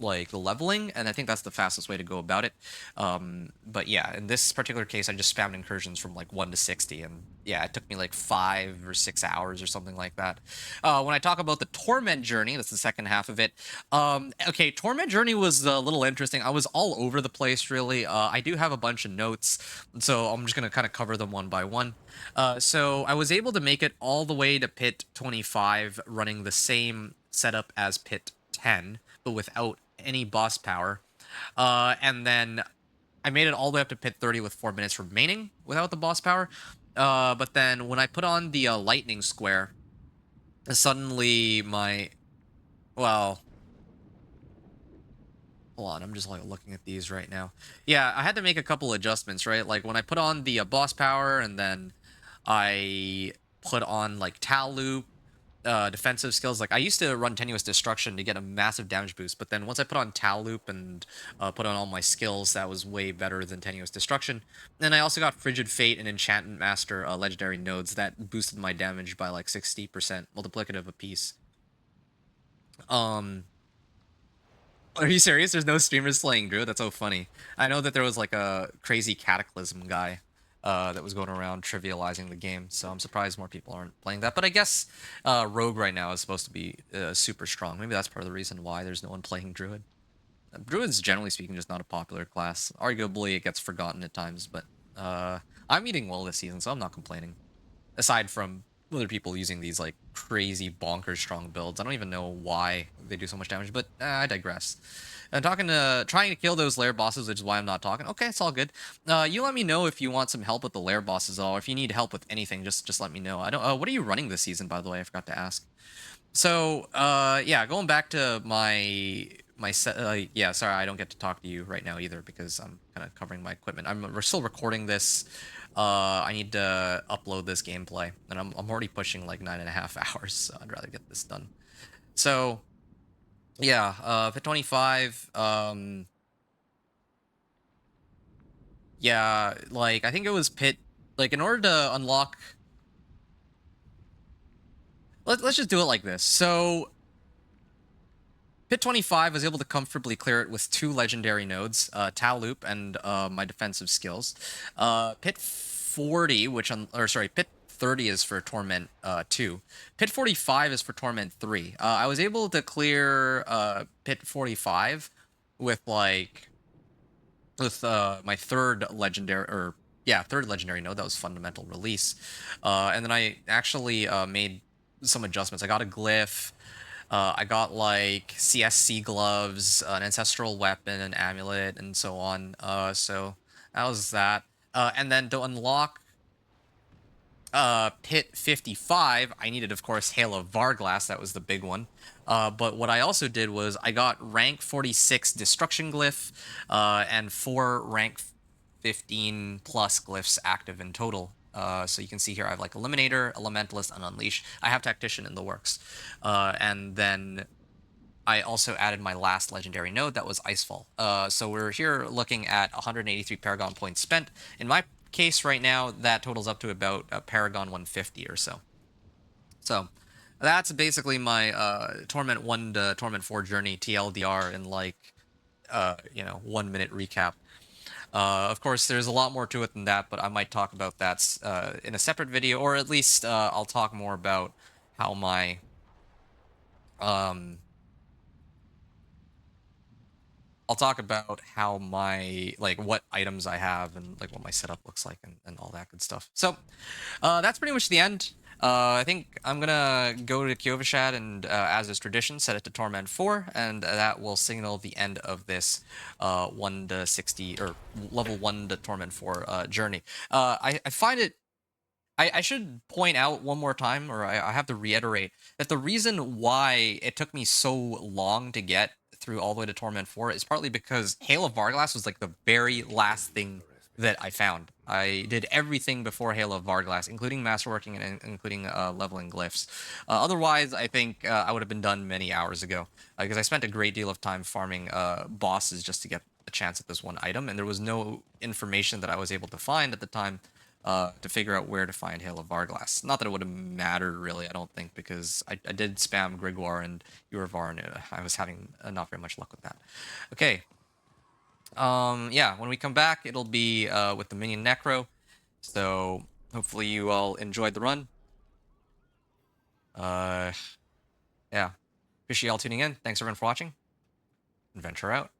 leveling, and I think that's the fastest way to go about it. But yeah, in this particular case, I just spammed incursions from like 1 to 60, and yeah, it took me like 5 or 6 hours or something like that. When I talk about the Torment journey, that's the second half of it. Okay, Torment journey was a little interesting. I was all over the place, really. I do have a bunch of notes, so I'm just gonna kind of cover them one by one. So I was able to make it all the way to pit 25, running the same setup as pit 10, but without any boss power. And then I made it all the way up to pit 30 with 4 minutes remaining without the boss power. But then when I put on the lightning square, suddenly well, hold on, I'm just like looking at these right now. Yeah, I had to make a couple adjustments, right? Like when I put on the boss power, and then I put on like Tal Loop, defensive skills. Like I used to run Tenuous Destruction to get a massive damage boost, but then once I put on Tal Loop and put on all my skills, that was way better than Tenuous Destruction. And I also got Frigid Fate and Enchantment Master legendary nodes that boosted my damage by like 60% multiplicative apiece. Are you serious? There's no streamers playing Druid? That's so funny. I know that there was like a crazy Cataclysm guy that was going around trivializing the game, so I'm surprised more people aren't playing that. But I guess Rogue right now is supposed to be super strong. Maybe that's part of the reason why there's no one playing Druid. Druid's, generally speaking, just not a popular class. Arguably, it gets forgotten at times, but I'm eating well this season, so I'm not complaining. Aside from other people using these like crazy bonkers strong builds. I don't even know why they do so much damage, but I digress. I'm trying to kill those lair bosses, which is why I'm not talking. Okay, it's all good. You let me know if you want some help with the lair bosses at all. If you need help with anything, just let me know. I don't. What are you running this season, by the way? I forgot to ask. So yeah, going back to my set. Yeah, sorry, I don't get to talk to you right now either because I'm kind of covering my equipment. We're still recording this. I need to upload this gameplay, and I'm already pushing like 9.5 hours, so I'd rather get this done. So, yeah, pit 25, yeah, like, I think it was pit, like, in order to unlock, let's just do it like this. So, pit 25 was able to comfortably clear it with 2 legendary nodes, Tal Loop and my defensive skills. Pit 40, pit 30 is for Torment 2. Pit 45 is for Torment 3. I was able to clear pit 45 with my third legendary node. That was Fundamental Release. And then I actually made some adjustments. I got a glyph. I got like CSC gloves, an ancestral weapon, an amulet, and so on. So that was that. And then to unlock pit 55, I needed, of course, Hail of Varglass. That was the big one. But what I also did was I got rank 46 Destruction Glyph and 4 rank 15 plus glyphs active in total. So you can see here I have like Eliminator, Elementalist, and Unleash. I have Tactician in the works. And then I also added my last legendary node, that was Icefall. So we're here looking at 183 Paragon points spent. In my case right now, that totals up to about Paragon 150 or so. So that's basically my Torment 1 to Torment 4 journey, TLDR, in like, 1 minute recap. Of course, there's a lot more to it than that, but I might talk about that in a separate video, or at least I'll talk more about how my like what items I have and like what my setup looks like and all that good stuff. So that's pretty much the end. I think I'm gonna go to Kyovashad and, as is tradition, set it to Torment 4, and that will signal the end of this 1 to 60 or level 1 to Torment 4 journey. I find it. I should point out one more time, or I have to reiterate, that the reason why it took me so long to get through all the way to Torment 4 is partly because Hail of Varglass was like the very last thing that I found. I did everything before Hail of Varglass, including masterworking and including leveling glyphs. Otherwise, I think I would have been done many hours ago, because I spent a great deal of time farming bosses just to get a chance at this one item, and there was no information that I was able to find at the time to figure out where to find Hail of Varglass. Not that it would have mattered, really, I don't think, because I did spam Grigwar and Uravar, and I was having not very much luck with that. Okay. Yeah, when we come back, it'll be with the minion Necro. So hopefully you all enjoyed the run. Yeah. Appreciate y'all tuning in. Thanks everyone for watching. Adventure out.